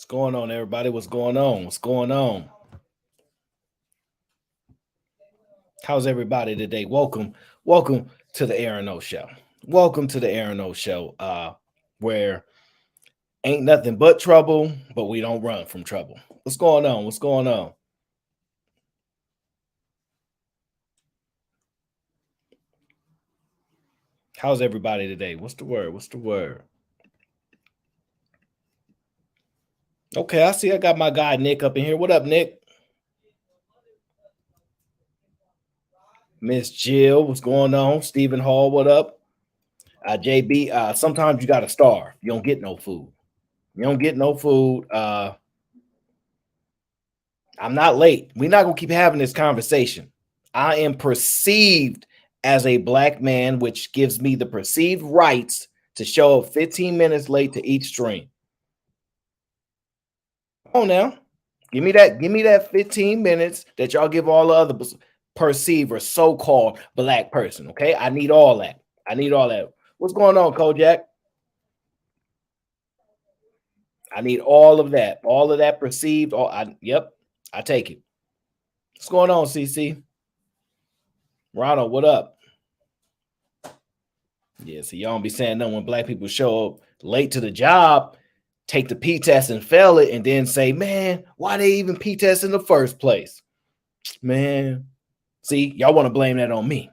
What's going on, everybody? What's going on? What's going on? How's everybody today? Welcome to the Aaron O Show. Welcome to the Aaron O Show, where ain't nothing but trouble, but we don't run from trouble. What's going on? What's going on? How's everybody today? What's the word? What's the word? Okay, I see I got my guy Nick up in here. What up, Nick? Miss Jill, what's going on? Stephen Hall, what up? JB, sometimes you gotta starve. You don't get no food. You don't get no food. I'm not late. We're not gonna keep having this conversation. I am perceived as a black man, which gives me the perceived rights to show up 15 minutes late to each stream. Come on now. Give me that 15 minutes that y'all give all the other perceived or so-called black person. Okay. I need all that. I need all that. What's going on, Kojak? I need all of that. All of that perceived. Yep, I take it. What's going on, CC? Ronald, what up? Yeah, so y'all don't be saying nothing when black people show up late to the job, take the P test and fail it, and then say, man, why they even P test in the first place? Man, see, y'all want to blame that on me.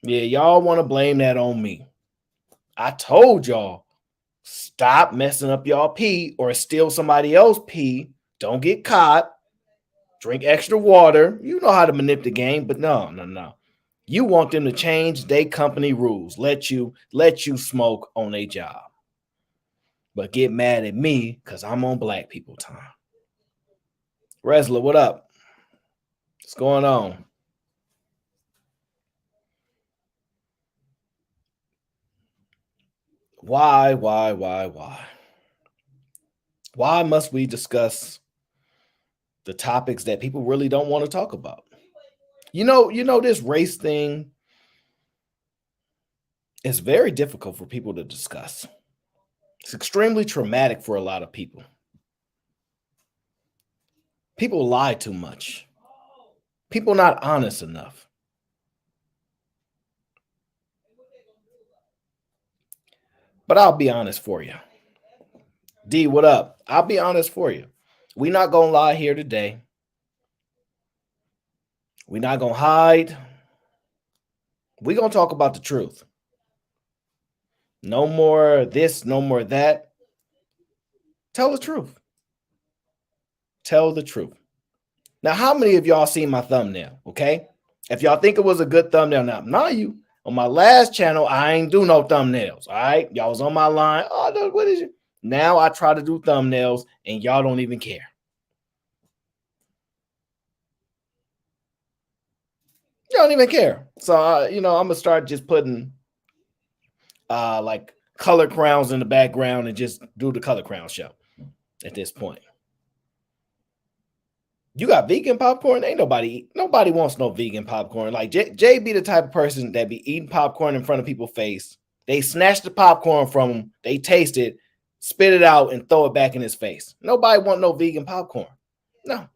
Yeah, y'all want to blame that on me. I told y'all, stop messing up y'all pee or steal somebody else's pee. Don't get caught. Drink extra water. You know how to manipulate the game, but no. You want them to change their company rules. Let you smoke on their job. But get mad at me because I'm on black people time. Resler, what up? What's going on? Why? Why must we discuss the topics that people really don't want to talk about? You know, this race thing is very difficult for people to discuss. It's extremely traumatic for a lot of people. People lie too much. People not honest enough. But I'll be honest for you. D, what up? I'll be honest for you. We're not going to lie here today. We're not going to hide. We're going to talk about the truth. No more this, no more that. Tell the truth. Tell the truth. Now, how many of y'all seen my thumbnail? Okay. If y'all think it was a good thumbnail, now you on my last channel, I ain't do no thumbnails. All right. Y'all was on my line. Oh, what is it? Now I try to do thumbnails and y'all don't even care. You don't even care. So, I'm going to start just putting like color crowns in the background and just do the color crown show at this point. You got vegan popcorn? Ain't nobody wants no vegan popcorn. Like Jay be the type of person that be eating popcorn in front of people's face. They snatch the popcorn from him, they taste it, spit it out, and throw it back in his face. Nobody want no vegan popcorn. No.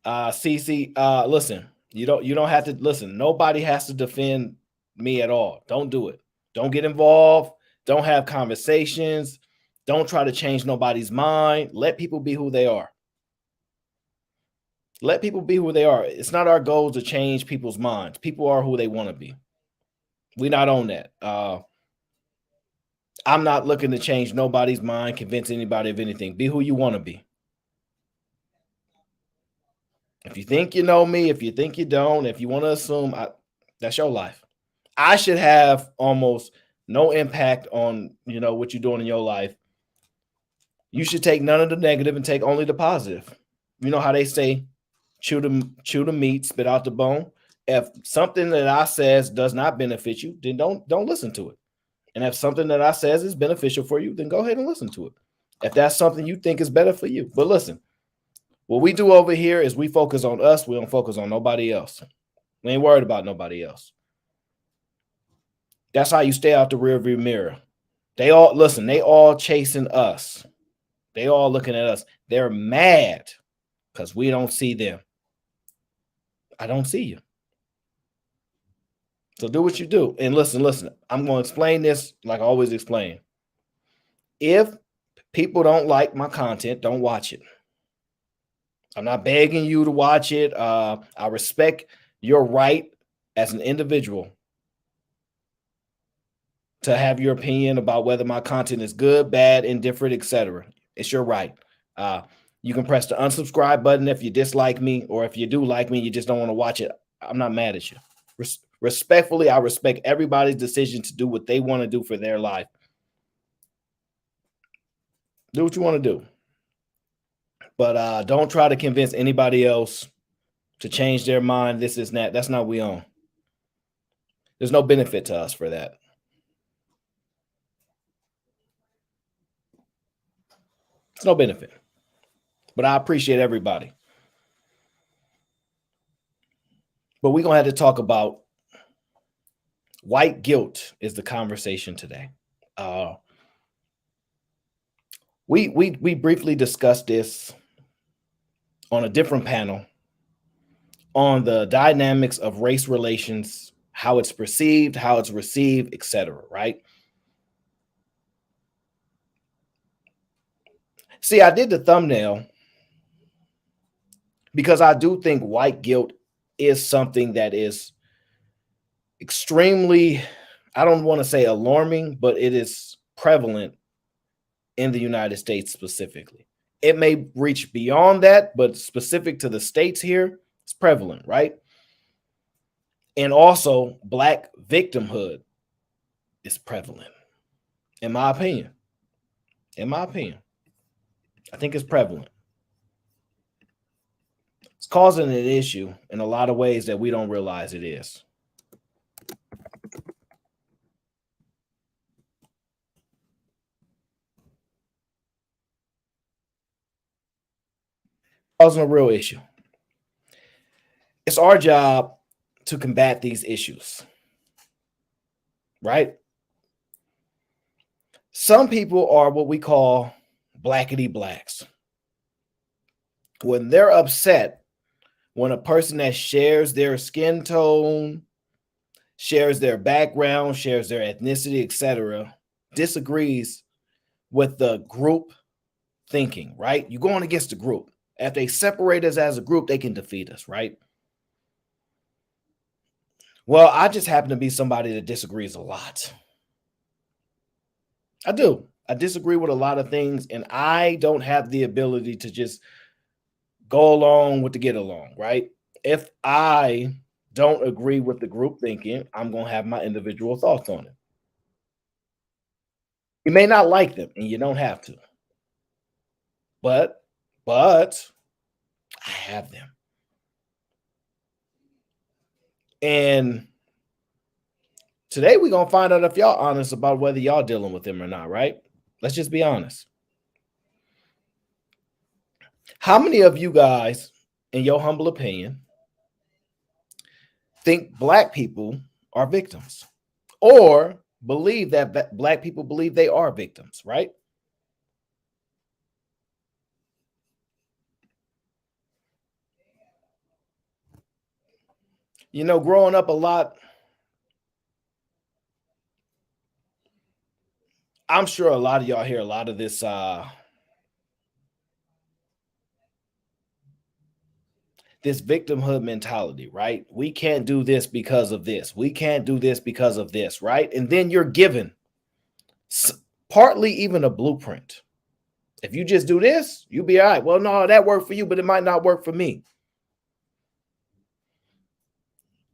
CC, listen, you don't have to listen. Nobody has to defend me at all. Don't do it. Don't get involved. Don't have conversations. Don't try to change nobody's mind. Let people be who they are. Let people be who they are. It's not our goal to change people's minds. People are who they want to be. We're not on that. I'm not looking to change nobody's mind, convince anybody of anything. Be who you want to be. If you think you know me, if you think you don't, if you want to assume, that's your life. I should have almost no impact on what you're doing in your life. You should take none of the negative and take only the positive. You know how they say, chew the meat, spit out the bone. If something that I says does not benefit you, then don't listen to it. And if something that I says is beneficial for you, then go ahead and listen to it. If that's something you think is better for you. But listen, what we do over here is we focus on us. We don't focus on nobody else. We ain't worried about nobody else. That's how you stay out the rearview mirror. They all listen, they all chasing us. They all looking at us. They're mad because we don't see them. I don't see you. So do what you do. And listen, I'm going to explain this like I always explain. If people don't like my content, don't watch it. I'm not begging you to watch it. I respect your right as an individual to have your opinion about whether my content is good, bad, indifferent, etc. It's your right. You can press the unsubscribe button if you dislike me, or if you do like me, you just don't want to watch it. I'm not mad at you. Respectfully, I respect everybody's decision to do what they want to do for their life. Do what you want to do. But don't try to convince anybody else to change their mind. This is that. That's not what we own. There's no benefit to us for that. It's no benefit. But I appreciate everybody. But we're going to have to talk about white guilt is the conversation today. We briefly discussed this on a different panel on the dynamics of race relations, how it's perceived, how it's received, etc. Right? See, I did the thumbnail because I do think white guilt is something that is extremely, I don't want to say alarming, but it is prevalent in the United States specifically. It may reach beyond that, but specific to the states here, it's prevalent, right? And also, Black victimhood is prevalent, in my opinion. In my opinion, I think it's prevalent. It's causing an issue in a lot of ways that we don't realize it is. Causing a real issue. It's our job to combat these issues, right? Some people are what we call blackety blacks. When they're upset, when a person that shares their skin tone, shares their background, shares their ethnicity, etc., disagrees with the group thinking, right? You're going against the group. If they separate us as a group, they can defeat us, right? Well, I just happen to be somebody that disagrees a lot. I do. I disagree with a lot of things, and I don't have the ability to just go along with the get along, right? If I don't agree with the group thinking, I'm going to have my individual thoughts on it. You may not like them, and you don't have to. But I have them. And today we're going to find out if y'all honest about whether y'all dealing with them or not, right? Let's just be honest. How many of you guys, in your humble opinion, think Black people are victims or believe that Black people believe they are victims, right? You know, growing up a lot, I'm sure a lot of y'all hear a lot of this this victimhood mentality, right? We can't do this because of this. We can't do this because of this, right? And then you're given partly even a blueprint. If you just do this, you'll be all right. Well, no, that worked for you, but it might not work for me.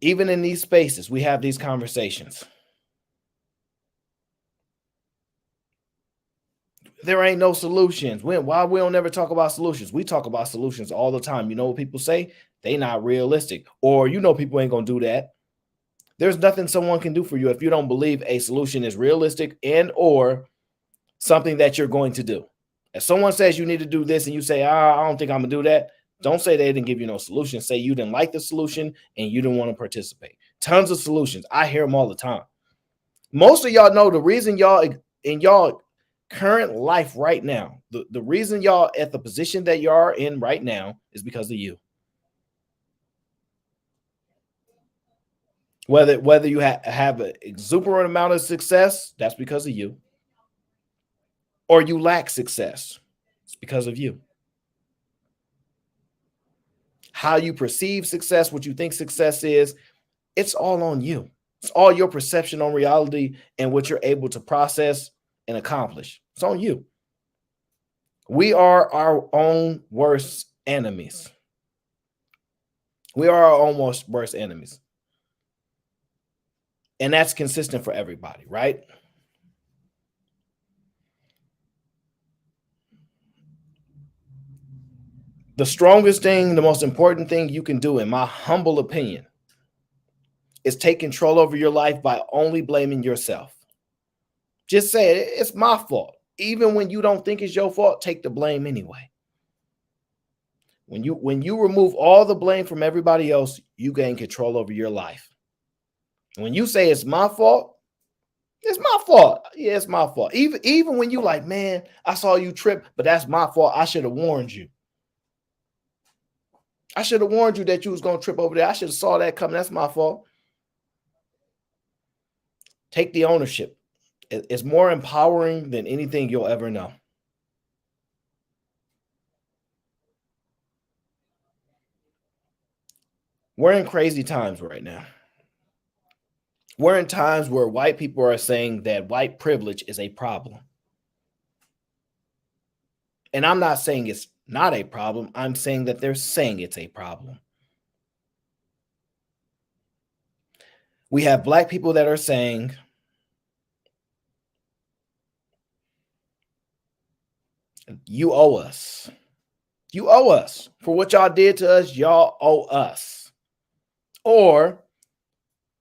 Even in these spaces, we have these conversations. There ain't no solutions. Why we don't ever talk about solutions? We talk about solutions all the time. You know what people say? They not realistic. Or you know people ain't gonna do that. There's nothing someone can do for you if you don't believe a solution is realistic and or something that you're going to do. If someone says you need to do this and you say, I don't think I'm gonna do that, don't say they didn't give you no solution. Say you didn't like the solution and you didn't want to participate. Tons of solutions. I hear them all the time. Most of y'all know the reason y'all in y'all current life right now, the reason y'all at the position that you are in right now is because of you. Whether you have an exuberant amount of success, that's because of you, or you lack success, it's because of you. How you perceive success, what you think success is, it's all on you. It's all your perception on reality and what you're able to process and accomplish. It's on you. We are our own worst enemies. We are our own worst enemies. And that's consistent for everybody, right? The strongest thing, the most important thing you can do, in my humble opinion, is take control over your life by only blaming yourself. Just say it's my fault. Even when you don't think it's your fault, take the blame anyway. When you remove all the blame from everybody else, you gain control over your life. When you say it's my fault, it's my fault. Yeah, it's my fault. Even when you like, man, I saw you trip, but that's my fault. I should have warned you. I should have warned you that you was going to trip over there. I should have saw that coming. That's my fault. Take the ownership. It's more empowering than anything you'll ever know. We're in crazy times right now. We're in times where white people are saying that white privilege is a problem. And I'm not saying it's not a problem. I'm saying that they're saying it's a problem. We have black people that are saying, you owe us. You owe us. For what y'all did to us, y'all owe us. Or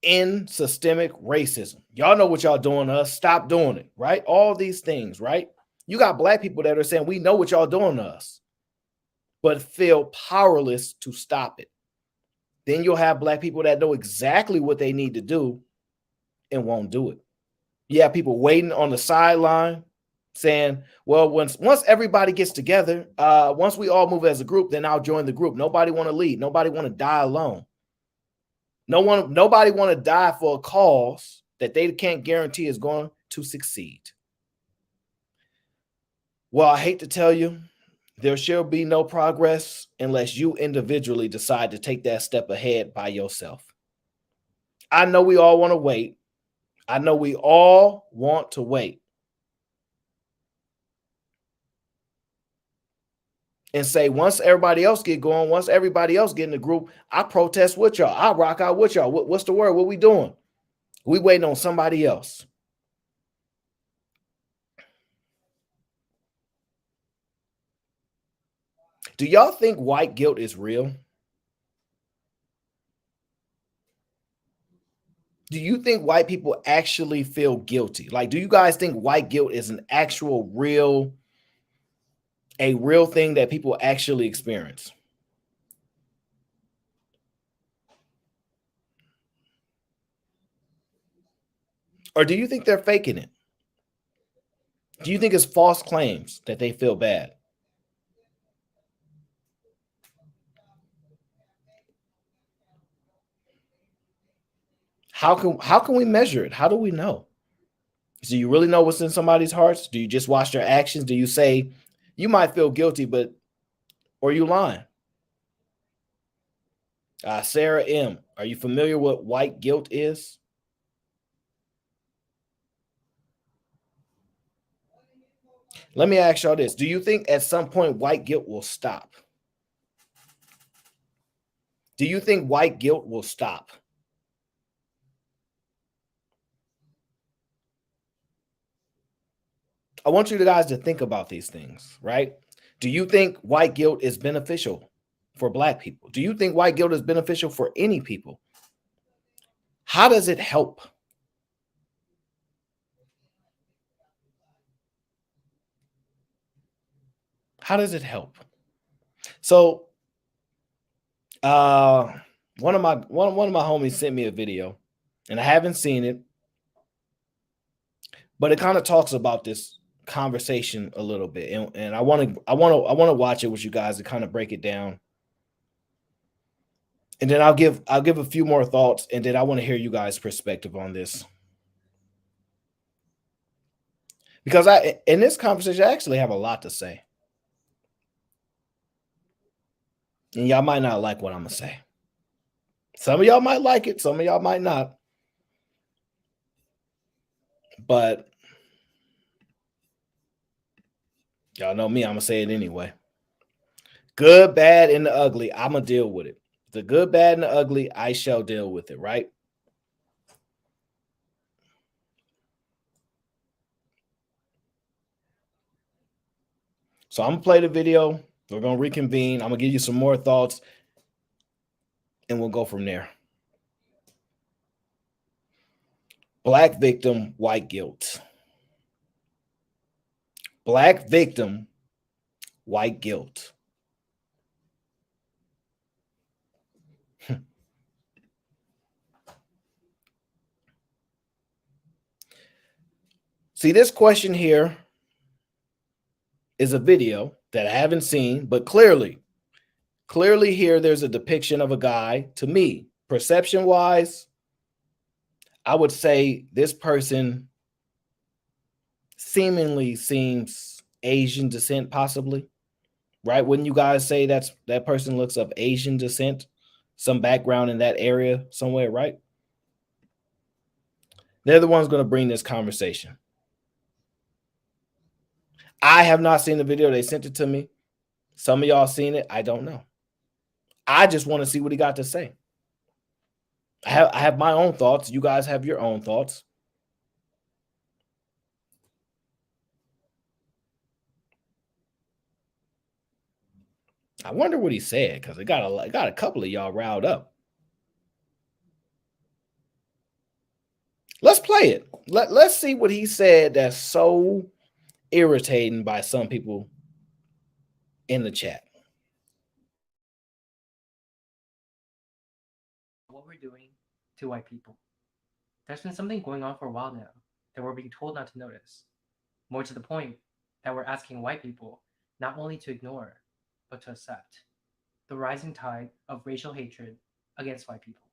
in systemic racism. Y'all know what y'all doing to us. Stop doing it, right? All these things, right? You got black people that are saying, we know what y'all doing to us, but feel powerless to stop it. Then you'll have black people that know exactly what they need to do and won't do it. You have people waiting on the sideline saying, well, once everybody gets together, once we all move as a group, then I'll join the group. Nobody want to lead. Nobody want to die alone. Nobody want to die for a cause that they can't guarantee is going to succeed. Well, I hate to tell you, there shall be no progress unless you individually decide to take that step ahead by yourself. I know we all want to wait. I know we all want to wait and say, once everybody else get going, once everybody else get in the group, I protest with y'all. I rock out with y'all. What's the word? What we doing? We waiting on somebody else. Do y'all think white guilt is real? Do you think white people actually feel guilty? Like, do you guys think white guilt is an actual a real thing that people actually experience? Or do you think they're faking it? Do you think it's false claims that they feel bad? How can we measure it? How do we know? Do you really know what's in somebody's hearts? Do you just watch their actions? Do you say you might feel guilty, but or you lying? Sarah M, are you familiar with what white guilt is? Let me ask y'all this. Do you think at some point white guilt will stop? Do you think white guilt will stop? I want you guys to think about these things, right? Do you think white guilt is beneficial for black people? Do you think white guilt is beneficial for any people? How does it help? How does it help? So one of my homies sent me a video and I haven't seen it. but it kind of talks about this conversation a little bit, and I want to watch it with you guys to kind of break it down, and then I'll give a few more thoughts, and then I want to hear you guys' perspective on this, because I in this conversation I actually have a lot to say, and y'all might not like what I'm gonna say. Some of y'all might like it, some of y'all might not, but y'all know me, I'm gonna say it anyway. Good, bad, and the ugly, I'm gonna deal with it. The good, bad, and the ugly, I shall deal with it, right? So I'm gonna play the video. We're gonna reconvene. I'm gonna give you some more thoughts, and we'll go from there. Black victim, white guilt. Black victim, white guilt. See, this question here is a video that I haven't seen, but clearly here there's a depiction of a guy. To me, perception wise, I would say this person seemingly seems Asian descent, possibly, right? Wouldn't you guys say that person looks of Asian descent, some background in that area somewhere, right? They're the ones going to bring this conversation. I have not seen the video. They sent it to me. Some of y'all seen it. I don't know. I just want to see what he got to say. I have my own thoughts. You guys have your own thoughts. I wonder what he said, because it got a couple of y'all riled up. Let's play it. Let's see what he said that's so irritating by some people in the chat. What we're doing to white people. There's been something going on for a while now that we're being told not to notice. More to the point, that we're asking white people not only to ignore, but to accept the rising tide of racial hatred against white people.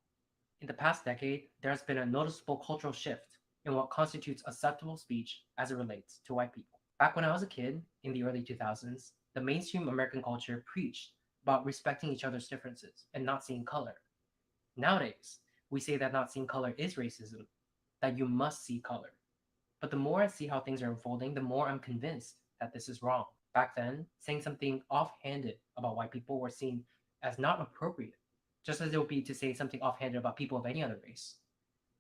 In the past decade, there has been a noticeable cultural shift in what constitutes acceptable speech as it relates to white people. Back when I was a kid, in the early 2000s, the mainstream American culture preached about respecting each other's differences and not seeing color. Nowadays, we say that not seeing color is racism, that you must see color. But the more I see how things are unfolding, the more I'm convinced that this is wrong. Back then, saying something offhanded about white people were seen as not appropriate, just as it would be to say something offhanded about people of any other race.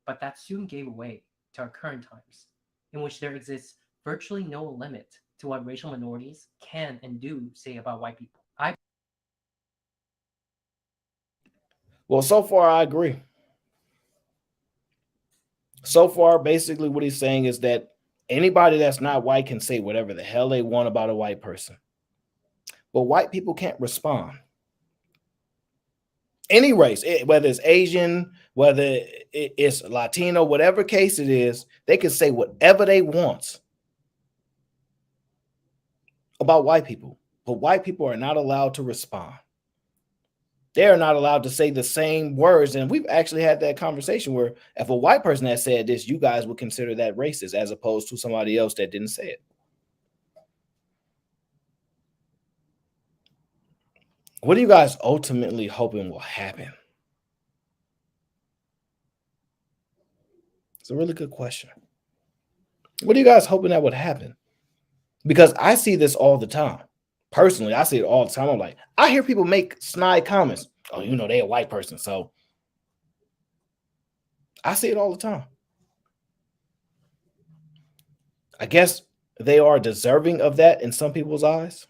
But that soon gave way to our current times, in which there exists virtually no limit to what racial minorities can and do say about white people. Well, so far I agree. So far, basically what he's saying is that anybody that's not white can say whatever the hell they want about a white person. But white people can't respond. Any race, whether it's Asian, whether it's Latino, whatever case it is, they can say whatever they want about white people. But white people are not allowed to respond. They're not allowed to say the same words. And we've actually had that conversation where if a white person had said this, you guys would consider that racist as opposed to somebody else that didn't say it. What are you guys ultimately hoping will happen? It's a really good question. What are you guys hoping that would happen? Because I see this all the time. Personally, I see it all the time. I'm like, I hear people make snide comments. Oh, they a white person. So I see it all the time. I guess they are deserving of that in some people's eyes.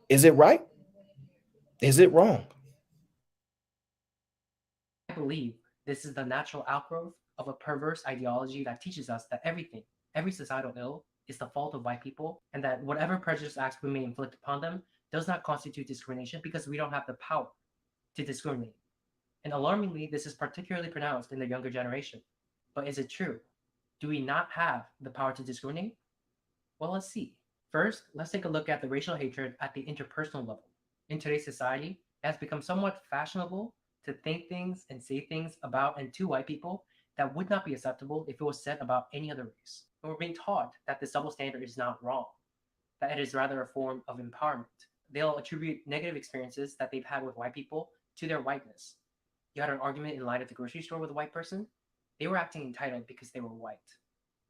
Is it right? Is it wrong? I believe this is the natural outgrowth of a perverse ideology that teaches us that every societal ill, is the fault of white people, and that whatever prejudice acts we may inflict upon them does not constitute discrimination because we don't have the power to discriminate. And alarmingly, this is particularly pronounced in the younger generation. But is it true? Do we not have the power to discriminate? Well, let's see. First, let's take a look at the racial hatred at the interpersonal level. In today's society, it has become somewhat fashionable to think things and say things about and to white people that would not be acceptable if it was said about any other race. And we're being taught that this double standard is not wrong, that it is rather a form of empowerment. They'll attribute negative experiences that they've had with white people to their whiteness. You had an argument in line at the grocery store with a white person? They were acting entitled because they were white.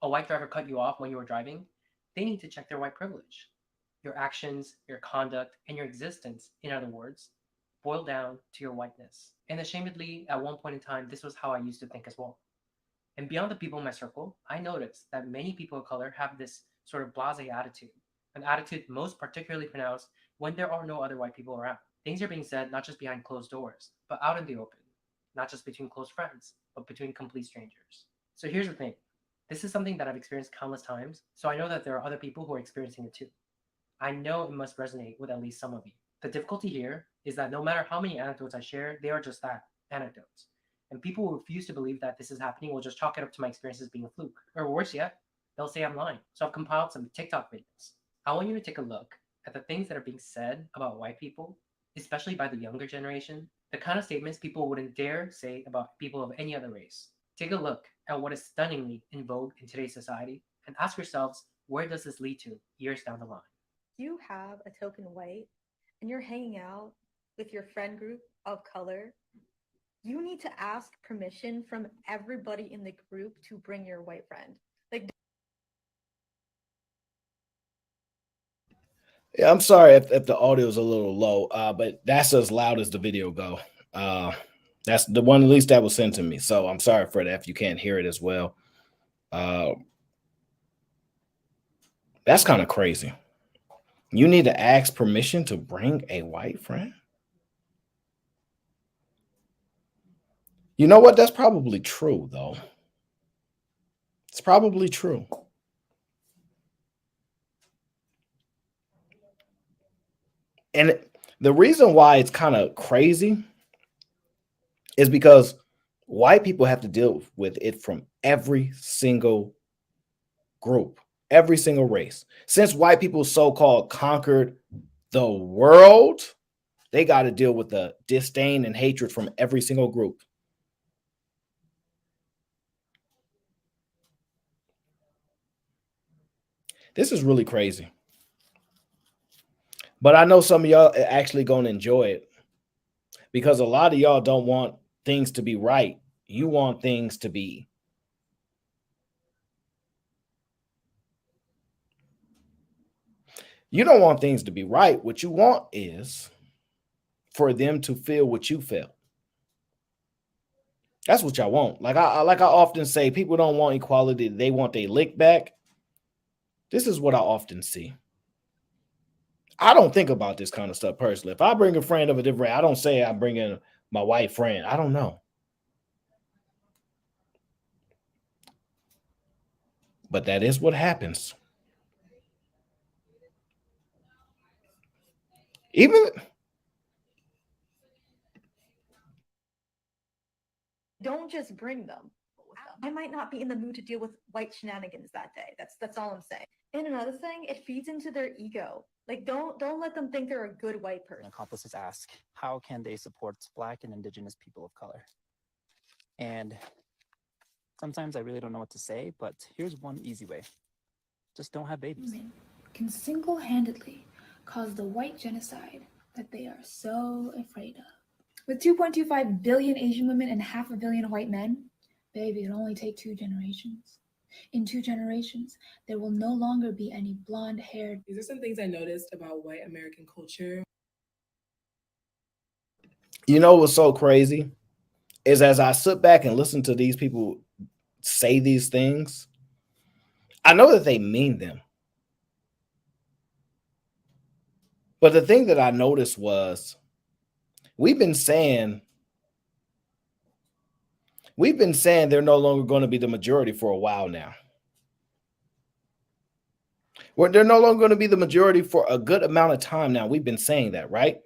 A white driver cut you off when you were driving? They need to check their white privilege. Your actions, your conduct, and your existence, in other words, boil down to your whiteness. And ashamedly, at one point in time, this was how I used to think as well. And beyond the people in my circle, I noticed that many people of color have this sort of blase attitude, an attitude most particularly pronounced when there are no other white people around. Things are being said not just behind closed doors, but out in the open, not just between close friends, but between complete strangers. So here's the thing. This is something that I've experienced countless times, so I know that there are other people who are experiencing it too. I know it must resonate with at least some of you. The difficulty here is that no matter how many anecdotes I share, they are just that, anecdotes. And people who refuse to believe that this is happening will just chalk it up to my experiences being a fluke. Or worse yet, they'll say I'm lying. So I've compiled some TikTok videos. I want you to take a look at the things that are being said about white people, especially by the younger generation, the kind of statements people wouldn't dare say about people of any other race. Take a look at what is stunningly in vogue in today's society and ask yourselves, where does this lead to years down the line? You have a token white and you're hanging out with your friend group of color, you need to ask permission from everybody in the group to bring your white friend. Like, Yeah, I'm sorry if the audio is a little low, but that's as loud as the video go. That's the one at least that was sent to me. So I'm sorry for that if you can't hear it as well. Uh, that's kind of crazy. You need to ask permission to bring a white friend. You know what? That's probably true, though. It's probably true. And the reason why it's kind of crazy is because white people have to deal with it from every single group, every single race. Since white people so-called conquered the world, they got to deal with the disdain and hatred from every single group. This is really crazy. But I know some of y'all are actually going to enjoy it because a lot of y'all don't want things to be right. You want things to be. You don't want things to be right. What you want is for them to feel what you felt. That's what y'all want. Like I often say, people don't want equality. They want their lick back. This is what I often see. I don't think about this kind of stuff personally. If I bring a friend of a different, I don't say I'm bringing my white friend. I don't know. But that is what happens. Even don't just bring them. I might not be in the mood to deal with white shenanigans that day. That's all I'm saying. And another thing, it feeds into their ego. Like don't let them think they're a good white person. Accomplices ask, how can they support Black and Indigenous people of color? And sometimes I really don't know what to say, but here's one easy way. Just don't have babies. Women can single-handedly cause the white genocide that they are so afraid of. With 2.25 billion Asian women and 500 million white men, baby, it'll only take 2 generations. In 2 generations, there will no longer be any blonde-haired. These are some things I noticed about white American culture. You know what's so crazy is as I sit back and listen to these people say these things, I know that they mean them. But the thing that I noticed was we've been saying they're no longer going to be the majority for a while now. They're no longer going to be the majority for a good amount of time now. We've been saying that, right?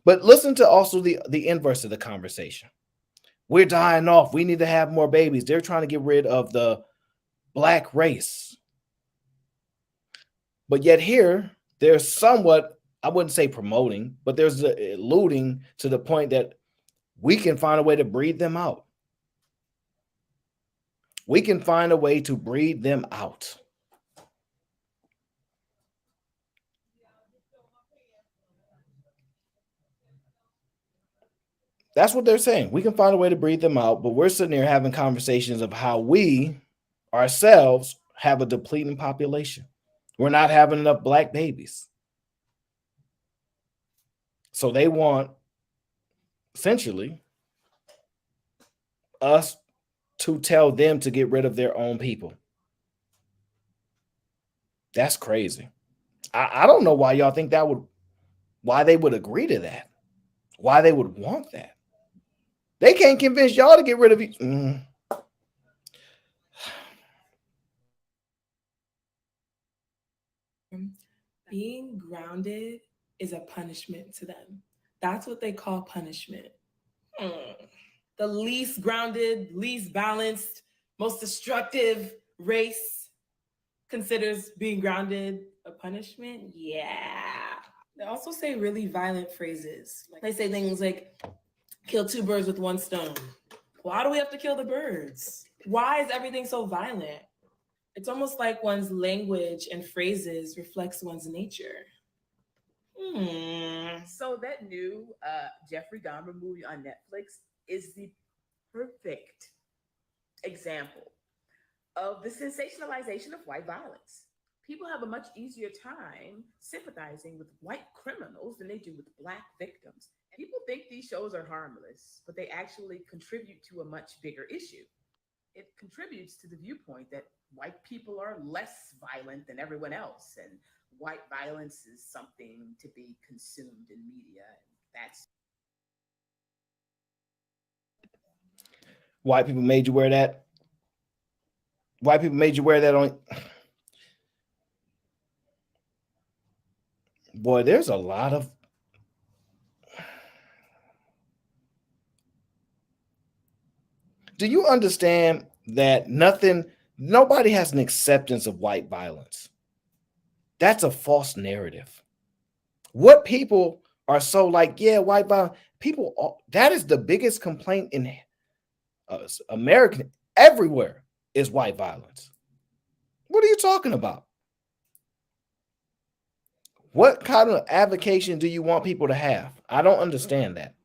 But listen to also the inverse of the conversation. We're dying off. We need to have more babies. They're trying to get rid of the black race. But yet here, there's somewhat, I wouldn't say promoting, but there's alluding to the point that we can find a way to breed them out. We can find a way to breed them out. That's what they're saying. We can find a way to breed them out, but we're sitting here having conversations of how we ourselves have a depleting population. We're not having enough black babies. So they want essentially us to tell them to get rid of their own people. That's crazy. I don't know why y'all think why they would agree to that, why they would want that. They can't convince y'all to get rid of each. Being grounded is a punishment to them. That's what they call punishment. The least grounded, least balanced, most destructive race considers being grounded a punishment? Yeah. They also say really violent phrases. They say things like, kill two birds with one stone. Why do we have to kill the birds? Why is everything so violent? It's almost like one's language and phrases reflects one's nature. So that new Jeffrey Dahmer movie on Netflix is the perfect example of the sensationalization of white violence. People have a much easier time sympathizing with white criminals than they do with black victims. People think these shows are harmless, but they actually contribute to a much bigger issue. It contributes to the viewpoint that white people are less violent than everyone else, and white violence is something to be consumed in media. And that's White people made you wear that. White people made you wear that on. Boy, there's a lot of. Do you understand that nobody has an acceptance of white violence? That's a false narrative. What people are so like, yeah, white violence. People, that is the biggest complaint in American everywhere is white violence. What are you talking about? What kind of avocation do you want people to have? I don't understand that.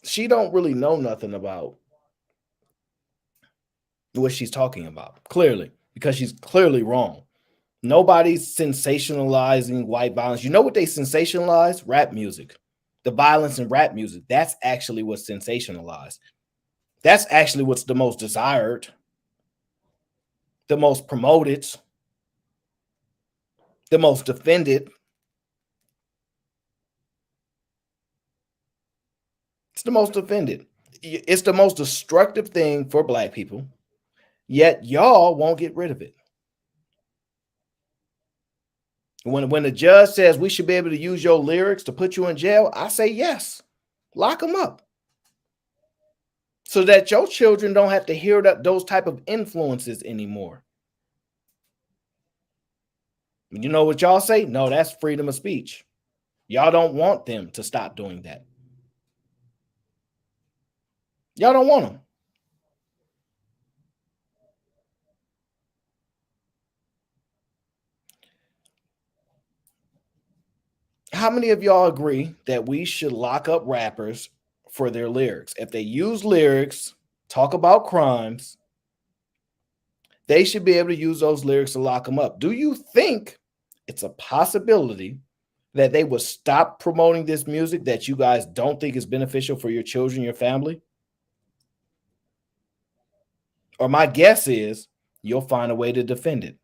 She don't really know nothing about what she's talking about, clearly, because she's clearly wrong. Nobody's sensationalizing white violence. You know what they sensationalize? Rap music. The violence in rap music. That's actually what's sensationalized. That's actually what's the most desired, the most promoted, the most defended. It's the most defended. It's the most destructive thing for black people, yet y'all won't get rid of it. When the judge says we should be able to use your lyrics to put you in jail, I say yes. Lock them up. So that your children don't have to hear those type of influences anymore. You know what y'all say? No, that's freedom of speech. Y'all don't want them to stop doing that. Y'all don't want them. How many of y'all agree that we should lock up rappers for their lyrics? If they use lyrics, talk about crimes, they should be able to use those lyrics to lock them up. Do you think it's a possibility that they will stop promoting this music that you guys don't think is beneficial for your children, your family? Or my guess is you'll find a way to defend it.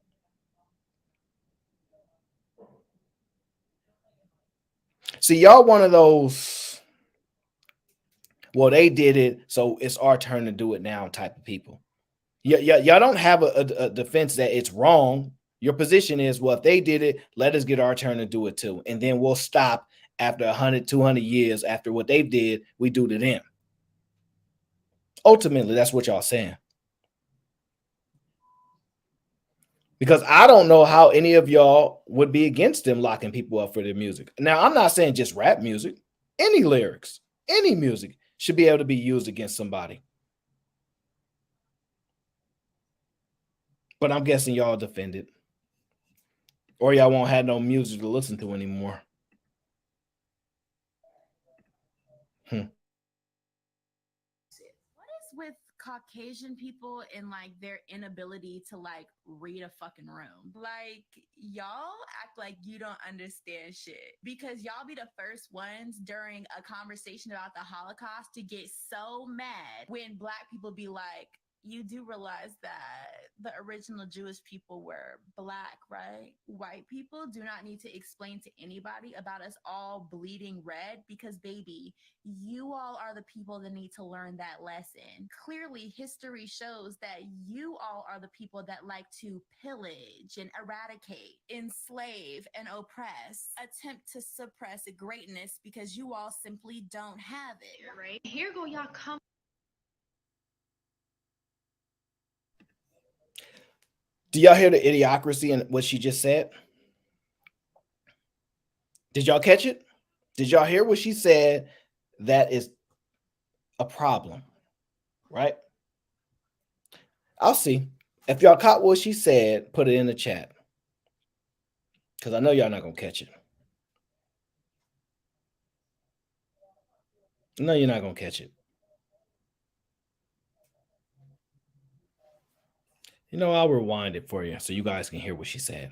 See, y'all one of those, well, they did it, so it's our turn to do it now type of people. Y'all don't have a defense that it's wrong. Your position is, well, if they did it, let us get our turn to do it too. And then we'll stop after 100, 200 years after what they did, we do to them. Ultimately, that's what y'all saying. Because I don't know how any of y'all would be against them locking people up for their music. Now, I'm not saying just rap music. Any lyrics, any music should be able to be used against somebody. But I'm guessing y'all defend it. Or y'all won't have no music to listen to anymore. What is with Caucasian people and like their inability to like read a fucking room? Like, y'all act like you don't understand shit because y'all be the first ones during a conversation about the Holocaust to get so mad when Black people be like, you do realize that the original Jewish people were Black, right? White people do not need to explain to anybody about us all bleeding red because, baby, you all are the people that need to learn that lesson. Clearly, history shows that you all are the people that like to pillage and eradicate, enslave and oppress, attempt to suppress greatness because you all simply don't have it. Right? Here go y'all come. Do y'all hear the idiocracy in what she just said? Did y'all catch it? Did y'all hear what she said? That is a problem, right? I'll see. If y'all caught what she said, put it in the chat. Because I know y'all not going to catch it. No, you're not going to catch it. You know, I'll rewind it for you so you guys can hear what she said.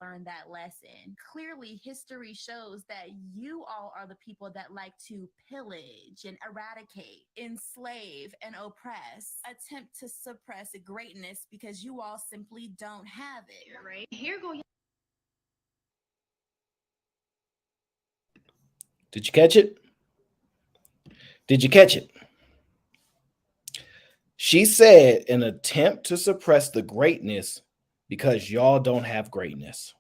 Learn that lesson. Clearly, history shows that you all are the people that like to pillage and eradicate, enslave and oppress, attempt to suppress greatness because you all simply don't have it. Right? Here go y'all. Did you catch it? Did you catch it? She said an attempt to suppress the greatness because y'all don't have greatness.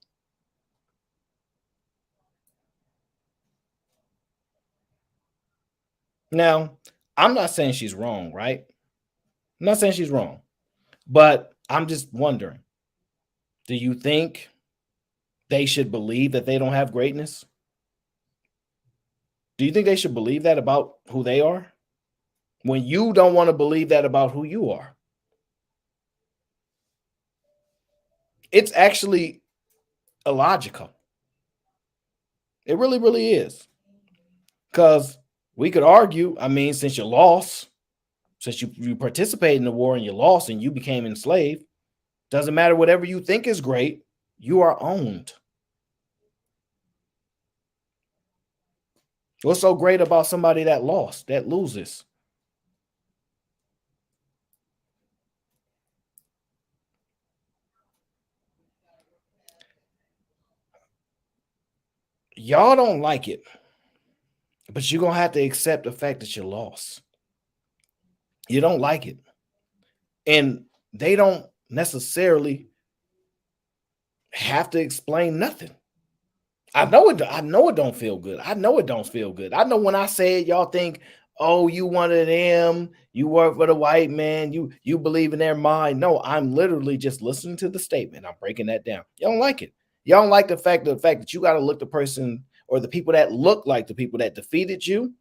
Now, I'm not saying she's wrong, right? I'm not saying she's wrong, but I'm just wondering, do you think they should believe that they don't have greatness? Do you think they should believe that about who they are? When you don't want to believe that about who you are. It's actually illogical. It really, really is. Because we could argue, I mean, since you lost, since you participated in the war and you lost and you became enslaved, doesn't matter whatever you think is great, you are owned. What's so great about somebody that lost, that loses? Y'all don't like it, but you're going to have to accept the fact that you lost. You don't like it. And they don't necessarily have to explain nothing. I know it don't feel good. I know it don't feel good. I know when I say it, y'all think, oh, you one of them, you work for the white man, you believe in their mind. No, I'm literally just listening to the statement. I'm breaking that down. Y'all don't like it. Y'all don't like the fact that you got to look the person or the people that look like the people that defeated you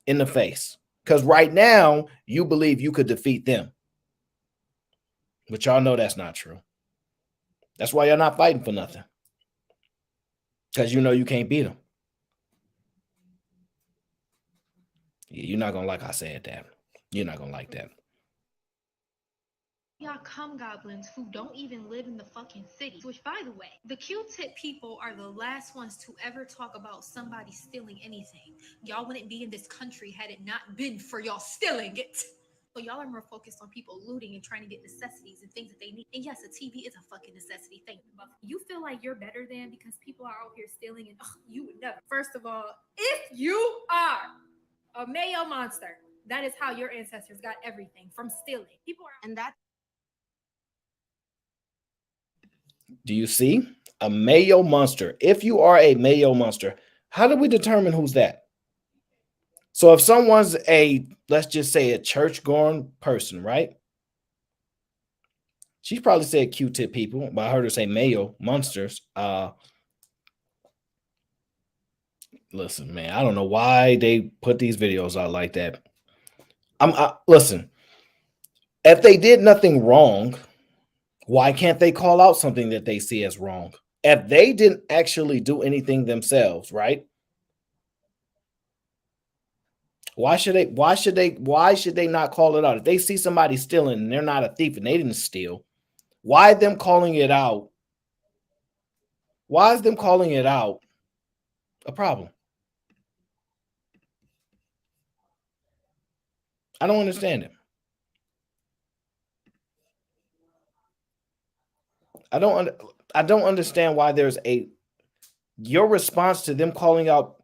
in the face. Because right now, you believe you could defeat them. But y'all know that's not true. That's why y'all not fighting for nothing. Because you know you can't beat them. Yeah, you're not going to like I said that. You're not going to like that. Y'all come goblins who don't even live in the fucking city. Which, by the way, the Q-tip people are the last ones to ever talk about somebody stealing anything. Y'all wouldn't be in this country had it not been for y'all stealing it. So y'all are more focused on people looting and trying to get necessities and things that they need. And yes, a TV is a fucking necessity thing. But you feel like you're better than because people are out here stealing and you would never. First of all, if you are A Mayo monster. That is how your ancestors got everything from stealing. People are And that Do you see? A Mayo monster. If you are a Mayo monster, how do we determine who's that? So if someone's a, let's just say a church-going person, right? She probably said Q-tip people, but I heard her say Mayo monsters. Listen, man, I don't know why they put these videos out like that. Listen, if they did nothing wrong, why can't they call out something that they see as wrong? If they didn't actually do anything themselves, right? Why should they not call it out? If they see somebody stealing and they're not a thief and they didn't steal, why them calling it out? Why is them calling it out a problem? I don't understand it. I don't understand why there's your response to them calling out,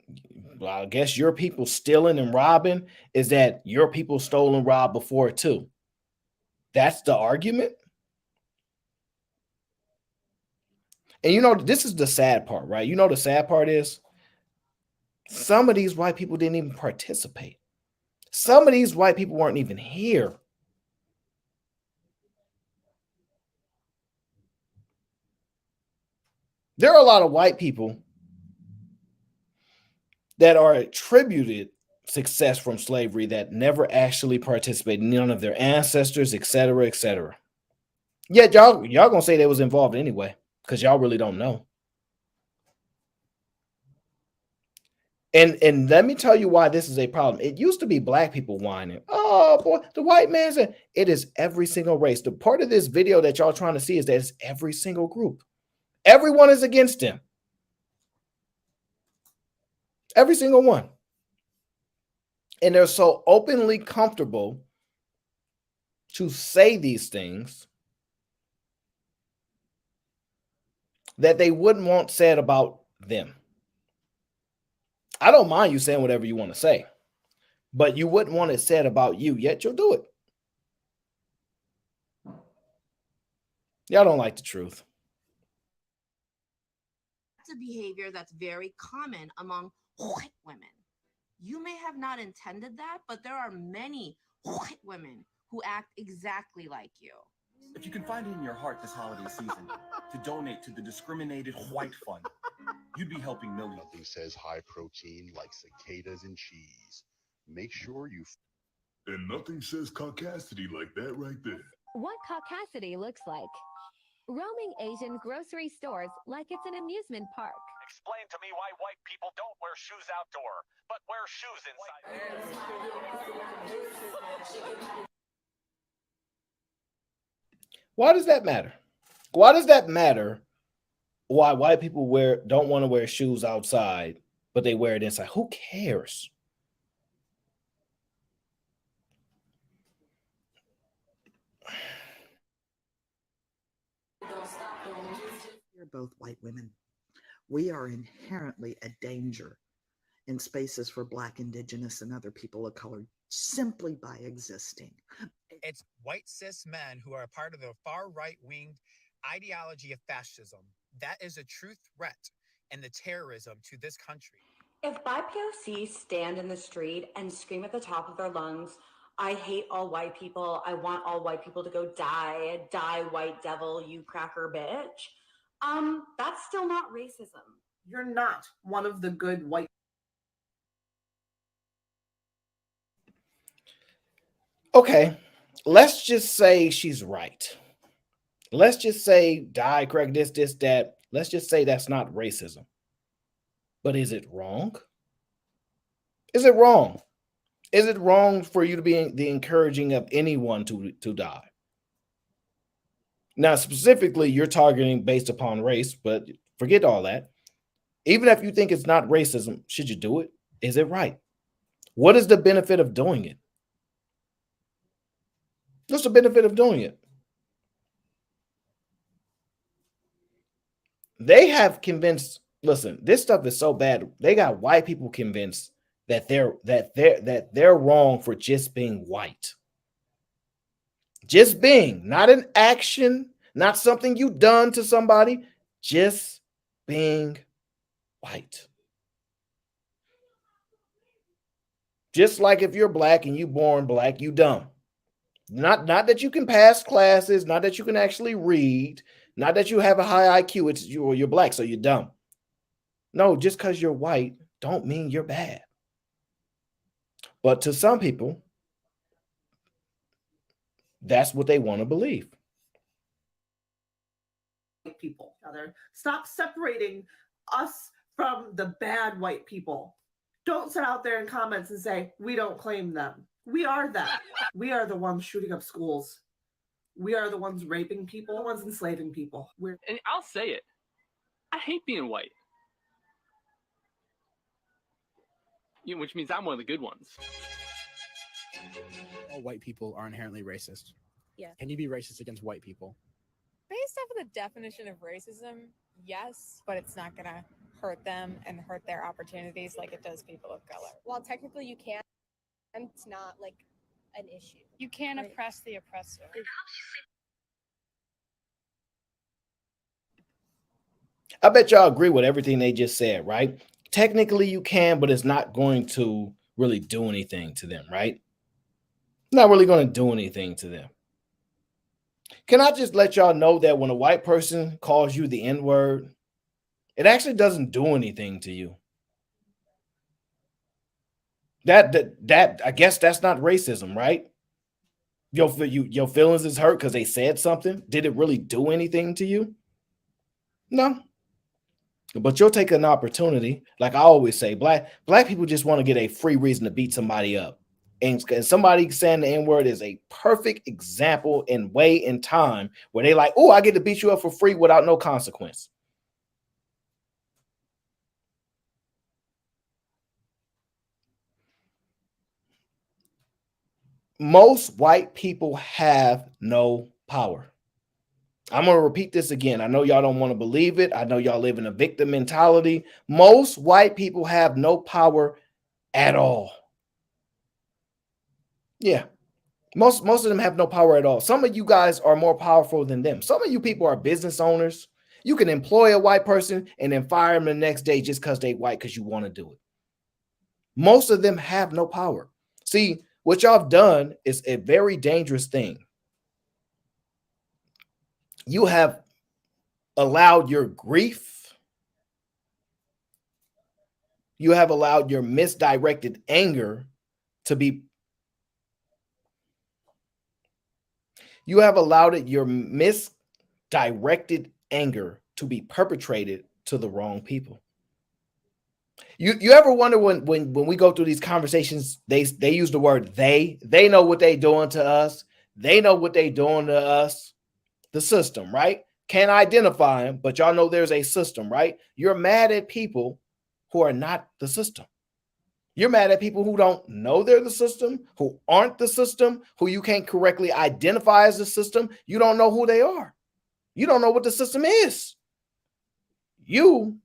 well, I guess your people stealing and robbing is that your people stole and robbed before too. That's the argument. And you know, this is the sad part, right? You know, the sad part is some of these white people didn't even participate. Some of these white people weren't even here. There are a lot of white people that are attributed success from slavery that never actually participated, none of their ancestors, et cetera, et cetera. Yet y'all gonna say they was involved anyway, because y'all really don't know. And let me tell you why this is a problem. It used to be black people whining. Oh boy, the white man said it is every single race. The part of this video that y'all trying to see is that it's every single group. Everyone is against him. Every single one. And they're so openly comfortable to say these things that they wouldn't want said about them. I don't mind you saying whatever you want to say, but you wouldn't want it said about you, yet you'll do it. Y'all don't like the truth. that's a behavior that's very common among white women. You may have not intended that, but there are many white women who act exactly like you. If you can find it in your heart this holiday season to donate to the Discriminated White Fund, you'd be helping millions. Nothing says high protein like cicadas and cheese. Make sure you. And nothing says caucasity like that right there. What caucasity looks like. Roaming Asian grocery stores like it's an amusement park. Explain to me why white people don't wear shoes outdoor, but wear shoes inside. Why does that matter? Why does that matter? Why white people don't want to wear shoes outside, but they wear it inside? Who cares? We're both white women. We are inherently a danger in spaces for Black, Indigenous, and other people of color simply by existing. It's white cis men who are a part of the far right-winged ideology of fascism. That is a true threat and the terrorism to this country. If BIPOC stand in the street and scream at the top of their lungs, I hate all white people, I want all white people to go die, die white devil, you cracker bitch, that's still not racism. You're not one of the good white. Okay, let's just say she's right. Let's just say die, correct, this, that. Let's just say that's not racism. But is it wrong? Is it wrong? Is it wrong for you to be the encouraging of anyone to die? Now, specifically, you're targeting based upon race, but forget all that. Even if you think it's not racism, should you do it? Is it right? What is the benefit of doing it? What's the benefit of doing it? They have convinced, listen, this stuff is so bad. They got white people convinced that they're wrong for just being white. Just being, not an action, not something you done to somebody, just being white. Just like if you're black and you born black, you dumb. Not that you can pass classes, not that you can actually read, not that you have a high IQ, it's you're black, so you're dumb. No, just because you're white don't mean you're bad. But to some people, that's what they want to believe. People, stop separating us from the bad white people. Don't sit out there in comments and say we don't claim them. We are that. We are the ones shooting up schools. We are the ones raping people, the ones enslaving people. And I'll say it. I hate being white. Which means I'm one of the good ones. All white people are inherently racist. Yeah. Can you be racist against white people? Based off of the definition of racism, yes, but it's not gonna hurt them and hurt their opportunities like it does people of color. While technically you can, it's not like an issue. You can't oppress the oppressor. I bet y'all agree with everything they just said, right? Technically you can, but it's not going to really do anything to them, right? Not really going to do anything to them. Can I just let y'all know that when a white person calls you the N-word, it actually doesn't do anything to you. That I guess that's not racism, right? Your feelings is hurt because they said something. Did it really do anything to you? No. But you'll take an opportunity. Like I always say, black people just want to get a free reason to beat somebody up. And somebody saying the N-word is a perfect example and way in time where they like, oh, I get to beat you up for free without no consequence. Most white people have no power. I'm going to repeat this again. I know y'all don't want to believe it. I know y'all live in a victim mentality. Most white people have no power at all. Yeah. Most of them have no power at all. Some of you guys are more powerful than them. Some of you people are business owners. You can employ a white person and then fire them the next day just because they white because you want to do it. Most of them have no power. See, what y'all have done is a very dangerous thing. You have allowed your grief. You have allowed your misdirected anger to be. You have allowed your misdirected anger to be perpetrated to the wrong people. You ever wonder when we go through these conversations, they use the word they know what they doing to us. They know what they doing to us. The system, right? Can't identify them, but y'all know there's a system, right? You're mad at people who are not the system. You're mad at people who don't know they're the system, who aren't the system, who you can't correctly identify as the system. You don't know who they are. You don't know what the system is. You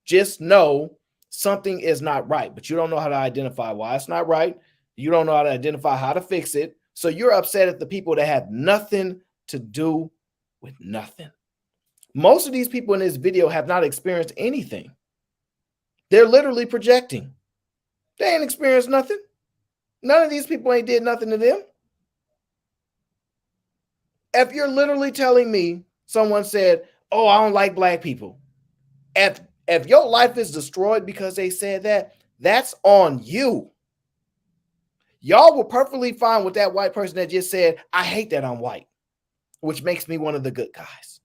just know something is not right, but you don't know how to identify why it's not right. You don't know how to identify how to fix it. So you're upset at the people that have nothing to do with nothing. Most of these people in this video have not experienced anything. They're literally projecting. They ain't experienced nothing. None of these people ain't did nothing to them. If you're literally telling me someone said, oh, I don't like black people. If your life is destroyed because they said that, that's on you. Y'all were perfectly fine with that white person that just said, I hate that I'm white, which makes me one of the good guys.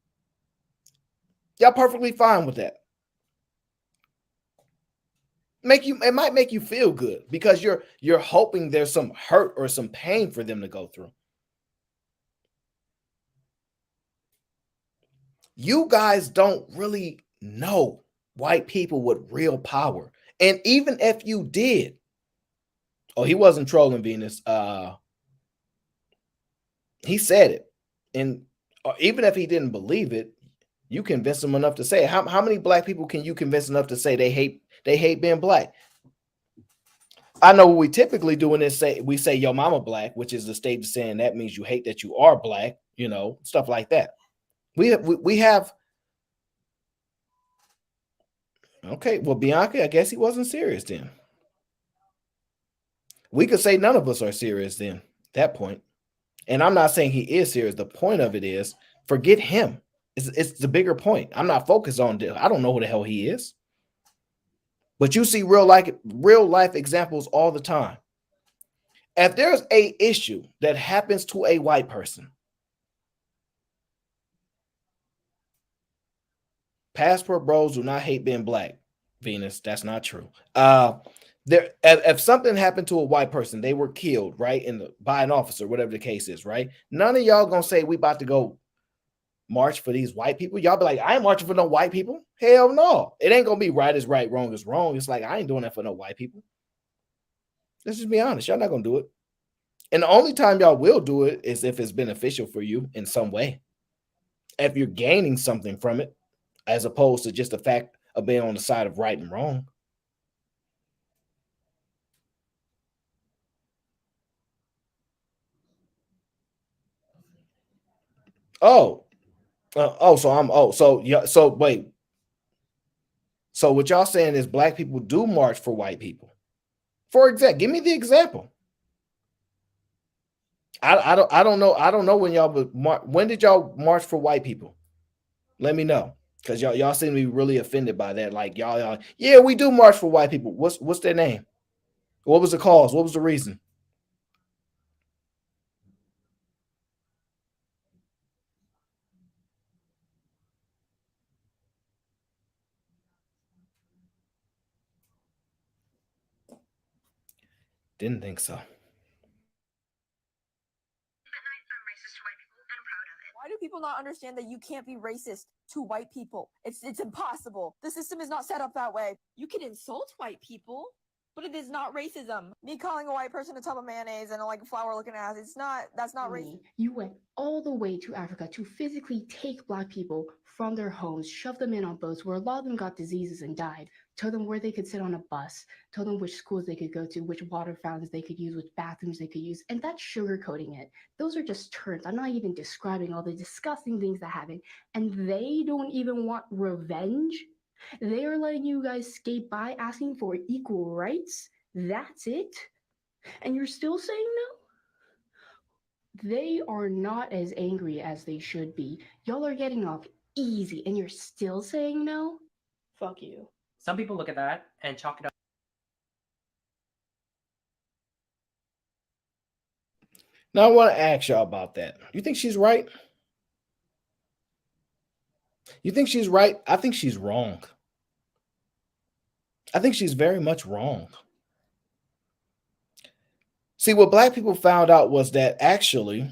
Y'all perfectly fine with that. It might make you feel good because you're hoping there's some hurt or some pain for them to go through. You guys don't really know white people with real power. And even if you did, oh, he wasn't trolling Venus. He said it. And even if he didn't believe it, you convinced him enough to say it. How many black people can you convince enough to say they hate being black? I know what we typically do in this say we say your mama black, which is the state of saying that means you hate that you are black, you know, stuff like that. We have okay, well, Bianca, I guess he wasn't serious then. We could say none of us are serious then at that point. And I'm not saying he is serious. The point of it is forget him. It's the bigger point. I'm not focused on I don't know who the hell he is. But you see real life examples all the time. If there's a issue that happens to a white person, passport bros do not hate being black. Venus, that's not true. There, if something happened to a white person, they were killed, right, by an officer, whatever the case is, right? None of y'all gonna say we about to go march for these white people. Y'all be like, I ain't marching for no white people. Hell no. It ain't gonna be right is right, wrong is wrong. It's like I ain't doing that for no white people. Let's just be honest. Y'all not gonna do it. And the only time y'all will do it is if it's beneficial for you in some way. If you're gaining something from it, as opposed to just the fact of being on the side of right and wrong. So yeah, so wait. So what y'all saying is black people do march for white people. For example, give me the example. I don't know when y'all when did y'all march for white people? Let me know. Because y'all seem to be really offended by that. Like y'all, yeah, we do march for white people. What's their name? What was the cause? What was the reason? Didn't think so. Why do people not understand that you can't be racist to white people? It's impossible. The system is not set up that way. You can insult white people, but it is not racism. Me calling a white person a tub of mayonnaise and like a flower looking ass, that's not racist. You went all the way to Africa to physically take black people from their homes, shove them in on boats where a lot of them got diseases and died, told them where they could sit on a bus, told them which schools they could go to, which water fountains they could use, which bathrooms they could use, and that's sugarcoating it. Those are just terms. I'm not even describing all the disgusting things that happen, and they don't even want revenge. They are letting you guys skate by asking for equal rights. That's it? And you're still saying no? They are not as angry as they should be. Y'all are getting off easy and you're still saying no? Fuck you. Some people look at that and chalk it up. Now I want to ask y'all about that. You think she's right? You think she's right? I think she's wrong. I think she's very much wrong. See, what black people found out was that actually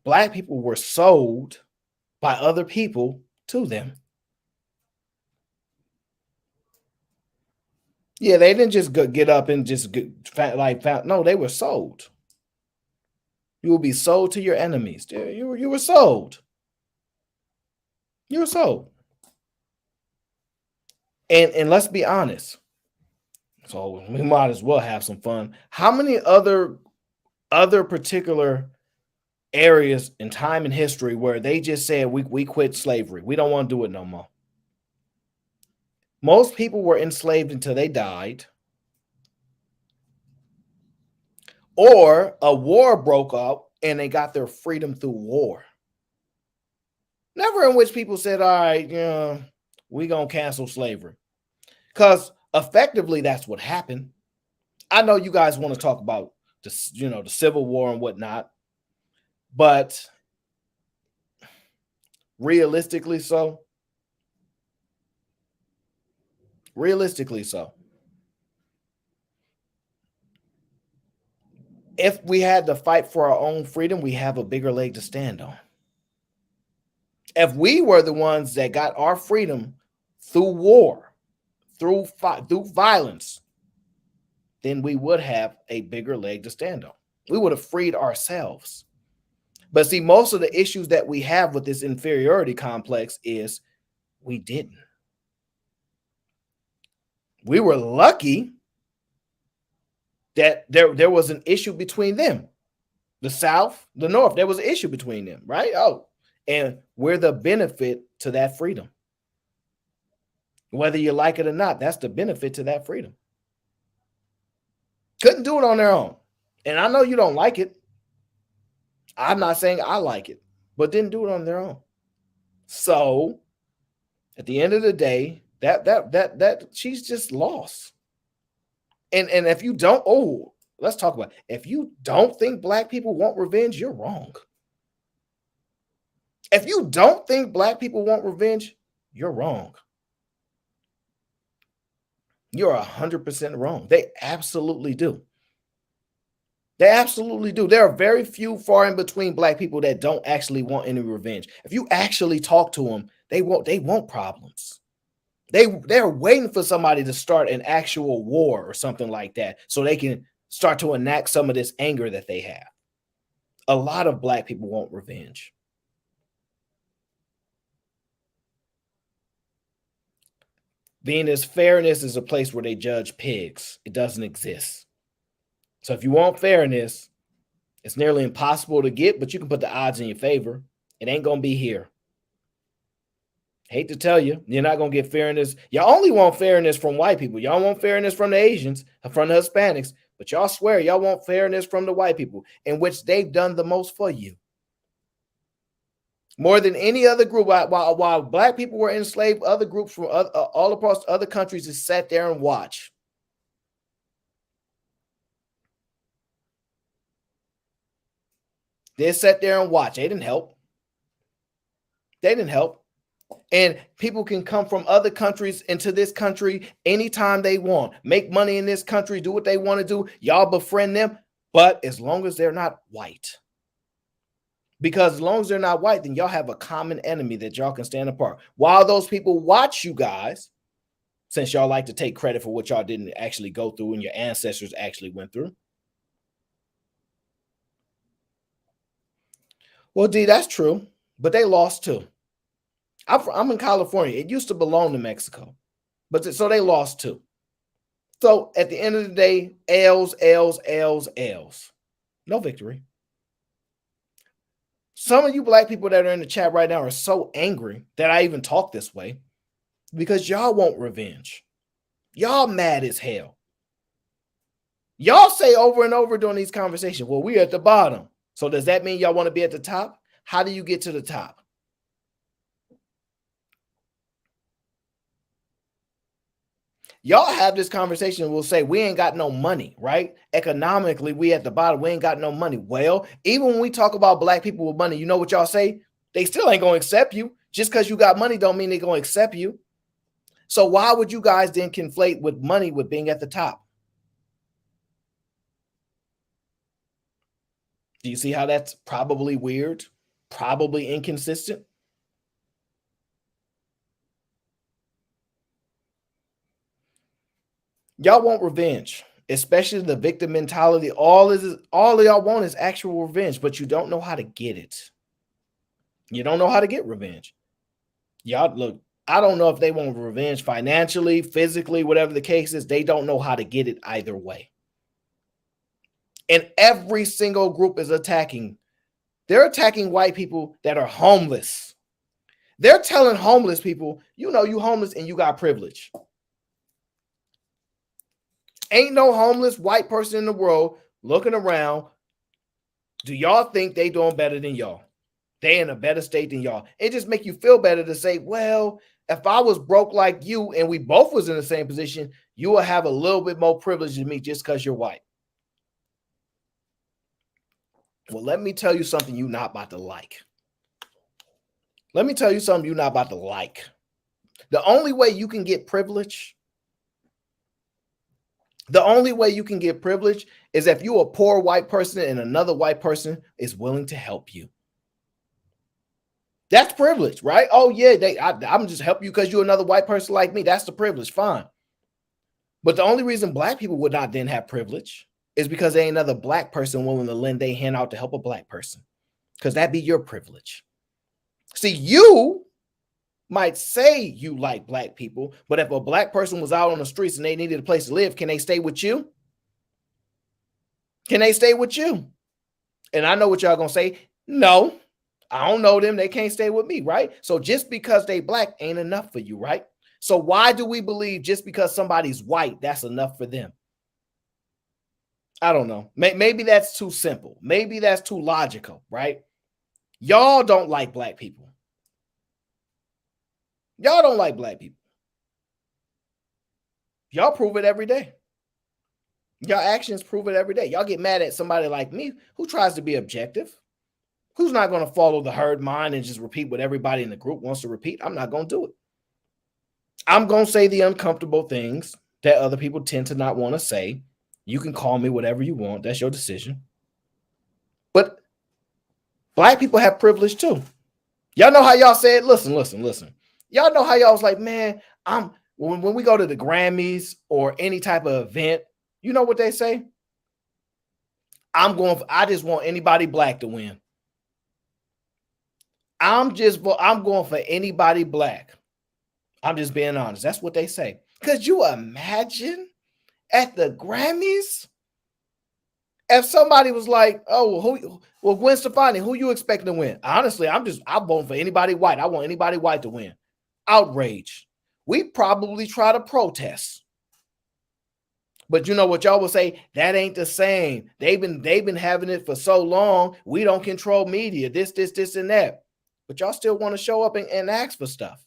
black people were sold by other people to them. Yeah, they didn't just get up and just no, they were sold. You will be sold to your enemies. You were sold. You were sold. And let's be honest. So we might as well have some fun. How many other particular areas in time and history where they just said we quit slavery? We don't want to do it no more. Most people were enslaved until they died. Or a war broke out and they got their freedom through war. Never in which people said, all right, we're going to cancel slavery. Because effectively, that's what happened. I know you guys want to talk about the Civil War and whatnot, but realistically so. If we had to fight for our own freedom, we have a bigger leg to stand on. If we were the ones that got our freedom through war, through violence, then we would have a bigger leg to stand on. We would have freed ourselves. But see, most of the issues that we have with this inferiority complex is we didn't. We were lucky that there was an issue between them. The South, the North, there was an issue between them, right? Oh, and we're the benefit to that freedom. Whether you like it or not, that's the benefit to that freedom. Couldn't do it on their own. And I know you don't like it. I'm not saying I like it, but didn't do it on their own. So at the end of the day, that she's just lost. And if you don't, let's talk about it. If you don't think black people want revenge, you're wrong. If you don't think black people want revenge, you're wrong. You're 100% wrong. They absolutely do. They absolutely do. There are very few, far in between black people that don't actually want any revenge. If you actually talk to them, they want problems. They're waiting for somebody to start an actual war or something like that so they can start to enact some of this anger that they have. A lot of black people want revenge. Venus, fairness is a place where they judge pigs. It doesn't exist. So if you want fairness, it's nearly impossible to get, but you can put the odds in your favor. It ain't going to be here. Hate to tell you, you're not going to get fairness. Y'all only want fairness from white people. Y'all want fairness from the Asians, from the Hispanics, but y'all swear y'all want fairness from the white people, in which they've done the most for you. More than any other group, while black people were enslaved, other groups from all across other countries just sat there and watched. They sat there and watched. They didn't help. They didn't help. And people can come from other countries into this country anytime they want, make money in this country, do what they want to do. Y'all befriend them, but as long as they're not white. Because as long as they're not white, then y'all have a common enemy that y'all can stand apart. While those people watch you guys, since y'all like to take credit for what y'all didn't actually go through and your ancestors actually went through. Well, D, that's true, but they lost too. I'm in California. It used to belong to Mexico, but so they lost too. So at the end of the day, L's. No victory. Some of you black people that are in the chat right now are so angry that I even talk this way because y'all want revenge. Y'all mad as hell. Y'all say over and over during these conversations, well, we're at the bottom. So does that mean y'all want to be at the top? How do you get to the top? Y'all have this conversation and we'll say we ain't got no money, right? Economically, we at the bottom, we ain't got no money. Well, even when we talk about black people with money, you know what y'all say? They still ain't going to accept you. Just because you got money don't mean they're going to accept you. So why would you guys then conflate with money with being at the top? Do you see how that's probably weird? Probably inconsistent? Y'all want revenge, especially the victim mentality. All y'all want is actual revenge, but you don't know how to get it. You don't know how to get revenge. Y'all look, I don't know if they want revenge financially, physically, whatever the case is. They don't know how to get it either way. And every single group is attacking. They're attacking white people that are homeless. They're telling homeless people, you know, you homeless and you got privilege. Ain't no homeless white person in the world looking around. Do y'all think they doing better than y'all? They in a better state than y'all. It just make you feel better to say, well, if I was broke like you and we both was in the same position, you will have a little bit more privilege than me just because you're white. Well, let me tell you something you're not about to like. Let me tell you something you're not about to like. The only way you can get privilege, is if you're a poor white person and another white person is willing to help you. That's privilege, right? Oh, yeah, I'm just help you because you're another white person like me. That's the privilege, fine. But the only reason black people would not then have privilege is because there ain't another black person willing to lend their hand out to help a black person, because that'd be your privilege. See, you might say you like black people, but if a black person was out on the streets and they needed a place to live, can they stay with you? Can they stay with you? And I know what y'all gonna say. No, I don't know them. They can't stay with me, right? So just because they black ain't enough for you, right? So why do we believe just because somebody's white, that's enough for them? I don't know. Maybe that's too simple. Maybe that's too logical, right? Y'all don't like black people. Y'all don't like black people. Y'all prove it every day. Your actions prove it every day. Y'all get mad at somebody like me who tries to be objective, who's not going to follow the herd mind and just repeat what everybody in the group wants to repeat. I'm not going to do it. I'm going to say the uncomfortable things that other people tend to not want to say. You can call me whatever you want. That's your decision. But black people have privilege too. Y'all know how y'all said, listen. Y'all know how y'all was like, man, when we go to the Grammys or any type of event, you know what they say? I just want anybody black to win. I'm going for anybody black. I'm just being honest. That's what they say. Could you imagine at the Grammys if somebody was like, oh, Gwen Stefani, who you expecting to win? Honestly, I'm voting for anybody white. I want anybody white to win. Outrage. We probably try to protest. But you know what y'all will say? That ain't the same. They've been having it for so long. We don't control media. This, and that. But y'all still want to show up and ask for stuff.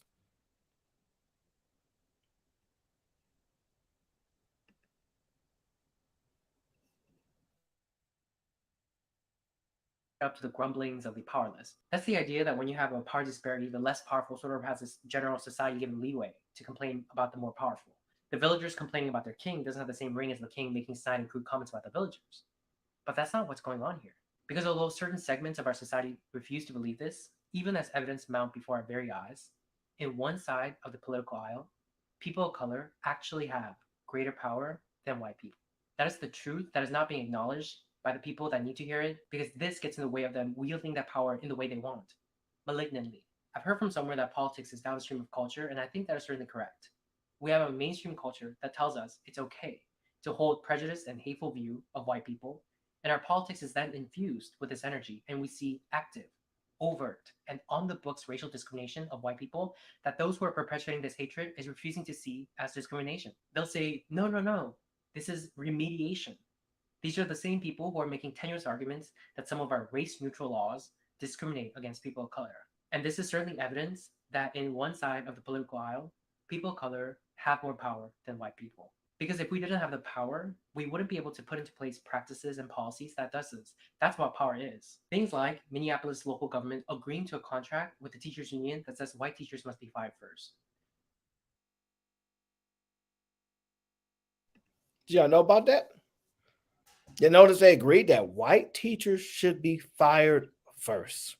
Up to the grumblings of the powerless. That's the idea that when you have a power disparity, the less powerful sort of has this general society given leeway to complain about the more powerful. The villagers complaining about their king doesn't have the same ring as the king making snide and crude comments about the villagers. But that's not what's going on here. Because although certain segments of our society refuse to believe this, even as evidence mount before our very eyes, in one side of the political aisle, people of color actually have greater power than white people. That is the truth that is not being acknowledged by the people that need to hear it, because this gets in the way of them wielding that power in the way they want, malignantly. I've heard from somewhere that politics is downstream of culture, and I think that is certainly correct. We have a mainstream culture that tells us it's okay to hold prejudiced and hateful view of white people, and our politics is then infused with this energy, and we see active, overt, and on the books racial discrimination of white people that those who are perpetuating this hatred is refusing to see as discrimination. They'll say, no, this is remediation. These are the same people who are making tenuous arguments that some of our race-neutral laws discriminate against people of color. And this is certainly evidence that in one side of the political aisle, people of color have more power than white people. Because if we didn't have the power, we wouldn't be able to put into place practices and policies that does this. That's what power is. Things like Minneapolis local government agreeing to a contract with the teachers union that says white teachers must be fired first. Did y'all know about that? You notice they agreed that white teachers should be fired first.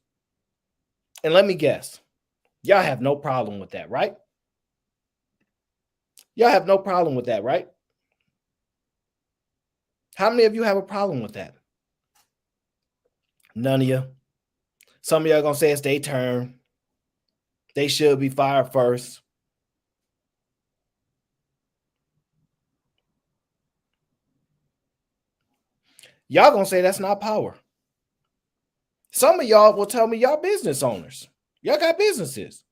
And let me guess, y'all have no problem with that, right? Y'all have no problem with that, right? How many of you have a problem with that? None of you. Some of y'all gonna say it's their turn. They should be fired first. Y'all gonna say that's not power. Some of y'all will tell me y'all business owners. Y'all got businesses.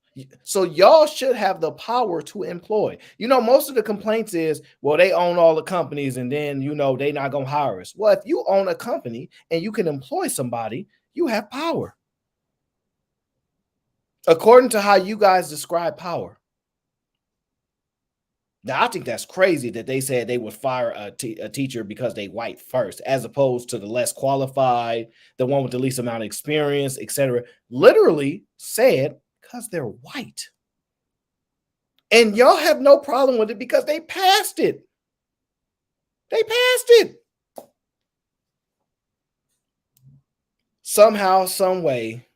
So y'all should have the power to employ. You know, most of the complaints is, well, they own all the companies and then, you know, they not going to hire us. Well, if you own a company and you can employ somebody, you have power. According to how you guys describe power. Now, I think that's crazy that they said they would fire a teacher because they white first, as opposed to the less qualified, the one with the least amount of experience, etc. Literally said because they're white. And y'all have no problem with it because they passed it. They passed it. Somehow, some way,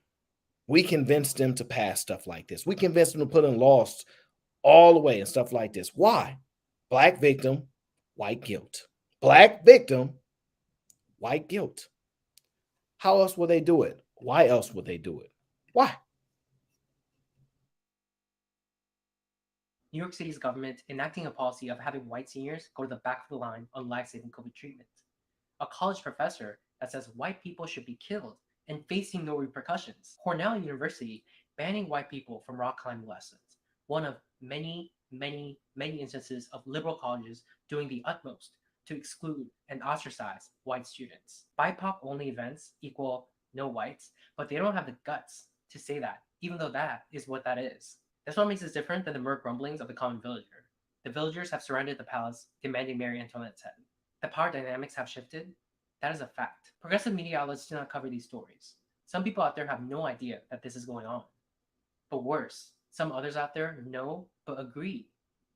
we convinced them to pass stuff like this. We convinced them to put in laws all the way and stuff like this. Why? Black victim, white guilt. Black victim, white guilt. How else would they do it? Why else would they do it? Why? New York City's government enacting a policy of having white seniors go to the back of the line on life-saving COVID treatment. A college professor that says white people should be killed and facing no repercussions. Cornell University banning white people from rock climbing lessons. One of many, many, many instances of liberal colleges doing the utmost to exclude and ostracize white students. BIPOC only events equal no whites, but they don't have the guts to say that, even though that is what that is. That's what makes us different than the mere grumblings of the common villager. The villagers have surrounded the palace, demanding Marie Antoinette's head. The power dynamics have shifted. That is a fact. Progressive media outlets do not cover these stories. Some people out there have no idea that this is going on. But worse, some others out there know but agree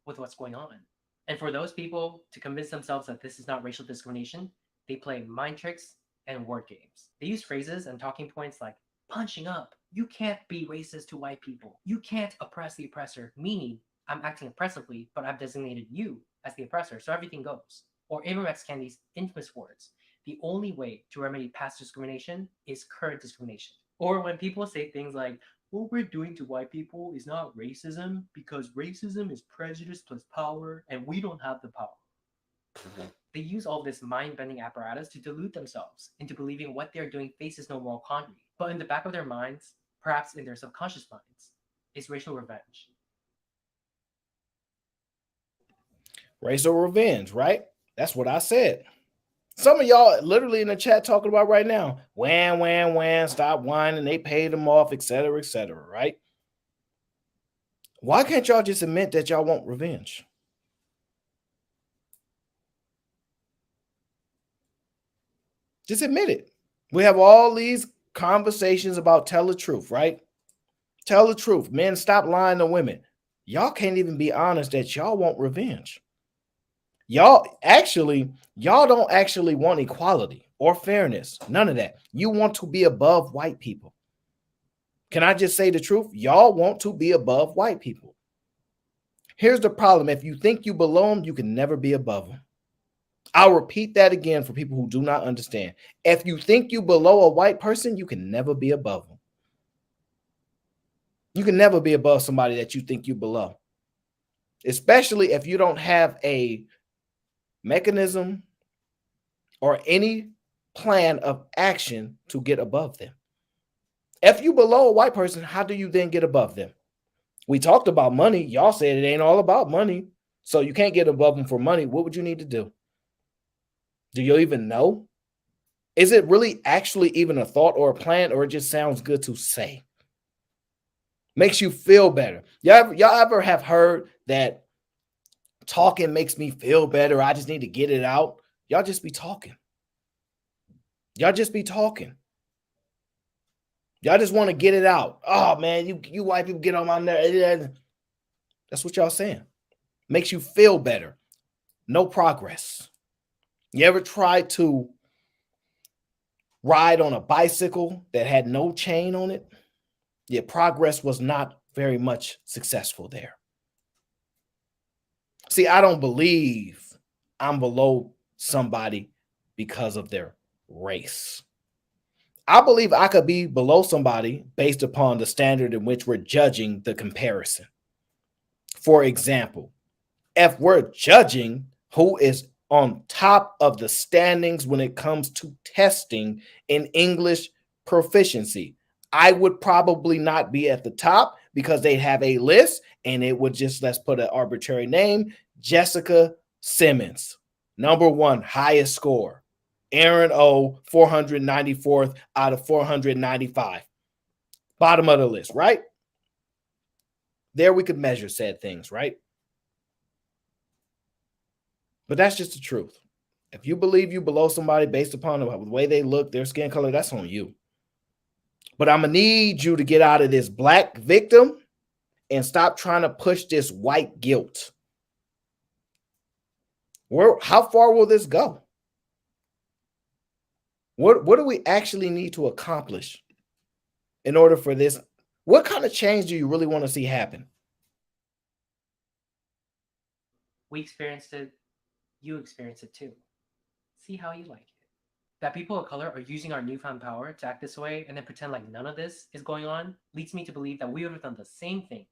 with what's going on. And for those people to convince themselves that this is not racial discrimination, they play mind tricks and word games. They use phrases and talking points like punching up. You can't be racist to white people. You can't oppress the oppressor, meaning I'm acting oppressively, but I've designated you as the oppressor, so everything goes. Or Ibram X. Kendi's infamous words, the only way to remedy past discrimination is current discrimination. Or when people say things like, what we're doing to white people is not racism because racism is prejudice plus power and we don't have the power. They use all this mind-bending apparatus to delude themselves into believing what they're doing faces no moral quandary. But in the back of their minds, perhaps in their subconscious minds, is racial revenge. Racial revenge, right? That's what I said. Some of y'all literally in the chat talking about right now. Wham, wham, wham, stop whining. They paid them off, etc., right? Why can't y'all just admit that y'all want revenge? Just admit it. We have all these conversations about tell the truth, right? Tell the truth. Men, stop lying to women. Y'all can't even be honest that y'all want revenge. Y'all don't actually want equality or fairness. None of that. You want to be above white people. Can I just say the truth? Y'all want to be above white people. Here's the problem. If you think you below them, you can never be above them. I'll repeat that again for people who do not understand. If you think you below a white person, you can never be above them. You can never be above somebody that you think you below. Especially if you don't have a mechanism or any plan of action to get above them. If you below a white person, how do you then get above them? We talked about money. Y'all said it ain't all about money. So you can't get above them for money. What would you need to do? Do you even know? Is it really actually even a thought or a plan, or it just sounds good to say? Makes you feel better. Y'all ever have heard that talking makes me feel better? I just need to get it out. Y'all just be talking. Y'all just be talking. Y'all just want to get it out. Oh man, you white people get on my nerves. That's what y'all saying. Makes you feel better. No progress. You ever tried to ride on a bicycle that had no chain on it? Your progress was not very much successful there. See, I don't believe I'm below somebody because of their race. I believe I could be below somebody based upon the standard in which we're judging the comparison. For example, if we're judging who is on top of the standings when it comes to testing in English proficiency, I would probably not be at the top because they'd have a list and it would just, let's put an arbitrary name, Jessica Simmons, #1, highest score. Aaron O, 494th out of 495. Bottom of the list, right? There we could measure said things, right? But that's just the truth. If you believe you below somebody based upon the way they look, their skin color, that's on you. But I'm going to need you to get out of this black victim and stop trying to push this white guilt. How far will this go? What do we actually need to accomplish in order for this? What kind of change do you really want to see happen? We experienced it. You experienced it too. See how you like it. That people of color are using our newfound power to act this way and then pretend like none of this is going on leads me to believe that we would have done the same thing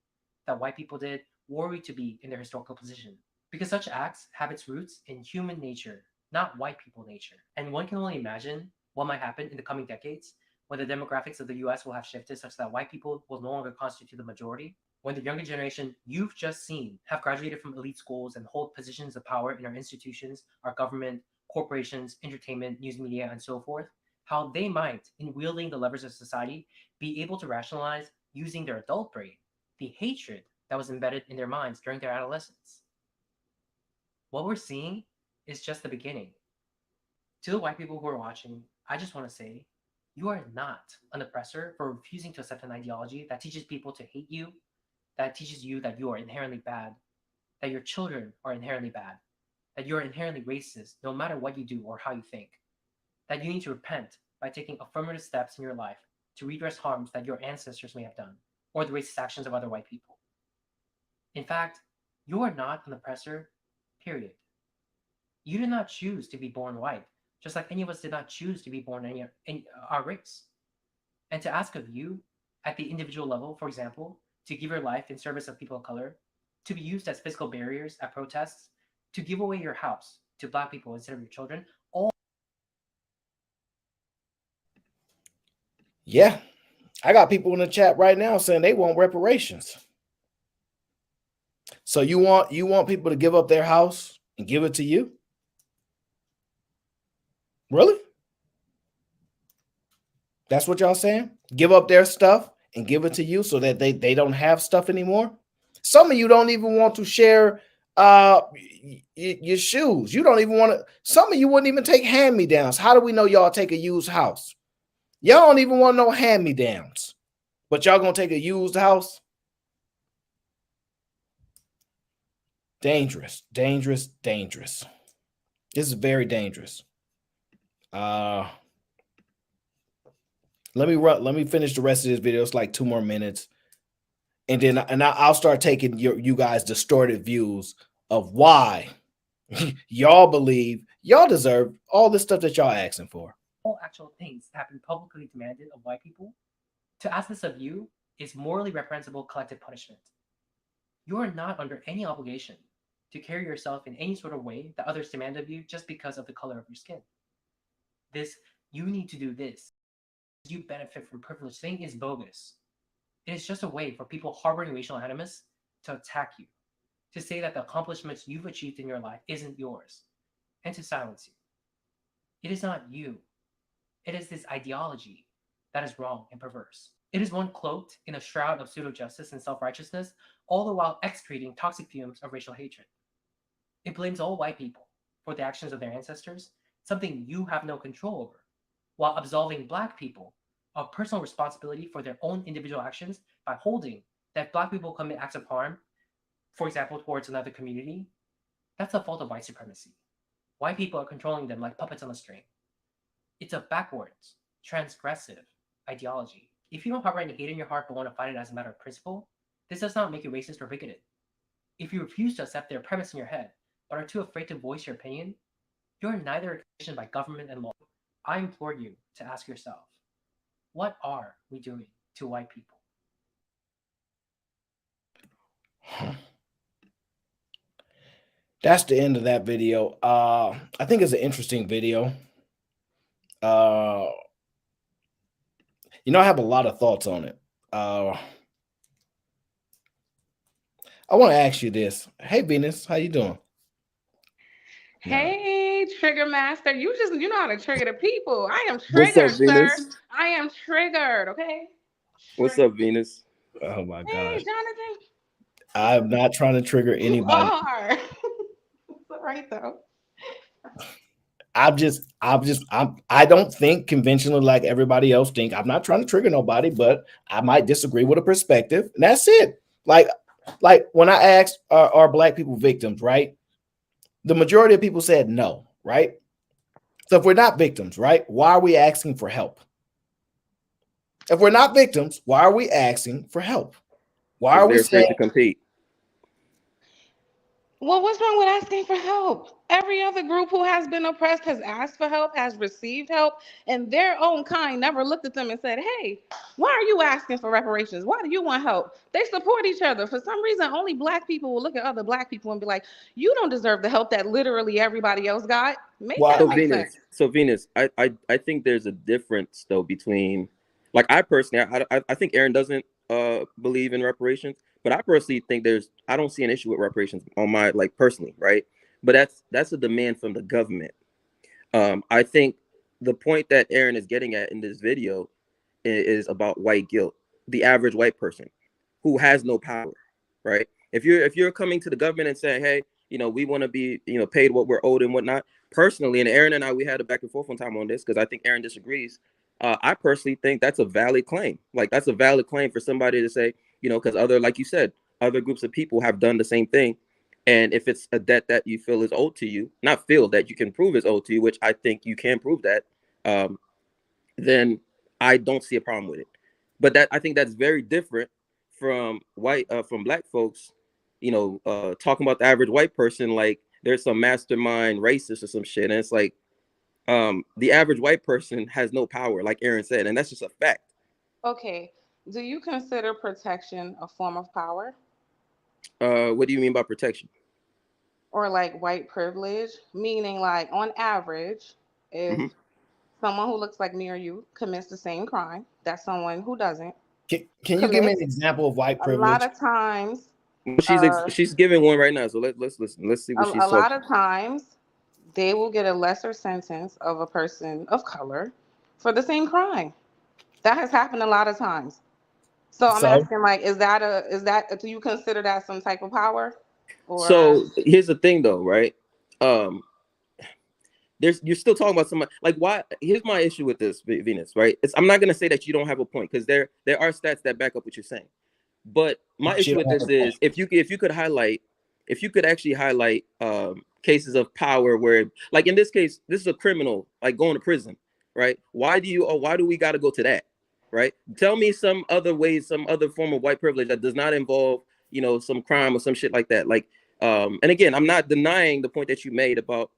that white people did were we to be in their historical position. Because such acts have its roots in human nature not white people nature. And one can only imagine what might happen in the coming decades when the demographics of the US will have shifted such that white people will no longer constitute the majority, when the younger generation you've just seen have graduated from elite schools and hold positions of power in our institutions, our government, corporations, entertainment, news media, and so forth, how they might, in wielding the levers of society, be able to rationalize using their adult brain the hatred that was embedded in their minds during their adolescence. What we're seeing is just the beginning. To the white people who are watching, I just want to say, you are not an oppressor for refusing to accept an ideology that teaches people to hate you, that teaches you that you are inherently bad, that your children are inherently bad, that you're inherently racist no matter what you do or how you think, that you need to repent by taking affirmative steps in your life to redress harms that your ancestors may have done, or the racist actions of other white people. In fact, you are not an oppressor, period. You did not choose to be born white, just like any of us did not choose to be born in our race. And to ask of you, at the individual level, for example, to give your life in service of people of color, to be used as physical barriers at protests, to give away your house to Black people instead of your children, all. Yeah, I got people in the chat right now saying they want reparations. So you want people to give up their house and give it to you? Really? That's what y'all saying? Give up their stuff and give it to you so that they don't have stuff anymore? Some of you don't even want to share your shoes. You don't even want to. Some of you wouldn't even take hand-me-downs. How do we know y'all take a used house? Y'all don't even want no hand-me-downs. But y'all gonna take a used house? Dangerous, dangerous, dangerous. This is very dangerous. Let me finish the rest of this video. It's like 2 more minutes. And then I'll start taking you guys distorted views of why y'all believe y'all deserve all this stuff that y'all asking for. All actual things that have been publicly demanded of white people. To ask this of you is morally reprehensible collective punishment. You are not under any obligation to carry yourself in any sort of way that others demand of you just because of the color of your skin. This, you need to do this, you benefit from privilege thing is bogus. It is just a way for people harboring racial animus to attack you, to say that the accomplishments you've achieved in your life isn't yours, and to silence you. It is not you. It is this ideology that is wrong and perverse. It is one cloaked in a shroud of pseudo-justice and self-righteousness, all the while excreting toxic fumes of racial hatred. It blames all white people for the actions of their ancestors, something you have no control over, while absolving Black people of personal responsibility for their own individual actions by holding that Black people commit acts of harm, for example, towards another community. That's a fault of white supremacy. White people are controlling them like puppets on a string. It's a backwards, transgressive ideology. If you don't harbor any hate in your heart but want to fight it as a matter of principle, this does not make you racist or bigoted. If you refuse to accept their premise in your head but are too afraid to voice your opinion, you're neither conditioned by government and law. I implore you to ask yourself, what are we doing to white people? That's the end of that video. I think it's an interesting video. I have a lot of thoughts on it. I want to ask you this. Hey, Venus, how you doing? Hey, Trigger Master. You know how to trigger the people. I am What's triggered, up, sir. Venus? I am triggered, okay? What's up, Venus? Oh my Hey, gosh. Jonathan. I'm not trying to trigger You anybody. are. It's all right, though. I don't think conventionally like everybody else think. I'm not trying to trigger nobody, but I might disagree with a perspective. And that's it. Like when I asked, are Black people victims, right? The majority of people said no, right? So if we're not victims, right, why are we asking for help? If we're not victims, why are we asking for help? Why are we They're afraid saying to compete. Well, what's wrong with asking for help? Every other group who has been oppressed has asked for help, has received help, and their own kind never looked at them and said, hey, why are you asking for reparations? Why do you want help? They support each other. For some reason, only Black people will look at other Black people and be like, you don't deserve the help that literally everybody else got. Make Well, that So make Venus, sense. I think there's a difference though between, like, I personally, I think Aaron doesn't believe in reparations, but I personally think I don't see an issue with reparations on my, like, personally, right? But that's a demand from the government. I think the point that Aaron is getting at in this video is about white guilt, the average white person who has no power, right? If you're coming to the government and saying, hey, we want to be, paid what we're owed and whatnot. Personally, and Aaron and I, we had a back and forth one time on this because I think Aaron disagrees. I personally think that's a valid claim. Like, that's a valid claim for somebody to say, because like you said, other groups of people have done the same thing. And if it's a debt that you feel is owed to you, not feel that you can prove is owed to you, which I think you can prove that, then I don't see a problem with it. But I think that's very different from from black folks, talking about the average white person like there's some mastermind racist or some shit. And it's like, the average white person has no power, like Aaron said, and that's just a fact. Okay. Do you consider protection a form of power? What do you mean by protection? Or like white privilege? Meaning, like, on average, if Mhm. someone who looks like me or you commits the same crime that someone who doesn't Can you give me an commits, example of white a lot privilege? of times, Well, uh, she's giving one right now, so let's listen. Let's see what a she's lot talking. of times, they will get a lesser sentence of a person of color for the same crime. That has happened a lot of times. So I'm So asking, like, do you consider that some type of power? Or So here's the thing, though, right? Um, you're still talking about somebody, like, why? Here's my issue with this, Venus, right? I'm not gonna say that you don't have a point, because there are stats that back up what you're saying. But my she issue don't with have this a point. is, if you could actually highlight cases of power where, like, in this case, this is a criminal, like, going to prison, right? Why do we got to go to that, right? Tell me some other ways, some other form of white privilege that does not involve, some crime or some shit like that. Like, and again, I'm not denying the point that you made about,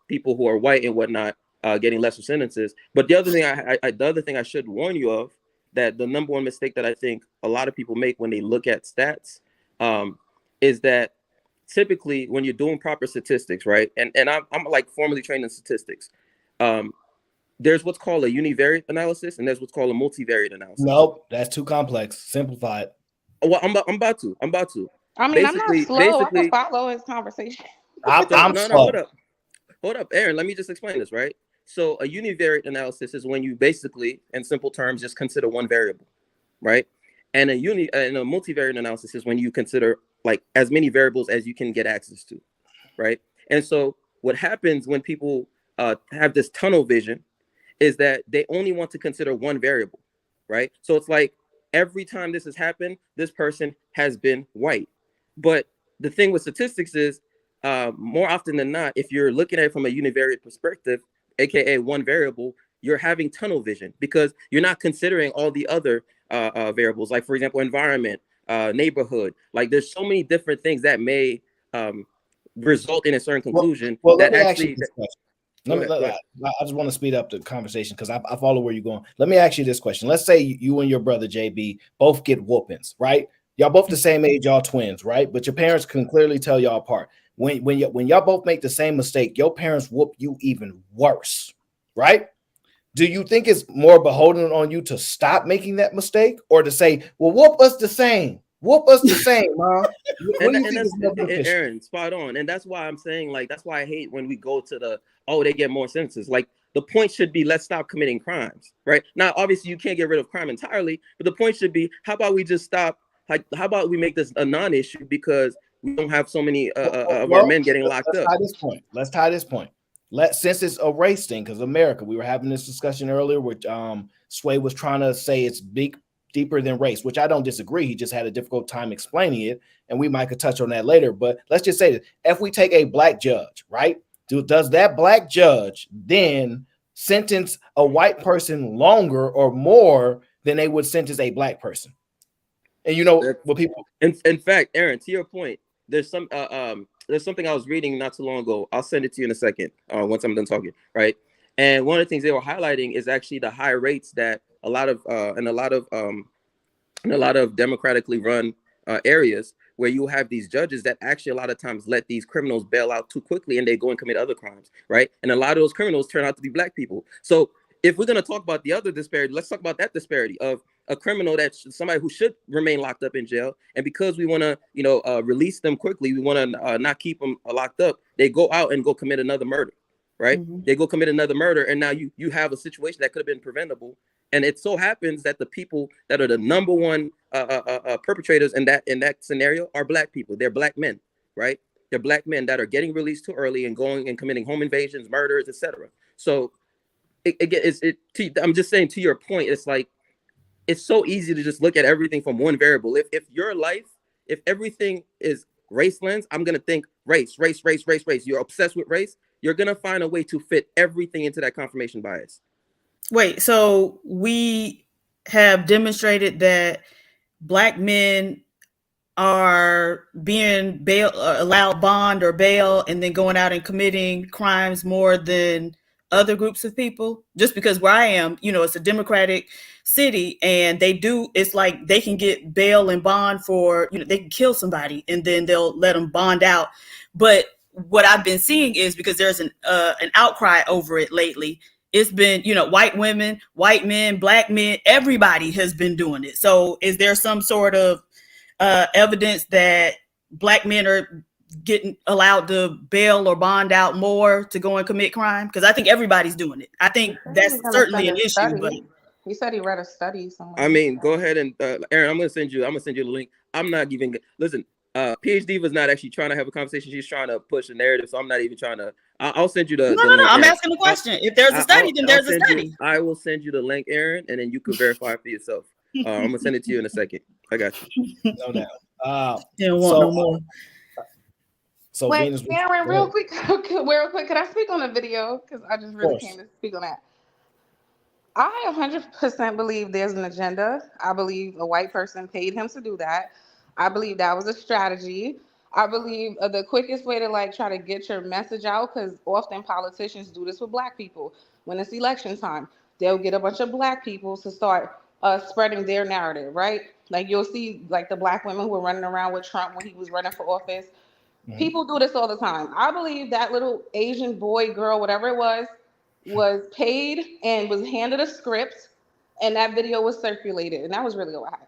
people who are white and whatnot getting lesser sentences. But the other thing the other thing I should warn you of, that the number one mistake that I think a lot of people make when they look at stats, is that typically when you're doing proper statistics, right? And I'm like formally trained in statistics. There's what's called a univariate analysis, and there's what's called a multivariate analysis. Nope, that's too complex. Simplify it. Well, I'm about to. I mean, I'm not Basically, slow. I can follow his conversation. so I'm no, slow. hold up, Aaron. Let me just explain this, right? So a univariate analysis is when you basically, in simple terms, just consider one variable, right? And a multivariate analysis is when you consider, like, as many variables as you can get access to, right? And so what happens when people have this tunnel vision is that they only want to consider one variable, right? So it's like every time this has happened, this person has been white. But the thing with statistics is, more often than not, if you're looking at it from a univariate perspective, aka one variable, you're having tunnel vision because you're not considering all the other variables, like, for example, environment, neighborhood. Like, there's so many different things that may result in a certain conclusion Well, let that me ask you actually. this question. Go ahead, go ahead. I just want to speed up the conversation because I follow where you're going. Let me ask you this question. Let's say you and your brother JB both get whoopings, right? Y'all both the same age, y'all twins, right? But your parents can clearly tell y'all apart. When y'all both make the same mistake, your parents whoop you even worse, right? Do you think it's more beholden on you to stop making that mistake or to say, well, whoop us the same? Whoop us the same, Mom. What do you And think that's is more beneficial? Aaron, spot on. And that's why I'm saying, like, that's why I hate when we go to they get more sentences. Like, the point should be, let's stop committing crimes, right? Now, obviously, you can't get rid of crime entirely, but the point should be, how about we just stop? Like, how about we make this a non-issue because we don't have so many of our men getting locked let's up? tie this point. Since it's a race thing, because America, we were having this discussion earlier, which Sway was trying to say it's deeper than race, which I don't disagree. He just had a difficult time explaining it, and we might could touch on that later. But let's just say that if we take a black judge, right? Does that black judge then sentence a white person longer or more than they would sentence a black person? And what people. In fact, Aaron, to your point, there's something I was reading not too long ago. I'll send it to you in a second once I'm done talking, right? And one of the things they were highlighting is actually the high rates that a lot of democratically run areas where you have these judges that actually a lot of times let these criminals bail out too quickly and they go and commit other crimes, right? And a lot of those criminals turn out to be black people. So if we're going to talk about the other disparity, let's talk about that disparity of a criminal that's somebody who should remain locked up in jail. And because we want to, release them quickly, we want to not keep them locked up. They go out and go commit another murder, right? They go commit another murder. And now you have a situation that could have been preventable. And it so happens that the people that are the number one perpetrators in that scenario are black people. They're black men, right? They're black men that are getting released too early and going and committing home invasions, murders, etc. So I'm just saying, to your point, it's like it's so easy to just look at everything from one variable. If your life, if everything is race lens, I'm gonna think race. You're obsessed with race. You're gonna find a way to fit everything into that confirmation bias. Wait, so we have demonstrated that black men are being allowed bond or bail and then going out and committing crimes more than other groups of people? Just because where I am, it's a Democratic city, and it's like they can get bail and bond for, they can kill somebody and then they'll let them bond out. But what I've been seeing is, because there's an outcry over it lately, it's been, white women, white men, black men, everybody has been doing it. So is there some sort of evidence that black men are getting allowed to bail or bond out more to go and commit crime? Because I think everybody's doing it. I think that's certainly an issue. But he said he read a study somewhere. I mean, go ahead and Aaron, I'm gonna send you the link. I'm not even listen. PhD was not actually trying to have a conversation. She's trying to push a narrative, so I'm not even trying to. I'll send you the. No. Link, I'm Aaron. asking the question. If there's a study, then there's a study. I will send you the link, Aaron, and then you can verify it for yourself. I'm gonna send it to you in a second. I got you. No doubt. Didn't want no more. So wait, Venus, Aaron, real quick, could I speak on the video? Because I just really came to speak on that. I 100% believe there's an agenda. I believe a white person paid him to do that. I believe that was a strategy. I believe the quickest way to try to get your message out, because often politicians do this with black people. When it's election time, they'll get a bunch of black people to start spreading their narrative, right? Like you'll see the black women who were running around with Trump when he was running for office. Mm-hmm. People do this all the time. I believe that little Asian boy, girl, whatever it was paid and was handed a script, and that video was circulated, and that was really all I had.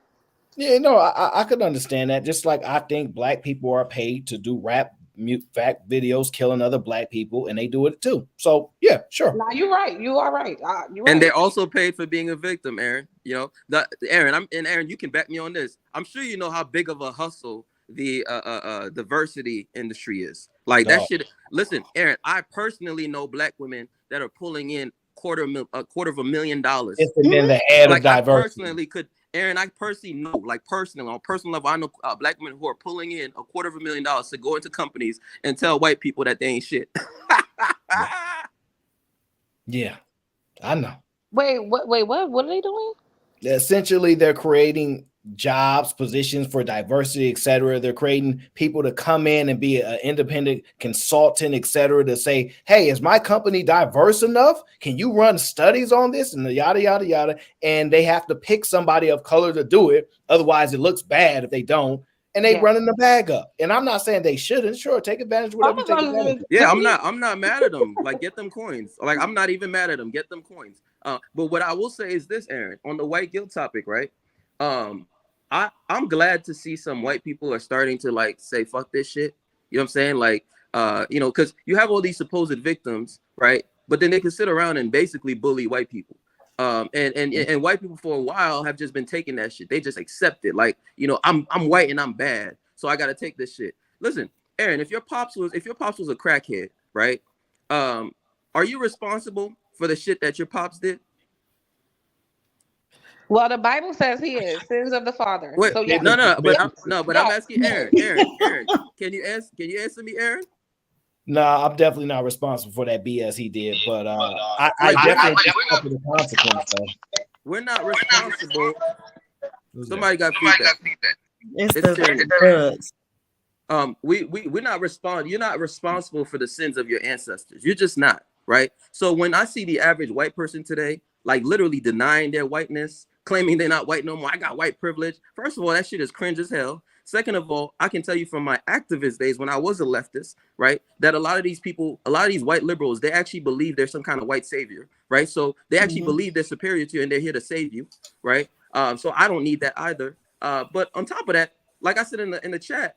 Yeah, no, I could understand that. Just like I think black people are paid to do rap fact videos killing other black people, and they do it too. So yeah, sure. Now you're right. You are right. You're right. And they're also paid for being a victim, Aaron. Aaron, you can back me on this. I'm sure you know how big of a hustle the diversity industry is. Like that shit. Listen, Aaron, I personally know black women that are pulling in $250,000. It's been the head of diversity. I personally know, on a personal level, I know black men who are pulling in $250,000 to go into companies and tell white people that they ain't shit. Yeah, I know. Wait, what are they doing? Essentially, they're creating jobs, positions for diversity, etc. They're creating people to come in and be an independent consultant, etc. to say, hey, is my company diverse enough? Can you run studies on this? And yada, yada, yada. And they have to pick somebody of color to do it. Otherwise, it looks bad if they don't. And they running the bag up. And I'm not saying they shouldn't. Sure, take advantage of whatever you take advantage of. Yeah, I'm not mad at them. Get them coins. I'm not even mad at them. Get them coins. But what I will say is this, Aaron, on the white guilt topic, right? I'm glad to see some white people are starting to say fuck this shit. You know what I'm saying? Because you have all these supposed victims, right? But then they can sit around and basically bully white people. And white people for a while have just been taking that shit. They just accept it. I'm white and I'm bad, so I gotta take this shit. Listen, Aaron, if your pops was a crackhead, right? Are you responsible for the shit that your pops did? Well, the Bible says he is sins of the father. Wait, so yeah. But I'm asking Aaron, can you answer me, Aaron? No, I'm definitely not responsible for that BS he did, but I definitely for the consequence. Though. We're not responsible. Somebody got feedback. It's the drugs. We're not responsible. You're not responsible for the sins of your ancestors. You're just not, right? So when I see the average white person today, literally denying their whiteness, claiming they're not white no more. I got white privilege. First of all, that shit is cringe as hell. Second of all, I can tell you from my activist days when I was a leftist, right, that a lot of these people, a lot of these white liberals, they actually believe there's some kind of white savior, right? So they actually believe they're superior to you and they're here to save you, right? So I don't need that either. But on top of that, like I said in the chat,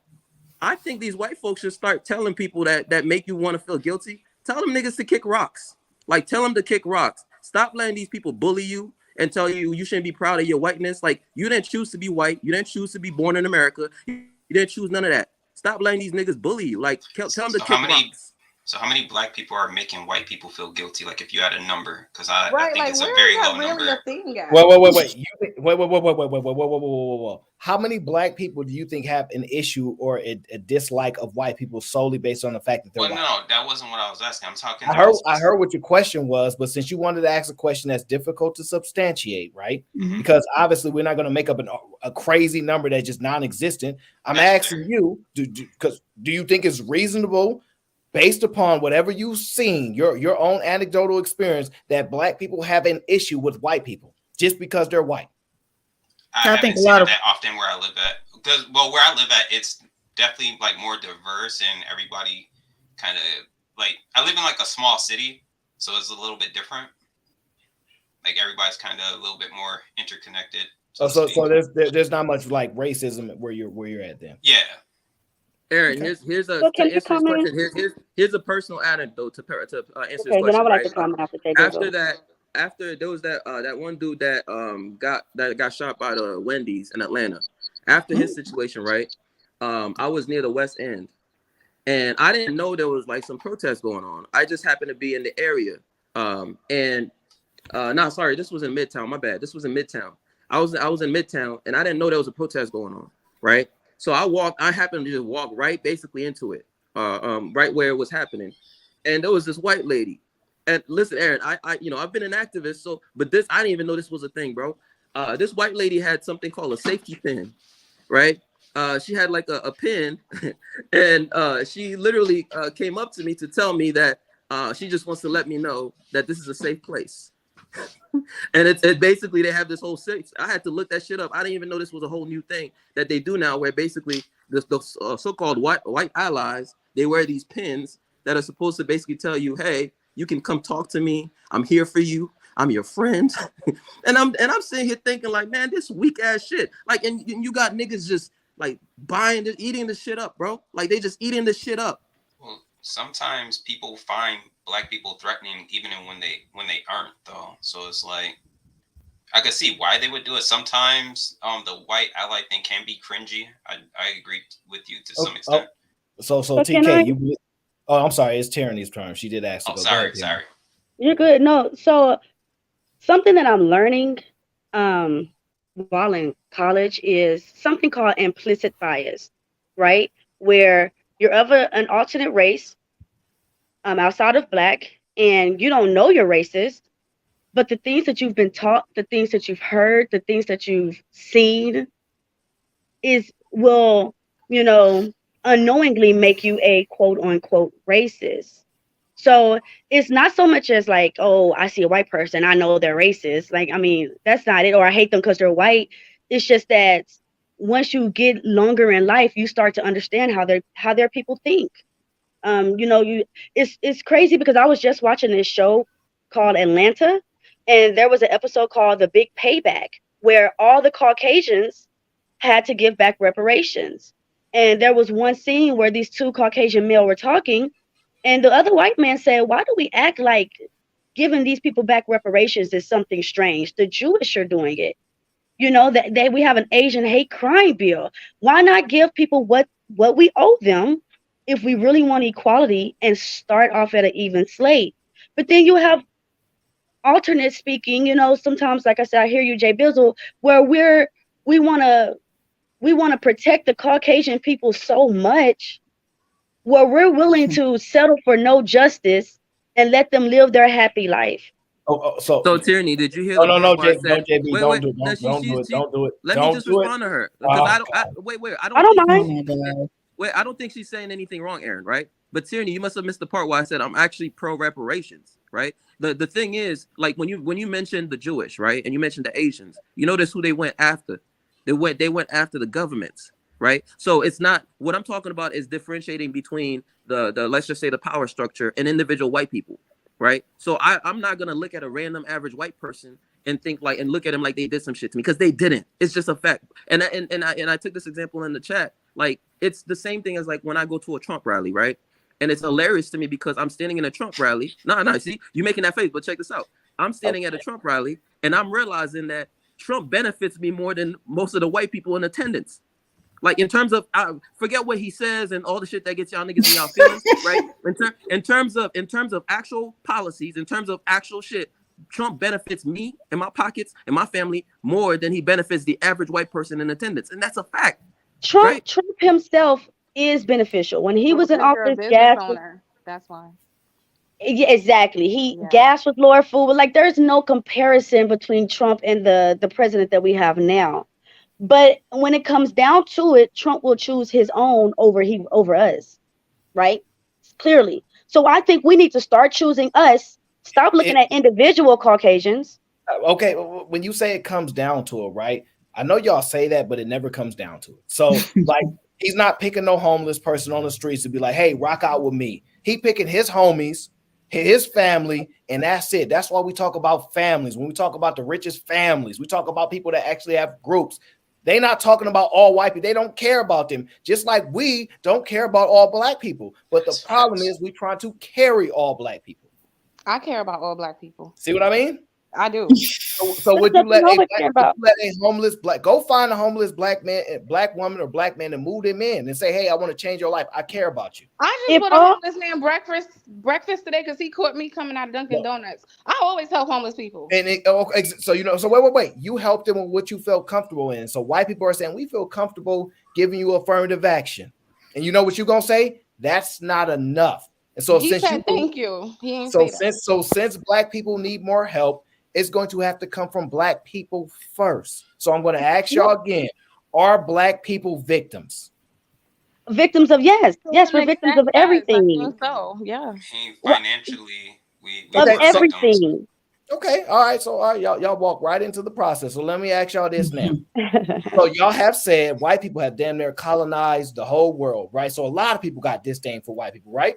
I think these white folks should start telling people that make you want to feel guilty. Tell them niggas to kick rocks. Like, tell them to kick rocks. Stop letting these people bully you and tell you you shouldn't be proud of your whiteness. Like, you didn't choose to be white. You didn't choose to be born in America. You didn't choose none of that. Stop letting these niggas bully you. Like, tell them to kick rocks. So how many black people are making white people feel guilty? Like if you had a number, because I Right, think like it's a where very is that low really number. a thing, guys? Wait. How many black people do you think have an issue or a dislike of white people solely based on the fact that they're Well, white? no, that wasn't what I was asking. I'm talking. I heard what your question was, but since you wanted to ask a question that's difficult to substantiate, right? Mhm. Because obviously we're not going to make up a crazy number that's just non-existent. I'm asking you, do you think it's reasonable, based upon whatever you've seen, your own anecdotal experience, that black people have an issue with white people just because they're white? I think a lot of that often where I live at, because where I live at, it's definitely like more diverse and everybody kind of like, I live in like a small city, so it's a little bit different. Like everybody's kind of a little bit more interconnected. So there's not much like racism where you're at then. Yeah. Aaron, here's a to answer this question. Here's a personal anecdote to answer this question. Then I would like right? to comment after Jay After there was that one dude that got shot by the Wendy's in Atlanta. After his situation, right? I was near the West End, and I didn't know there was like some protests going on. I just happened to be in the area. This was in Midtown. My bad. This was in Midtown. I was in Midtown, and I didn't know there was a protest going on, right? So I happened to just walk right basically into it, right where it was happening. And there was this white lady. And listen, Aaron, I've been an activist, but I didn't even know this was a thing, bro. This white lady had something called a safety pin, right? She had like a pin, and she literally came up to me to tell me that she just wants to let me know that this is a safe place. And it basically they have this whole safe. I had to look that shit up. I didn't even know this was a whole new thing that they do now, where basically the so-called white allies, they wear these pins that are supposed to basically tell you, hey, you can come talk to me. I'm here for you. I'm your friend. and I'm sitting here thinking like, man, this weak ass shit. Like, and you got niggas just like eating the shit up, bro. Like they just eating the shit up. Well, sometimes people find black people threatening even when they aren't though. So it's like I could see why they would do it. Sometimes the white ally thing can be cringy. I agree with you to some extent. So TK, I'm sorry, it's Tyranny's turn. She did ask. Sorry. You're good. No, so something that I'm learning while in college is something called implicit bias, right? Where you're of an alternate race outside of black, and you don't know you're racist, but the things that you've been taught, the things that you've heard, the things that you've seen will unknowingly make you a quote unquote racist. So it's not so much as like, oh, I see a white person, I know they're racist. Like, I mean, that's not it. Or I hate them because they're white. It's just that once you get longer in life, you start to understand how their people think. It's crazy because I was just watching this show called Atlanta, and there was an episode called The Big Payback, where all the Caucasians had to give back reparations. And there was one scene where these two Caucasian male were talking, and the other white man said, why do we act like giving these people back reparations is something strange? The Jewish are doing it. That we have an Asian hate crime bill. Why not give people what we owe them if we really want equality and start off at an even slate? But then you have alternate speaking, sometimes, like I said, I hear you, Jay Bizzle, where we want to protect the Caucasian people so much, where we're willing to settle for no justice and let them live their happy life. So Tyranny, did you hear? No, JB, don't do it. Let me just respond to her because I don't think she's saying anything wrong, Aaron. Right? But Tyranny, you must have missed the part where I said I'm actually pro reparations. right? The thing is, like when you mentioned the Jewish, right, and you mentioned the Asians, you notice who they went after. They went after the governments, right? So it's not, what I'm talking about is differentiating between the let's just say the power structure and individual white people, right? So I'm not gonna look at a random average white person and think like, and look at them like they did some shit to me, because they didn't. It's just a fact. And I took this example in the chat. Like, it's the same thing as like when I go to a Trump rally, right? And it's hilarious to me because I'm standing in a Trump rally. No, see, you making that face, but check this out. I'm standing at a Trump rally and I'm realizing that Trump benefits me more than most of the white people in attendance. Like, in terms of, I forget what he says and all the shit that gets y'all niggas in y'all feelings, right? In terms of actual policies, in terms of actual shit, Trump benefits me and my pockets and my family more than he benefits the average white person in attendance, and that's a fact. Trump himself is beneficial. When he was in Because you're a office, business gas was, owner. That's why. yeah, exactly. Gas was lower, food, but like there's no comparison between Trump and the president that we have now. But when it comes down to it, Trump will choose his own over us, right? Clearly. So I think we need to start choosing us. Stop looking at individual Caucasians. Okay, when you say it comes down to it, right? I know y'all say that, but it never comes down to it. So, like, he's not picking no homeless person on the streets to be like, hey, rock out with me. He picking his homies, his family, and that's it. That's why we talk about families. When we talk about the richest families, we talk about people that actually have groups. They're not talking about all white people. They don't care about them, just like we don't care about all black people. But the problem is we trying to carry all black people. I care about all black people. See what I mean? I do. So would you let a homeless black go find a homeless black man, black woman, or black man and move them in and say, hey, I want to change your life. I care about you. I just bought a homeless man breakfast today because he caught me coming out of Dunkin' Donuts. I always help homeless people. And so wait. You helped them with what you felt comfortable in. So white people are saying we feel comfortable giving you affirmative action, and you know what you're gonna say? That's not enough. And so He said thank you. He ain't say that. Since black people need more help, it's going to have to come from black people first. So I'm going to ask y'all again: are black people victims? Victims of we're victims of everything. I think so, yeah. Financially, we of are everything. victims. Okay, all right. So y'all walk right into the process. So let me ask y'all this now. So y'all have said white people have damn near colonized the whole world, right? So a lot of people got disdain for white people, right?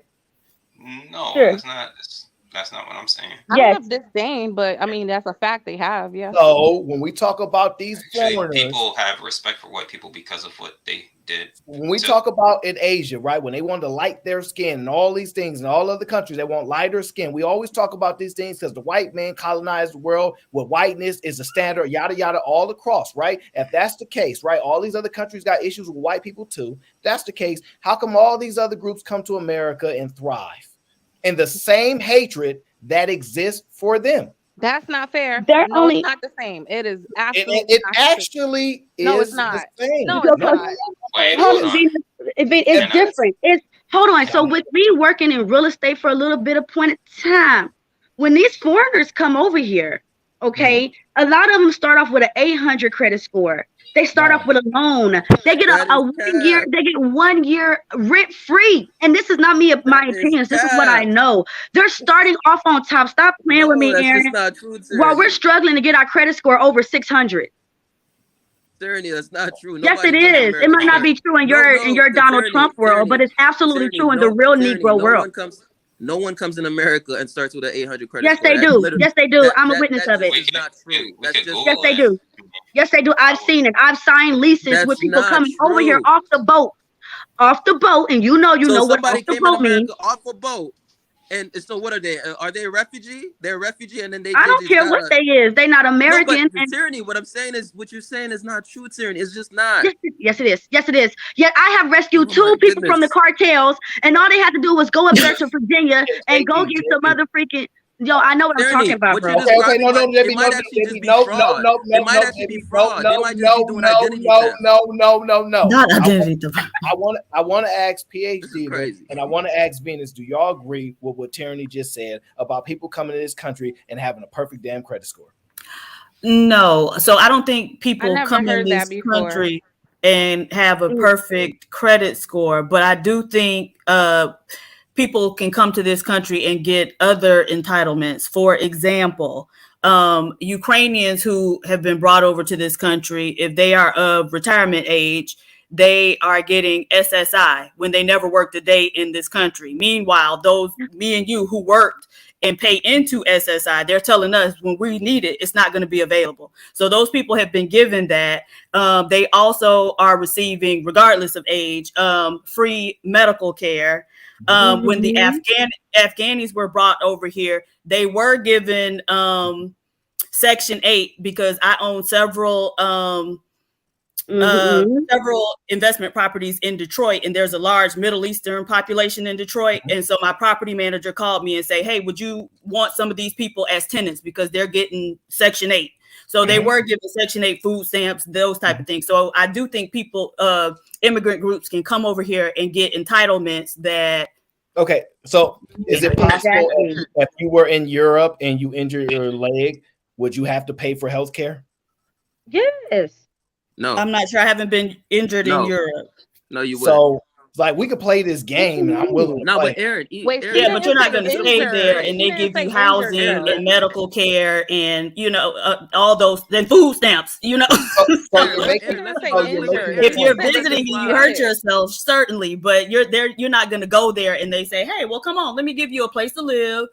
No, that's not what I'm saying. I don't have disdain, but I mean that's a fact they have, yeah. So when we talk about these foreigners, people have respect for white people because of what they did. When we talk about in Asia, right, when they want to light their skin and all these things, and all other countries, they want lighter skin. We always talk about these things because the white man colonized the world with whiteness is a standard, yada, yada, all across, right? If that's the case, right, all these other countries got issues with white people too. If that's the case, how come all these other groups come to America and thrive? And the same hatred that exists for them. That's not fair. It's not the same. It is absolutely it actually is no, it's not. The same. No, it's not. It's different. Hold on. So with me working in real estate for a little bit of point of time, when these foreigners come over here, okay, a lot of them start off with an 800 credit score. They start off with a loan. They get a 1 year. They get 1 year rent free. And this is not my opinions. This is what I know. They're starting off on top. Stop playing with me, Aaron. While we're struggling to get our credit score over 600. Tyranny, that's not true. Yes, it is. It might not be true in your Donald Trump world, but it's absolutely true in the real Negro world. No one comes in America and starts with an 800 credit score. Yes, they do. Yes, they do. I'm a witness of it. It's not true. Yes, they do. Yes, they do. I've seen it. I've signed leases with people coming over here off the boat, and you know what off the boat means. Off a boat. And so what are they? Are they a refugee? They're a refugee, and then I don't care what they is. They're not American. No, but tyranny. What I'm saying is, what you're saying is not true. Tyranny. It's just not. Yes, it is. Yes, it is. Yet I have rescued 2 people from the cartels, and all they had to do was go up there to Virginia and go get some other freaking. Yo, I know what I'm talking about, bro. Okay, no, it might actually be fraud. It might actually be fraud. They might just be doing identity theft. No. Not identity theft. I want to ask PhD, and I want to ask Venus, do y'all agree with what Tyranny just said about people coming to this country and having a perfect damn credit score? No. So I don't think people come in this country and have a perfect credit score, but I do think people can come to this country and get other entitlements. For example, Ukrainians who have been brought over to this country, if they are of retirement age, they are getting SSI when they never worked a day in this country. Meanwhile, those me and you who worked and pay into SSI, they're telling us when we need it, it's not going to be available. So those people have been given that. They also are receiving, regardless of age, free medical care. When the Afghanis were brought over here, they were given Section 8 because I own several several investment properties in Detroit, and there's a large Middle Eastern population in Detroit. And so my property manager called me and say, hey, would you want some of these people as tenants because they're getting Section 8? So they were given Section 8 food stamps, those type of things. So I do think people, immigrant groups can come over here and get entitlements that. Okay, so is it possible if you were in Europe and you injured your leg, would you have to pay for health care? Yes. No, I'm not sure. I haven't been injured in Europe. No, you wouldn't. So, like, we could play this game, and I'm willing to play. But Aaron, Yeah, but you're not going to stay there, and they give you housing and medical care, and all those, then food stamps. If you're visiting and you hurt yourself, certainly, but you're there. You're not going to go there, and they say, "Hey, well, come on, let me give you a place to live,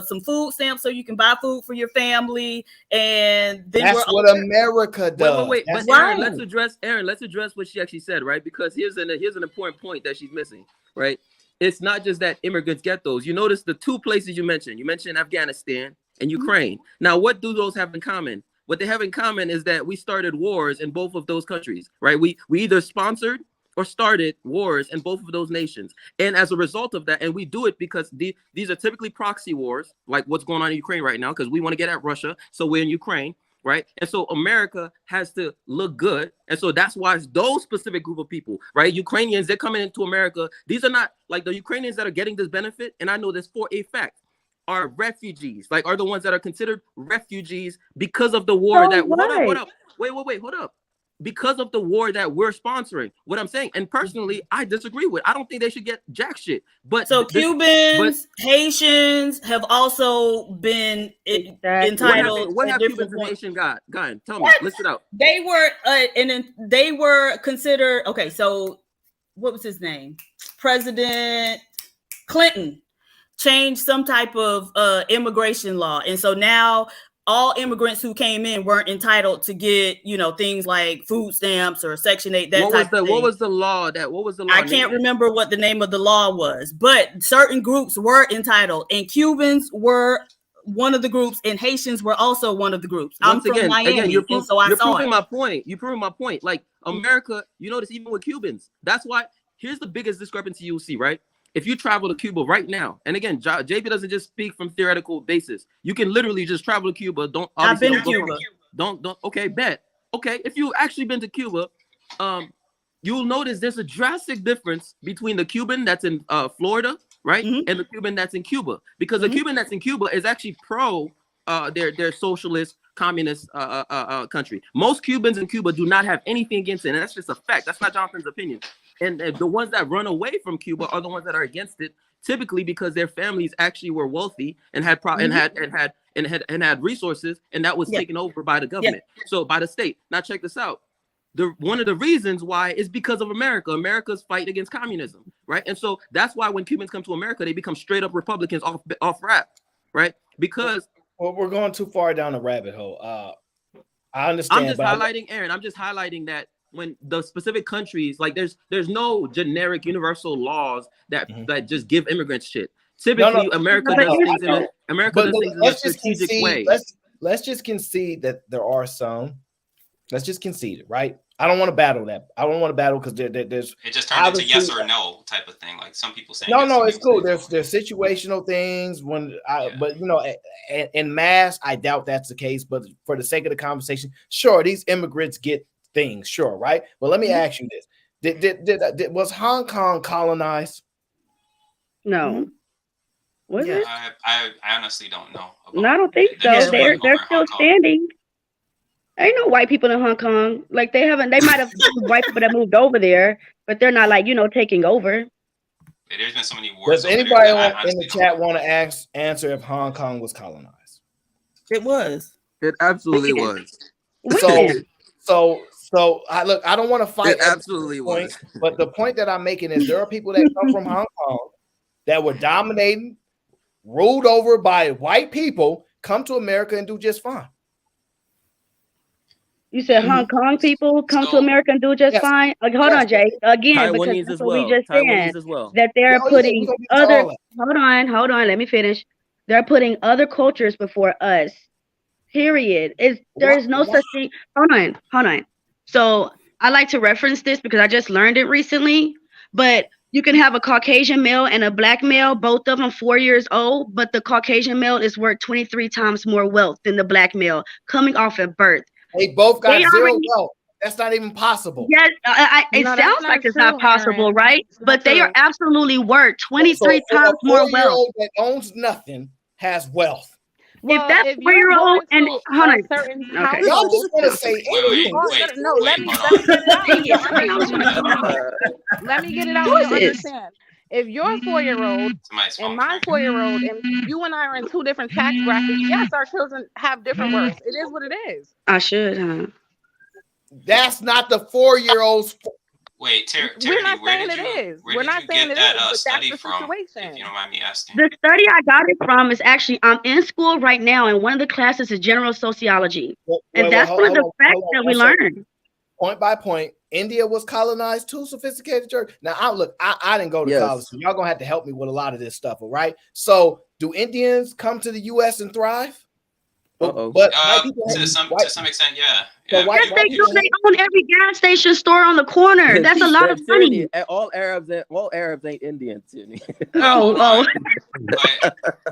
some food stamps, so you can buy food for your family." And then that's what America does. Wait. But Aaron, let's address what she actually said, right? Because here's an important point that she's missing, right? It's not just that immigrants get those. You notice the two places you mentioned. You mentioned Afghanistan and Ukraine. Now, what do those have in common? What they have in common is that we started wars in both of those countries, right? We either sponsored or started wars in both of those nations. And as a result of that, and we do it because these are typically proxy wars, like what's going on in Ukraine right now, because we want to get at Russia. So we're in Ukraine. Right. And so America has to look good. And so that's why it's those specific group of people, right? Ukrainians, they're coming into America. These are not like the Ukrainians that are getting this benefit. And I know this for a fact are refugees, like are the ones that are considered refugees because of the war that hold up. Hold up. Because of the war that we're sponsoring. What I'm saying, and personally, I disagree with. I don't think they should get jack shit. But so Cubans, Haitians have also been entitled. What have Cubans and Haitians got? Tell me. List it out. They were they were considered. Okay, so what was his name? President Clinton changed some type of immigration law, and so now all immigrants who came in weren't entitled to get, things like food stamps or Section 8. What was the law? I can't remember what the name of the law was, but certain groups were entitled, and Cubans were one of the groups, and Haitians were also one of the groups. I'm from Miami, and so I saw it. You're proving my point. Like America, you notice even with Cubans, that's why. Here's the biggest discrepancy you'll see, right? If you travel to Cuba right now, and again, JP doesn't just speak from theoretical basis. You can literally just travel to Cuba. I've been to Cuba. Okay, bet. Okay, if you've actually been to Cuba, you'll notice there's a drastic difference between the Cuban that's in Florida, right, and the Cuban that's in Cuba, because the Cuban that's in Cuba is actually pro their socialist communist country. Most Cubans in Cuba do not have anything against it, and that's just a fact. That's not Jonathan's opinion. And the ones that run away from Cuba are the ones that are against it, typically because their families actually were wealthy and had had resources, and that was taken over by the government, so by the state. Now check this out. One of the reasons why is because of America. America's fight against communism, right? And so that's why when Cubans come to America, they become straight up Republicans off rap, right? Because we're going too far down the rabbit hole. I understand. I'm just highlighting, Aaron. I'm just highlighting that when the specific countries, like there's no generic universal laws that just give immigrants shit. Typically, America does things in a strategic way. Let's just concede that there are some. Let's just concede it, right? I don't want to battle that. I don't want to battle because there's. It just turns into yes or no type of thing. Like some people say. No, it's cool. There's situational things but in mass, I doubt that's the case. But for the sake of the conversation, sure, these immigrants get things, sure, right? But let me ask you this: was Hong Kong colonized? No. Was it? I honestly don't know. No, I don't think so. They're still standing. Ain't no white people in Hong Kong. Like they might have white people that moved over there, but they're not like, taking over. There's been so many wars. Does anybody in the chat want to answer if Hong Kong was colonized? It was. It absolutely was. So I don't want to fight. It absolutely point, was. but the point that I'm making is there are people that come from Hong Kong that were dominating, ruled over by white people, come to America and do just fine. You said Hong Kong people come to America and do just fine? Like, hold on, Jay. Again, because Taiwanese that's as what well. we just Taiwanese said. as well. That they're Oh, yeah, putting we gonna get to other. all that. Hold on. Let me finish. They're putting other cultures before us. Period. There is no such thing. Hold on. So I like to reference this because I just learned it recently. But you can have a Caucasian male and a black male, both of them 4 years old, but the Caucasian male is worth 23 times more wealth than the black male coming off at birth. They both got They zero already- wealth. That's not even possible. Yes, it No, that's sounds not like it's true, not possible, Aaron. right? It's not But they are true. absolutely worth So 23 a times more wealth. 4-year-old that owns nothing has wealth. Well, if that if you're 4-year-old born and to hold a on, certain okay, household, Y'all just want to say anything. let me get it out. Dang You'll it, somebody else wanna understand. talk. Let me get it out Who and is you'll this? understand. If your 4-year-old and my 4-year-old and you and I are in two different tax brackets, yes, our children have different worths. It is what it is. I should, huh? That's not the 4-year-old's. Wait, We're not where saying did it you is. where We're did not you saying get it that is, but that's study the from? situation. If you don't mind me asking. The study I got it from is actually I'm in school right now, and one of the classes is general sociology, and that's one of the facts that we learned. Point by point, India was colonized too, sophisticated church. Now, I didn't go to college, so y'all gonna have to help me with a lot of this stuff, all right? So, do Indians come to the U.S. and thrive? But white people to some extent, yeah. So white Yes, they do. They own every gas station store on the corner. That's a lot of money. All Arabs ain't Indian, Tierney. Oh.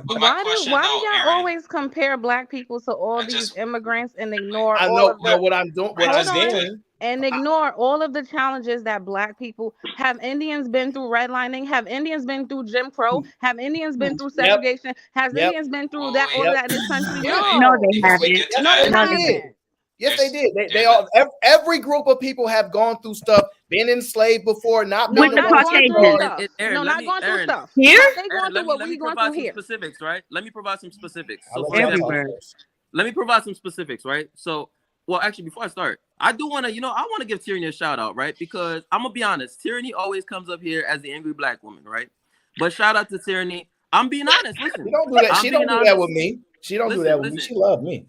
Why do y'all always compare black people to all these immigrants and ignore I all know, of the what I'm doing. What hold I'm on, doing. and ignore all of the challenges that black people have. Indians been through redlining? Have Indians been through Jim Crow? Have Indians been through segregation? Has Indians been through all of that in this country? No, they haven't. No, they No, haven't. Yes, they did. They all every group of people have gone through stuff, been enslaved before, not No, been not going through stuff. No, not going through stuff. Here? Have they going through what we going through here? Specifics, right? Let me provide some specifics. I'll So, let for y'all talk example, first. let me provide some specifics, right? So, well, actually, before I start, I do want to, I want to give Tierney a shout out, right? Because I'm gonna be honest, Tierney always comes up here as the angry black woman, right? But shout out to Tierney. I'm being honest. Listen, She don't do that. She don't do that with me. She don't do that with me. She loves me.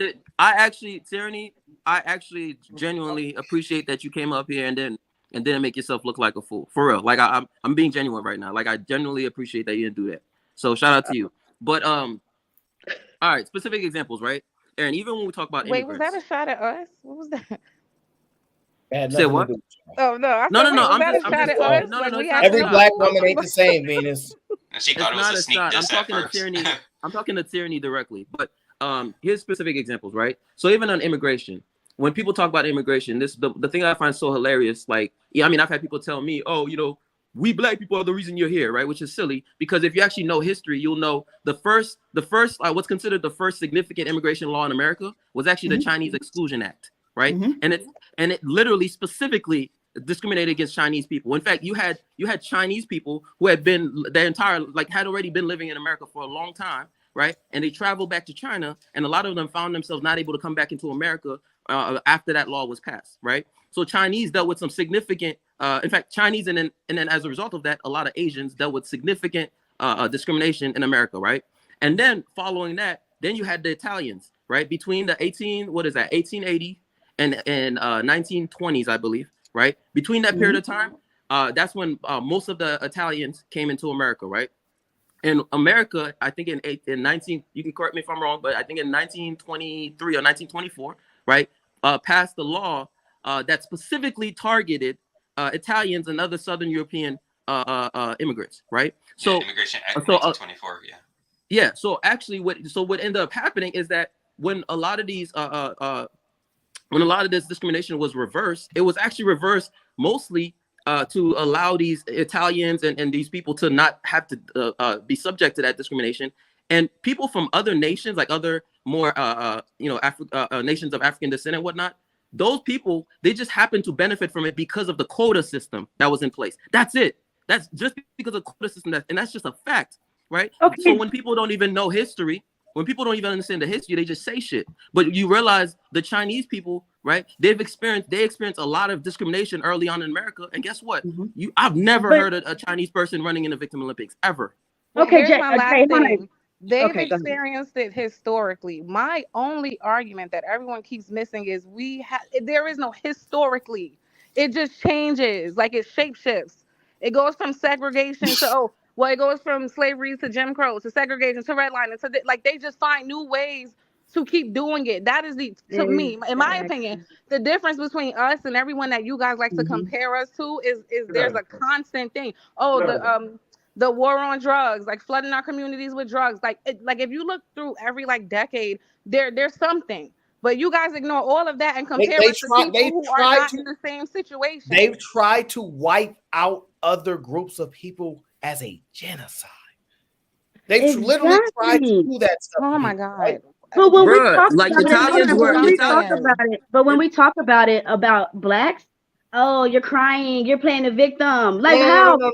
Tierney, I actually genuinely appreciate that you came up here and didn't make yourself look like a fool. For real. Like I'm being genuine right now. Like I genuinely appreciate that you didn't do that. So shout out to you. But all right, specific examples, right? Aaron, even when we talk about Wait, was immigrants. that a shot at us? What was that? Say what? Oh no! I No, said, no, was I'm that just a shot at no, us? no, Like, no, we it's not. Every acting black a woman fool? ain't the same, Venus. And she It's thought it was not a a sneak shot. I'm diss at talking to first. Tierney. I'm talking to Tierney directly. But here's specific examples, right? So even on immigration, when people talk about immigration, the thing I find so hilarious, like, yeah, I mean, I've had people tell me, oh, we black people are the reason you're here, right? Which is silly, because if you actually know history, you'll know the first what's considered the first significant immigration law in America was actually the Chinese Exclusion Act, right? And it literally specifically discriminated against Chinese people. In fact, you had Chinese people who had been had already been living in America for a long time, right? And they traveled back to China, and a lot of them found themselves not able to come back into America after that law was passed, right? So Chinese dealt with some significant, in fact, Chinese and then as a result of that, a lot of Asians dealt with significant discrimination in America, right? And then following that, then you had the Italians, right? Between the 1880 and 1920s, I believe, right? Between that period of time, that's when most of the Italians came into America, right? In America, I think in 19, you can correct me if I'm wrong, but I think in 1923 or 1924, right, passed the law that specifically targeted Italians and other Southern European immigrants, right? So Immigration Act 1924, yeah. Yeah. So actually, what ended up happening is that when a lot of these when a lot of this discrimination was reversed, it was actually reversed mostly to allow these Italians and these people to not have to be subject to that discrimination. And people from other nations, like other more nations of African descent and whatnot, those people, they just happen to benefit from it because of the quota system that was in place. That's it. That's just because of the quota system, and that's just a fact, right? Okay. So when people don't even know history, when people don't even understand the history, they just say shit. But you realize the Chinese people, right? They experienced a lot of discrimination early on in America, and guess what? I've never heard a Chinese person running in the Victim Olympics ever. Well, Okay, here's my last thing. They've Okay, go ahead. experienced it historically. My only argument that everyone keeps missing is there is no historically. It just changes, like it shapeshifts. It goes from segregation to it goes from slavery to Jim Crow to segregation to redlining to like they just find new ways to keep doing it. That is to me, in my opinion, the difference between us and everyone that you guys like to compare us to is there's a constant thing. The war on drugs, like flooding our communities with drugs. Like if you look through every decade, there's something. But you guys ignore all of that and compare us to people who are not in the same situation. They've tried to wipe out other groups of people as a genocide. They've literally tried to do that stuff. Oh my God. Right? But when we talk like about Italians it, were when we talk about it about blacks, oh, you're crying, you're playing the victim. Like how? No.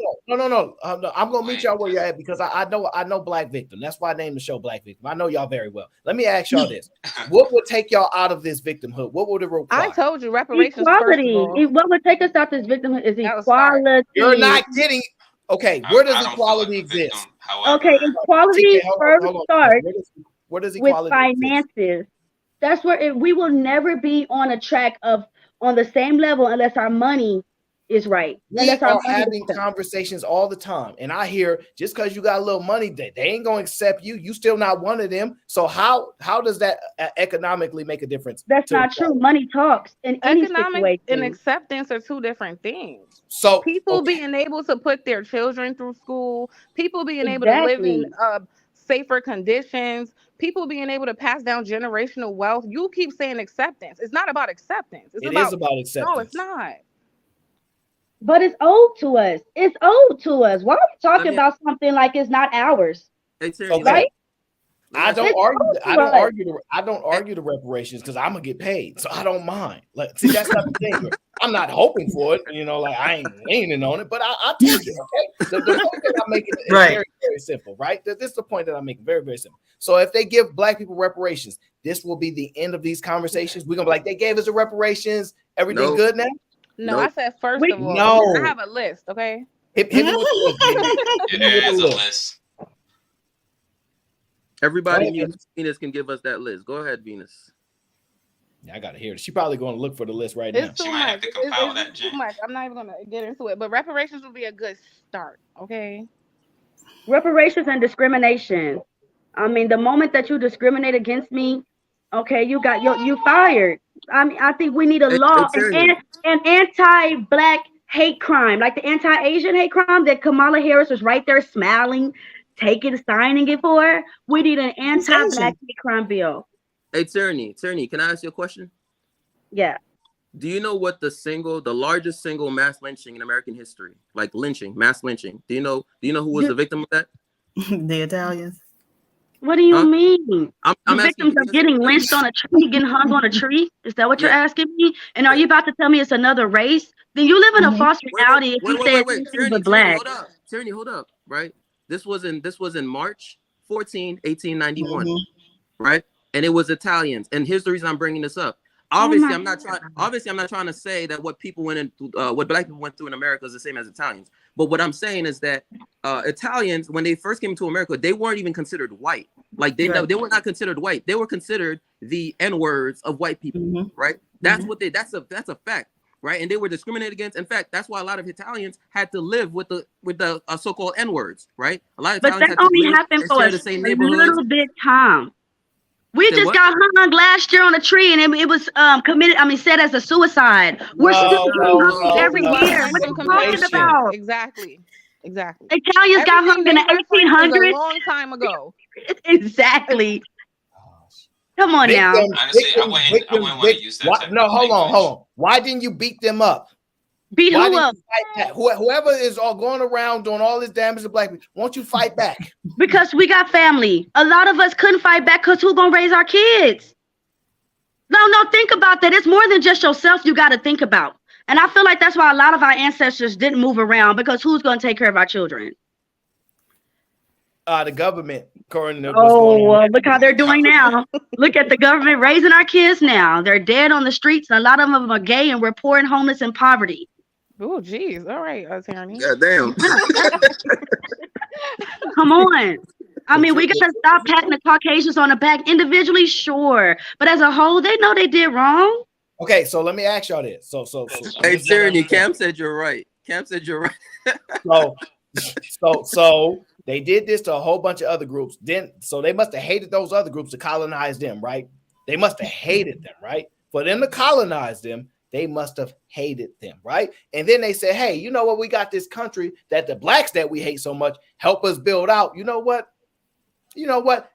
I'm gonna meet y'all where you're at because I know Black Victim. That's why I named the show Black Victim. I know y'all very well. Let me ask y'all this: what would take y'all out of this victimhood? What would it require? I told you reparations. Equality. What would take us out this victimhood is equality. You're not getting. Okay, where does equality exist? Okay, equality first starts where does with equality finances. exist? That's where we will never be on a track on the same level unless our money is right. We are having conversations all the time, and I hear just because you got a little money, they ain't gonna accept you. You still not one of them. So how does that economically make a difference? That's not true. Money talks in any Economic situation. and acceptance are two different things. So people being able to put their children through school, people being able to live in safer conditions, people being able to pass down generational wealth. You keep saying acceptance. It's not about acceptance. It is about acceptance. No, it's not. But it's owed to us. It's owed to us. Why are we talking about something like it's not ours? Okay. I don't argue the reparations because I'm gonna get paid, so I don't mind. Like, see, that's not the thing. I'm not hoping for it, like I ain't leaning on it, but I'll take it. Okay, the point that I'm making is very, very simple, right? This is the point that I'm making, very, very simple. So if they give Black people reparations, this will be the end of these conversations. We're gonna be like, they gave us the reparations, everything good now? No, I said first of all. No, I have a list. Okay. Hit me with the list. There is a list. Everybody, Venus can give us that list. Go ahead, Venus. Yeah, I gotta hear it. She's probably going to look for the list right now. It's too much. It's too much. I'm not even gonna get into it. But reparations would be a good start. Okay. Reparations and discrimination. I mean, the moment that you discriminate against me, okay, you fired. I mean, I think we need a law, an anti-Black hate crime, like the anti-Asian hate crime that Kamala Harris was right there smiling, signing it for. We need an anti-Black hate crime bill. Hey, Tierney, can I ask you a question? Yeah. Do you know what the largest single mass lynching in American history, like mass lynching? Do you know who was the victim of that? The Italians. What do you mean? I'm the victims are getting lynched on a tree, getting hung on a tree? Is that what you're asking me? And are you about to tell me it's another race? Then you live in a false reality if you say it's Black. Tierney, hold up, right? This was in March 14, 1891, right? And it was Italians. And here's the reason I'm bringing this up. Obviously, I'm not trying to say that what Black people went through in America is the same as Italians. But what I'm saying is that Italians, when they first came to America, they weren't even considered white. Like they were not considered white. They were considered the N-words of white people, right? That's a fact, right? And they were discriminated against. In fact, that's why a lot of Italians had to live with the so-called N-words, right? A lot of Italians that only happened for a little bit time. We just got hung last year on a tree, and it was said as a suicide. We're still hung every year. What are you talking about? Exactly. Italians got hung in the 1800s. A long time ago. Exactly. Come on now. Honestly, I wouldn't want to use that. No, hold on. Why didn't you beat them up? Beat who up? Whoever is all going around doing all this damage to Black people, won't you fight back? Because we got family. A lot of us couldn't fight back because who's gonna raise our kids? No, think about that. It's more than just yourself you got to think about. And I feel like that's why a lot of our ancestors didn't move around, because who's going to take care of our children? The government, according to what's going on. Well, look how they're doing now. Look at the government raising our kids now. They're dead on the streets. A lot of them are gay, and we're poor and homeless and poverty. Oh, geez. All right, Tierney. God damn. Come on. I mean, we gotta stop patting the Caucasians on the back individually, sure, but as a whole, they know they did wrong. Okay, so let me ask y'all this. So Hey, Tierney, Cam said you're right. Cam said you're right. So they did this to a whole bunch of other groups. So they must have hated those other groups to colonize them, right? They must have hated them, right? For them to colonize them, they must have hated them, right? And then they said, hey, you know what? We got this country that the blacks that we hate so much help us build out. You know what?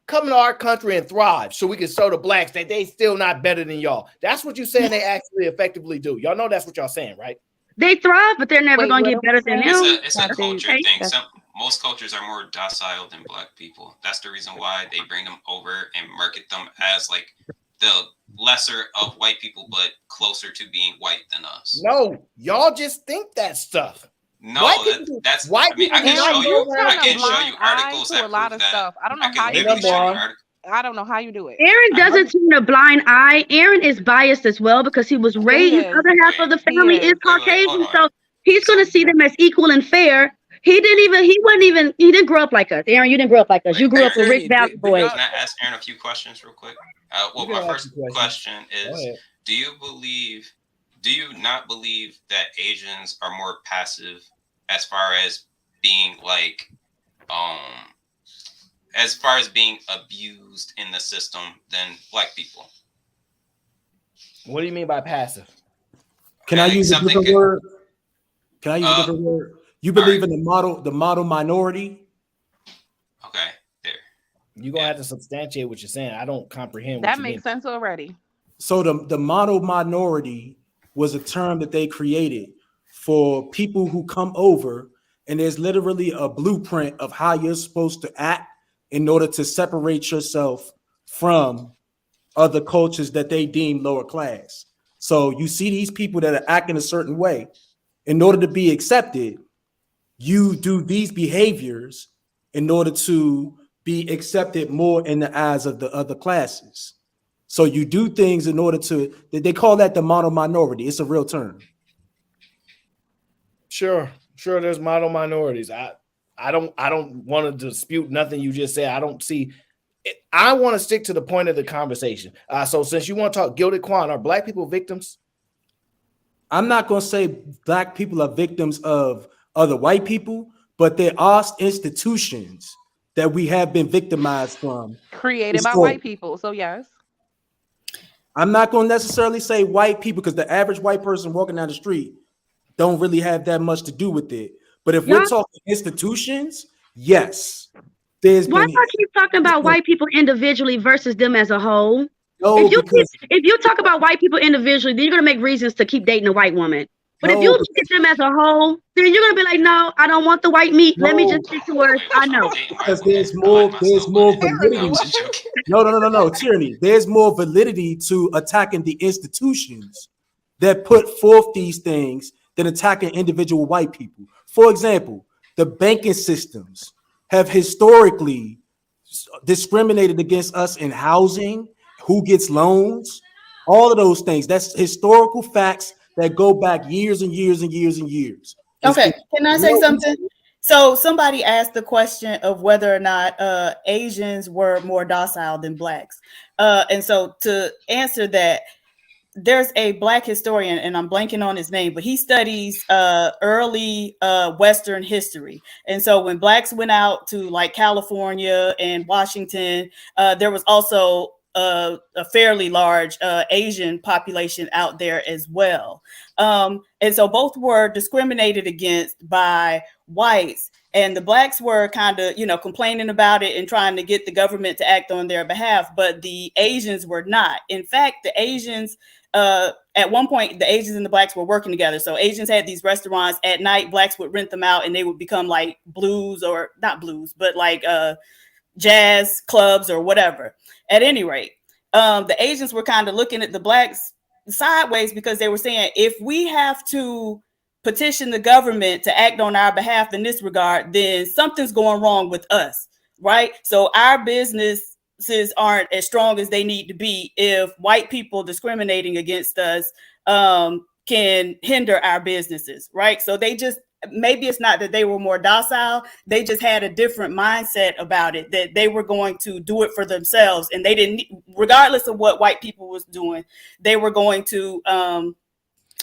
Come to our country and thrive so we can show the blacks that they still not better than y'all. That's what you're saying they actually effectively do. Y'all know that's what y'all saying, right? They thrive, but they're never going to get better than them. It's a culture thing. Most cultures are more docile than black people. That's the reason why they bring them over and market them as like the lesser of white people, but closer to being white than us. No, y'all just think that stuff. No, that's white. I mean, I can show you articles that a lot of stuff. I don't know how you do it. I don't know how you do it. Aaron doesn't turn a blind eye. Aaron is biased as well because he was raised. His other half of the family is Caucasian, so he's going to see them as equal and fair. He didn't grow up like us. Aaron, you didn't grow up like us. You grew up with rich Valley boys. Can I ask Aaron a few questions real quick? Well, my first question is: do you not believe that Asians are more passive as far as being like, as far as being abused in the system than black people? What do you mean by passive? Can I use a different word? Can I use a different word? You believe in the model minority? Okay, there. You're gonna have to substantiate what you're saying. I don't comprehend. That makes sense already. So the model minority was a term that they created for people who come over, and there's literally a blueprint of how you're supposed to act in order to separate yourself from other cultures that they deem lower class. So you see these people that are acting a certain way. In order to be accepted, you do these behaviors in order to be accepted more in the eyes of the other classes. So you do things in order to, they call that the model minority. It's a real term. Sure, there's model minorities. I don't want to dispute nothing you just said. I don't see it. I want to stick to the point of the conversation. So since you want to talk gilded Quan, are black people victims? I'm not going to say black people are victims of other white people, but there are institutions that we have been victimized from. Created by white people, so yes. I'm not going to necessarily say white people because the average white person walking down the street don't really have that much to do with it. But if we're talking institutions, yes. Why not keep talking about white people individually versus them as a whole? No, if you talk about white people individually, then you're gonna make reasons to keep dating a white woman. But if you look at them as a whole, then you're gonna be like, no, I don't want the white meat. Let me just stick to where I know. Because there's more validity. No, tyranny. There's more validity to attacking the institutions that put forth these things than attacking individual white people. For example, the banking systems have historically discriminated against us in housing, who gets loans, all of those things. That's historical facts that go back years and years and years and years. Okay, can I say something? So somebody asked the question of whether or not Asians were more docile than blacks. And so to answer that, there's a black historian, and I'm blanking on his name, but he studies early Western history. And so when blacks went out to like California and Washington, there was also a fairly large Asian population out there as well. And so both were discriminated against by whites, and the blacks were kind of, complaining about it and trying to get the government to act on their behalf, but the Asians were not. In fact, the Asians, at one point, the Asians and the blacks were working together. So Asians had these restaurants at night, blacks would rent them out, and they would become like blues, or not blues, but like jazz clubs or whatever. At any rate, the Asians were kind of looking at the blacks sideways because they were saying if we have to petition the government to act on our behalf in this regard, then something's going wrong with us, right? So our businesses aren't as strong as they need to be if white people discriminating against us can hinder our businesses, right? So they just, maybe it's not that they were more docile, they just had a different mindset about it, that they were going to do it for themselves, and they didn't, regardless of what white people was doing, they were going to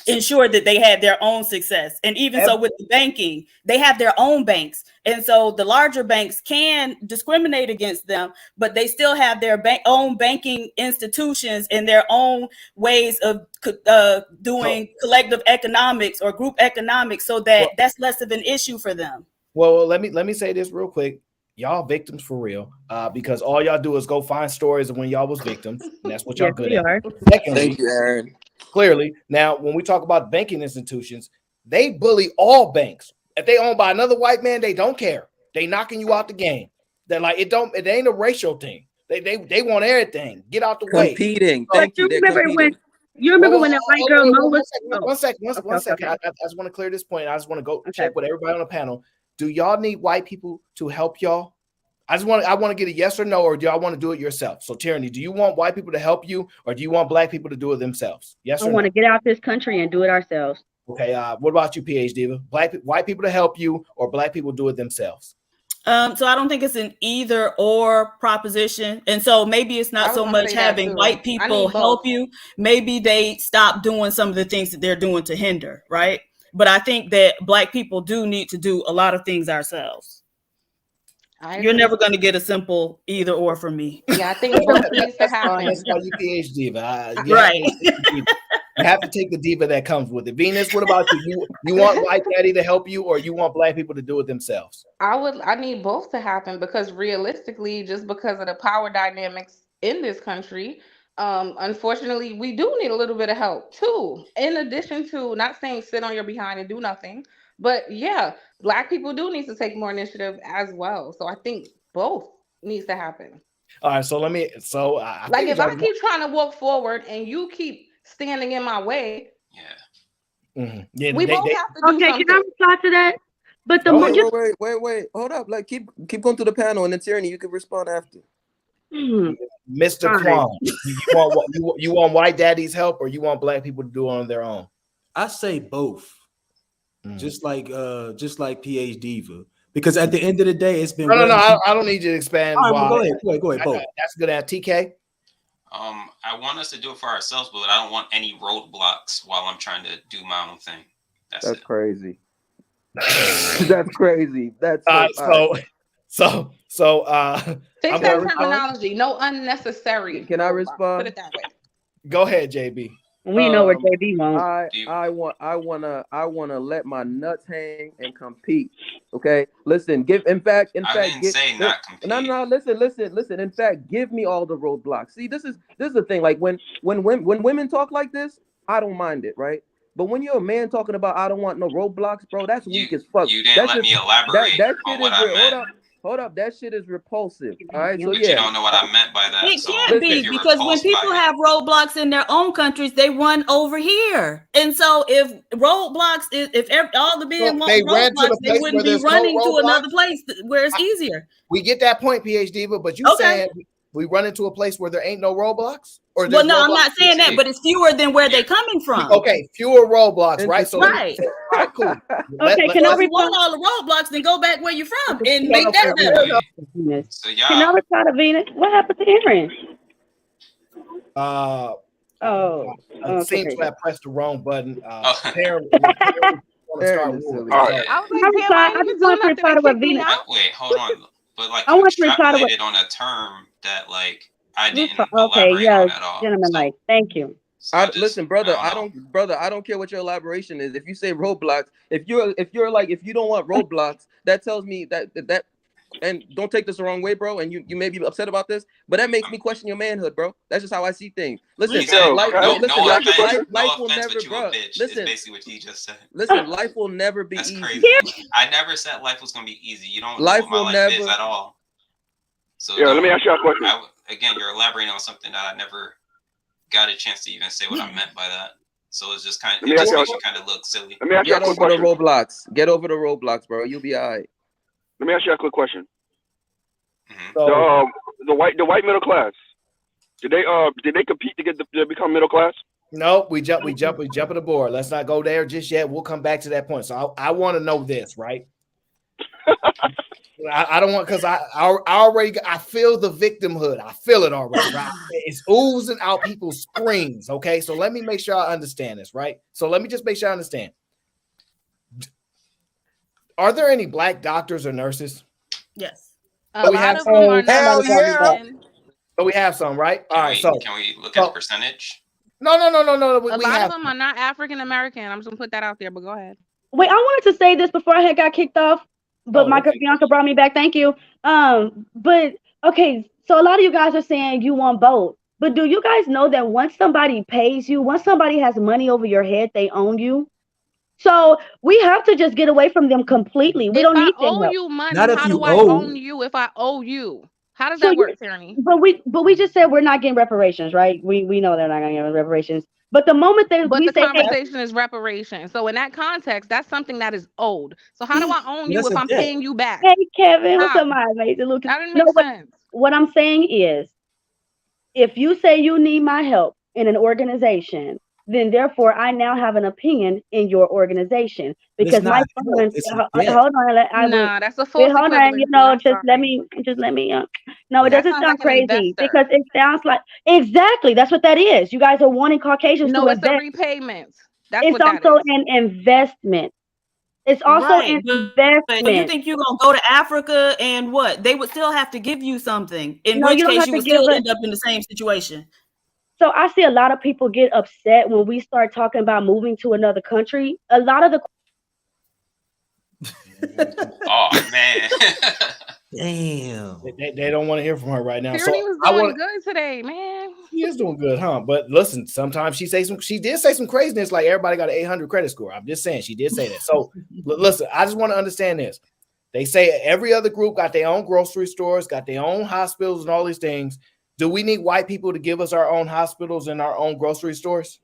ensure that they had their own success. And even so with the banking, they have their own banks, and so the larger banks can discriminate against them, but they still have their own banking institutions and their own ways of doing collective economics or group economics, so that that's less of an issue for them. Well, let me say this real quick. Y'all victims for real, because all y'all do is go find stories of when y'all was victims, and that's what y'all good at. Secondly, Thank you, Aaron. Clearly, now when we talk about banking institutions, they bully all banks. If they owned by another white man, they don't care. They knocking you out the game. They're like, it ain't a racial thing. They want everything. Get out the way. Competing. So, Thank you. They're competing. You remember when that white girl Mo was? One second. I just want to clear this point. I just want to go check with everybody on the panel. Do y'all need white people to help y'all? I want to get a yes or no, or do y'all want to do it yourself? So, Tyranny, do you want white people to help you, or do you want black people to do it themselves? Yes or no? I want to get out this country and do it ourselves. Okay. What about you, PH Diva? White people to help you, or black people do it themselves? So I don't think it's an either or proposition. And so maybe it's not so much having white people help you. Maybe they stop doing some of the things that they're doing to hinder, right? But I think that black people do need to do a lot of things ourselves. You're never going to get a simple either or from me. Yeah, I think both needs to happen. That's why you PH Diva. Right. You have to take the diva that comes with it. Venus, what about you? You want white daddy to help you, or you want black people to do it themselves? I need both to happen, because realistically, just because of the power dynamics in this country, unfortunately, we do need a little bit of help too. In addition to, not saying sit on your behind and do nothing, but yeah, black people do need to take more initiative as well. So I think both needs to happen. All right, so if I keep trying to walk forward and you keep standing in my way, yeah, we both have to do something. Okay, can I reply to that? But the wait, hold up. Like keep going to the panel, and then Tyranny, you can respond after. Mr. Kwon, you want white daddy's help, or you want black people to do it on their own? I say both. Just like PH Diva, because at the end of the day, it's been. No. I don't need you to expand. All right, go ahead. Both. That's good. At TK. I want us to do it for ourselves, but I don't want any roadblocks while I'm trying to do my own thing. That's crazy. That's crazy. That's so. Fix that terminology. No unnecessary. Can I respond? Put it that way. Go ahead, JB. We know where JB wants. I wanna let my nuts hang and compete. Okay, listen. In fact, not compete. No. Listen. In fact, give me all the roadblocks. See, this is the thing. Like when women talk like this, I don't mind it, right? But when you're a man talking about I don't want no roadblocks, bro, that's weak as fuck. You didn't let me elaborate on what I meant. Hold up, that shit is repulsive. All right, so but you don't know what I meant by that. It can't be, because when people have roadblocks in their own countries, they run over here. And so if roadblocks, if all the men want roadblocks, they wouldn't be running to another place where it's easier. We get that point, PH Diva, but you saying we run into a place where there ain't no roadblocks? Well, no, I'm not saying that, but it's fewer than where they're coming from. Okay, fewer roadblocks, right? So, right. All right, cool. Can I want all the roadblocks? Then go back where you're from and make that better. So can I reply to Venus? What happened to Aaron? It seems to have pressed the wrong button. Apparently, I just want to reply to what Venus. Wait, hold on. But like, I you want to reply to what. extrapolated on a term that like I didn't Okay, elaborate yes, on at all. gentlemen, like, thank you. Listen, brother. I don't care what your elaboration is. If you say roadblocks, if you're like, if you don't want roadblocks, that tells me that. And don't take this the wrong way, bro. And you may be upset about this, but that makes me question your manhood, bro. That's just how I see things. Listen, life will never, bro. Listen, basically what he just said. Listen, life will never be easy. Crazy. I never said life was gonna be easy. You don't know what my life is at all. So let me ask you a question. Again, you're elaborating on something that I never got a chance to even say what I meant by that. So it's just kind of, Let me it ask just you makes a- you kind of look silly. Let me ask you a Get quick over the question. roadblocks. Get over the roadblocks, bro. You'll be all right. Let me ask you a quick question. So, The white middle class, did they compete to become middle class? no, we jump aboard. Let's not go there just yet. We'll come back to that point. So I want to know this, right? I don't want, because I already feel the victimhood. I feel it already, right? It's oozing out people's screams. Okay, so let me make sure I understand this, right? So let me just make sure I understand. Are there any black doctors or nurses? Yes. A lot of them are not women. So we have some, right? All right. So Can we look at the percentage? No. A We lot have of them are not African American. I'm just gonna put that out there, but go ahead. Wait, I wanted to say this before I had got kicked off, but Oh, my okay. Bianca brought me back. Thank you. But okay, so a lot of you guys are saying you want both, but do you guys know that once somebody pays you, once somebody has money over your head, they own you? So we have to just get away from them completely. We If don't I need their owe help. you money, Not if how you do I owe. own you if I owe you? How does So that you, work, Tierney? but we just said we're not getting reparations, right? We know they're not gonna get reparations. But the moment that But we the say, hey, conversation is reparation. So in that context, that's something that is owed. So how do I own you That's if a I'm debt. paying you back? hey Kevin, what's How? up, my amazing Lucas? That didn't No, make but sense. what I'm saying is, if you say you need my help in an organization, then therefore I now have an opinion in your organization But it's because my not help. funds. It's a debt. Hold on, I will. Nah, that's a Wait, false hold on. You equivalency. know, I'm sorry. just let me. No, it That doesn't sounds sound like an crazy investor. because it sounds like exactly that's what that is. You guys are wanting Caucasians No, to it's a invest. repayment. That's It's what that also is. an investment. It's also Right. an But you investment. think you're gonna go to Africa and what? They would still have to give you something. In No, which you don't case have you to would give still it. end up in the same situation. So I see a lot of people get upset when we start talking about moving to another country. A lot of the Oh man. Damn. They don't want to hear from her right now. Tierney So was I doing want. good today, man. She is doing good, huh? But listen, sometimes she did say some craziness, like everybody got an 800 credit score. I'm just saying she did say that. So listen, I just want to understand this. They say every other group got their own grocery stores, got their own hospitals, and all these things. Do we need white people to give us our own hospitals and our own grocery stores?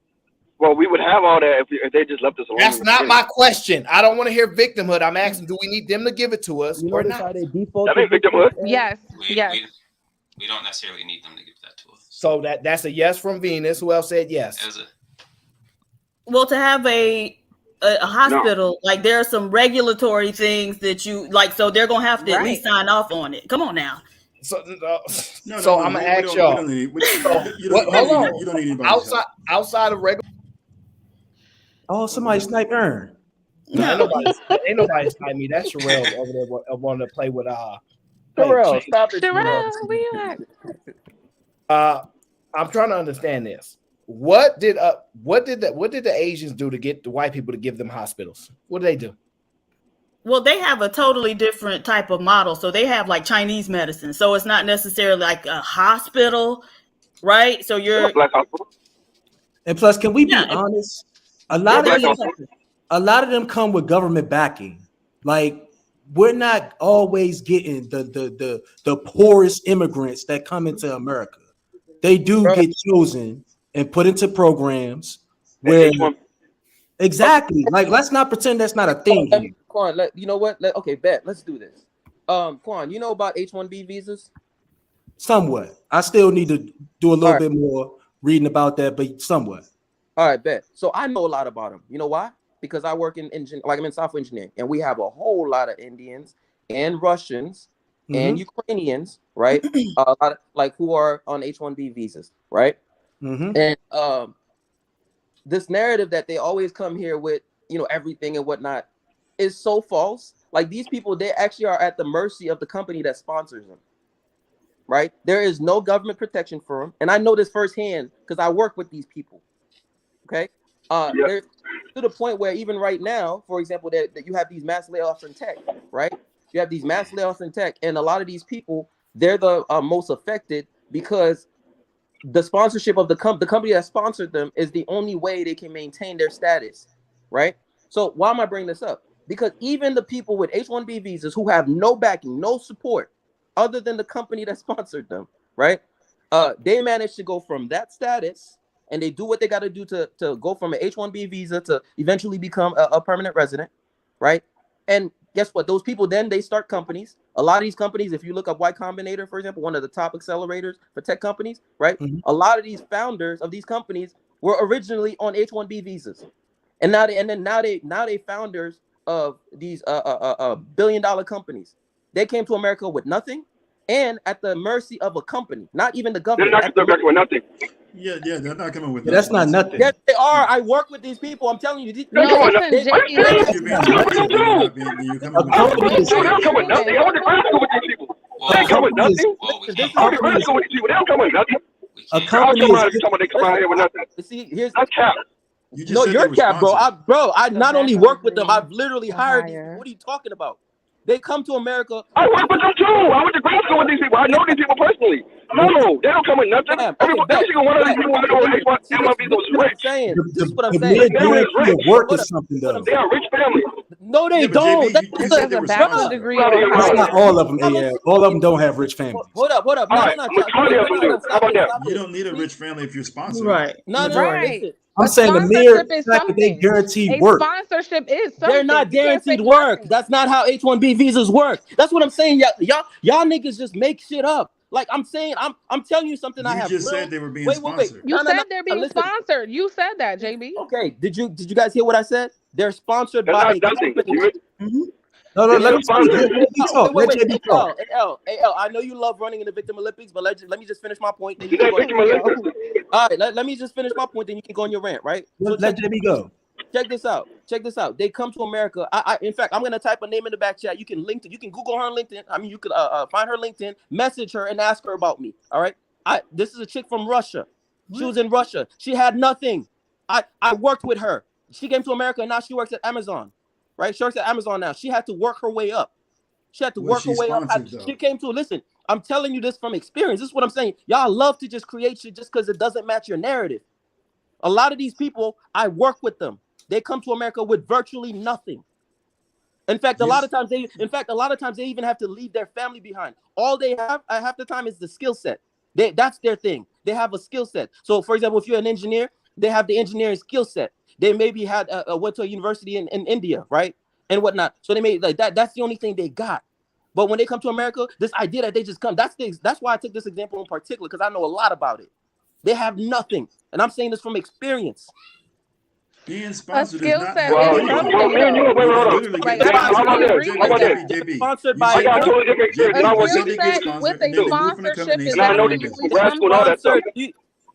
Well, we would have all that if they just left us alone. That's in the not beginning. my question. I don't want to hear victimhood. I'm asking, do we need them to give it to us You or notice not? how they default That to ain't victimhood. Yes. We don't necessarily need them to give that to us. So that's a yes from Venus. Who else said yes? As a, Well, to have a hospital, like there are some regulatory things that you like, so they're gonna have to at least sign off on it. Come on now. So, No, I'm gonna we ask don't, y'all. we don't need, Hold on. you don't need anybody's help. Outside of regular. Oh, somebody sniped Ern. No, ain't nobody snipe me. That's Sherelle over there wanting to play with Sherelle, stop it, Sherelle, Sherelle. where you at? I'm trying to understand this. What did the Asians do to get the white people to give them hospitals? What did they do? Well, they have a totally different type of model. So they have like Chinese medicine. So it's not necessarily like a hospital, right? So you're Black hospital. And plus, can we be honest? A lot of them come with government backing. Like we're not always getting the poorest immigrants that come into America. They do get chosen and put into programs where exactly. Like let's not pretend that's not a thing here. Quan, you know what? Okay, bet. Let's do this. Quan, you know about H-1B visas? Somewhat. I still need to do a little bit more reading about that, but somewhat. All right, bet. So I know a lot about them. You know why? Because I work in I'm in software engineering, and we have a whole lot of Indians and Russians and Ukrainians, right? A lot of, like who are on H-1B visas, right? And this narrative that they always come here with, everything and whatnot, is so false. Like these people, they actually are at the mercy of the company that sponsors them, right? There is no government protection for them, and I know this firsthand because I work with these people. Okay, they're to the point where even right now, for example, that you have these mass layoffs in tech, right? You have these mass layoffs in tech, and a lot of these people, they're the most affected because the sponsorship of the company that sponsored them is the only way they can maintain their status, right? So why am I bringing this up? Because even the people with H-1B visas who have no backing, no support, other than the company that sponsored them, right? They managed to go from that status and they do what they got to do to go from an H-1B visa to eventually become a permanent resident, right? And guess what? Those people then they start companies. A lot of these companies, if you look up Y Combinator, for example, one of the top accelerators for tech companies, right? A lot of these founders of these companies were originally on H-1B visas, and now they founders of these billion-dollar companies. They came to America with nothing, and at the mercy of a company, not even the government. They're not coming back with nothing. Yeah, they're not coming with Yeah, that's not nothing. Yes, they are. I work with these people. I'm telling you. No, listen, JP, If you're being objective, then you're coming with They don't come with nothing. I went to grad school with these people. They don't come with nothing. I went to grad school with these people. They don't come with nothing. A company They come out here with nothing. See, here's that's cap. No, you're cap, bro. I not only work with them, I've literally hired these people. What are you talking about? They come to America. I work with them too. I went to grad school with these people. I know these people personally. No, they don't come with nothing. Every single one of these people I know H1B was rich. This is what I'm saying. Work Hold is something though. They are rich families. No, they don't. That's a bachelor's degree. That's not all of them. Yeah, all of them don't have rich families. Hold up. How about that? You don't need a rich family if you're sponsored. Right. No. I'm saying the mere fact that they guarantee work. Sponsorship is something. They're not guaranteed work. That's not how H-1B visas work. That's what I'm saying. Y'all niggas just make shit up. Like I'm saying, I'm telling you something. I have just said they were being sponsored. You said they're being sponsored. You said that, JB. Okay. Did you guys hear what I said? They're sponsored by. No, let me talk. L, I know you love running in the Victim Olympics, but let me just finish my point. Then you can go all right, let me just finish my point. Then you can go on your rant, right? Let JB go. Check this out. They come to America. In fact, I'm gonna type a name in the back chat. You can you can Google her on LinkedIn. I mean, you could find her LinkedIn, message her, and ask her about me. All right. This is a chick from Russia. She was in Russia. She had nothing. I worked with her. She came to America and now she works at Amazon. Right? She works at Amazon now. She had to work her way up. She came to listen. I'm telling you this from experience. This is what I'm saying. Y'all love to just create shit just because it doesn't match your narrative. A lot of these people, I work with them. They come to America with virtually nothing. In fact, a lot of times they even have to leave their family behind. All they have half the time is the skill set. That's their thing. They have a skill set. So, for example, if you're an engineer, they have the engineering skill set. They maybe had went to a university in India, right, and whatnot. So they made like that. That's the only thing they got. But when they come to America, this idea that they just come, that's why I took this example in particular, because I know a lot about it. They have nothing, and I'm saying this from experience. Being sponsored is not JB. Sponsored by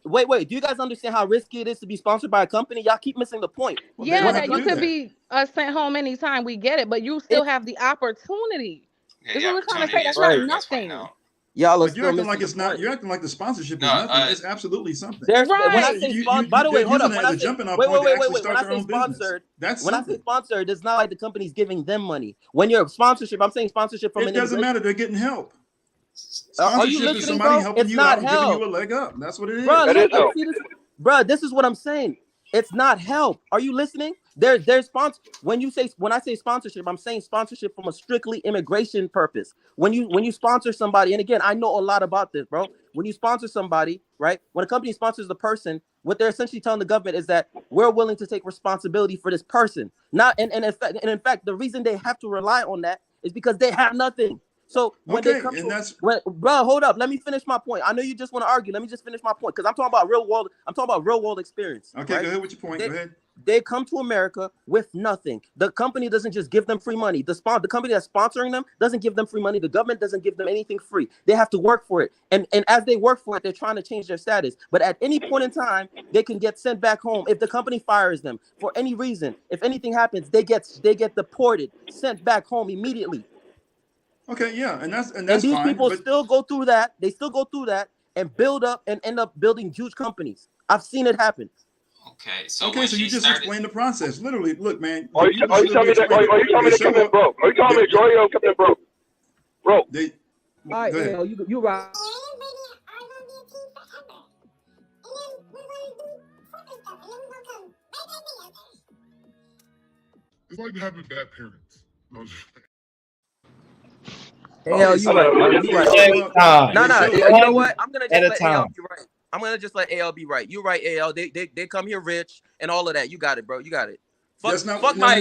Wait. Do you guys understand how risky it is to be sponsored by a company? Y'all keep missing the point. Yeah, that you could be sent home anytime. We get it, but you still have the opportunity. This is what we're trying to say. That's not nothing. Y'all are you're acting like it's not. You're acting like the sponsorship is nothing. It's absolutely something. When I say sponsored, by the way, hold up. When I say sponsored, it's not like the company's giving them money. When you're sponsorship, I'm saying sponsorship from. It doesn't matter. They're getting help. Are you listening, is somebody bro? helping It's you not out, help. giving you a leg up. That's what it is. Bro, this is what I'm saying. It's not help. Are you listening? There's sponsor. When I say sponsorship, I'm saying sponsorship from a strictly immigration purpose. When you sponsor somebody, and again, I know a lot about this, bro. When you sponsor somebody, right? When a company sponsors the person, what they're essentially telling the government is that we're willing to take responsibility for this person. In fact, the reason they have to rely on that is because they have nothing. So when they come bro, hold up. Let me finish my point. I know you just want to argue. Let me just finish my point because I'm talking about real world. I'm talking about real world experience. Okay, right? Go ahead with your point. Go ahead. They come to America with nothing. The company doesn't just give them free money. The company that's sponsoring them doesn't give them free money. The government doesn't give them anything free. They have to work for it. And as they work for it, they're trying to change their status. But at any point in time, they can get sent back home. If the company fires them for any reason, if anything happens, they get deported, sent back home immediately. Okay, yeah, and that's these fine, people still go through that. They still go through that and build up and end up building huge companies. I've seen it happen. Okay, so you just explained the process. Literally, look, man. Are you telling me they come in broke? Are you telling me majority of them come in broke? Bro. All right, you right. It's like having bad parents. Hell, you right. No, you know what? I'm gonna just let AL be right. I'm gonna just let AL be right. You're right, AL. They come here rich and all of that. You got it, bro. You got it. Fuck my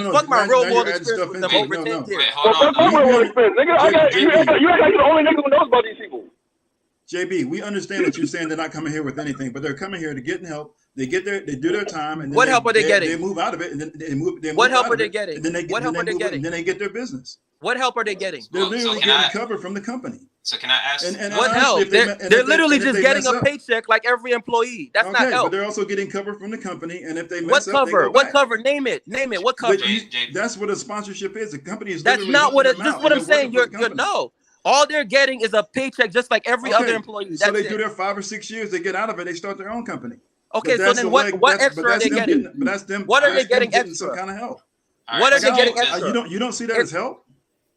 real world experience with them over 10 years. Wait, hold on. Fuck my real world experience, nigga. You act like you're the only nigga who knows about these people. JB, we understand that you're saying they're not coming here with anything, but they're coming here to get help. They do their time, and then what help are they getting? They move out of it, and then they move. What help are they getting? And then they get, then they get their business. What help are they getting? They're literally getting cover from the company. So can I ask? And what help? They're literally just getting a paycheck like every employee. That's not help. But they're also getting cover from the company, and if they what mess cover? up, they go what cover? Name it. What cover? That's what a sponsorship is. The company is. That's not what. This is what I'm saying. You're no. All they're getting is a paycheck, just like every other employee. So they do their 5 or 6 years. They get out of it. They start their own company. Okay, so then what extra are they getting? But that's them. What are they getting extra? Some kind of help. What are they getting extra? You don't see that as help?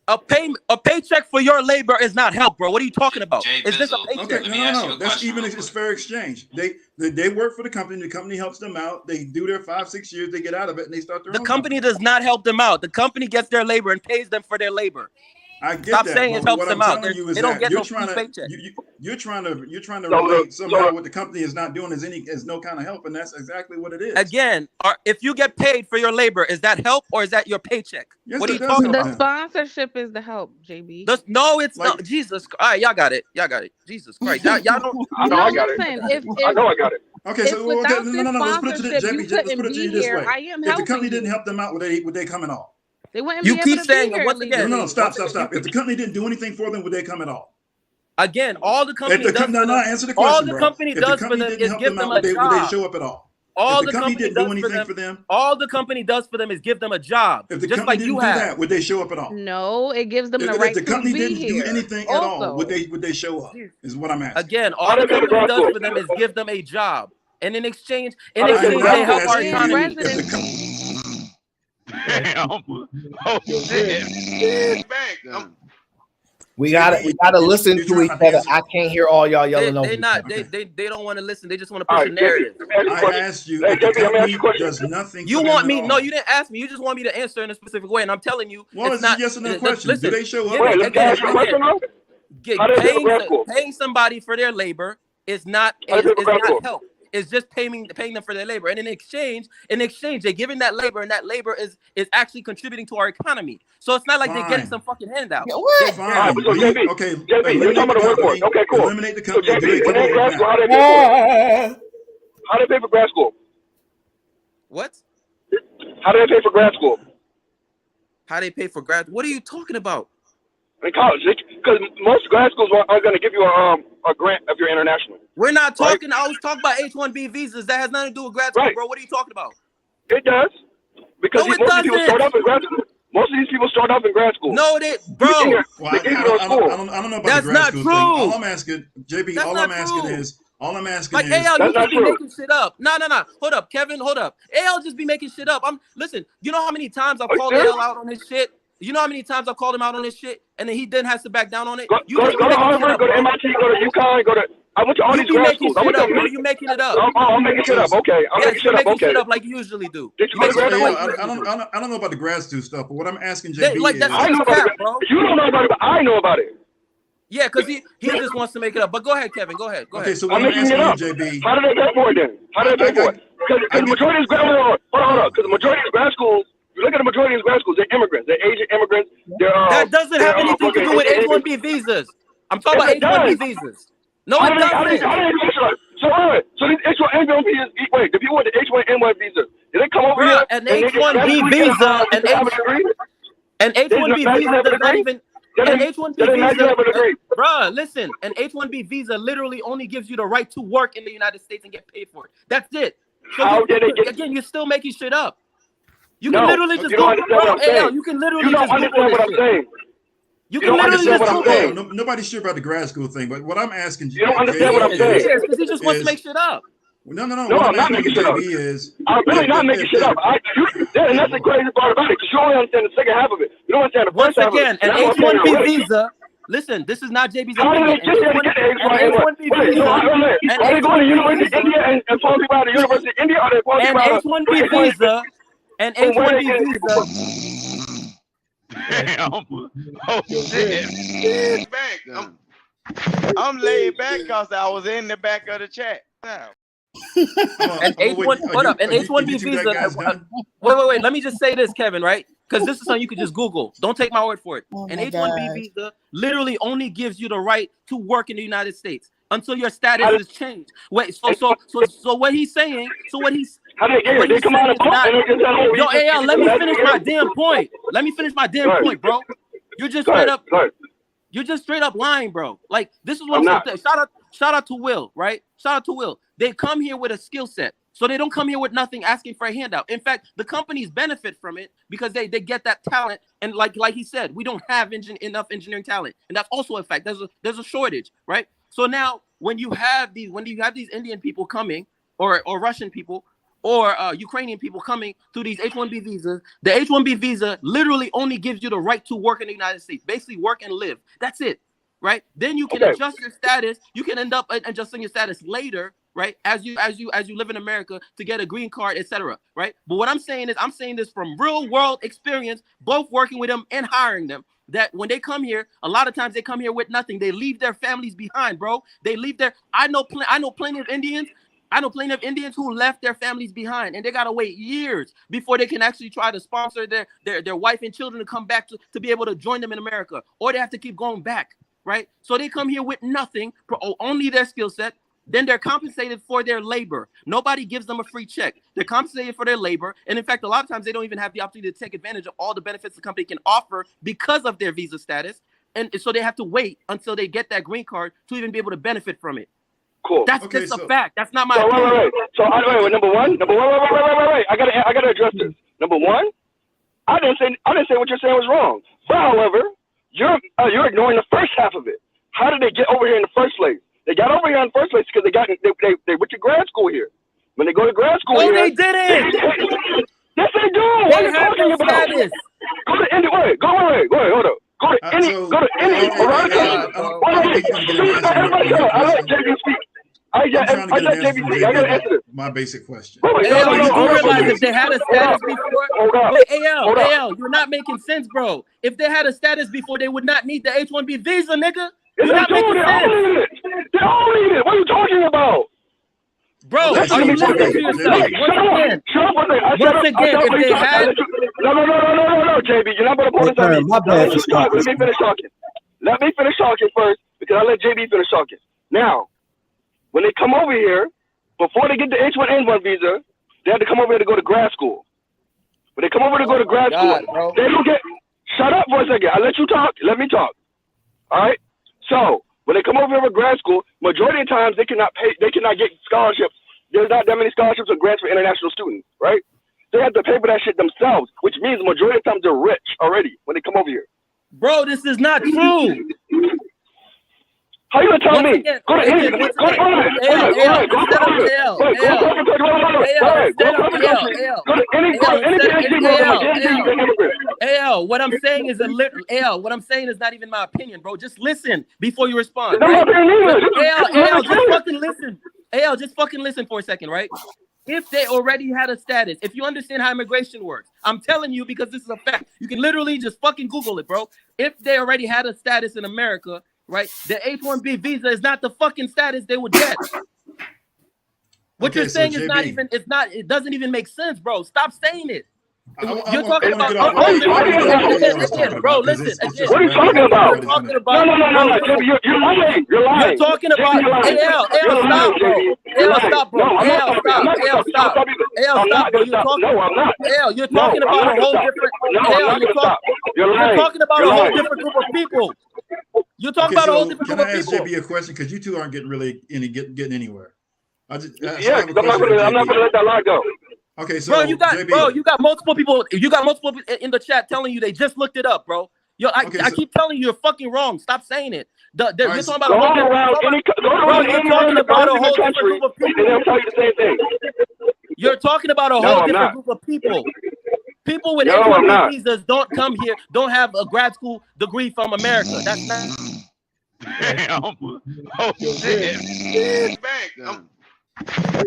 A paycheck for your labor is not help, bro. What are you talking about? Is this a paycheck? Okay, no. That's even it's fair exchange. They work for the company. The company helps them out. They do their 5, 6 years. They get out of it and they start their own. The company does not help them out. The company gets their labor and pays them for their labor. I get Stop that. saying it helps them out. They don't get no paycheck. You're trying to relate somehow what the company is not doing is no kind of help, and that's exactly what it is. Again, if you get paid for your labor, is that help or is that your paycheck? Yes, what are you talking about? The sponsorship is the help, JB. No, it's not. Jesus. All right, y'all got it. Jesus Christ. Y'all don't. I know I got it. I know I got it. Okay, so no. Let's put it to this, JB. Let's put it to you this way. If the company didn't help them out, would they come at all? They wouldn't you be keep able to saying be here once again. No, stop. If the company didn't do anything for them, would they come at all? Again, all the company does for them. Answer the question, all the company does for them is give them a job. Would they show up at all? All if the company didn't do anything for them, all the company does for them is give them a job. If the just company like didn't you do have. that, would they show up at all? No, it gives them the right to be here. If the company didn't do anything at all, would they show up? Is what I'm asking. Again, all the company does for them is give them a job, and in exchange, they help our economy. Damn. Oh shit. We gotta listen to each other. I can't hear all y'all yelling over. They don't want to listen. They just want to push a narrative. I asked you. The company does nothing. You want me? No, you didn't ask me. You just want me to answer in a specific way, and I'm telling you, it's not. Yes or no question. Listen, do they show up? Paying somebody for their labor is not help. It's just paying them for their labor, and in exchange, they're giving that labor, and that labor is actually contributing to our economy. So it's not like they're getting some fucking handout. What? Fine. Okay, you're talking about the workforce. Okay, cool. Eliminate the company. When they're in grad school, how do they pay for it? How do they pay for grad school? What? How do they pay for grad school? How do they pay for grad? What are you talking about? In college, because most grad schools are going to give you a grant if you're international. We're not talking. Right? I was talking about H-1B visas. That has nothing to do with grad school, bro. What are you talking about? It does, because most of these people start off in grad school. Most of these people start off in grad school. No, bro. I don't know about that's the grad not school true. thing. All I'm asking, JB. All I'm asking is. Like AL, you just be making shit up. No. Hold up, Kevin. Hold up. AL just be making shit up. Listen. You know how many times I've called AL out on his shit? You know how many times I've called him out on this shit, and then he then has to back down on it? Go to Harvard, go to MIT, go to UConn, I went to all these grad schools. You making it up? I'm making shit up. Okay, I'm making shit up. Okay, shit up like you usually do. I don't know about the grad school stuff, but what I'm asking JB is, I know about it, bro. You don't know about it, but I know about it. Yeah, because he just wants to make it up. But go ahead, Kevin. Go ahead. Okay, so what I'm asking you, JB, how do they pay for it then? How do they pay for it? Because the majority of grad because the majority of grad schools. You look at the majority of grad schools, they're immigrants. They're Asian immigrants. That doesn't have anything to do with H-1B visas. I'm talking about H-1B visas. No, it doesn't. So these H-1N1 visas, wait, the people with the H-1N1 visa, did they come over here? An H-1B visa, an H-1B visa does not even. An H-1B visa, bruh, listen. An H-1B visa literally only gives you the right to work in the United States and get paid for it. That's it. So again, you're still making shit up. You can literally just go. You can literally just Google this shit. You can literally just Google. Nobody's sure about the grad school thing, but what I'm asking you don't understand what I'm saying. Because he just wants to make shit up. No. No, I'm not making shit up. I'm really not making shit up. And that's the crazy part about it, because you only understand the second half of it. You don't understand the first half of it. Once again, an H-1B visa. Listen, this is not JB's opinion. Are they going to University of India and pulling people out of the University of India? Are they pulling people out of H-1B visa? An H-1B visa. Damn. Oh shit. I'm laid back because I was in the back of the chat. An H-1B visa. Wait. Let me just say this, Kevin, right? Because this is something you could just Google. Don't take my word for it. An H-1B visa literally only gives you the right to work in the United States until your status is changed. Wait, so what he's saying? So what he's how they get here? They come out of the yo, AL, let me finish my damn point. Let me finish my damn point, bro. You're just straight up. You're just straight up lying, bro. Like, this is what I'm saying. Shout out to Will, right? Shout out to Will. They come here with a skill set. So they don't come here with nothing asking for a handout. In fact, the companies benefit from it because they get that talent. And like he said, we don't have enough engineering talent. And that's also a fact. There's a shortage, right? So now when you have these Indian people coming or Russian people or Ukrainian people coming through these H-1B visas, the H-1B visa literally only gives you the right to work in the United States, basically work and live. That's it, right? Then you can adjust your status. You can end up adjusting your status later, right? As you live in America to get a green card, etc. Right? But what I'm saying this from real world experience, both working with them and hiring them. That when they come here, a lot of times they come here with nothing. They leave their families behind, bro. They leave their. I know plenty of Indians. I know plenty of Indians who left their families behind, and they gotta wait years before they can actually try to sponsor their wife and children to come back to be able to join them in America, or they have to keep going back, right? So they come here with nothing, only their skill set. Then they're compensated for their labor. Nobody gives them a free check. They're compensated for their labor, and in fact, a lot of times they don't even have the opportunity to take advantage of all the benefits the company can offer because of their visa status, and so they have to wait until they get that green card to even be able to benefit from it. Cool. That's just a fact. That's not my opinion. Wait. So number one. Wait. I gotta address this. Number one, I didn't say what you're saying was wrong. But however, you're ignoring the first half of it. How did they get over here in the first place? They got over here in the first place because they went to grad school here. When they go to grad school here, they didn't. Yes, they do. What are you talking about? Go to India. Wait, hold up. Go to any around the country. I let JB speak. I let JB speak. I gotta answer this. My basic question. You realize if they had a status before? Wait, AL, you're not making sense, bro. If they had a status before, they would not need the H-1B visa, nigga. You're not making sense. They all need it. What are you talking about? Bro, are you listening to yourself? Once again, if they had... No, JB. You're not going to put this on me. My bad. Let me finish talking. Let me finish talking first because I let JB finish talking. Now, when they come over here, before they get the H-1N1 visa, they have to come over here to go to grad school. When they come over to go to grad school, they don't get... Shut up for a second. I let you talk. Let me talk. All right? So, when they come over here for grad school, majority of times they cannot get scholarships. There's not that many scholarships or grants for international students, right? They have to pay for that shit themselves, which means the majority of times they're rich already when they come over here. Bro, this is not true. How you gonna tell me? Go to India. Go to what I'm saying is what I'm saying is not even my opinion, bro. Just listen before you respond. Just fucking listen for a second, right? If they already had a status, if you understand how immigration works, I'm telling you because this is a fact. You can literally just fucking Google it, bro. If they already had a status in America, right? The H-1B visa is not the fucking status they would get. What you're saying is not even, it doesn't even make sense, bro. Stop saying it. You're talking about, bro, listen. What are you talking about? No, you're lying. You're lying. You're talking about, stop, bro. You're talking about a whole different, you're talking about a whole different group of people. You're talking about a whole different group of people. Can I ask JB a question? Because you two aren't getting getting anywhere. I'm not going to let that lie go. Okay, so bro, you got multiple people. You got multiple people in the chat telling you they just looked it up, bro. I keep telling you you're fucking wrong. Stop saying it. You're talking about a whole different group of people. They'll tell you the same thing. You're talking about a whole different group of people. People with H-1B visas don't come here, don't have a grad school degree from America. That's not. Damn. Oh shit.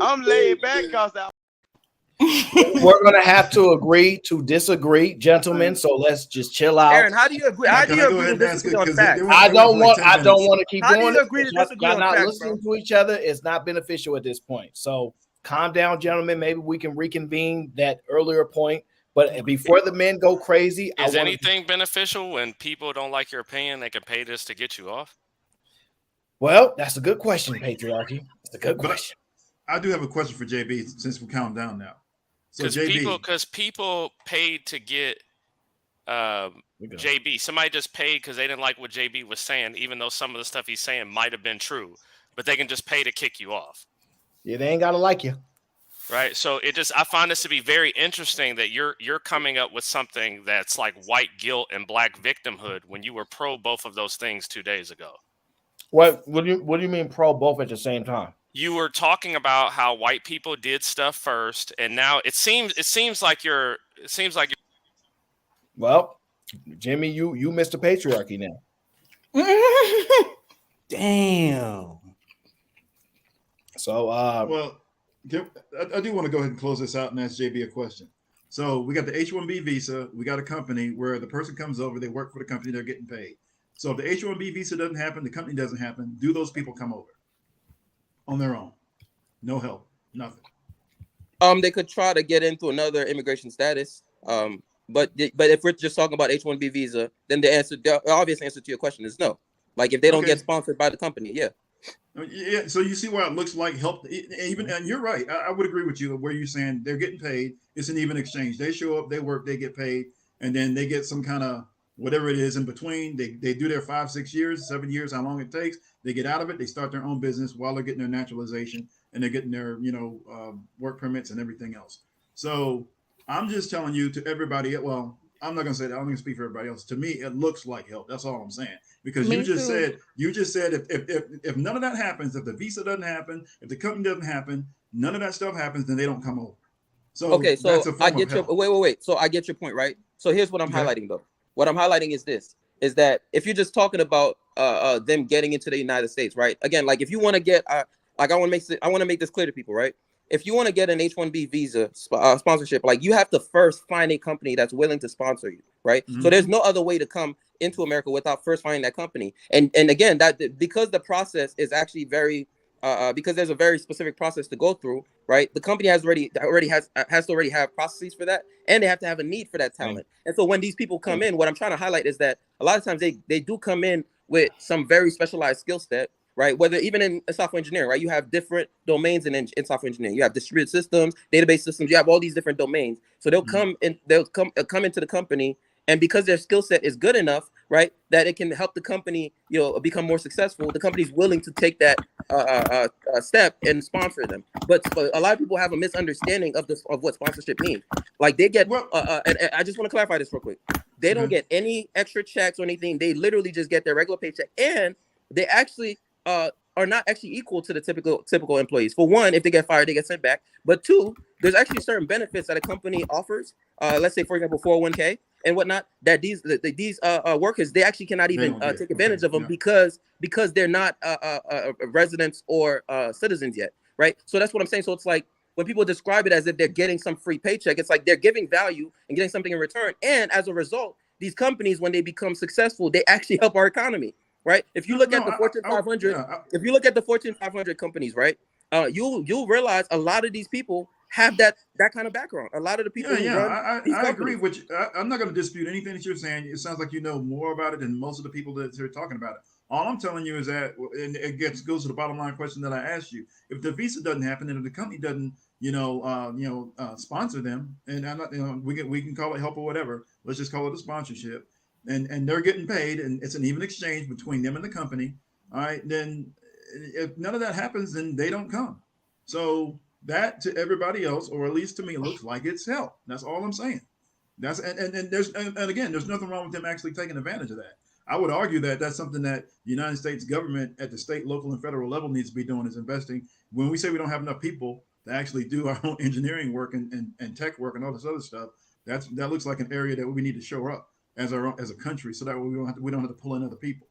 I'm laid back because We're gonna have to agree to disagree, gentlemen. So let's just chill out. Aaron, how do you agree? How do you agree to disagree on facts? I don't want to keep How doing do you it. agree to disagree Y'all on not facts, listening bro? to each other. It's not beneficial at this point. So calm down, gentlemen. Maybe we can reconvene that earlier point. But before the men go crazy, Is anything beneficial when people don't like your opinion? They can pay this to get you off. Well, that's a good question, patriarchy. It's a good question. I do have a question for JB since we're counting down now. So Because people paid to get JB. Somebody just paid because they didn't like what JB was saying, even though some of the stuff he's saying might have been true. But they can just pay to kick you off. Yeah, they ain't gotta like you. Right. So I find this to be very interesting that you're coming up with something that's like white guilt and black victimhood when you were pro both of those things 2 days ago. What do you mean pro both at the same time? You were talking about how white people did stuff first, and now it seems like you're Well, Jimmy, you missed the patriarchy now. Damn. So well, I do want to go ahead and close this out and ask JB a question. So we got the H-1B visa. We got a company where the person comes over, they work for the company, they're getting paid. So if the H-1B visa doesn't happen, the company doesn't happen, do those people come over on their own? No help, nothing. They could try to get into another immigration status. But if we're just talking about H-1B visa, then the obvious answer to your question is no. Like if they don't get sponsored by the company, yeah. Yeah, so you see why it looks like help. Even and you're right. I would agree with you where you're saying they're getting paid. It's an even exchange. They show up, they work, they get paid, and then they get some kind of whatever it is in between. They do their 5, 6 years, 7 years, how long it takes. They get out of it. They start their own business while they're getting their naturalization and they're getting their work permits and everything else. So I'm just telling you to everybody. Well, I'm not gonna say that. I'm gonna speak for everybody else. To me, it looks like help. That's all I'm saying. Because you just said if none of that happens, if the visa doesn't happen, if the company doesn't happen, none of that stuff happens, then they don't come over. So okay, so that's a form I get of help. wait. So I get your point, right? So here's what I'm highlighting though. What I'm highlighting is this: is that if you're just talking about them getting into the United States, right? Again, like if you want to get like I want to make this clear to people, right? If you want to get an H-1B visa sponsorship, like you have to first find a company that's willing to sponsor you, right? Mm-hmm. So there's no other way to come into America without first finding that company. And again, that because the process is actually very because there's a very specific process to go through, right? The company has to already have processes for that, and they have to have a need for that talent. And so when these people come in, what I'm trying to highlight is that a lot of times they do come in with some very specialized skill set, right? Whether even in software engineering, right? You have different domains in software engineering. You have distributed systems, database systems. You have all these different domains. So they'll come into the company, and because their skill set is good enough, right, that it can help the company, become more successful. The company's willing to take that step and sponsor them. But a lot of people have a misunderstanding of what sponsorship means. Like they get, and I just want to clarify this real quick. They don't get any extra checks or anything. They literally just get their regular paycheck, and they actually are not actually equal to the typical employees. For one, if they get fired, they get sent back. But two, there's actually certain benefits that a company offers. Let's say, for example, 401k and whatnot. That these workers, they actually cannot even take advantage of them because they're not residents or citizens yet, right? So that's what I'm saying. So it's like when people describe it as if they're getting some free paycheck, it's like they're giving value and getting something in return. And as a result, these companies, when they become successful, they actually help our economy. Right. If you look at the Fortune 500, if you look at the Fortune 500 companies, right, you'll realize a lot of these people have that kind of background. A lot of the people who run these I companies. agree with you. I'm not going to dispute anything that you're saying. It sounds like you know more about it than most of the people that are talking about it. All I'm telling you is that, and it goes to the bottom line question that I asked you. If the visa doesn't happen, and if the company doesn't, sponsor them, and I'm not, we can call it help or whatever. Let's just call it a sponsorship. And they're getting paid, and it's an even exchange between them and the company. All right, then if none of that happens, then they don't come. So that to everybody else, or at least to me, looks like it's help. That's all I'm saying. That's and again, there's nothing wrong with them actually taking advantage of that. I would argue that that's something that the United States government at the state, local, and federal level needs to be doing, is investing. When we say we don't have enough people to actually do our own engineering work and tech work and all this other stuff, that looks like an area that we need to shore up as a country, so that we don't have to pull in other people.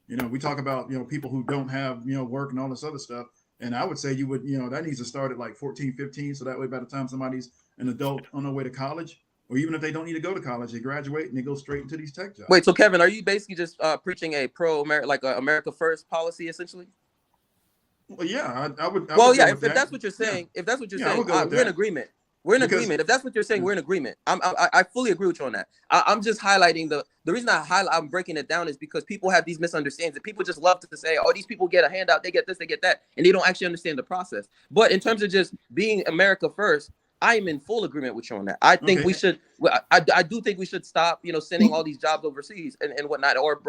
We talk about people who don't have work and all this other stuff, And I would say you would, that needs to start at like 14, 15. So that way, by the time somebody's an adult on their way to college, or even if they don't need to go to college, they graduate and they go straight into these tech jobs. Wait, so Kevin, are you basically just preaching a pro-America, like a America First policy, essentially? Well, yeah, I would. If that's what you're saying, we're in agreement. We're in agreement. If that's what you're saying, we're in agreement. I fully agree with you on that. I'm just highlighting the reason I'm breaking it down is because people have these misunderstandings. And people just love to say, oh, these people get a handout, they get this, they get that, and they don't actually understand the process. But in terms of just being America first, I am in full agreement with you on that. I think we should. I do think we should stop, sending all these jobs overseas and whatnot, or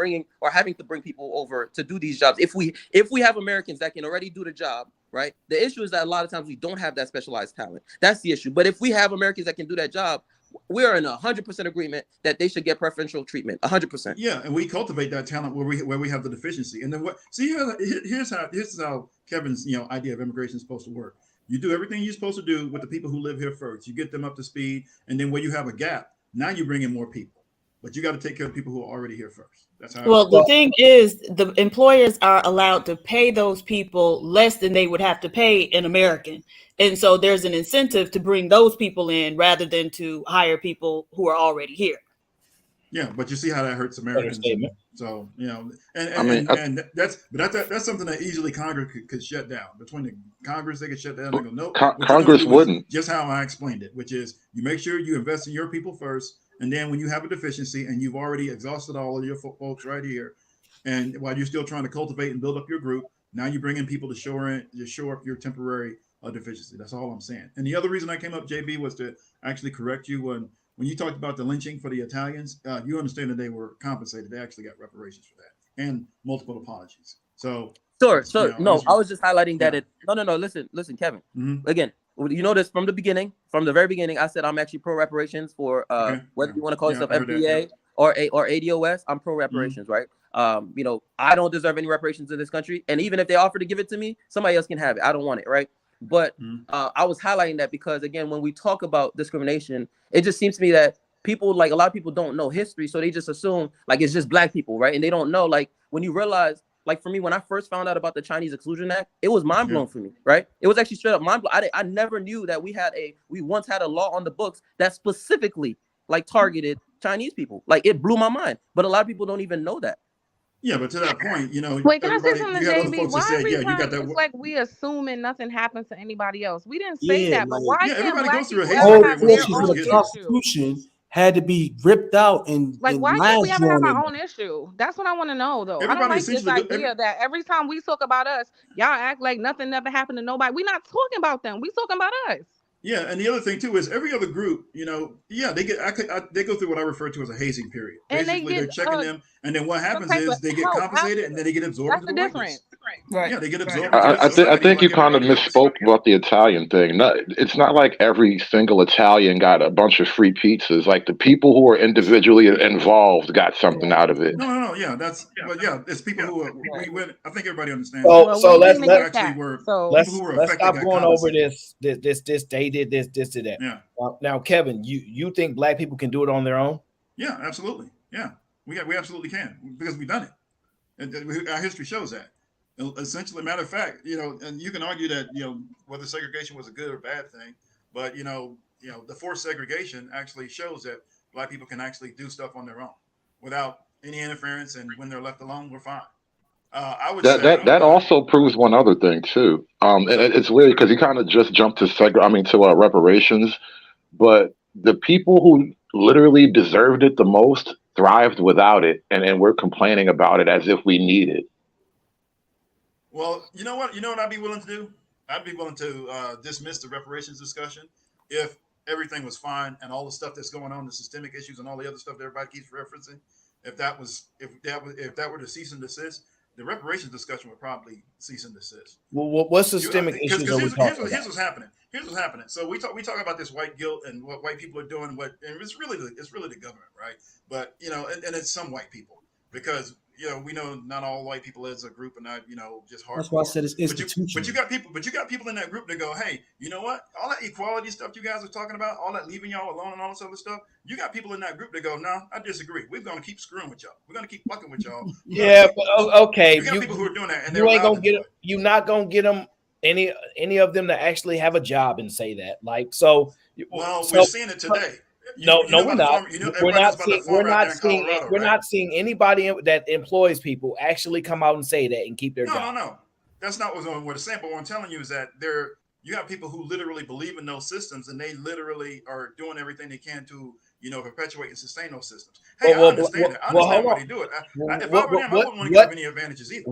having to bring people over to do these jobs. If we have Americans that can already do the job, right? The issue is that a lot of times we don't have that specialized talent. That's the issue. But if we have Americans that can do that job, we are in 100% agreement that they should get preferential treatment. 100%. Yeah, and we cultivate that talent where we have the deficiency. And then here's how Kevin's idea of immigration is supposed to work. You do everything you're supposed to do with the people who live here first. You get them up to speed, and then where you have a gap, now you bring in more people. But you got to take care of people who are already here first. That's how. Well, the thing is, the employers are allowed to pay those people less than they would have to pay an American. And so there's an incentive to bring those people in rather than to hire people who are already here. Yeah, but you see how that hurts Americans. So, and that's something that easily Congress could shut down. Between the Congress, they could shut down. They go, no, Congress wouldn't. Just how I explained it, which is you make sure you invest in your people first, and then when you have a deficiency and you've already exhausted all of your folks right here, and while you're still trying to cultivate and build up your group, now you bring in people to shore up your temporary deficiency. That's all I'm saying. And the other reason I came up, JB, was to actually correct you when you talked about the lynching for the Italians. You understand that they were compensated. They actually got reparations for that and multiple apologies. So sure. I was just highlighting that. No. Listen, Kevin. Mm-hmm. Again, you know this from the very beginning. I said I'm actually pro reparations for whether you want to call yourself FBA or ADOS. I'm pro reparations, right? I don't deserve any reparations in this country, and even if they offer to give it to me, somebody else can have it. I don't want it, right? But I was highlighting that because, again, when we talk about discrimination, it just seems to me that people, like a lot of people don't know history. So they just assume like it's just black people, right? And they don't know, like, when you realize, like, for me, when I first found out about the Chinese Exclusion Act, it was mind blown for me, right? It was actually straight up mind blown. I never knew that we once had a law on the books that specifically like targeted Chinese people. Like, it blew my mind. But a lot of people don't even know that. Yeah, but to that point, Wait, can I say something, JB? Why every time it's like we assuming nothing happens to anybody else? We didn't say that, but why can't black people ever have their own issue? Constitution had to be ripped out and like, why can't we ever have our own issue? That's what I want to know, though. I don't like this idea that every time we talk about us, y'all act like nothing never happened to nobody. We're not talking about them. We talking about us. Yeah, and the other thing too is every other group, they go through what I refer to as a hazing period. Basically, they're checking them, and then what happens is they get compensated, and then they get absorbed. That's the difference. Right. Yeah, they get absorbed. I think you kind of misspoke about the Italian thing. It's not like every single Italian got a bunch of free pizzas. Like, the people who are individually involved got something out of it. No, yeah, it's people who are. I think everybody understands. So let's stop going over this. They did this to that. Yeah. Now, Kevin, you think black people can do it on their own? Yeah, absolutely. Yeah, we absolutely can, because we've done it, and our history shows that. Essentially, matter of fact, and you can argue that whether segregation was a good or bad thing, but the forced segregation actually shows that black people can actually do stuff on their own without any interference, and when they're left alone, we're fine. I would say that also proves one other thing too. It's weird because you kind of just jumped to reparations, but the people who literally deserved it the most thrived without it, and we're complaining about it as if we need it. Well, you know what I'd be willing to do? I'd be willing to dismiss the reparations discussion if everything was fine and all the stuff that's going on, the systemic issues and all the other stuff that everybody keeps referencing. If that were to cease and desist, the reparations discussion would probably cease and desist. Well, what systemic issues are we talking about? Here's what's happening. So we talk about this white guilt and what white people are doing. And it's really the government, right? But and it's some white people, because we know not all white people as a group are not just hard. That's why I said it's institutional. But you got people in that group that go, hey, you know what? All that equality stuff you guys are talking about, all that leaving y'all alone and all this other stuff. You got people in that group that go, no, I disagree. We're gonna keep screwing with y'all. We're gonna keep fucking with y'all. Yeah, but okay. You got people who are doing that, and you ain't gonna get them. You're not gonna get them any of them to actually have a job and say that. Like, so Well, so we're seeing it today. no, no, we're not. We're not seeing. We're not seeing anybody that employs people actually come out and say that and keep their job. No. That's not what I'm saying. But what I'm telling you is that you have people who literally believe in those systems, and they literally are doing everything they can to, perpetuate and sustain those systems. Hey, I understand that. I understand why they do it. If I were them, I wouldn't want to give them any advantages either.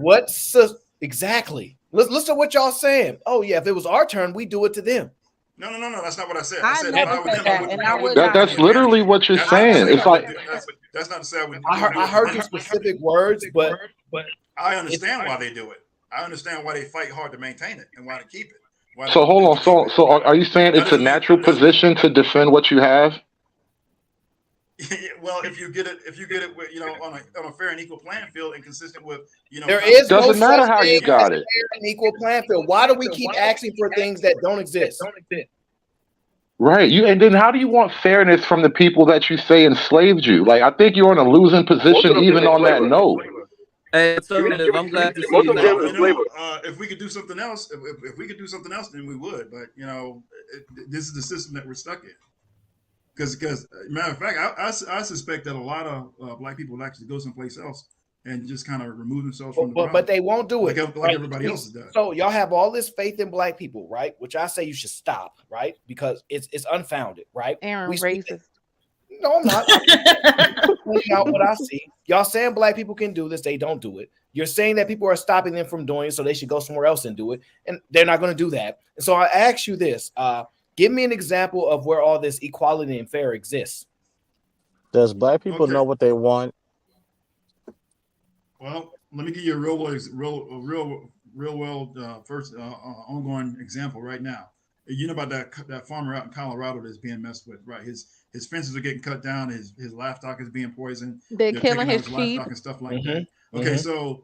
Exactly? Listen to what y'all saying. Oh yeah, if it was our turn, we do it to them. No. That's not what I said. I said never if I were said them, that, I wouldn't. That's literally what you're saying. It's like That's not to say I would. I heard the specific words, but I understand why they do it. I understand why they fight hard to maintain it and why to keep it. So hold on. So are you saying it's a natural position to defend what you have? Well, if you get it, with, on a fair and equal playing field and consistent with, there is doesn't no matter such how you thing got as it. fair and equal playing field. Why do we keep asking for things that don't exist? Right. And then how do you want fairness from the people that you say enslaved you? Like, I think you're in a losing position even on that note. Hey, conservative, I'm glad to see you now. If we could do something else, if we could do something else, then we would. But this is the system that we're stuck in. Because matter of fact, I suspect that a lot of black people will actually go someplace else and just kind of remove themselves from the problem. But they won't do it like everybody else has done. So y'all have all this faith in black people, right? Which I say you should stop, right? Because it's unfounded, right? Aaron, racist. No, I'm not. I'm pointing out what I see. Y'all saying black people can do this, they don't do it. You're saying that people are stopping them from doing it, so they should go somewhere else and do it, and they're not going to do that. And so I ask you this: give me an example of where all this equality and fair exists. Does black people know what they want? Well, let me give you a real world first ongoing example right now. You know about that farmer out in Colorado that's being messed with, right? His fences are getting cut down. His livestock is being poisoned. They're killing his sheep and stuff like that. Okay, so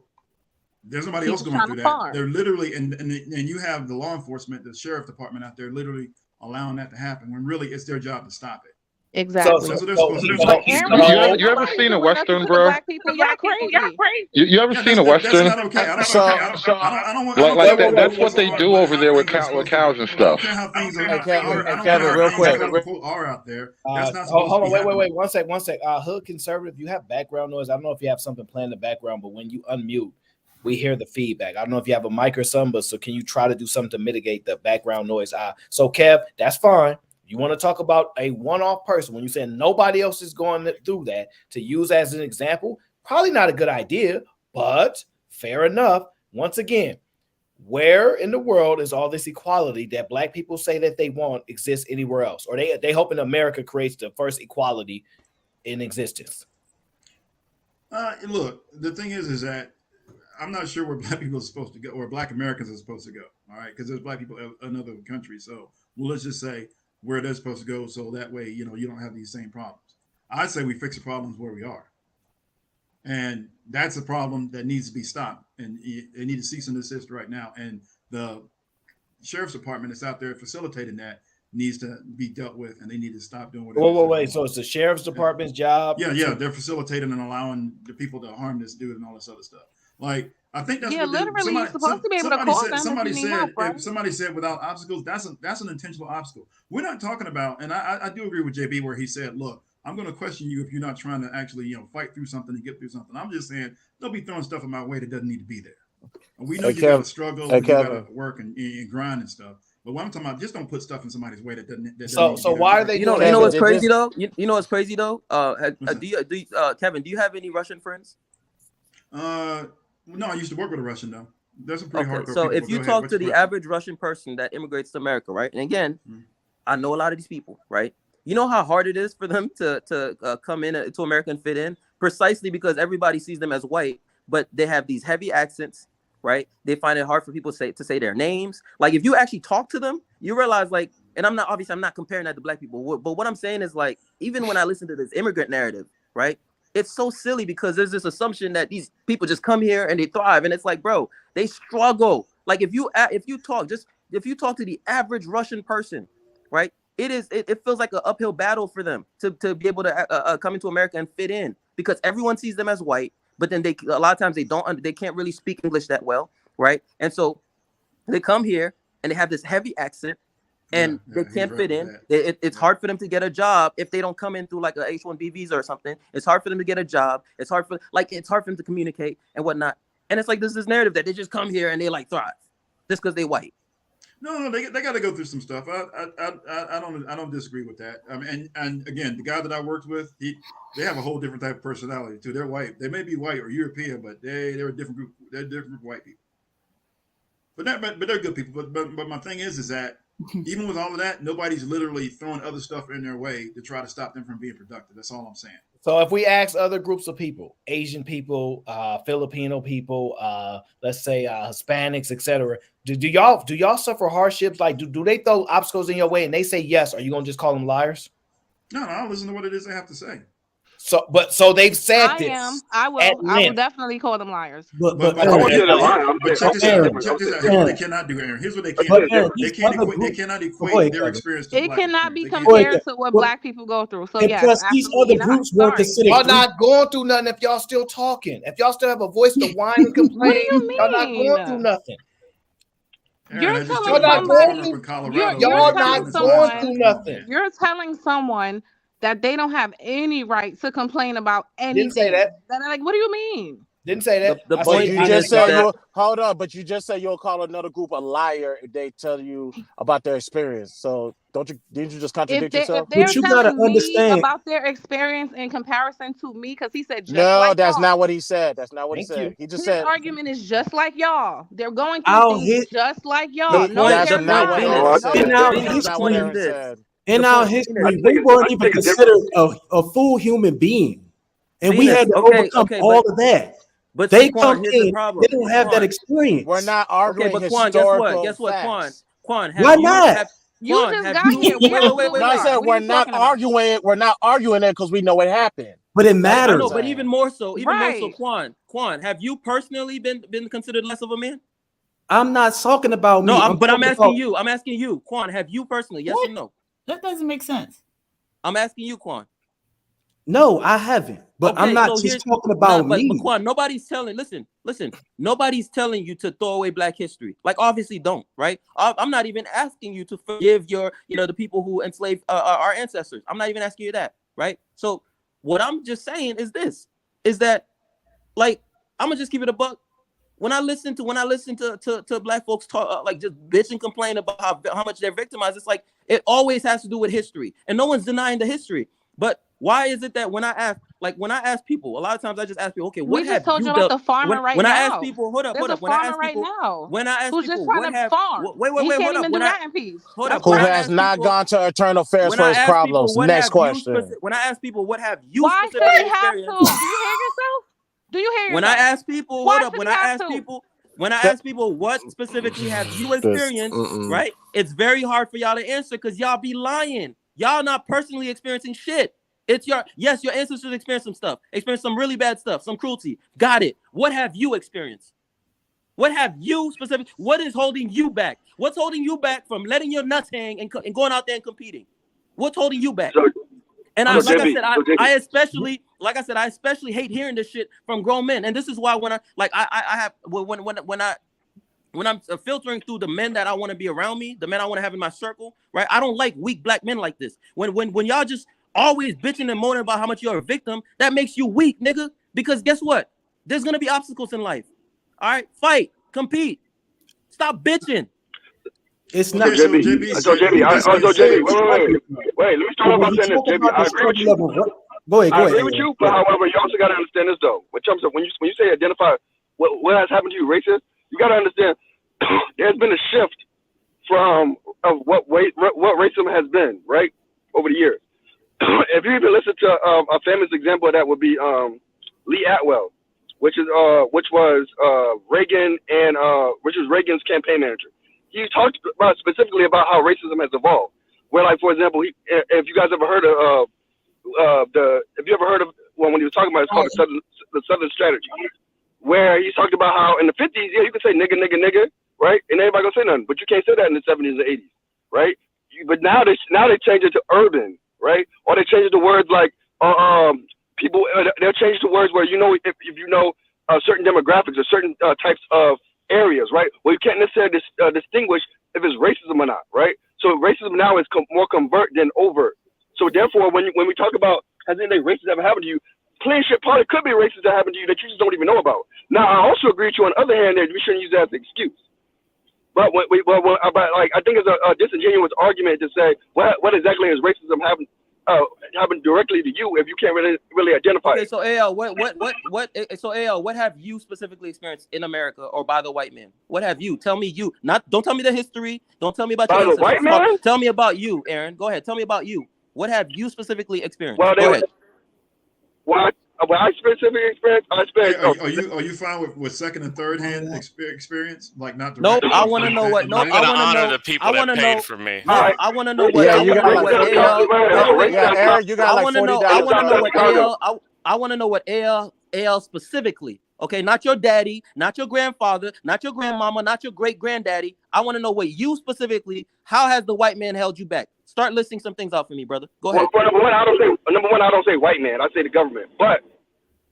there's nobody else going through that. They're literally and you have the law enforcement, the sheriff department out there, literally allowing that to happen when really it's their job to stop it. Exactly. So they're supposed to do. You ever seen a Western, bro? Black people, y'all crazy. You ever seen a Western? That's not okay. I don't want. Like that's what they do over there with cows and stuff. Kevin, real quick. Are out there. That's not Hold on, wait. One sec. Hood conservative, you have background noise. I don't know if you have something playing in the background, but when you unmute, we hear the feedback. I don't know if you have a mic or something, but so can you try to do something to mitigate the background noise? So Kev, that's fine. You want to talk about a one-off person when you say nobody else is going through that to use as an example, probably not a good idea, but fair enough. Once again, where in the world is all this equality that black people say that they want exists anywhere else? Or they hoping America creates the first equality in existence? Look, the thing is that I'm not sure where black people are supposed to go, or black Americans are supposed to go. All right, because there's black people in other countries. So let's just say where they're supposed to go, so that way you don't have these same problems. I say we fix the problems where we are, and that's a problem that needs to be stopped. And they need to cease and desist right now. And the sheriff's department that's out there facilitating that needs to be dealt with, and they need to stop doing what. Wait. So it's the sheriff's department's job. Yeah. They're facilitating and allowing the people to harm this dude and all this other stuff. Like, I think that's what literally you're supposed to be able to call them if you need help, right? If somebody said without obstacles, that's an intentional obstacle. We're not talking about, and I do agree with JB where he said, look, I'm going to question you if you're not trying to actually fight through something and get through something. I'm just saying don't be throwing stuff in my way that doesn't need to be there. And we know you got to struggle, you got to work and grind and stuff. But what I'm talking about, just don't put stuff in somebody's way that doesn't. So why are they? You know what's crazy though? You know what's crazy though? Kevin, do you have any Russian friends? No, I used to work with a Russian though. There's some pretty hardcore. So if you talk to the average Russian person that immigrates to America, right? And again, I know a lot of these people, right? You know how hard it is for them to come in to America and fit in, precisely because everybody sees them as white, but they have these heavy accents, right? They find it hard for people to say their names. Like if you actually talk to them, you realize like, and I'm not comparing that to black people, but what I'm saying is like, even when I listen to this immigrant narrative, right? It's so silly because there's this assumption that these people just come here and they thrive, and it's like, bro, they struggle. Like if you talk to the average Russian person, right? It feels like an uphill battle for them to be able to come into America and fit in because everyone sees them as white, but then a lot of times they can't really speak English that well, right? And so they come here and they have this heavy accent, and Yeah, they he's can't right fit with in. that. It's hard for them to get a job if they don't come in through like a H-1B visa or something. It's hard for them to get a job. It's hard for them to communicate and whatnot. And it's like this narrative that they just come here and they like thrive just because they white. No, they got to go through some stuff. I don't disagree with that. I mean, and again, the guy that I worked with, they have a whole different type of personality too. They're white. They may be white or European, but they're a different group. They're a different group of white people. But they're good people. But my thing is that even with all of that, nobody's literally throwing other stuff in their way to try to stop them from being productive. That's all I'm saying. So if we ask other groups of people, Asian people, Filipino people, let's say Hispanics, etc., do y'all suffer hardships? Like do they throw obstacles in your way and they say yes? Are you gonna just call them liars? No, I'll listen to what it is they have to say. So they've said I this. am. I will definitely call them liars. But check this out. Here's what they cannot do, Aaron. Here's what they can't do. They cannot equate their experience to It black cannot be experience. compared to what black people go through. So And yes, plus, these absolutely other not. groups weren't Sorry. considered. Y'all not going through nothing if y'all still talking. If y'all still have a voice to whine and complain, What do you y'all not mean? going through nothing. You're telling Y'all not somebody. going through. You're Y'all telling not someone. going through nothing. You're telling someone that they don't have any right to complain about anything. Didn't say that. Like, what do you mean? Didn't say that. The I But said- you I just said- said you'll hold on. But you just said you'll call another group a liar if they tell you about their experience. So didn't you just contradict yourself? If they're But you gotta telling me understand. about their experience in comparison to me, because he said just No, like that's y'all. not what he said. That's not what he Thank said. you. He just His said argument is just like y'all. They're going through I'll things hit- just like y'all. No, that's they're not what Aaron not. said. In our That's not what history, Aaron said. in our history, we weren't even considered a full human being, and we Venus, had to okay, overcome okay, all but- of that. But They Quan, come here's the in, problem. they don't have that Quan, experience. We're not arguing Okay, but Quan, historical guess what? facts. Quan, Why not? You Quan, just have got you? here. We Wait. absolutely No, I are. said What are we're you not talking about? arguing. We're not arguing it because we know what happened. But it I matters. know, but even more so, Right. Quan, have you personally been considered less of a man? I'm not talking about No, me. I'm talking asking about- you. I'm asking you, Quan. Have you personally? Yes or no? That doesn't make sense. I'm asking you, Quan. No, I haven't. But Okay, I'm not so just talking about but me. Quan, nobody's telling. Listen. Nobody's telling you to throw away Black history. Like, obviously, don't. Right? I'm not even asking you to forgive the people who enslaved our ancestors. I'm not even asking you that. Right? So, what I'm just saying is this: is that, like, I'm gonna just keep it a buck. When I listen to Black folks talk, like, just bitch and complain about how much they're victimized, it's like it always has to do with history, and no one's denying the history. But why is it that when I ask people, a lot of times I just ask people, okay, what We have just told you done? about the farmer right when now. I ask people, hold up. There's a When I farmer ask right people, now when I ask who's people, just trying what to have farm. wait, He can't hold up. even When do I that in peace. hold That's up, Who when I has ask not people, gone to eternal affairs when for I his ask problems? people, Next question. when I ask people, what have you Why should specifically he have experienced? to? Do you hear yourself? Do you hear When yourself? I ask people, Why hold up. should When he I have ask to? people, what specifically have you experienced, right? It's very hard for y'all to answer because y'all be lying. Y'all not personally experiencing shit. It's your ancestors experienced some stuff, experienced some really bad stuff, some cruelty. Got it. What have you experienced? What have you specifically? What is holding you back? What's holding you back from letting your nuts hang and going out there and competing? What's holding you back? And I especially hate hearing this shit from grown men. And this is why when I'm filtering through the men that I want to be around me, the men I want to have in my circle, right? I don't like weak Black men like this. When y'all just always bitching and moaning about how much you're a victim, that makes you weak, nigga. Because guess what? There's gonna be obstacles in life. All right, fight, compete, stop bitching. It's Okay, not so JB, wait. Let me start off by saying this, JB. I agree with you. Go ahead. I agree with you, but however, you also got to understand this though. In terms of when you say identify what has happened to you, racist, you got to understand there's been a shift from what racism has been, right, over the years. If you even listen to a famous example of that would be Lee Atwell, which was Reagan's campaign manager. He talked about specifically about how racism has evolved. Where, like, for example, if you guys ever heard of when he was talking about, it's called the Southern Strategy, where he talked about how in the 50s, yeah, you could say nigga, right, and everybody gonna say nothing, but you can't say that in the 70s and 80s, right? But now they change it to urban, right? Or they change it to words like people. They'll change the words where if you know certain demographics or certain types of areas, right? Well, you can't necessarily distinguish if it's racism or not, right? So racism now is more convert than overt. So therefore, when we talk about has anything racist ever happened to you, plenty shit probably could be racist that happened to you that you just don't even know about. Now, I also agree with you on the other hand that we shouldn't use that as an excuse. But I think it's a disingenuous argument to say what exactly is racism happen directly to you if you can't really identify Okay, it. so AL, so AL, what have you specifically experienced in America or by the white man? What have you? Tell me you. Don't tell me the history. Don't tell me about your ancestors. White man? Tell me about you, Aaron. Go ahead. Tell me about you. What have you specifically experienced? Well, Go ahead. What I specifically experienced, Are you fine with second and third hand experience, like not direct? Nope. I want to know what. I'm gonna honor the people that paid for me. No, I want to know what. Yeah, I you want to got know like what AL. yeah, Aaron, you got like $40. I want to know what AL. I want to know what AL specifically. Okay, not your daddy, not your grandfather, not your grandmama, not your great granddaddy. I want to know what you specifically. How has the white man held you back? Start listing some things out for me, brother. Go ahead. Well, number one, I don't say white man. I say the government. But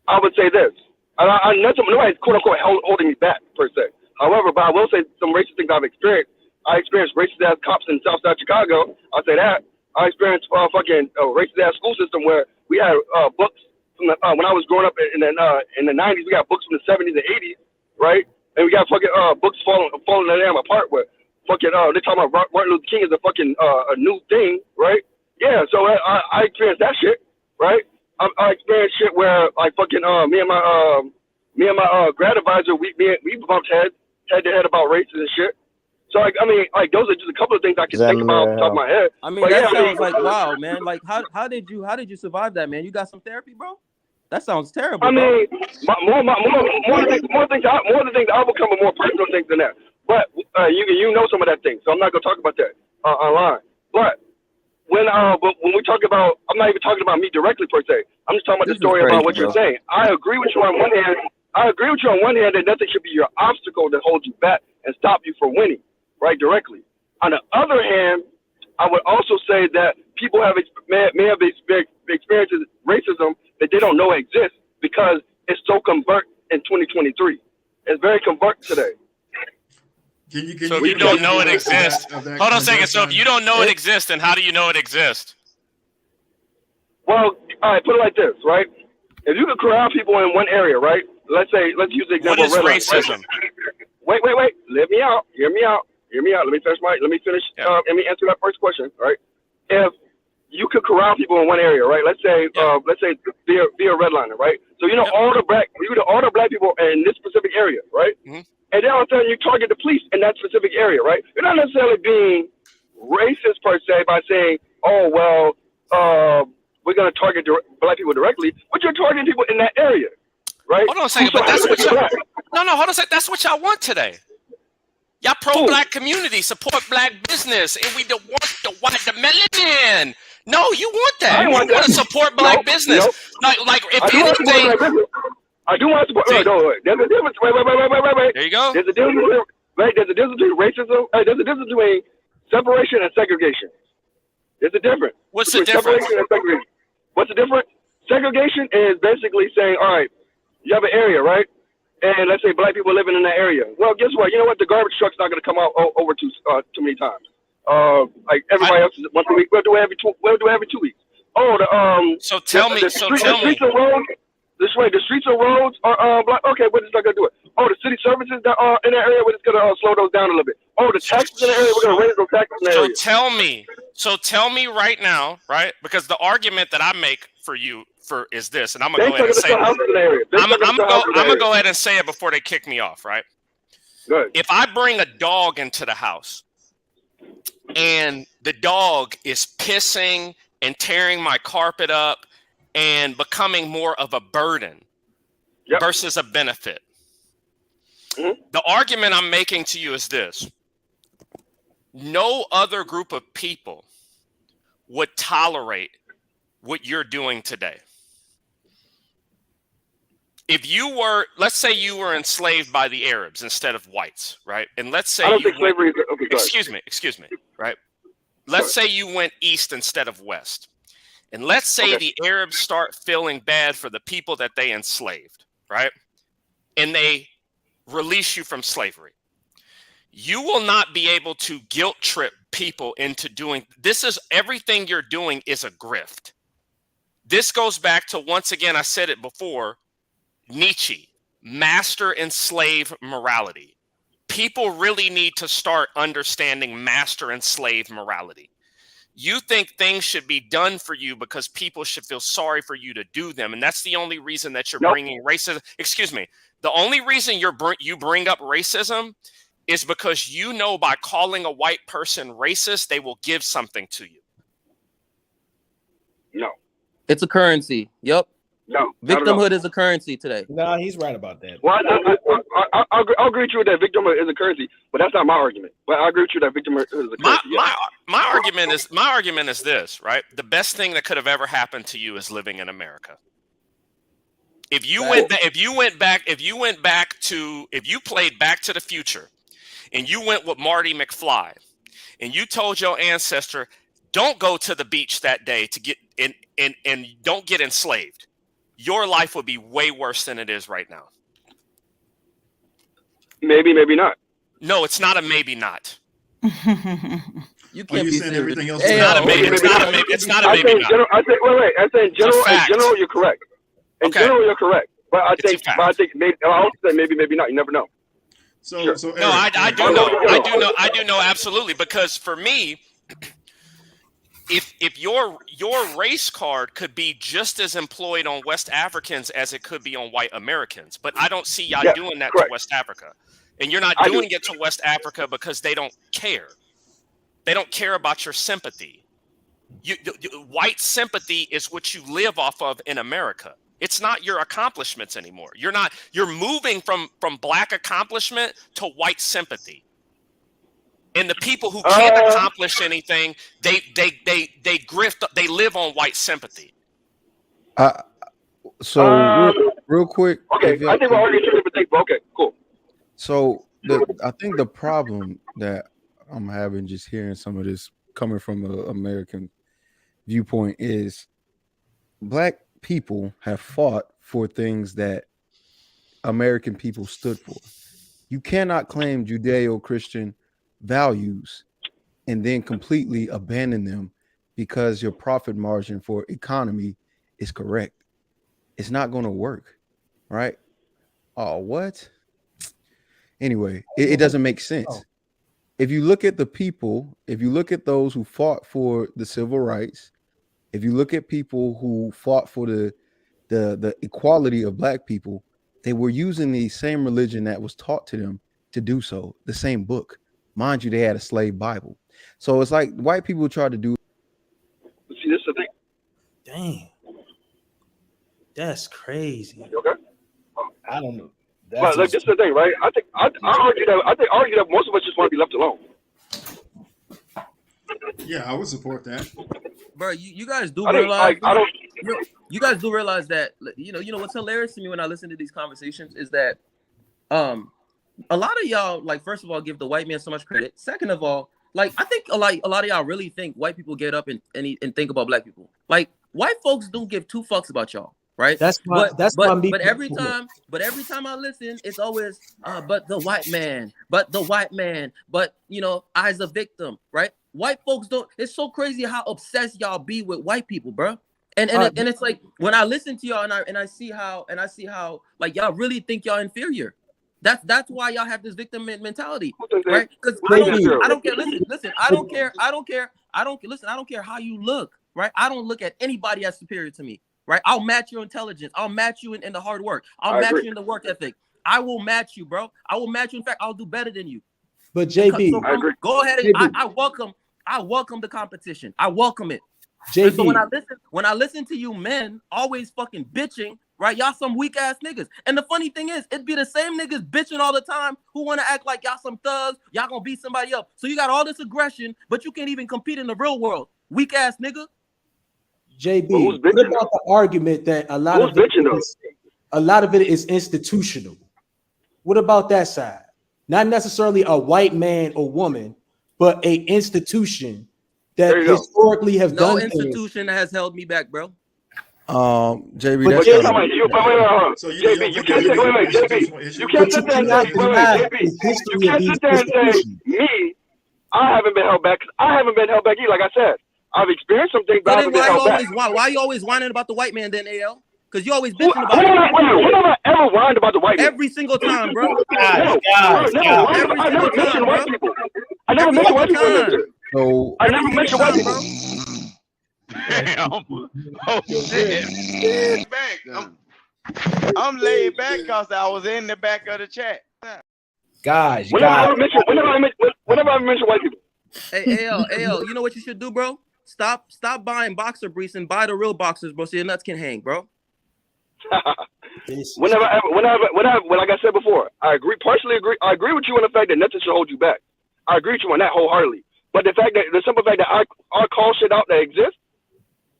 I would say this. Nobody's quote unquote holding me back per se. However, but I will say some racist things I've experienced. I experienced racist ass cops in Southside Chicago. I'll say that. I experienced racist ass school system where we had books from when I was growing up in the 90s. We got books from the 70s and 80s, right? And we got fucking books falling the damn apart where fucking they talking about Martin Luther King is a fucking a new thing, right? Yeah, so I experienced that shit, right? I experienced shit where like fucking me and my grad advisor we bumped head to head about races and shit. So I mean those are just a couple of things I can think about off the top of my head. I mean, but that sounds like wow, man. Like how did you survive that, man? You got some therapy, bro? That sounds terrible. I mean, more of the things I will come with more personal things than that. But you know some of that thing, so I'm not gonna talk about that online. But when we talk about, I'm not even talking about me directly per se. I'm just talking about the story about what you're saying. I agree with you on one hand. That nothing should be your obstacle that holds you back and stop you from winning, right? Directly. On the other hand, I would also say that people may have experienced racism that they don't know exists because it's so convert in 2023. It's very convert today. So if you don't know it exists, hold on a second. So if you don't know it exists, then how do you know it exists? Well, all right, put it like this, right? If you could corral people in one area, right? Let's use the example of red light. Racism? Wait. Let me out. Hear me out. Let me finish. Yeah. Let me answer that first question, right? If you could corral people in one area, right? Let's say be a redliner, right? So all the black people in this specific area, right? Mm-hmm. And then all of a sudden you target the police in that specific area, right? You're not necessarily being racist per se by saying, oh well, we're gonna target black people directly, but you're targeting people in that area, right? Hold on a second, but that's what y'all. No, hold on a second. That's what y'all want today. Y'all pro-black community, support black business, and we don't want the melanin. No, you want that. You want to support black business. Like if anything. I do want to support. No, there's a difference. Wait. There you go. There's a difference. There's a difference between racism. There's a difference between separation and segregation. There's a difference. What's the difference? Separation and segregation. What's the difference? Segregation is basically saying, all right, you have an area, right? And let's say black people living in that area. Well, guess what? You know what? The garbage truck's not going to come out over too many times. Like everybody else is once a week. We'll do it every 2 weeks. Oh, So tell me. The streets and roads are black. Okay, we're just not gonna do it. Oh, the city services that are in that area, we're just gonna slow those down a little bit. Oh, the taxes in the area, we're gonna raise those taxes in the area. So tell me right now, right? Because the argument that I make for you is this, and I'm gonna go ahead and say it. I'm gonna go ahead and say it before they kick me off, right? Good. If I bring a dog into the house and the dog is pissing and tearing my carpet up and becoming more of a burden versus a benefit. Mm-hmm. The argument I'm making to you is this. No other group of people would tolerate what you're doing today. If you were, let's say you were enslaved by the Arabs instead of whites, right? And let's say I don't think slavery is excuse me, right? Let's say you went east instead of west. And let's say the Arabs start feeling bad for the people that they enslaved, right? And they release you from slavery. You will not be able to guilt trip people into doing this. Is everything you're doing is a grift. This goes back to, once again, I said it before, Nietzsche, master and slave morality. People really need to start understanding master and slave morality. You think things should be done for you because people should feel sorry for you to do them, and that's the only reason that you're bringing racism. Excuse me. The only reason you bring up racism is because you know by calling a white person racist, they will give something to you. No. It's a currency. Yep. No. Victimhood is a currency today. No, he's right about that. Well, I'll agree with you that victimhood is a currency, but that's not my argument. But I agree with you that victimhood is a currency. My argument is this, right? The best thing that could have ever happened to you is living in America. If you played Back to the Future, and you went with Marty McFly, and you told your ancestor, don't go to the beach that day to get in and don't get enslaved, your life would be way worse than it is right now. Maybe, maybe not. No, it's not a maybe not. You can't be saying everything else. It's not a maybe. It's not a maybe. It's not a maybe not. I say in general, you're correct. In general, you're correct. But I think maybe. I also say maybe, maybe not. You never know. So Eric, no, I do know absolutely, because for me, if your race card could be just as employed on West Africans as it could be on white Americans, but I don't see y'all doing that to West Africa, and you're not doing it to West Africa because they don't care. They don't care about your sympathy. White sympathy is what you live off of in America. It's not your accomplishments anymore. You're moving from black accomplishment to white sympathy. And the people who can't accomplish anything, they grift, they live on white sympathy. Real quick. Okay, I think we're already two different things, but okay, cool. So I think the problem that I'm having just hearing some of this coming from an American viewpoint is black people have fought for things that American people stood for. You cannot claim Judeo-Christian values and then completely abandon them because your profit margin for economy is correct. It's not going to work, right? Oh, what? Anyway, it doesn't make sense. If you look at the people, if you look at those who fought for the civil rights, if you look at people who fought for the equality of black people, they were using the same religion that was taught to them to do so, the same book. Mind you, they had a slave Bible. So it's like white people try to do. See, this is the thing. Dang. That's crazy. Okay. I don't know. But like, this is the thing, right? I argue that most of us just want to be left alone. Yeah, I would support that. Bro, you guys do realize you guys do realize that you know what's hilarious to me when I listen to these conversations is that a lot of y'all, like, first of all, give the white man so much credit. Second of all, like, I think a lot of y'all really think white people get up and think about black people. Like, white folks don't give two fucks about y'all, right? But every time I listen, it's always but the white man, but I's a victim, right? White folks don't. It's so crazy how obsessed y'all be with white people, bro. And it's like when I listen to y'all and I see how like y'all really think y'all inferior. That's why y'all have this victim mentality, right? Because I don't care. Listen. I don't care. I don't care how you look, right? I don't look at anybody as superior to me, right? I'll match your intelligence. I'll match you in the hard work. I'll match you in the work ethic. I will match you, bro. I will match you. In fact, I'll do better than you. But JB, go ahead. I welcome the competition. I welcome it. JB. So when I listen to you men always fucking bitching, right? Y'all some weak ass niggas. And the funny thing is, it'd be the same niggas bitching all the time who want to act like y'all some thugs. Y'all gonna beat somebody up. So you got all this aggression, but you can't even compete in the real world. Weak ass nigga. JB, what about the argument that a lot of it is institutional? What about that side? Not necessarily a white man or woman, but a institution that historically have done institution has held me back, bro. JB, But that's JB, kind of So JB, you can't say, wait, JB, you can't sit there and say, JB, you can't sit there and say, me, I haven't been held back. I haven't been held back either. Like I said, I've experienced some things, but I So haven't then been held back. why you always whining about the white man then, AL? Because you always bitching about When it. have I ever whined about the white man? Every single time, bro. I never mentioned white people. I never mentioned white people in this. So I never mentioned white people. Damn. Oh shit. Back. I'm laid back because I was in the back of the chat. Guys, Whenever I mention white people. Hey, AL, you know what you should do, bro? Stop buying boxer briefs and buy the real boxers, bro, so your nuts can hang, bro. Whenever, like I said before, partially agree. I agree with you on the fact that nothing should hold you back. I agree with you on that wholeheartedly. But the simple fact that I call shit out that exists,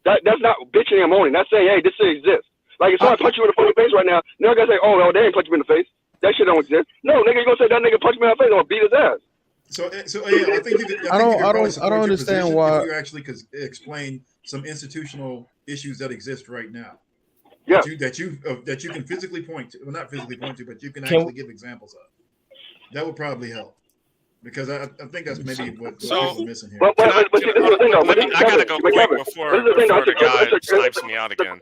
that's not bitching and moaning. That's saying, hey, this shit exists. Like if somebody punch you in the fucking face right now, you're not gonna say, oh, they ain't punch me in the face. That shit don't exist. No, nigga, you gonna say that nigga punched me in the face, I'm gonna beat his ass. So yeah, I think you could. I don't understand why you actually could explain some institutional issues that exist right now. Yeah. That you can physically point to. Well, not physically point to, but you can actually give examples of. That would probably help. Because I think that's maybe what people are missing here. I gotta go quick before the guy snipes me out again.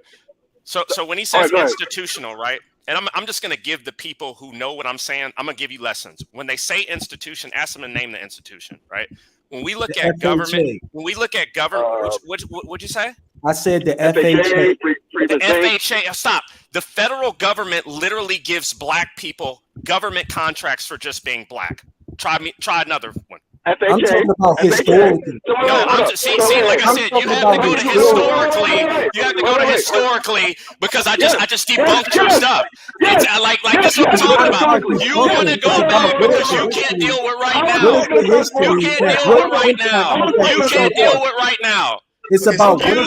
So when he says institutional, right? And I'm just going to give the people who know what I'm saying, I'm going to give you lessons. When they say institution, ask them to name the institution, right? When we look at government, what'd you say? I said the FHA. The FHA, stop. The federal government literally gives black people government contracts for just being black. Try another one. I'm talking about historically. No, like I said, you have to go to historically. You have to go to historically because I just debunked your stuff. It's like this is what I'm talking about. You want to go back because you can't deal with right now. You can't deal with right now. You can't deal with right now. It's about every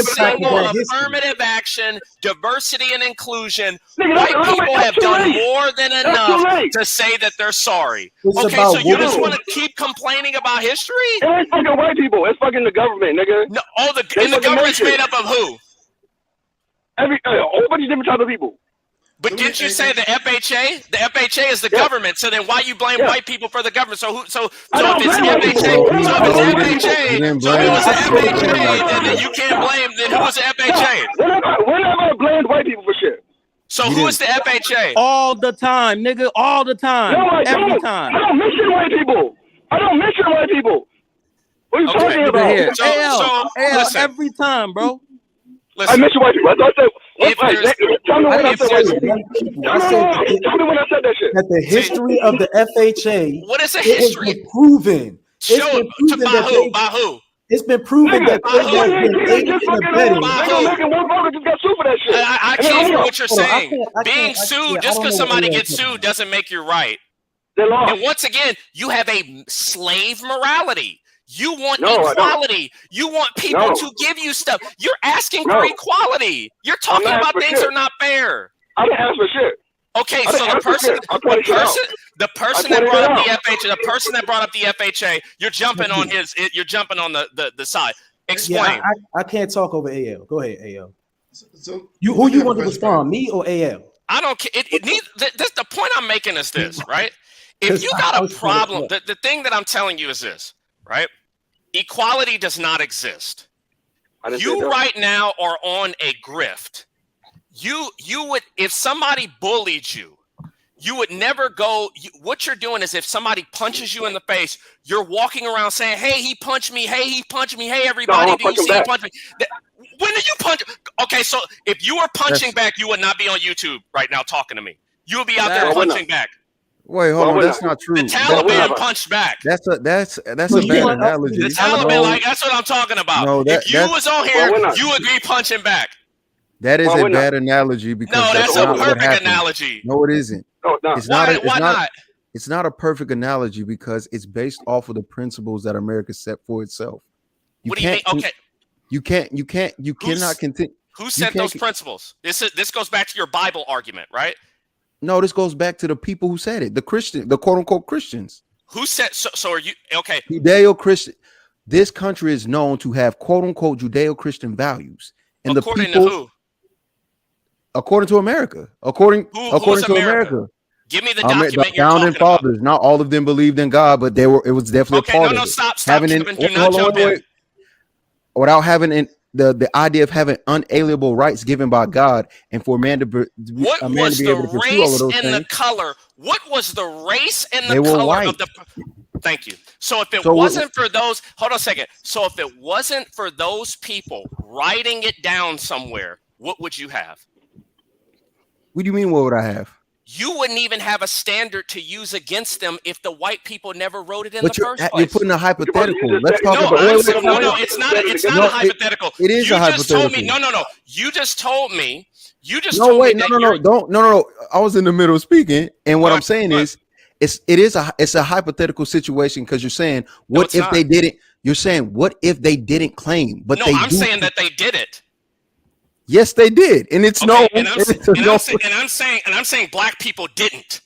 single affirmative action, diversity and inclusion. White people have done more than enough to say that they're sorry. Okay, so you just want to keep complaining about history? It ain't fucking white people. It's fucking the government, nigga. No, the government's made up of who? A whole bunch of different types of people. But didn't you say the FHA? The FHA is the government. So then why you blame white people for the government? So if it's the FHA, then you can't blame. Then who was the FHA? Whenever I blamed white people for shit. So who is the FHA? All the time, nigga. All the time. No, Every time. I don't mention white people. What are you talking about? So listen. Every time, bro. Listen. I mentioned white people. Tell me when I said that shit. That the history of the FHA. What is the history? It's been proven. By who? It's been proven that they have been aiding and abetting. I can't hear what you're saying. Being sued, just because somebody gets sued doesn't make you right. And once again, you have a slave morality. You want equality. You want people to give you stuff. You're asking for equality. You're talking about things that are not fair. I didn't ask for shit. Okay, so the person that brought up the FHA, the person that brought up the FHA, you're jumping on the side. Explain. Yeah, I can't talk over AL. Go ahead, AL. So who you want to respond, me or AL? I don't care. The point I'm making is this, right? If you got a problem, the thing that I'm telling you is this, right? Equality does not exist. You right now are on a grift. You would, if somebody bullied you, you would never go. What you're doing is if somebody punches you in the face, you're walking around saying, hey, he punched me. Hey, he punched me. Hey, everybody, do you see him punch me? When did you punch? Okay, so if you were punching back, you would not be on YouTube right now talking to me. You would be out there punching back. Wait, hold on. That's not true. The Taliban punched back. That's a bad analogy. The Taliban, that's what I'm talking about. No, if you was on here, you would be punching back. That is a bad analogy because that's a perfect analogy. No, it isn't. It's why not? It's not a perfect analogy because it's based off of the principles that America set for itself. What do you mean? Okay. You cannot continue. Who set those principles? This goes back to your Bible argument, right? No, this goes back to the people who said it. The quote unquote Christians. Who said so are you okay? Judeo-Christian. this country is known to have quote unquote Judeo-Christian values, and According the people, to who? according to America, according Who's to America? America. Give me the The document you're founding talking about. fathers, not all of them believed in God, but it was definitely Okay, a part no, of it. stop, Having Kevin. Do not jump in. Without having the idea of having unalienable rights given by God, and for a man to be What was able to the pursue all of race those and things, the color? What was the race and they the were color white. of the? Thank you. So if it So wasn't for those, hold on a second. So if it wasn't for those people writing it down somewhere, what would you have? What do you mean? What would I have? You wouldn't even have a standard to use against them if the white people never wrote it in But the first place. you're putting a hypothetical. Let's talk No, about. no, it's not. It's not a hypothetical. It is you a just told me. hypothetical. No. You just told me. You just No, told wait, me that no. Don't, no. I was in the middle of speaking, and what I'm saying is, it's a hypothetical situation because you're saying, what if they didn't? You're saying, what if they didn't claim? But no, they I'm do. saying that they did it. Yes, they did, and it's Okay, no. I'm saying black people didn't.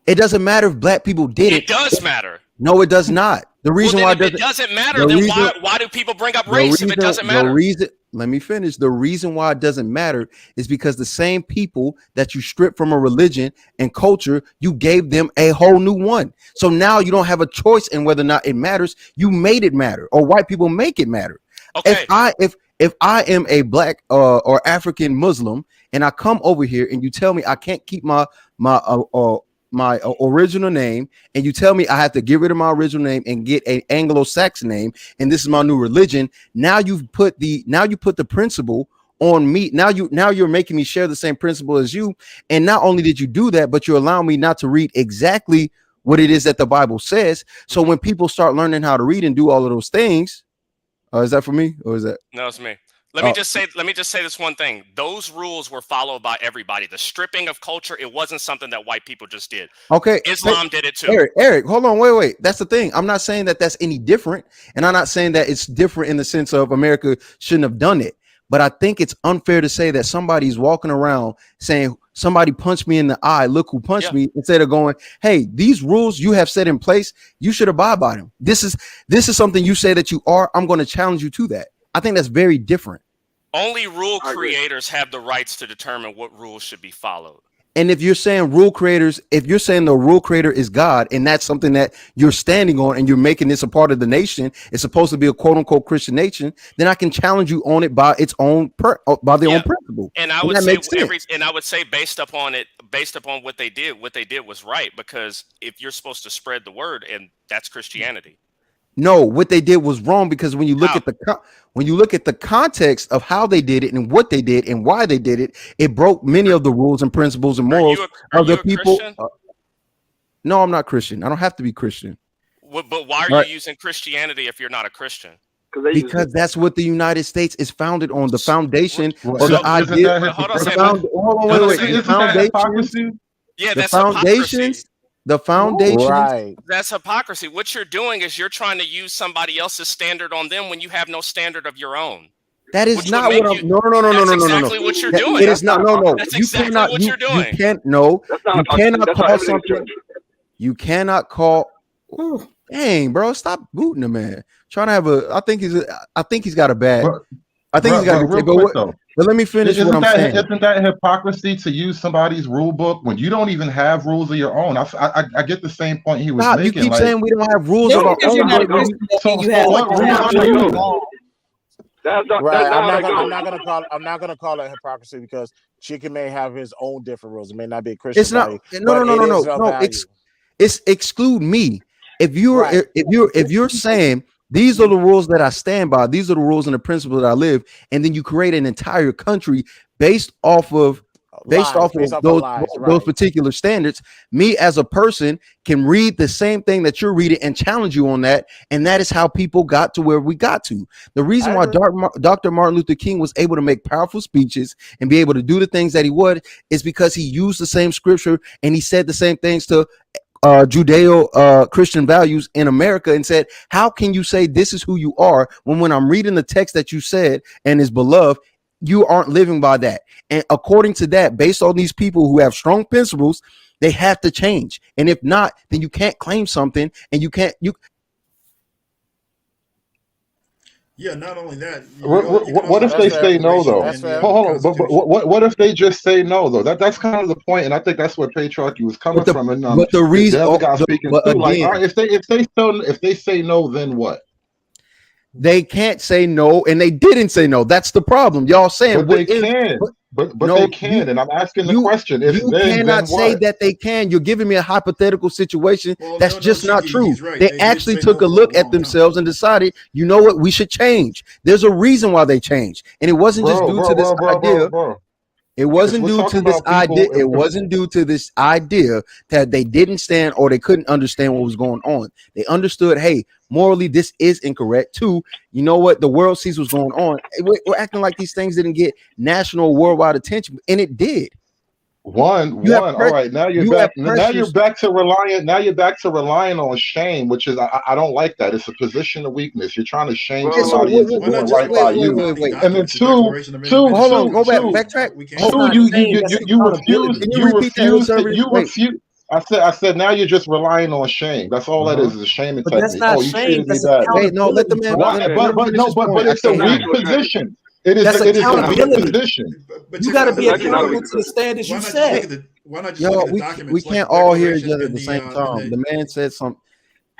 It doesn't matter if black people did it. It does matter. No, it does not. The reason Well, why then if it doesn't matter, then why do people bring up race if it doesn't matter? Let me finish. The reason why it doesn't matter is because the same people that you stripped from a religion and culture, you gave them a whole new one. So now you don't have a choice in whether or not it matters. You made it matter, or white people make it matter. Okay. If I am a black or African Muslim and I come over here and you tell me I can't keep my original name, and you tell me I have to get rid of my original name and get an Anglo-Saxon name, and this is my new religion. Now you put the principle on me. Now you're making me share the same principle as you. And not only did you do that, but you're allowing me not to read exactly what it is that the Bible says. So when people start learning how to read and do all of those things, is that for me or is that? No, it's me. Let me just say this one thing. Those rules were followed by everybody. The stripping of culture, it wasn't something that white people just did. Okay. Islam did it too. Eric, hold on. Wait. That's the thing. I'm not saying that that's any different. And I'm not saying that it's different in the sense of America shouldn't have done it. But I think it's unfair to say that somebody's walking around saying somebody punched me in the eye. Look who punched me, instead of going, hey, these rules you have set in place, you should abide by them. This is something you say that you are. I'm going to challenge you to that. I think that's very different. Only rule creators have the rights to determine what rules should be followed. And if you're saying rule creators, if you're saying the rule creator is God, and that's something that you're standing on and you're making this a part of the nation, it's supposed to be a quote unquote Christian nation, then I can challenge you on it by its own own principle. And I would say based upon what they did was right, because if you're supposed to spread the word, and that's Christianity. No, what they did was wrong, because when you look at the context of how they did it and what they did and why they did it, it broke many of the rules and principles and morals of the people. No, I'm not Christian. I don't have to be Christian. But why are you using Christianity if you're not a Christian? Because that's what the United States is founded on, the foundation or the idea. Yeah, that's hypocrisy. The foundation. Right. That's hypocrisy. What you're doing is you're trying to use somebody else's standard on them when you have no standard of your own. That is not what I'm. No. That's exactly what you're doing. It is not. No. That's exactly what you're doing. You can't. No. You cannot call something. You cannot call. Dang, bro, stop booting the man. Trying to have a. I think he's got a bad. I think he's got a good. But let me finish what I'm saying. Isn't that hypocrisy to use somebody's rule book when you don't even have rules of your own? I get the same point he was making. You keep saying we don't have rules of our own. I'm not gonna call it hypocrisy, because Chicken may have his own different rules. It may not be a Christian. It's not. No. It's exclude me. If you're saying these are the rules that I stand by, these are the rules and the principles that I live, and then you create an entire country based off of those particular standards, me as a person can read the same thing that you're reading and challenge you on that, and that is how people got to where we got to. The reason why Dr. Martin Luther King was able to make powerful speeches and be able to do the things that he would is because he used the same scripture and he said the same things to Judeo Christian values in America, and said, how can you say this is who you are when I'm reading the text that you said and is beloved, you aren't living by that? And according to that, based on these people who have strong principles, they have to change. And if not, then you can't claim something, and you Yeah, not only that, What if they say no though? Hold on, but what if they just say no though? That's kind of the point, and I think that's where patriarchy was coming from. And but the reason, the other guy speaking but too, like, again, all right, if they say no, then what? They can't say no, and they didn't say no. That's the problem. Y'all saying, but they can, but no, they can, and I'm asking the question: if you then cannot say what? that they can. You're giving me a hypothetical situation that's just not true. he's right. They They did actually say took no a for a look at long themselves and decided, you know what, we should change. There's a reason why they changed, and it wasn't just due to this idea. It wasn't due to this idea. It wasn't due to this idea that they didn't stand or they couldn't understand what was going on. They understood, hey, morally, this is incorrect. Two, you know what? The world sees what's going on. We're acting like these things didn't get national, worldwide attention, and it did. One. All right, now you're back. Now you're back to relying. Now you're back to relying on shame, which is I don't like that. It's a position of weakness. You're trying to shame somebody into doing right by you. And then two. Hold on, go back, backtrack. You refuse. I said now you're just relying on shame. That's all that is a shaming technique. Oh, you treated me bad. Wait, no, let the man. But it's a weak position. It is a weak position. You got to be accountable to the standards you set. Why not just look at the we documents? can't all hear each other at the same time. The man said something.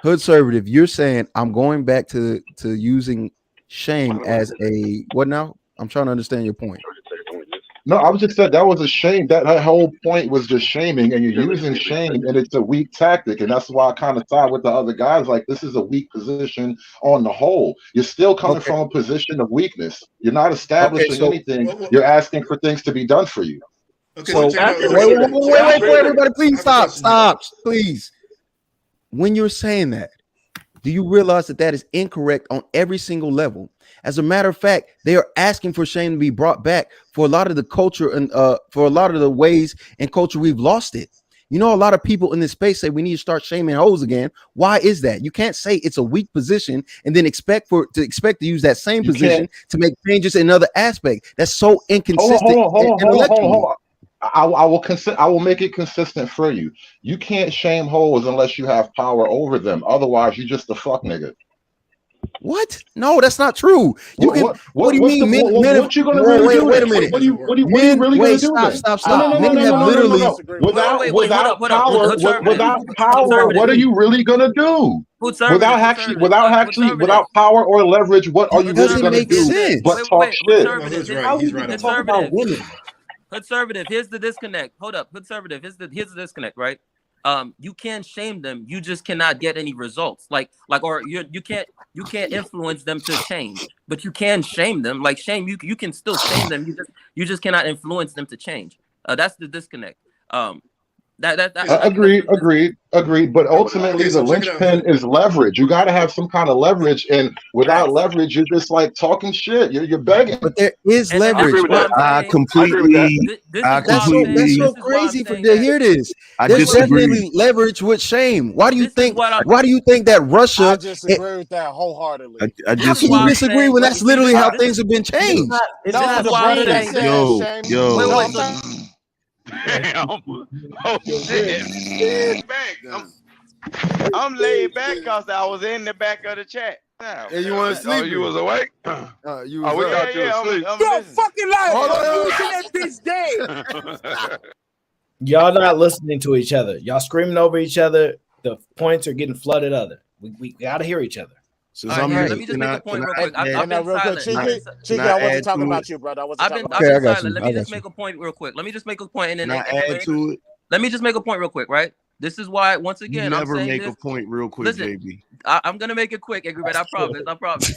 Hoodservative, you're saying I'm going back to using shame as a what now? I'm trying to understand your point. No, I was just saying that was a shame. That whole point was just shaming, and you're using shame, and it's a weak tactic, and that's why I kind of side with the other guys. Like, this is a weak position on the whole. You're still coming from a position of weakness. You're not establishing anything. You're asking for things to be done for you. Okay, so wait, everybody, please stop, please. When you're saying that, do you realize that is incorrect on every single level? As a matter of fact, they are asking for shame to be brought back for a lot of the culture and for a lot of the ways in culture we've lost it. You know, a lot of people in this space say we need to start shaming hoes again. Why is that? You can't say it's a weak position and then expect to use that same position to make changes in another aspect. That's so inconsistent. Hold on. I will make it consistent for you. You can't shame hoes unless you have power over them. Otherwise, you're just a fuck nigga. What? No, that's not true. You can. What do you mean? What you gonna really do? Wait a minute. What are you really gonna do? Stop. Men have literally without power. What are you really gonna do? Without power or leverage, what are you really gonna do? But talk shit. Conservative. Here's the disconnect. Hold up. Conservative. Here's the disconnect, right? You can shame them. You just cannot get any results. Or you can't influence them to change. But you can shame them. Like shame, you can still shame them. You just cannot influence them to change. That's the disconnect. Agreed. But ultimately, the linchpin is leverage. You got to have some kind of leverage, and without leverage, you're just like talking shit. You're begging. But there is leverage. I completely. That's so crazy to hear this. There's definitely leverage with shame. Why do you think? Why do you think that Russia? I disagree with that wholeheartedly. How can you disagree when that's literally how things have been changed? Yo. Damn. Oh shit. I'm laid back because I was in the back of the chat. And you want to sleep? Oh, you was awake? We thought you was asleep. Yo, fucking liar. That bitch dead. Y'all not listening to each other. Y'all screaming over each other. The points are getting flooded other. We got to hear each other. So let me just make a point real quick. I've been silent. Cheeky, I wasn't talking about you, brother. I've been silent. Let me just make a point real quick. Let me just make a point, and then add to it. Let me just make a point real quick, right? This is why, once again, I'm saying make a point real quick, listen, JB. I'm gonna make it quick, everybody. I promise.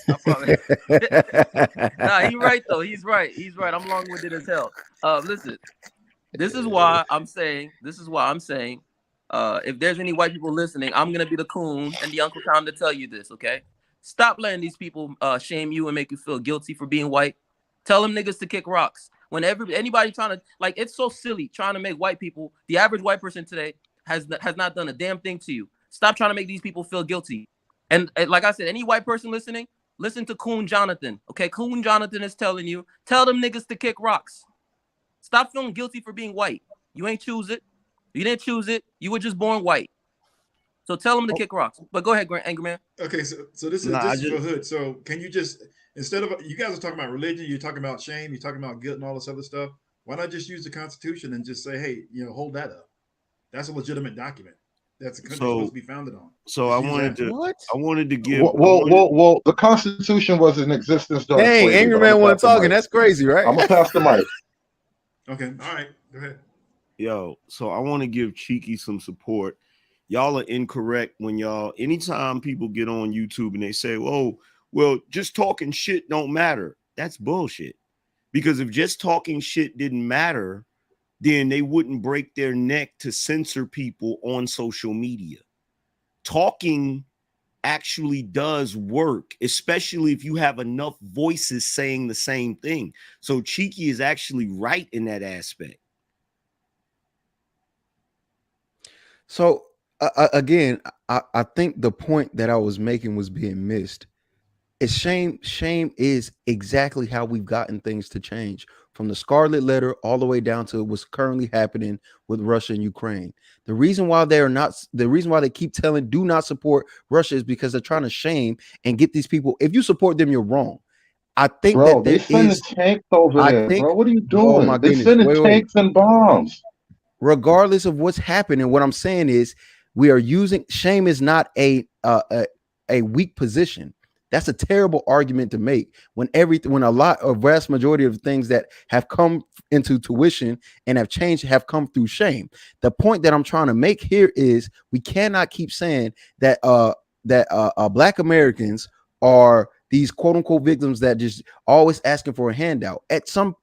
Nah, he's right though. He's right. I'm long-winded as hell. Listen, this is why I'm saying. If there's any white people listening, I'm gonna be the coon and the Uncle Tom to tell you this, okay? Stop letting these people shame you and make you feel guilty for being white. Tell them niggas to kick rocks. Whenever anybody trying to, like, it's so silly trying to make white people, the average white person today has not done a damn thing to you. Stop trying to make these people feel guilty. And like I said, any white person listening, listen to Coon Jonathan. Okay, Coon Jonathan is telling you, tell them niggas to kick rocks. Stop feeling guilty for being white. You ain't choose it. You didn't choose it. You were just born white. So tell them to kick rocks. But go ahead, Angry Man. Okay, so this is for Hood. So can you just, instead of, you guys are talking about religion, you're talking about shame, you're talking about guilt and all this other stuff. Why not just use the Constitution and just say, hey, hold that up. That's a legitimate document. That's a country supposed to be founded on. So I wanted to give. Well, the Constitution was in existence during Dang, slavery. Angry Man wasn't talking. That's crazy, right? I'm gonna pass the mic. Okay, all right, go ahead. Yo, so I want to give Cheeky some support. Y'all are incorrect when anytime people get on YouTube and they say, oh, well, just talking shit don't matter. That's bullshit. Because if just talking shit didn't matter, then they wouldn't break their neck to censor people on social media. Talking actually does work, especially if you have enough voices saying the same thing. So Cheeky is actually right in that aspect. So again, I think the point that I was making was being missed. It's shame. Shame is exactly how we've gotten things to change, from the Scarlet Letter all the way down to what's currently happening with Russia and Ukraine. The reason why they keep telling do not support Russia is because they're trying to shame and get these people. If you support them, you're wrong. I think that they sending tanks over there, bro. What are you doing? Oh my goodness. They sending tanks and bombs. Regardless of what's happening, what I'm saying is we are using shame is not a weak position. That's a terrible argument to make when a vast majority of things that have come into tuition and have changed have come through shame. The point that I'm trying to make here is we cannot keep saying that Black Americans are these quote unquote victims that just always asking for a handout. At some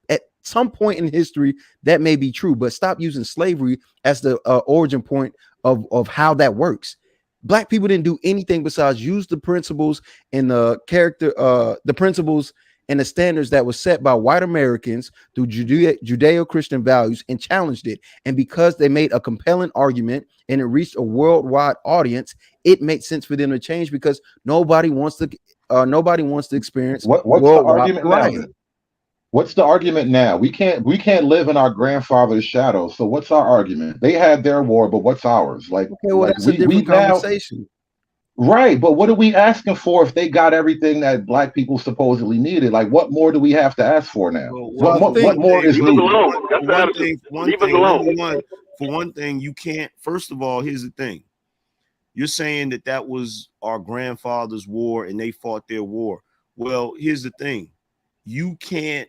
point in history, that may be true, but stop using slavery as the origin point of how that works. Black people didn't do anything besides use the principles and the principles and the standards that were set by white Americans through Judeo-Christian values and challenged it. And because they made a compelling argument and it reached a worldwide audience, it made sense for them to change because nobody wants to experience what's the argument now? What's the argument now? We can't live in our grandfather's shadow. So what's our argument? They had their war, but what's ours? That's a different conversation. Right, but what are we asking for if they got everything that Black people supposedly needed? Like, what more do we have to ask for now? What more is needed? For one thing, you can't. First of all, here's the thing: you're saying that was our grandfather's war and they fought their war. Well, here's the thing: you can't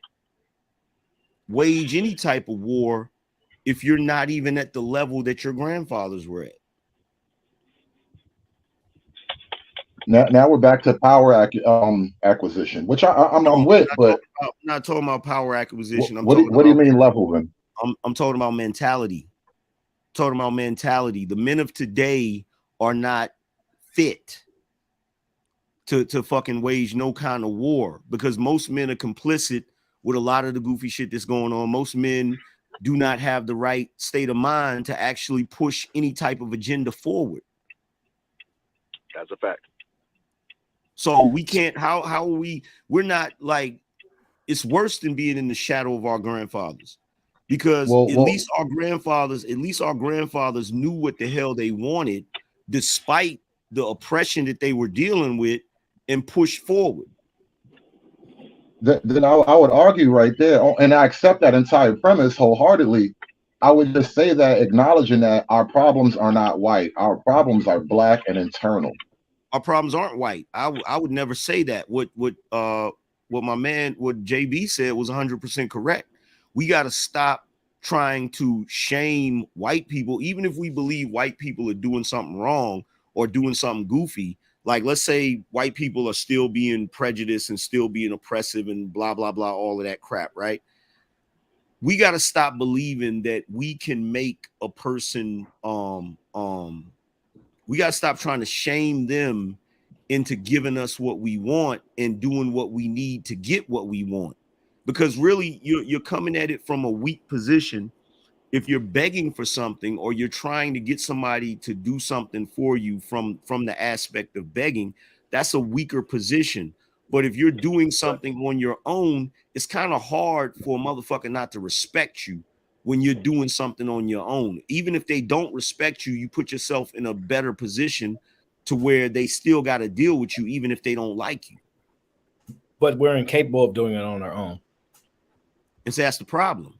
wage any type of war if you're not even at the level that your grandfathers were at. Now we're back to power acquisition, which I'm with, but I'm not talking about power acquisition. What do you mean level then? I'm talking about mentality. The men of today are not fit to fucking wage no kind of war because most men are complicit with a lot of the goofy shit that's going on. Most men do not have the right state of mind to actually push any type of agenda forward. That's a fact. So we can't, we're not like, it's worse than being in the shadow of our grandfathers because at least our grandfathers knew what the hell they wanted despite the oppression that they were dealing with and pushed forward. Then I would argue right there, and I accept that entire premise wholeheartedly. I would just say that acknowledging that our problems are not white, our problems are Black and internal. Our problems aren't white. I would never say that. What JB said was 100% correct. We got to stop trying to shame white people, even if we believe white people are doing something wrong or doing something goofy. Like, let's say white people are still being prejudiced and still being oppressive and blah, blah, blah, all of that crap, right? We got to stop believing that we can make a person, we got to stop trying to shame them into giving us what we want and doing what we need to get what we want. Because really, you're coming at it from a weak position. If you're begging for something or you're trying to get somebody to do something for you from the aspect of begging, that's a weaker position. But if you're doing something on your own, it's kind of hard for a motherfucker not to respect you when you're doing something on your own. Even if they don't respect you, you put yourself in a better position to where they still got to deal with you, even if they don't like you. But we're incapable of doing it on our own. And so that's the problem.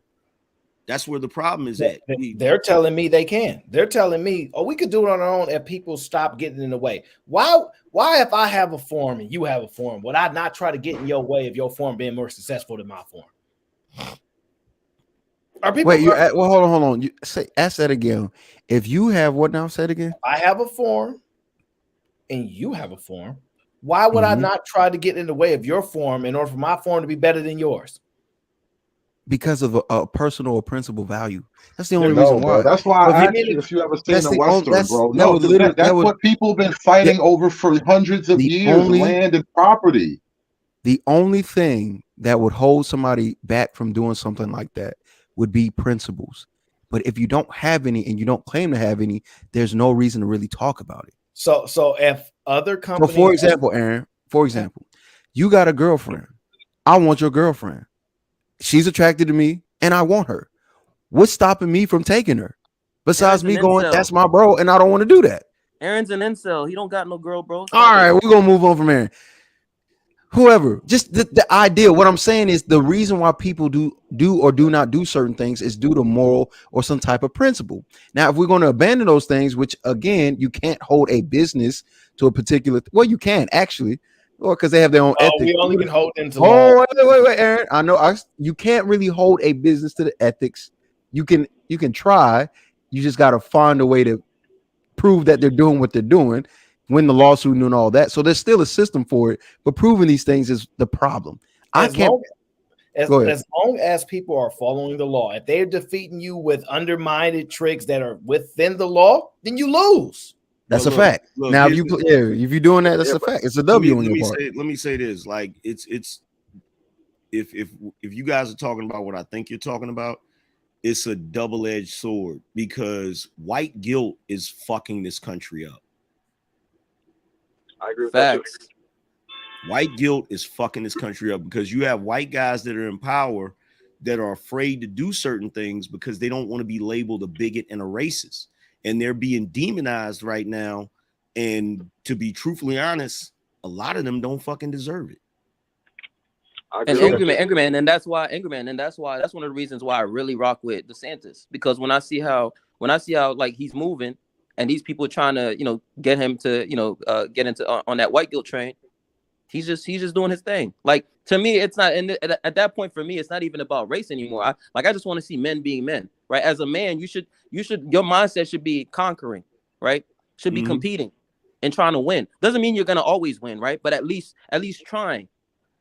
That's where the problem is at. They're telling me they can. They're telling me, oh, we could do it on our own if people stop getting in the way. Why if I have a form and you have a form, would I not try to get in your way of your form being more successful than my form? Well, hold on. Ask that again. If you have what now? Say it again. I have a form and you have a form. Why would I not try to get in the way of your form in order for my form to be better than yours? Because of a personal or principal value. That's the only reason why. Bro. That's why I asked you if you ever seen a Western, bro. No, that's what people been fighting over for hundreds of years, land and property. The only thing that would hold somebody back from doing something like that would be principles. But if you don't have any and you don't claim to have any, there's no reason to really talk about it. So if other companies, for example, Aaron, you got a girlfriend. I want your girlfriend. She's attracted to me and I want her. What's stopping me from taking her? Besides me going, that's my bro, and I don't want to do that. Aaron's an incel. He don't got no girl, bro. All right, we're gonna move on from Aaron. Whoever, just the idea. What I'm saying is the reason why people do or do not do certain things is due to moral or some type of principle. Now, if we're going to abandon those things, which again, you can't hold a business to a particular. Well, you can actually. Or because they have their own ethics. We only can hold them to law. Wait, Aaron. I know you can't really hold a business to the ethics. You can try. You just got to find a way to prove that they're doing what they're doing, win the lawsuit and all that. So there's still a system for it, but proving these things is the problem. As long as people are following the law, if they're defeating you with undermined tricks that are within the law, then you lose. That's a fact. Now, if you're doing that, that's a fact. It's a W on your part. Let me say this: like it's if you guys are talking about what I think you're talking about, it's a double-edged sword because white guilt is fucking this country up. I agree with Facts. White guilt is fucking this country up because you have white guys that are in power that are afraid to do certain things because they don't want to be labeled a bigot and a racist. And they're being demonized right now. And to be truthfully honest, a lot of them don't fucking deserve it. And angry man, and that's why that's one of the reasons why I really rock with DeSantis, because when I see how like he's moving and these people are trying to get him to get into on that white guilt train, he's just doing his thing. Like to me, it's not, and at that point for me, it's not even about race anymore. I just want to see men being men, right? As a man, your mindset should be conquering, right? Should be competing and trying to win. Doesn't mean you're gonna always win, right? But at least trying.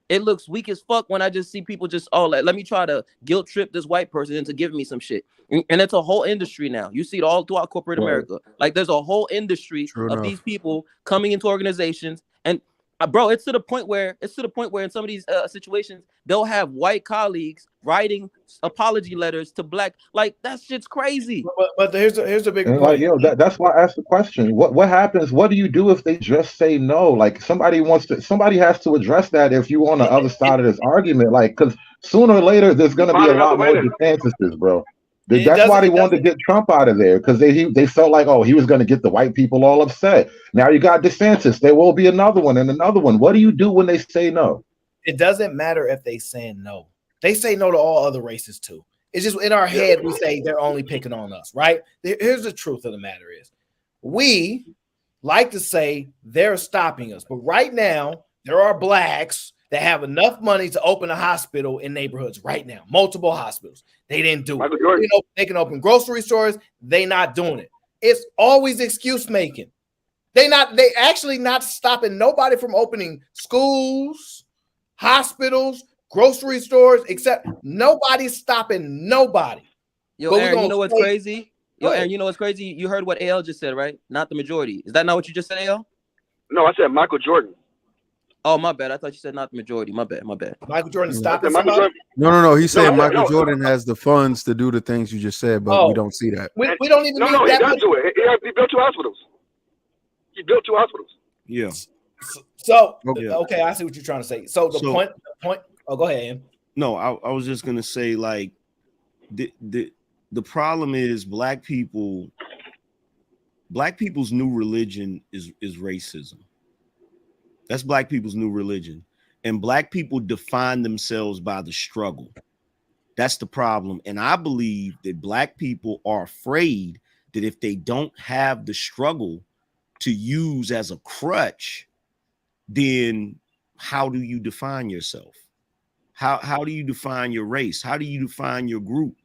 It looks weak as fuck when I just see people just, let me try to guilt trip this white person into giving me some shit. And it's a whole industry now. You see it all throughout corporate America. Like there's a whole industry of these people coming into organizations. And bro, it's to the point where in some of these situations, they'll have white colleagues writing apology letters to black. Like that shit's crazy. But here's a big point. Like, that's why I asked the question. What happens? What do you do if they just say no? Like somebody has to address that if you on the other side of this argument. Like, because sooner or later there's gonna be a lot more DeSantis, bro. That's why they wanted to get Trump out of there, because they felt like, he was going to get the white people all upset. Now you got DeSantis. There will be another one and another one. What do you do when they say no? It doesn't matter if they say no. They say no to all other races too. It's just in our head we say they're only picking on us, right? Here's the truth of the matter is we like to say they're stopping us, but right now there are blacks that have enough money to open a hospital in neighborhoods right now, multiple hospitals. They didn't do it. They can open grocery stores. They not doing it. It's always excuse making. They actually not stopping nobody from opening schools, hospitals, grocery stores, except nobody's stopping nobody. Yo, Aaron, you know what's crazy? Aaron, you know what's crazy? You heard what AL just said, right? Not the majority. Is that not what you just said, AL? No, I said Michael Jordan. Oh, my bad. I thought you said not the majority. My bad. Michael Jordan stopped. No. He's saying Michael Jordan has the funds to do the things you just said, but we don't see that. We don't even. No, he does do it. He built 2 hospitals. Yeah. So okay, I see what you're trying to say. So the point. Oh, go ahead, Ian. No, I was just gonna say, like, the problem is black people's new religion is racism. That's black people's new religion. And black people define themselves by the struggle. That's the problem. And I believe that black people are afraid that if they don't have the struggle to use as a crutch, then how do you define yourself? How do you define your race? How do you define your group?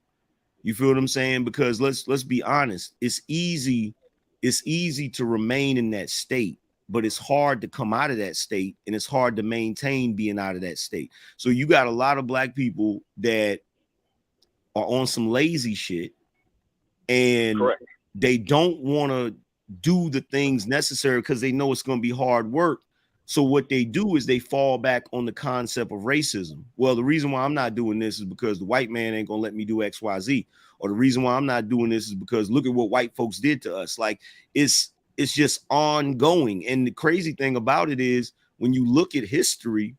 You feel what I'm saying? Because let's be honest, it's easy to remain in that state, but it's hard to come out of that state, and it's hard to maintain being out of that state. So you got a lot of black people that are on some lazy shit, and they don't want to do the things necessary because they know it's going to be hard work. So what they do is they fall back on the concept of racism. Well, the reason why I'm not doing this is because the white man ain't going to let me do X, Y, Z. Or the reason why I'm not doing this is because look at what white folks did to us. Like it's just ongoing. And the crazy thing about it is when you look at history,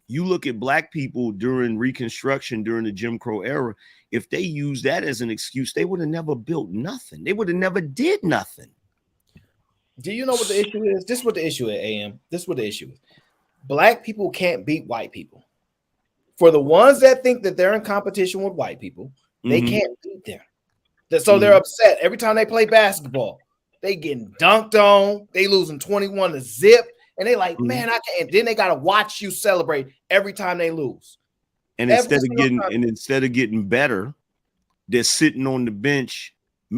you look at black people during Reconstruction, during the Jim Crow era, if they used that as an excuse, they would have never built nothing. They would have never did nothing. Do you know what the issue is? This is what the issue is, AM. This is what the issue is. Black people can't beat white people. For the ones that think that they're in competition with white people, they can't beat them. So they're upset every time they play basketball. They getting dunked on. They losing 21 to zip. And they like, man, I can't. Then they got to watch you celebrate every time they lose. And instead of getting better, they're sitting on the bench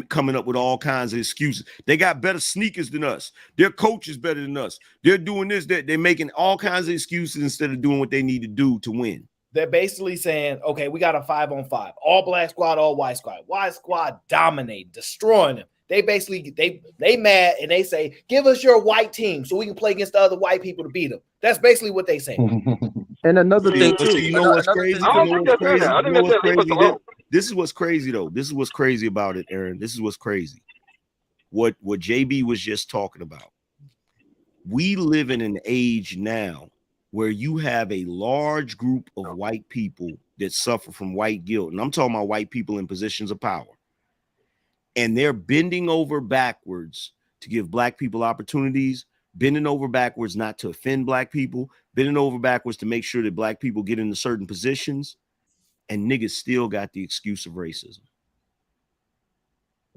coming up with all kinds of excuses. They got better sneakers than us. Their coach is better than us. They're doing this, that they're making all kinds of excuses instead of doing what they need to do to win. They're basically saying, okay, we got a 5-on-5, all black squad, all white squad. White squad dominate, destroying them. They basically they mad and they say, give us your white team so we can play against the other white people to beat them. That's basically what they say. And another thing too, you know what's crazy? This is what's crazy though. This is what's crazy about it, Aaron. This is what's crazy. What JB was just talking about. We live in an age now where you have a large group of white people that suffer from white guilt. And I'm talking about white people in positions of power. And they're bending over backwards to give black people opportunities, bending over backwards not to offend black people, bending over backwards to make sure that black people get into certain positions. And niggas still got the excuse of racism.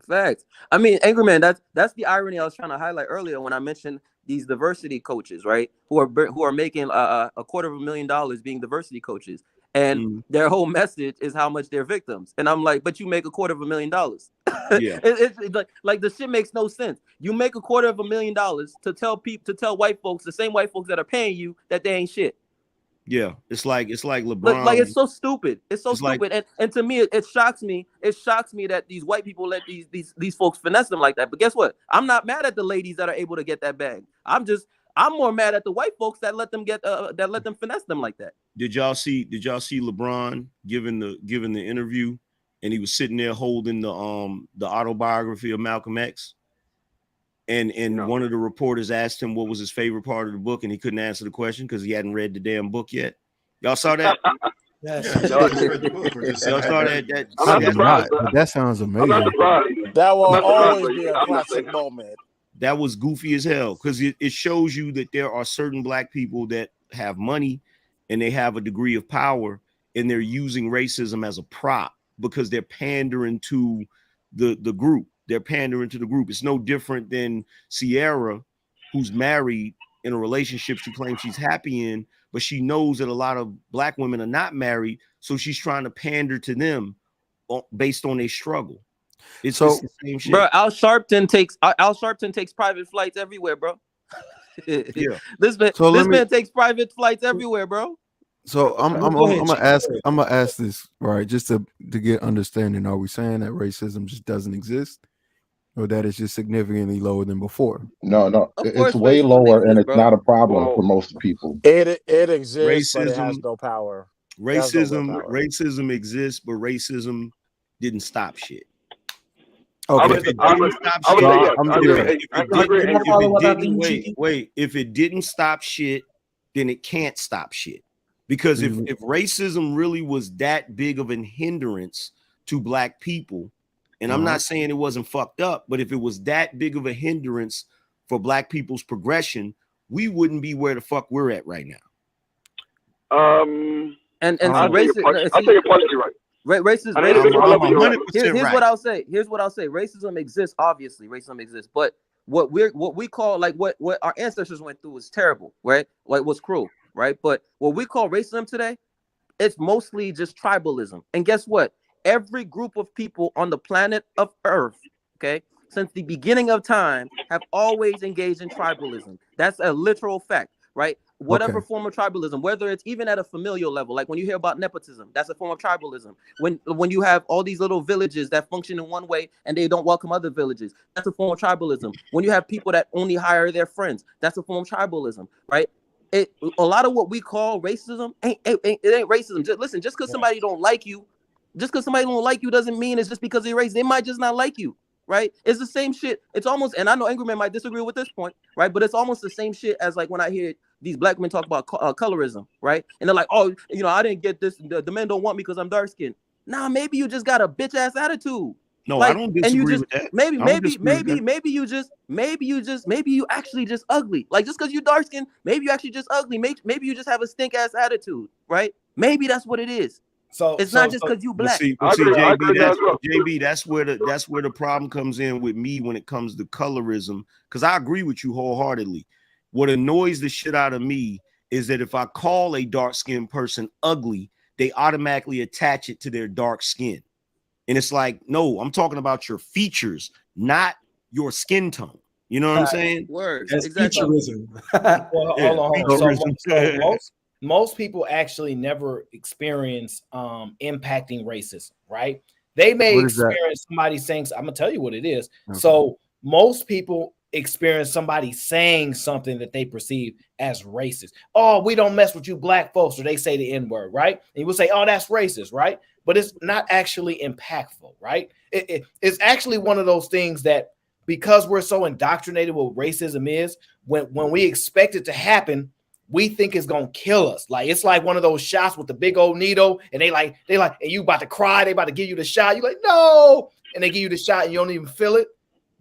Facts. I mean, Angry Man, that's the irony I was trying to highlight earlier when I mentioned these diversity coaches, right? Who are making $250,000 being diversity coaches, and their whole message is how much they're victims. And I'm like, but you make $250,000. Yeah, it's like the shit makes no sense. You make $250,000 to tell white folks, the same white folks that are paying you, that they ain't shit. Yeah, it's like LeBron. Like it's so stupid. It's so stupid. And to me, it shocks me. It shocks me that these white people let these folks finesse them like that. But guess what? I'm not mad at the ladies that are able to get that bag. I'm more mad at the white folks that let them finesse them like that. Did y'all see LeBron giving the interview, and he was sitting there holding the autobiography of Malcolm X? And one of the reporters asked him what was his favorite part of the book, and he couldn't answer the question because he hadn't read the damn book yet. Y'all saw that? Yes. Y'all saw that? That sounds amazing. That will always be a classic moment. That was goofy as hell because it shows you that there are certain black people that have money and they have a degree of power, and they're using racism as a prop because they're pandering to the group. They're pandering to the group. It's no different than Sierra, who's married in a relationship she claims she's happy in, but she knows that a lot of black women are not married, so she's trying to pander to them based on their struggle. It's the same shit. Bro, Al Sharpton takes private flights everywhere, bro. Yeah. This man takes private flights everywhere, bro. So I'm gonna ask this, right, just to get understanding. Are we saying that racism just doesn't exist, or that it's just significantly lower than before? No, it's way lower, and it's not a problem for most people. It exists, but it has no power. Racism exists, but racism didn't stop shit. Okay. If it didn't stop shit, then it can't stop shit. Because if racism really was that big of an hindrance to black people, And I'm not saying it wasn't fucked up, but if it was that big of a hindrance for black people's progression, we wouldn't be where the fuck we're at right now. And I think you're partially right. Racism. Here's what I'll say. Racism exists. Obviously, racism exists. But what we call, like, what our ancestors went through was terrible, right? Like, was cruel, right? But what we call racism today, it's mostly just tribalism. And guess what? Every group of people on the planet of Earth, okay, since the beginning of time, have always engaged in tribalism. That's a literal fact, right? Whatever form of tribalism, whether it's even at a familial level, like when you hear about nepotism, that's a form of tribalism. When you have all these little villages that function in one way and they don't welcome other villages, that's a form of tribalism. When you have people that only hire their friends, that's a form of tribalism, right? A lot of what we call racism ain't racism. Just because somebody don't like you, doesn't mean it's just because they're racist. They might just not like you. Right? It's the same shit. It's almost, and I know Angry Man might disagree with this point, right? But it's almost the same shit as like when I hear these black men talk about colorism, right? And they're like, oh, I didn't get this. The men don't want me because I'm dark skinned. Nah, maybe you just got a bitch ass attitude. No, I don't disagree with that. Maybe you actually just ugly. Like, just because you dark skinned, maybe you actually just ugly. Maybe you just have a stink ass attitude, right? Maybe that's what it is. So it's not just because you black. JB, that's where the problem comes in with me when it comes to colorism, because I agree with you wholeheartedly. What annoys the shit out of me is that if I call a dark-skinned person ugly, they automatically attach it to their dark skin. And it's like, no, I'm talking about your features, not your skin tone. You know what I'm saying? Words. That's Exactly. featurism. Well, hold on. So most people actually never experience impacting racism, right? They may experience somebody saying, I'm gonna tell you what it is. Okay. So most people experience somebody saying something that they perceive as racist. Oh, we don't mess with you black folks, or they say the N-word, right? And you will say, oh, that's racist, right? But it's not actually impactful, right? It's actually one of those things that, because we're so indoctrinated what racism is, when we expect it to happen, we think it's gonna kill us. Like, it's like one of those shots with the big old needle, and they like, and you about to cry, they about to give you the shot. You're like, no, and they give you the shot and you don't even feel it.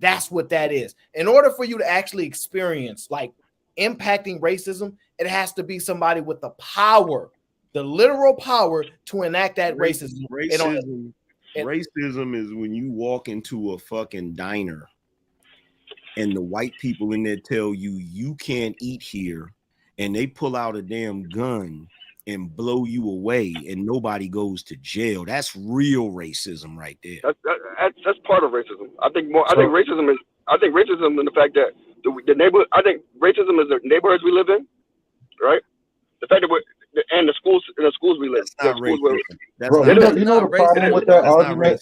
That's what that is. In order for you to actually experience like impacting racism, it has to be somebody with the power, the literal power to enact that racism. Racism is when you walk into a fucking diner and the white people in there tell you can't eat here, and they pull out a damn gun and blow you away, and nobody goes to jail. That's real racism right there. That's part of racism. I think racism is the fact that the neighborhood. I think racism is the neighborhoods we live in, right? The fact that and the schools we live. That's not racism. Bro, you know the problem with that argument.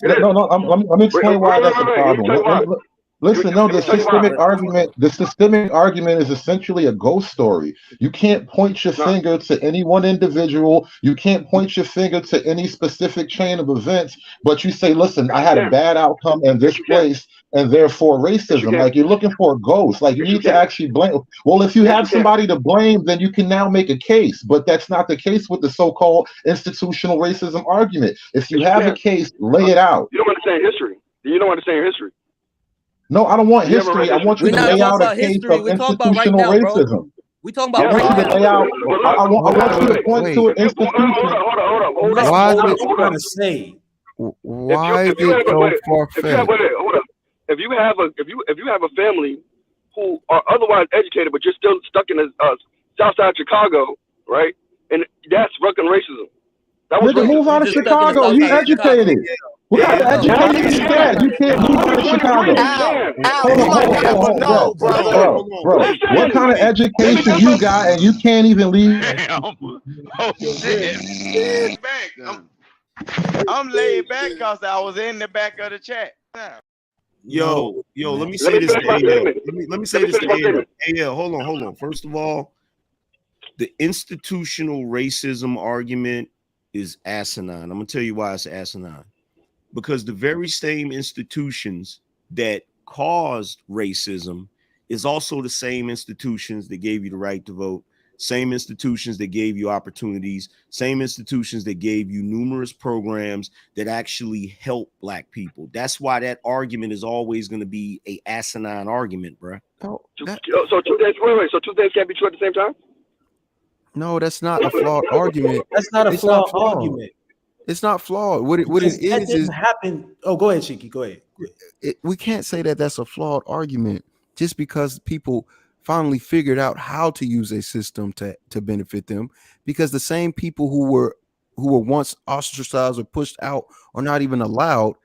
Let me explain why that's the problem. Listen, no, the systemic argument is essentially a ghost story. You can't point your finger to any one individual. You can't point your finger to any specific chain of events, but you say, listen, I had a bad outcome in this place, and therefore racism. Like, you're looking for a ghost. Like, you need to actually blame. Well, if you have somebody to blame, then you can now make a case, but that's not the case with the so-called institutional racism argument. If you have a case, lay it out. You don't understand history. You don't understand history. No, I don't want history. I want you to lay out a case of institutional racism. We talking about I want you to point to an institution. Why is it trying to say? Why is it so far-fetched? If you have a family who are otherwise educated, but you're still stuck in the South Side of Chicago, right? And that's fucking racism. That was racism. Move out of Chicago. You educated. What kind of education is that? You can't move out of Chicago. Bro. What kind of education you got and you can't even leave? Oh shit! I'm laid back because I was in the back of the chat. Yo, let me say this to AL. Let me say this to AL. AL, hold on. First of all, the institutional racism argument is asinine. I'm gonna tell you why it's asinine. Because the very same institutions that caused racism is also the same institutions that gave you the right to vote, same institutions that gave you opportunities, same institutions that gave you numerous programs that actually help Black people. That's why that argument is always going to be a asinine argument, bro. So two things. Wait. So two things can't be true at the same time. No, that's not a flawed argument. That's not a It's flawed flawed. argument. It's not flawed. What it Because that is didn't happen. Oh, go ahead, Shiki. Go ahead. We can't say that that's a flawed argument just because people finally figured out how to use a system to benefit them, because the same people who were once ostracized or pushed out or not even allowed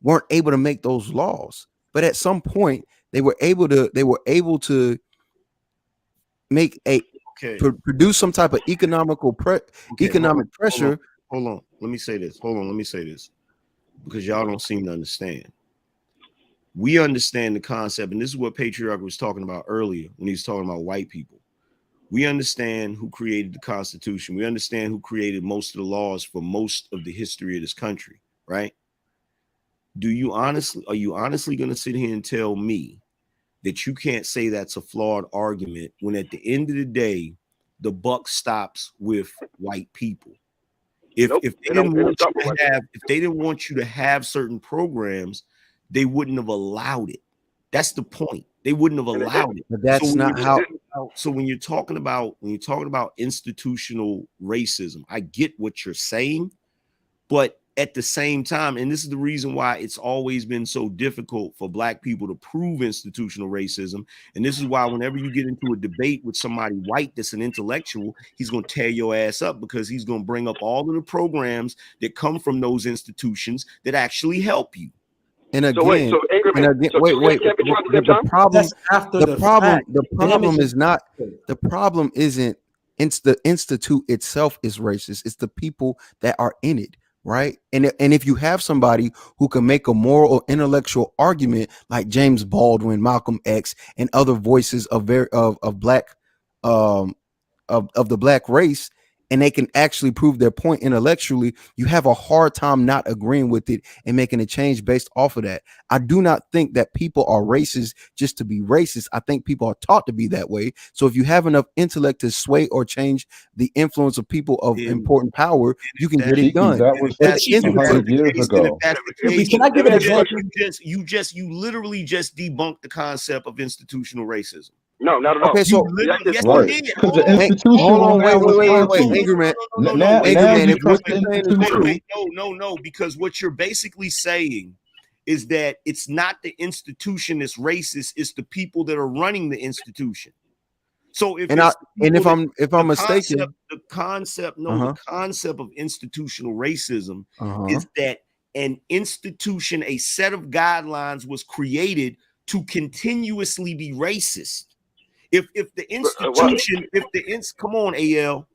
weren't able to make those laws. But at some point they were able to make produce some type of economic pressure. Hold on. Let me say this. Because y'all don't seem to understand. We understand the concept, and this is what Patriarch was talking about earlier when he was talking about white people. We understand who created the Constitution. We understand who created most of the laws for most of the history of this country, right? Are you honestly going to sit here and tell me that you can't say that's a flawed argument when at the end of the day, the buck stops with white people? If they didn't want you to have certain programs, they wouldn't have allowed it. That's the point. They wouldn't have allowed it. But that's not how. So when you're talking about institutional racism, I get what you're saying, but at the same time, and this is the reason why it's always been so difficult for Black people to prove institutional racism. And this is why whenever you get into a debate with somebody white that's an intellectual, he's going to tear your ass up, because he's going to bring up all of the programs that come from those institutions that actually help you. And again, the problem isn't the institute itself is racist. It's the people that are in it. Right. And if you have somebody who can make a moral or intellectual argument like James Baldwin, Malcolm X, and other voices of black of the Black race, and they can actually prove their point intellectually, you have a hard time not agreeing with it and making a change based off of that. I do not think that people are racist just to be racist. I think people are taught to be that way. So if you have enough intellect to sway or change the influence of people of important power, you can get it done. That was 100 years ago. Can I give an example? You literally just debunked the concept of institutional racism. No, not at all. Okay, so Because the institution. No, because what you're basically saying is that it's not the institution that's racist, it's the people that are running the institution. So if I'm mistaken, the concept of institutional racism is that an institution, a set of guidelines was created to continuously be racist. If the institution, come on, AL,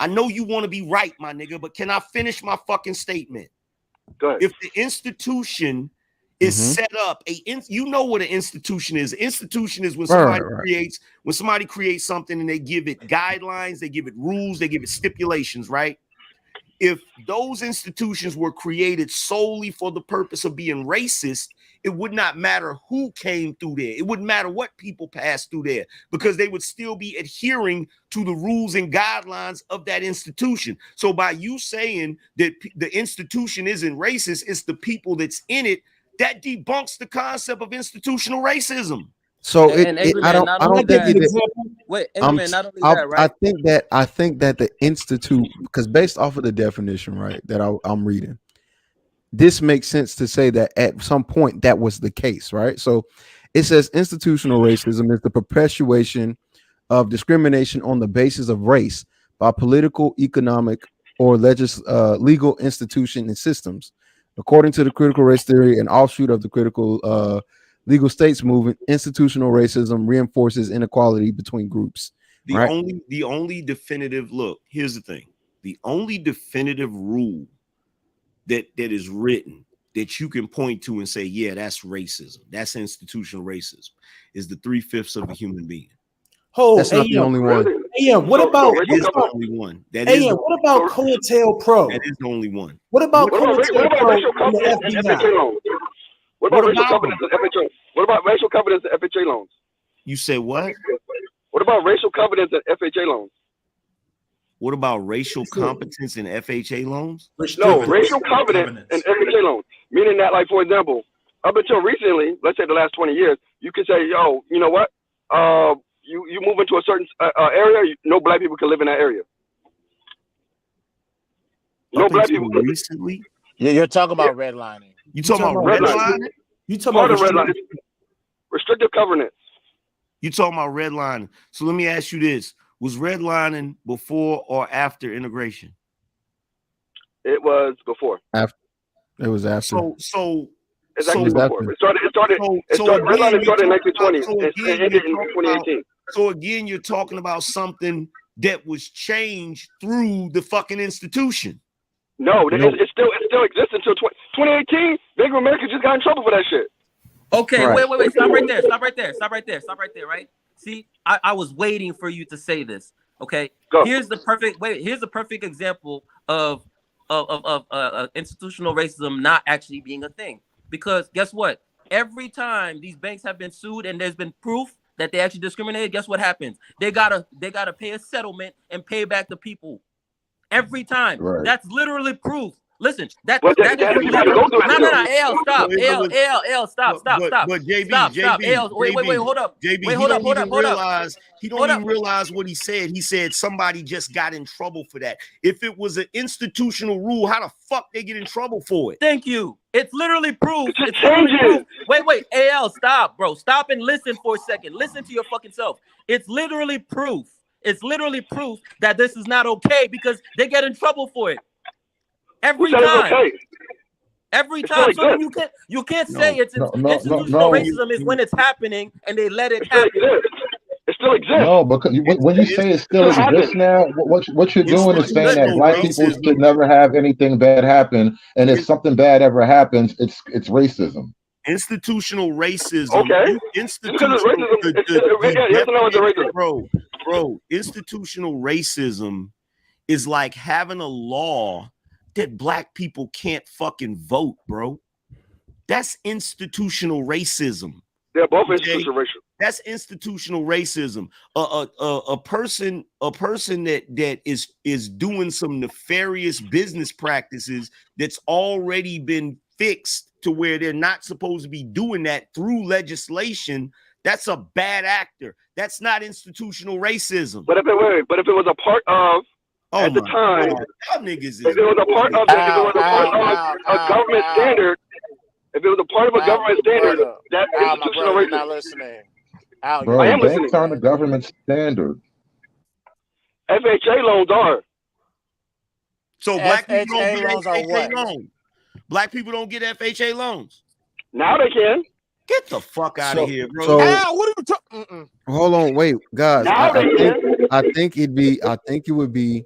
I know you want to be right, my nigga, but can I finish my fucking statement? Go ahead. If the institution is set up, you know what an institution is. Institution is when somebody creates something and they give it guidelines, they give it rules, they give it stipulations, right? If those institutions were created solely for the purpose of being racist, it would not matter who came through there. It wouldn't matter what people passed through there, because they would still be adhering to the rules and guidelines of that institution. So by you saying that the institution isn't racist, it's the people that's in it, that debunks the concept of institutional racism. So I think that the institute, because based off of the definition, right, that I'm reading, this makes sense to say that at some point that was the case, right? So it says institutional racism is the perpetuation of discrimination on the basis of race by political, economic, or legal institution and systems. According to the critical race theory, an offshoot of the critical legal states movement, institutional racism reinforces inequality between groups. The only definitive look, here's the thing. The only definitive rule that is written that you can point to and say, yeah, that's racism, that's institutional racism, is the 3/5 of a human being. That's not the only one. What about COINTELPRO? That is the only one. What about racial covenants and FHA loans? What about racial covenants and FHA loans? You say what? What about racial covenants and FHA loans? What about racial competence in FHA loans? No, racial covenant and FHA loans. Meaning that, like, for example, up until recently, let's say the last 20 years, you could say, yo, you know what? You move into a certain area, no black people can live in that area. No black people recently. Yeah, you're talking about redlining. You talking about redlining? You talking about redlining? Restrictive covenants. You talking about redlining? So let me ask you this: was redlining before or after integration? It was before. After. It was after. So it's actually before. It started redlining started in 1920 and ended in 2018. So again, you're talking about something that was changed through the fucking institution. No, it still exists until 2018. Bank of America just got in trouble for that shit. Okay, right. wait. Stop right there. Right? See, I was waiting for you to say this. Okay. Go. Here's the perfect example of institutional racism not actually being a thing. Because guess what? Every time these banks have been sued and there's been proof that they actually discriminated, guess what happens? They gotta pay a settlement and pay back the people. Every time. Right. That's literally proof. Listen, that is literally L, stop. L, stop. But JB, stop. L, wait, hold up. JB, wait, hold up. He don't even realize what he said. He said somebody just got in trouble for that. If it was an institutional rule, how the fuck they get in trouble for it? Thank you. It's literally proof. It's literally proof. Wait. AL, stop, bro. Stop and listen for a second. Listen to your fucking self. It's literally proof. It's literally proof that this is not okay because they get in trouble for it. Every time. Okay? Every time. So you can't say it's institutional racism is when it's happening and they let it happen. It still exists. No, because when you say it still exists now, what you're doing is saying that black people should never have anything bad happen, and if something bad ever happens, it's racism. Institutional racism. Okay. Bro, institutional racism is like having a law that black people can't fucking vote, bro. That's institutional racism. They're both institutional racism. That's institutional racism. A person that is doing some nefarious business practices that's already been fixed to where they're not supposed to be doing that through legislation. That's a bad actor. That's not institutional racism. But if it was a part of at the time, if it was a part of a government standard, if it was a part of a government standard, that's institutional racism. Not listening. Bro, I am banks listening. aren't a government standard. FHA loans are. So black people don't get FHA loans. Black people don't get FHA loans. Now they can. Get the fuck out of here, bro. What are you talking? Hold on, wait, guys. I think it would be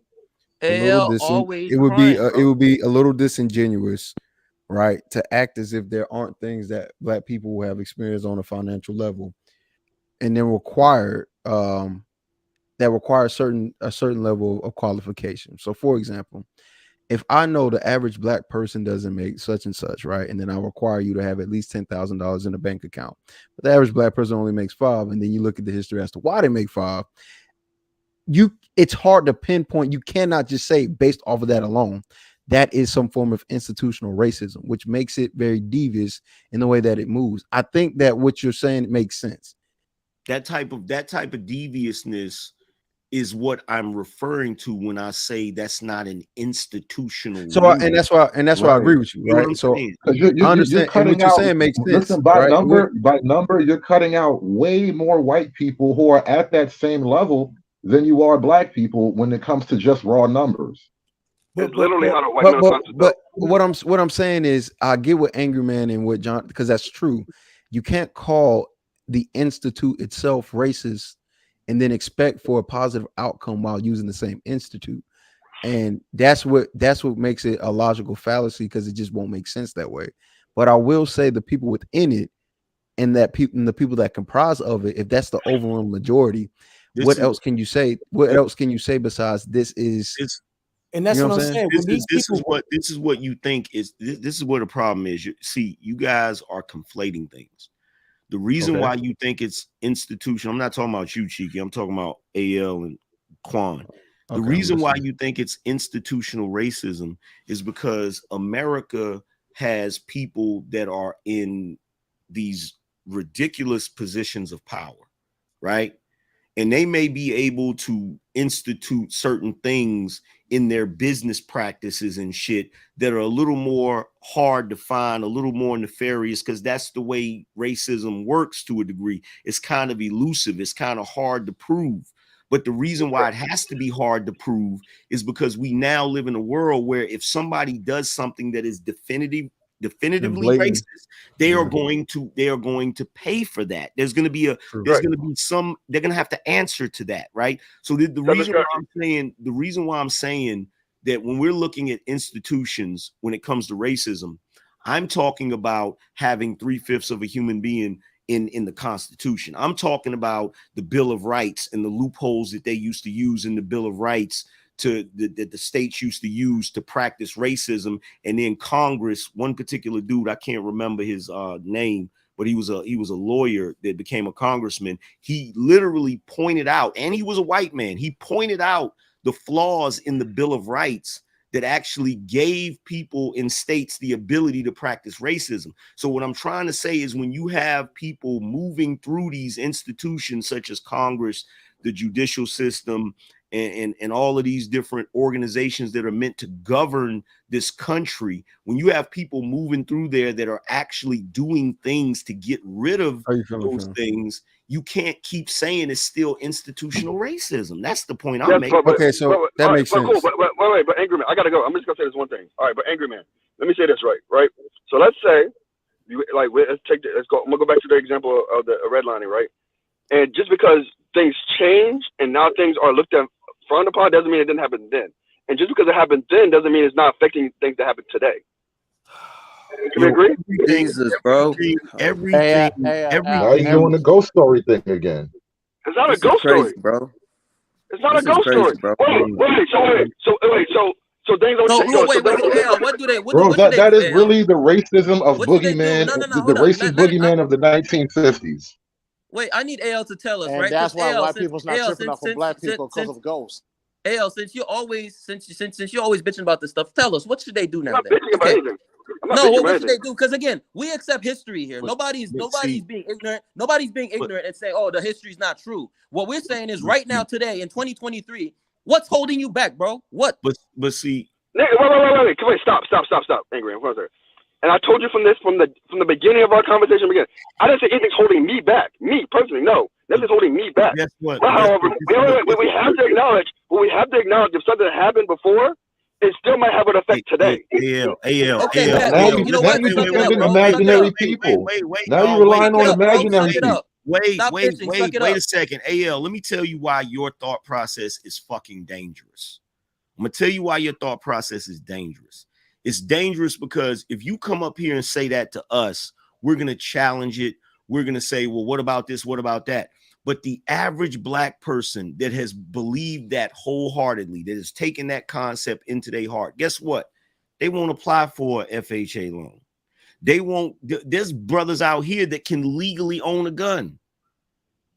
it would be a little disingenuous, right, to act as if there aren't things that black people will have experienced on a financial level, and then require a certain level of qualification. So, for example, if I know the average black person doesn't make such and such, right, and then I require you to have at least $10,000 in a bank account, but the average black person only makes $5,000, and then you look at the history as to why they make $5,000. It's hard to pinpoint. You cannot just say based off of that alone that is some form of institutional racism, which makes it very devious in the way that it moves. I think that what you're saying makes sense. That type of deviousness is what I'm referring to when I say that's not an institutional. So, and that's why I agree with you, right? So, I understand what you're saying makes sense. Listen, by number, you're cutting out way more white people who are at that same level than you are black people when it comes to just raw numbers. It's literally not a white man. But what I'm saying is, I get what Angry Man and what John, because that's true. You can't call the institute itself racist and then expect for a positive outcome while using the same institute. And that's what makes it a logical fallacy, because it just won't make sense that way. But I will say the people within it and the people that comprise of it, if that's the overwhelming majority, what else can you say? What else can you say besides this is? And that's what I'm saying. This is what you think is. This is what the problem is. You guys are conflating things. The reason why you think it's institutional, I'm not talking about you, Cheeky. I'm talking about AL and Quan. The reason why you think it's institutional racism is because America has people that are in these ridiculous positions of power, right? And they may be able to institute certain things in their business practices and shit that are a little more hard to find, a little more nefarious, because that's the way racism works to a degree. It's kind of elusive. It's kind of hard to prove. But the reason why it has to be hard to prove is because we now live in a world where if somebody does something that is definitively racist, they are going to pay for that. There's going to be they're going to have to answer to that, right? So the reason why I'm saying that when we're looking at institutions when it comes to racism, I'm talking about having 3/5 of a human being in the Constitution. I'm talking about the Bill of Rights and the loopholes that they used to use in the Bill of Rights that the states used to use to practice racism. And then Congress, one particular dude, I can't remember his name, but he was a lawyer that became a congressman. He literally pointed out, and he was a white man, he pointed out the flaws in the Bill of Rights that actually gave people in states the ability to practice racism. So what I'm trying to say is when you have people moving through these institutions such as Congress, the judicial system, and all of these different organizations that are meant to govern this country, when you have people moving through there that are actually doing things to get rid of those things, you can't keep saying it's still institutional racism. That's the point I'm making. Makes sense. Cool. But Angry Man, I gotta go. I'm just gonna say this one thing. All right, but Angry Man, let me say this right. So let's say, let's go. I'm gonna go back to the example of the redlining, right? And just because things change and now things are looked at frowned upon doesn't mean it didn't happen then. And just because it happened then doesn't mean it's not affecting things that happen today. Can we agree? Jesus, bro. Everything. Now you're doing the ghost story thing again. It's not a ghost story, bro. It's not a ghost story, bro. So things don't change. What do they? Bro, that is really the racism of boogeyman, the racist boogeyman of the 1950s. Wait, I need AL to tell us, and right? that's why white since, people's not tripping off of black people because of ghosts. AL, since you're always bitching about this stuff, tell us, what should they do now? I'm not bitching about anything. What should they do? Because again, we accept history here. Nobody's being ignorant. Nobody's being ignorant and saying, "Oh, the history's not true." What we're saying is, right now, today, in 2023, what's holding you back, bro? What? But see, wait. Come on, stop, Angry. And I told you from the beginning of our conversation. I didn't say anything's holding me back. Me personally, no. Nothing's holding me back. Guess what? But however, we have to acknowledge. If something happened before, it still might have an effect today. Now you're defending imaginary people. Now you're relying on imaginary people. Wait a second. AL, let me tell you why your thought process is fucking dangerous. I'm gonna tell you why your thought process is dangerous. It's dangerous because if you come up here and say that to us, we're gonna challenge it. We're gonna say, well, what about this? What about that? But the average black person that has believed that wholeheartedly, that has taken that concept into their heart, guess what? They won't apply for an FHA loan. They won't. There's brothers out here that can legally own a gun,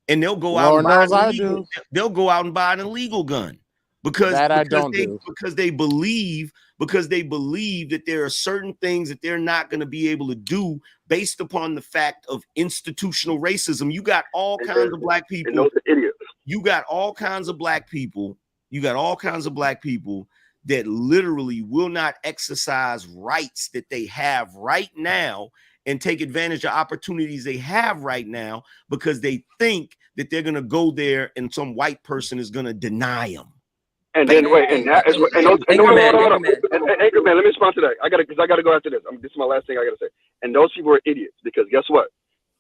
and they'll go out and buy an illegal. They'll go out and buy an illegal gun because they believe that there are certain things that they're not going to be able to do based upon the fact of institutional racism. You got all kinds of black people. And those are idiots. You got all kinds of black people. That literally will not exercise rights that they have right now and take advantage of opportunities they have right now because they think that they're going to go there and some white person is going to deny them. And then Anchor Man, let me respond to that. I gotta go after this. This is my last thing I gotta say. And those people are idiots because guess what?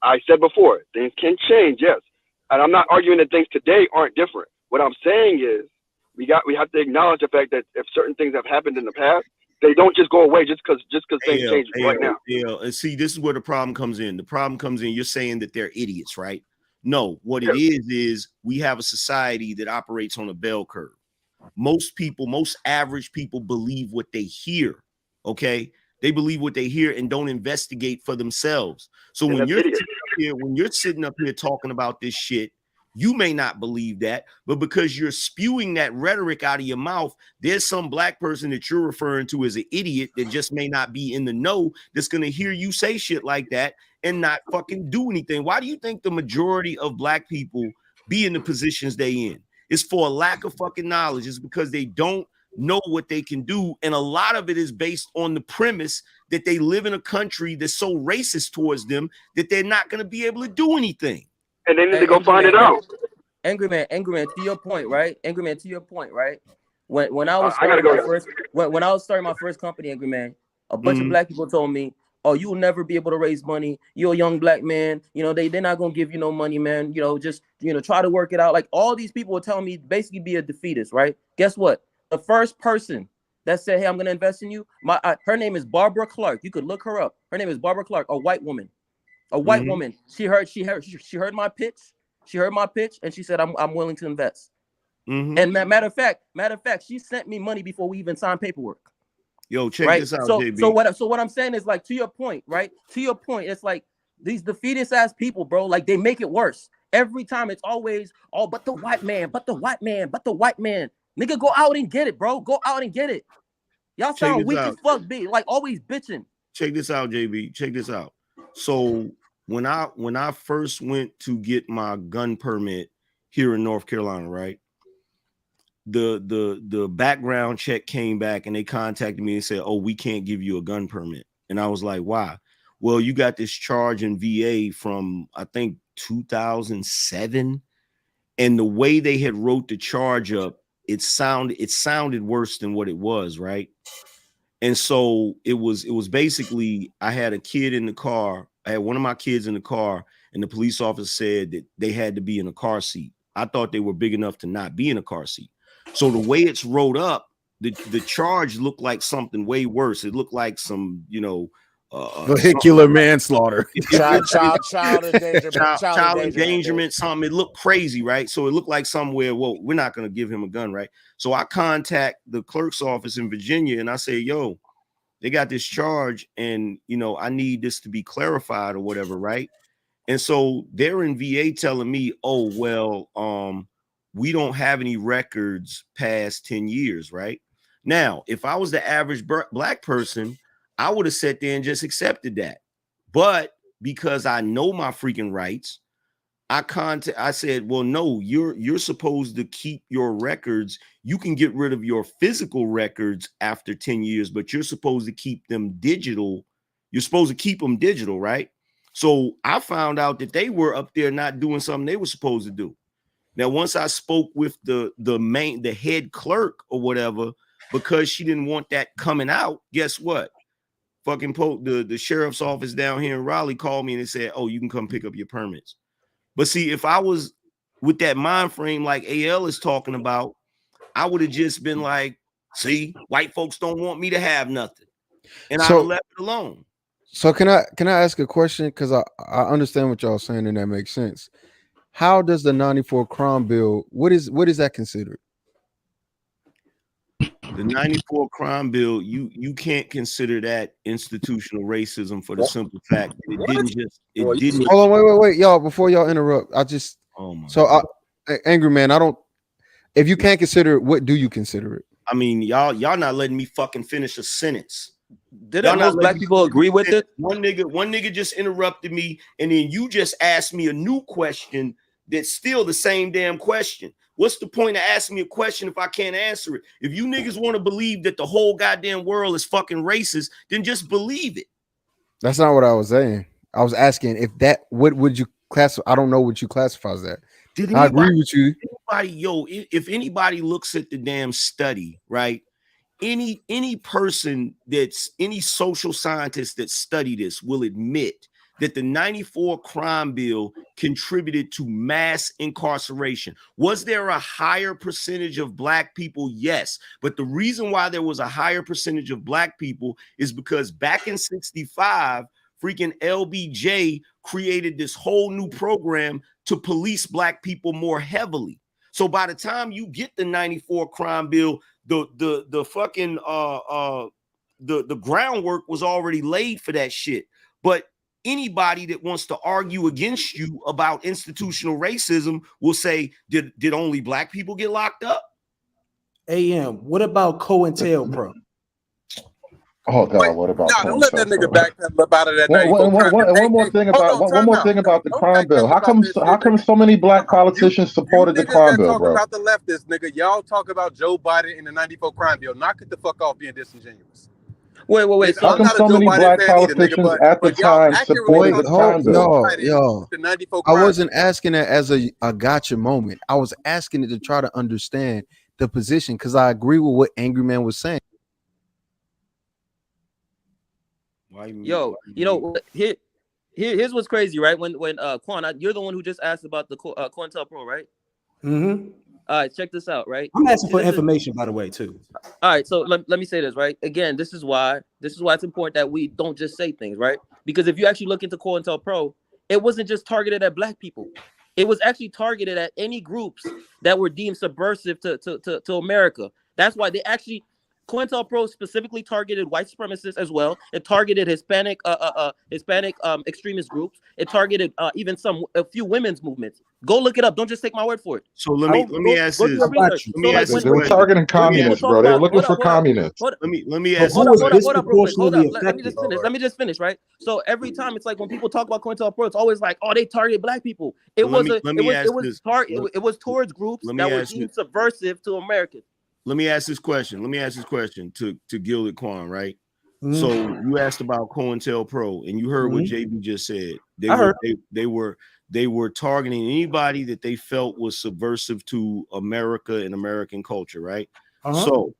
I said before, things can change, yes. And I'm not arguing that things today aren't different. What I'm saying is we have to acknowledge the fact that if certain things have happened in the past, they don't just go away just because things change right now. Yeah, and see, this is where the problem comes in. The problem comes in, you're saying that they're idiots, right? No, what it is we have a society that operates on a bell curve. Most average people believe what they hear. Okay, they believe what they hear and don't investigate for themselves. So when you're sitting up here talking about this shit, You may not believe that, but because you're spewing that rhetoric out of your mouth, there's some black person that you're referring to as an idiot that just may not be in the know that's going to hear you say shit like that and not fucking do anything. Why do you think the majority of black people be in the positions they in? It's for a lack of fucking knowledge. It's because they don't know what they can do. And a lot of it is based on the premise that they live in a country that's so racist towards them that they're not going to be able to do anything. And they need to go find it out. Angry man, to your point, right? Angry man, to your point, right? When I was I gotta starting go. my first when I was starting my first company, Angry man, a bunch of black people told me, "Oh, you will never be able to raise money. You're a young black man. You know, they're not gonna give you no money, man. You know, just try to work it out." Like all these people were telling me basically be a defeatist, right? Guess what? The first person that said, "Hey, I'm gonna invest in you," her name is Barbara Clark. You could look her up. Her name is Barbara Clark, a white woman. A white woman. She heard my pitch. She heard my pitch, and she said, "I'm willing to invest." And matter of fact, she sent me money before we even signed paperwork. Yo, check this out, JB. So what I'm saying is, like, to your point, right? To your point, it's like these defeatist ass people, bro. Like, they make it worse every time. It's always, "Oh, but the white man, but the white man, but the white man." Nigga, go out and get it, bro. Go out and get it. Y'all sound weak as fuck, be like always bitching. Check this out, JB. Check this out. So when I first went to get my gun permit here in North Carolina, right? The background check came back and they contacted me and said, "Oh, we can't give you a gun permit." And I was like, "Why?" "Well, you got this charge in VA from I think 2007, and the way they had wrote the charge up, it sounded worse than what it was, right?" And so it was basically, I had a kid in the car. I had one of my kids in the car, and the police officer said that they had to be in a car seat. I thought they were big enough to not be in a car seat. So the way it's wrote up, the charge looked like something way worse. It looked like some, vehicular manslaughter, child endangerment, something. It looked crazy, right? So it looked like somewhere, well, we're not going to give him a gun, right? So I contact the clerk's office in Virginia and I say, "Yo, they got this charge and, I need this to be clarified or whatever, right?" And so they're in VA telling me, "Oh, well, we don't have any records past 10 years, right?" Now, if I was the average black person, I would have sat there and just accepted that. But because I know my freaking rights, I said, "Well, no, you're supposed to keep your records. You can get rid of your physical records after 10 years, but you're supposed to keep them digital. You're supposed to keep them digital, right?" So I found out that they were up there not doing something they were supposed to do. Now, once I spoke with the head clerk or whatever, because she didn't want that coming out, guess what? Fucking the sheriff's office down here in Raleigh called me and they said, "Oh, you can come pick up your permits." But see, if I was with that mind frame like AL is talking about, I would have just been like, "See, white folks don't want me to have nothing," and I'd have left it alone. So can I ask a question? Because I understand what y'all saying and that makes sense. How does the 94 crime bill, what is that considered? The 94 crime bill, you can't consider that institutional racism for the simple fact that it didn't. Hold on, wait, y'all, before y'all interrupt. Angry man, if you can't consider it, what do you consider it? I mean, y'all not letting me fucking finish a sentence. Didn't most black people agree with it? One nigga just interrupted me, and then you just asked me a new question that's still the same damn question. What's the point of asking me a question if I can't answer it? If you niggas want to believe that the whole goddamn world is fucking racist, then just believe it. That's not what I was saying. I was asking what would you classify? I don't know what you classify as that. I agree with you. If anybody looks at the damn study, right? Any person any social scientist that study this will admit that the 94 crime bill contributed to mass incarceration. Was there a higher percentage of black people? Yes. But the reason why there was a higher percentage of black people is because back in 65, freaking LBJ created this whole new program to police black people more heavily. So by the time you get the 94 crime bill, the fucking the groundwork was already laid for that shit. But anybody that wants to argue against you about institutional racism will say, did only black people get locked up? AM, what about COINTELPRO? Oh God, what about don't let that nigga COINTELPRO? backpedal up out of that 94 crime. One more thing about one more thing about the crime bill. How come so many black politicians supported the Niggas crime that bill, talk bro? about the leftists, nigga, y'all talk about Joe Biden and the 94 crime bill. Knock it the fuck off being disingenuous. Wait. How come so many black politicians at the time supported the crime bill? Y'all. The 94 I crime wasn't asking it as a gotcha moment. I was asking it to try to understand the position because I agree with what Angry Man was saying. Yo, here's what's crazy, right? When Quan, you're the one who just asked about the COINTELPRO, right? Mm-hmm. All right, check this out, right? I'm asking for information, by the way, too. All right, so let me say this, right? Again, this is why it's important that we don't just say things, right? Because if you actually look into COINTELPRO, it wasn't just targeted at black people. It was actually targeted at any groups that were deemed subversive to America. That's why they actually COINTELPRO specifically targeted white supremacists as well. It targeted Hispanic extremist groups. It targeted even a few women's movements. Go look it up. Don't just take my word for it. So let me ask this. They were targeting communists, bro. They were looking for communists. Let me ask. Hold up, real quick. Hold up. Let me just finish, right? So every time it's like when people talk about COINTELPRO, it's always like, oh, they target black people. It was towards groups that were deemed subversive to Americans. Let me ask this question. To Gilded Quan, right? So you asked about COINTELPRO, and you heard what JB just said. They were targeting anybody that they felt was subversive to America and American culture, right? So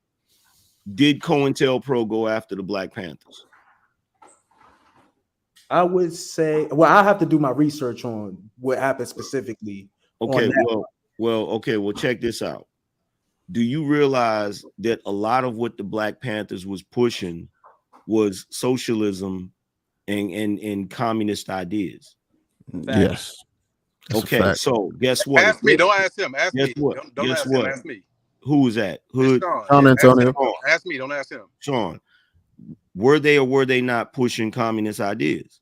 did COINTELPRO go after the Black Panthers? I would say, well, I'll have to do my research on what happened specifically. Okay, well, check this out. Do you realize that a lot of what the Black Panthers was pushing was socialism and communist ideas? Yes. Okay, so guess what? Ask me, don't ask him. Ask me. Don't Guess ask what? him. Ask me. Who was that? Hood. Sean Antonio. Ask me, don't ask him. Sean, were they or were they not pushing communist ideas?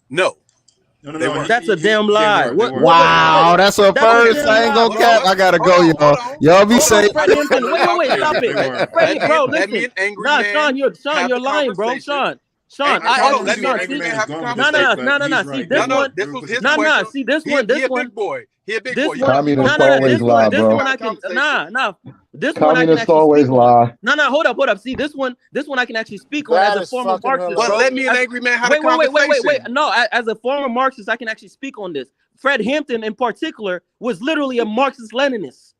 No. That's a damn lie. Wow, that's a first. I ain't gonna cap. I gotta go, y'all. Y'all be safe. Wait, stop it. Freddie, bro, listen. Nah, Sean, you're lying, bro. Sean, I asked you, no. See this one. This was his Nah. question. See this He one. a big boy. He a big boy. Communists always lie, bro. This one I can Communists always lie. No, hold up. See this one I can actually speak on as a former Marxist. But let me an angry man have a conversation. Wait. No, as a former Marxist, I can actually speak on this. Fred Hampton, in particular, was literally a Marxist-Leninist.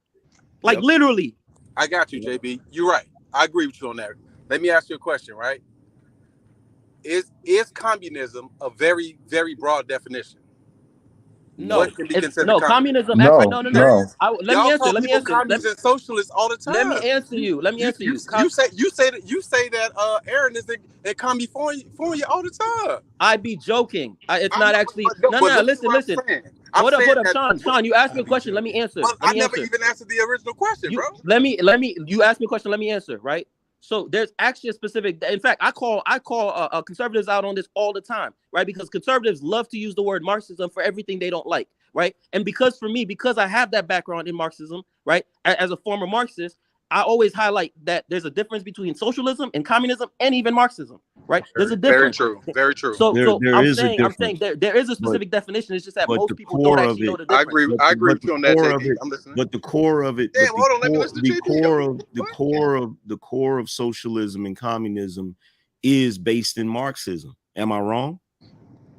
Like literally. I got you, JB. You're right. I agree with you on that. Let me ask you a question, right? Is communism a very, very broad definition? No, what can be considered communism. No. Let me answer. Communists and socialists all the time. Let me answer you. You say that Aaron is in California all the time. I'd be joking. It's not actually. No. Listen. Hold up, Sean. You asked me a question. Let me answer. I never even answered the original question, bro. Let me. You asked me a question. Let me answer. Right. So there's actually a specific. In fact, I call conservatives out on this all the time, right? Because conservatives love to use the word Marxism for everything they don't like, right? And because I have that background in Marxism, right? As a former Marxist, I always highlight that there's a difference between socialism and communism and even Marxism, right? There's a difference. Very true. So I'm saying there is a specific definition. It's just that most people don't actually know the difference. I agree with you on that, JB. I'm listening. But the core of it, Damn, hold on, let me listen to JB. the core of socialism and communism is based in Marxism. Am I wrong?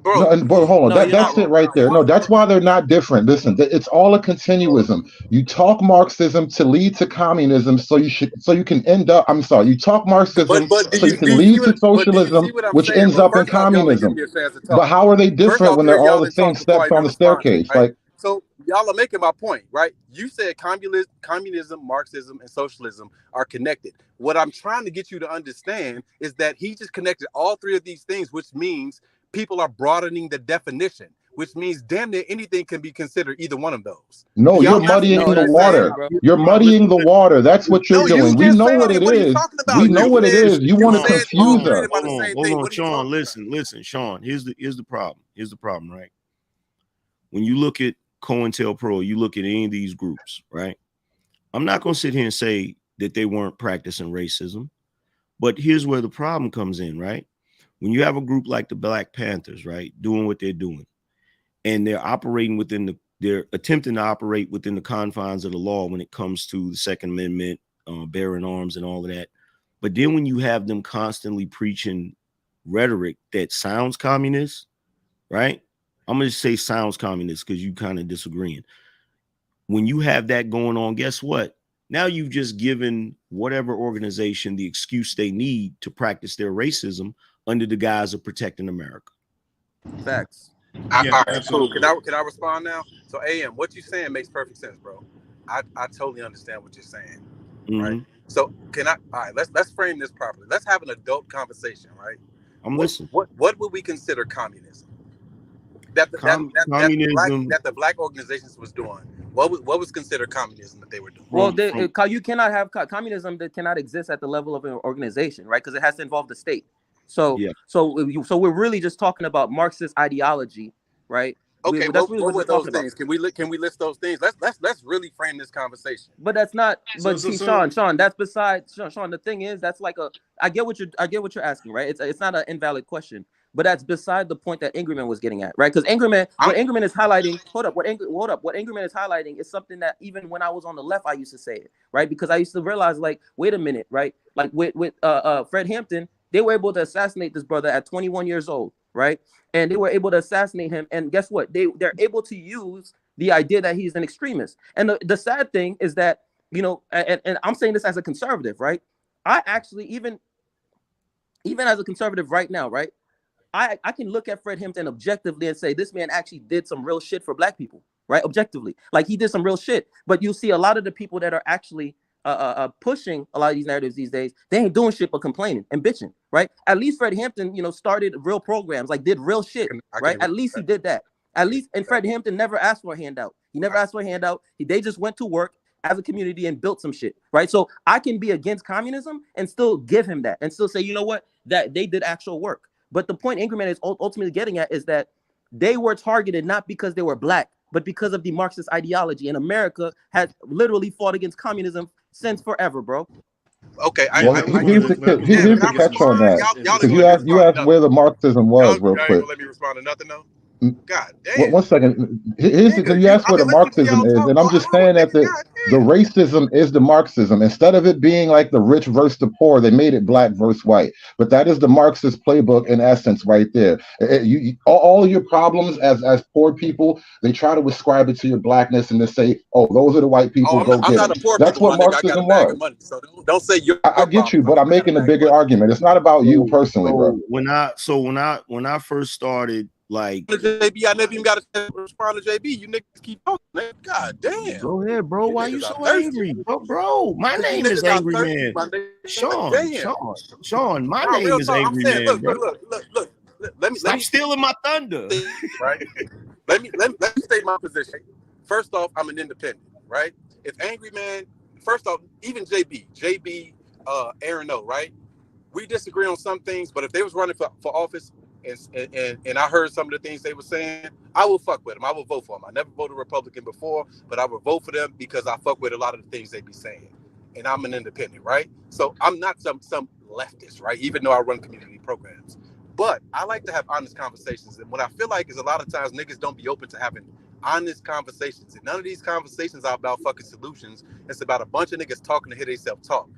But hold on, that's it right there. No, that's why they're not different. Listen, it's all a continuism. You talk Marxism to lead to communism, so you can end up. I'm sorry, you talk Marxism so you can lead to socialism, which ends up in communism. But how are they different when they're all the same steps on the staircase? Right? Like, so y'all are making my point, right? You said communism, Marxism, and socialism are connected. What I'm trying to get you to understand is that he just connected all three of these things, which means people are broadening the definition. which means damn near anything can be considered either one of those. No, Y'all you're not muddying saying the what water. You're muddying the water. That's what you're No, you doing. We just know said what it. it What are you is. talking about? We know You what it said is. You you want to said confuse agreed us. about the same Hold thing. on, What are you Sean. talking Listen, Sean. Here's the problem. Here's the problem, right? When you look at COINTELPRO, you look at any of these groups, right? I'm not going to sit here and say that they weren't practicing racism, but here's where the problem comes in, right? When you have a group like the Black Panthers, right, doing what they're doing, and they're operating they're attempting to operate within the confines of the law when it comes to the Second Amendment, bearing arms and all of that. But then when you have them constantly preaching rhetoric that sounds communist, right? I'm going to say sounds communist because you kind of disagreeing. When you have that going on, guess what? Now you've just given whatever organization the excuse they need to practice their racism under the guise of protecting America. Facts. Yeah, all right, absolutely. cool. Can I respond now? So AM, what you're saying makes perfect sense, bro. I totally understand what you're saying. Right. So all right, let's frame this properly. Let's have an adult conversation, right? I'm listening. What would we consider communism? That Communism. the black organizations was doing. What was considered communism that they were doing? Well, you cannot have communism that cannot exist at the level of an organization, right? Because it has to involve the state. So we're really just talking about Marxist ideology, right? Okay, that's what were those things? Can we list those things? Let's really frame this conversation. But that's not. But Sean, that's beside Sean. The thing is, that's like I get what you're asking, right? It's not an invalid question, but that's beside the point that Ingerman was getting at, right? Because what Ingerman is highlighting. What Ingerman is highlighting is something that even when I was on the left, I used to say it, right? Because I used to realize, like, wait a minute, right? Like with Fred Hampton, they were able to assassinate this brother at 21 years old, right? And they were able to assassinate him. And guess what? They're able to use the idea that he's an extremist. And the sad thing is that, you know, and I'm saying this as a conservative, right? I actually, even as a conservative right now, right? I can look at Fred Hampton objectively and say, this man actually did some real shit for black people, right? Objectively. Like, he did some real shit. But you see a lot of the people that are actually pushing a lot of these narratives these days, they ain't doing shit but complaining and bitching, right? At least Fred Hampton, you know, started real programs, like did real shit, right? At least he did that. At least, and Fred Hampton never asked for a handout. He never asked for a handout. They just went to work as a community and built some shit, right? So I can be against communism and still give him that and still say, you know what, that they did actual work. But the point Ingerman is ultimately getting at is that they were targeted not because they were black, but because of the Marxist ideology. And America has literally fought against communism since forever, bro. Okay, here's the catch on that. Because you asked where the Marxism was, real quick. Let me respond to nothing though. God damn. 1 second. Because you asked where the Marxism is, and I'm just saying that the racism is the Marxism. Instead of it being like the rich versus the poor, they made it black versus white. But that is the Marxist playbook in essence, right there. All your problems as poor people, they try to ascribe it to your blackness and they say, "Oh, those are the white people. Go get them." That's what Marxism was. So don't say you're. I get you, but I'm making a bigger argument. It's not about you personally, bro. When I first started, like, JB, I never even got to respond to JB. You niggas keep talking, man. God damn. Go ahead, bro. Why you so angry, bro? My name is Angry Man. Sean. My name is Angry Man. Look. Let me stealing my thunder. Right. Let me state my position. First off, I'm an independent, right? If Angry Man, first off, even JB, Aaron O, right? We disagree on some things, but if they was running for office and I heard some of the things they were saying, I will fuck with them. I will vote for them. I never voted Republican before, but I would vote for them because I fuck with a lot of the things they be saying. And I'm an independent, right? So I'm not some leftist, right? Even though I run community programs. But I like to have honest conversations. And what I feel like is a lot of times niggas don't be open to having honest conversations. And none of these conversations are about fucking solutions. It's about a bunch of niggas talking to hear themselves talk.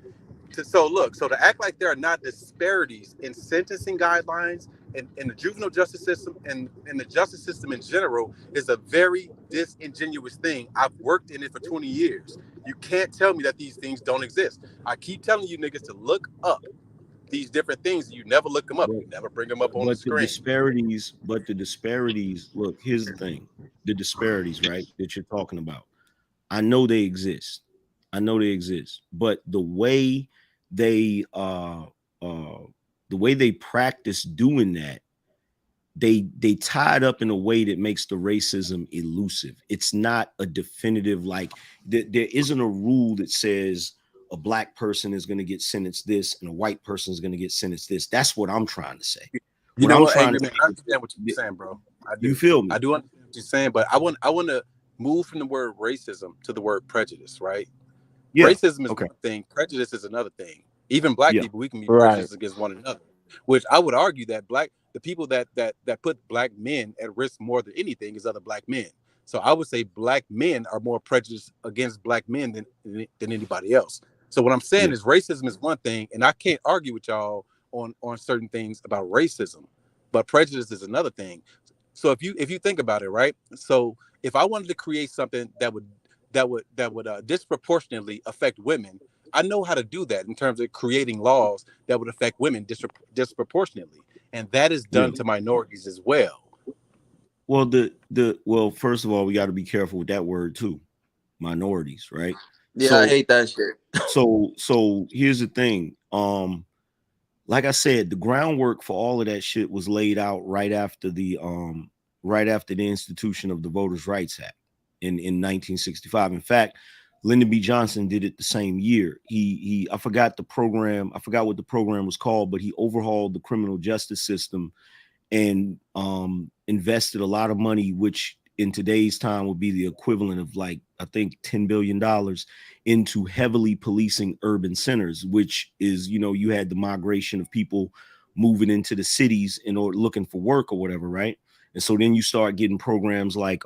So to act like there are not disparities in sentencing guidelines in the juvenile justice system and in the justice system in general is a very disingenuous thing. I've worked in it for 20 years. You can't tell me that these things don't exist. I keep telling you niggas to look up these different things. You never look them up. You never bring them up on the screen. But the disparities, look, here's the thing. The disparities, right, that you're talking about. I know they exist. But the way they practice doing that they tie it up in a way that makes the racism elusive. It's not a definitive, like there isn't a rule that says a black person is going to get sentenced this and a white person is going to get sentenced this. That's what I'm trying to say. You know what, Angry Man, I understand what you're saying, bro. I do. You feel me? I do understand what you're saying, but I want to move from the word racism to the word prejudice, right? Yeah. Racism is one thing, prejudice is another thing. Even black people, we can be prejudiced against one another. Which I would argue that the people that put black men at risk more than anything is other black men. So I would say black men are more prejudiced against black men than anybody else. So what I'm saying is racism is one thing, and I can't argue with y'all on certain things about racism, but prejudice is another thing. So if you think about it, right? So if I wanted to create something that would disproportionately affect women, I know how to do that in terms of creating laws that would affect women disproportionately, and that is done to minorities as well. Well, well, first of all, we got to be careful with that word too, minorities, right? Yeah, I hate that shit. So here's the thing. Like I said, the groundwork for all of that shit was laid out right after the institution of the Voters' Rights Act in 1965. In fact, Lyndon B. Johnson did it the same year. I forgot the program. I forgot what the program was called, but he overhauled the criminal justice system and invested a lot of money, which in today's time would be the equivalent of, like, I think $10 billion into heavily policing urban centers, which is, you had the migration of people moving into the cities in order looking for work or whatever, right? And so then you start getting programs like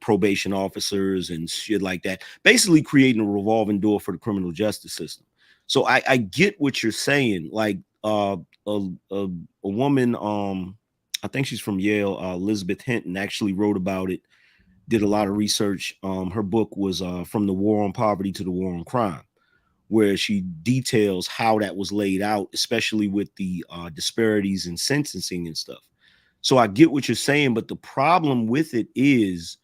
probation officers and shit like that, basically creating a revolving door for the criminal justice system. So I get what you're saying. Like a woman, I think she's from Yale, Elizabeth Hinton, actually wrote about it, did a lot of research. Her book was From the War on Poverty to the War on Crime, where she details how that was laid out, especially with the disparities in sentencing and stuff. So I get what you're saying, but the problem with it is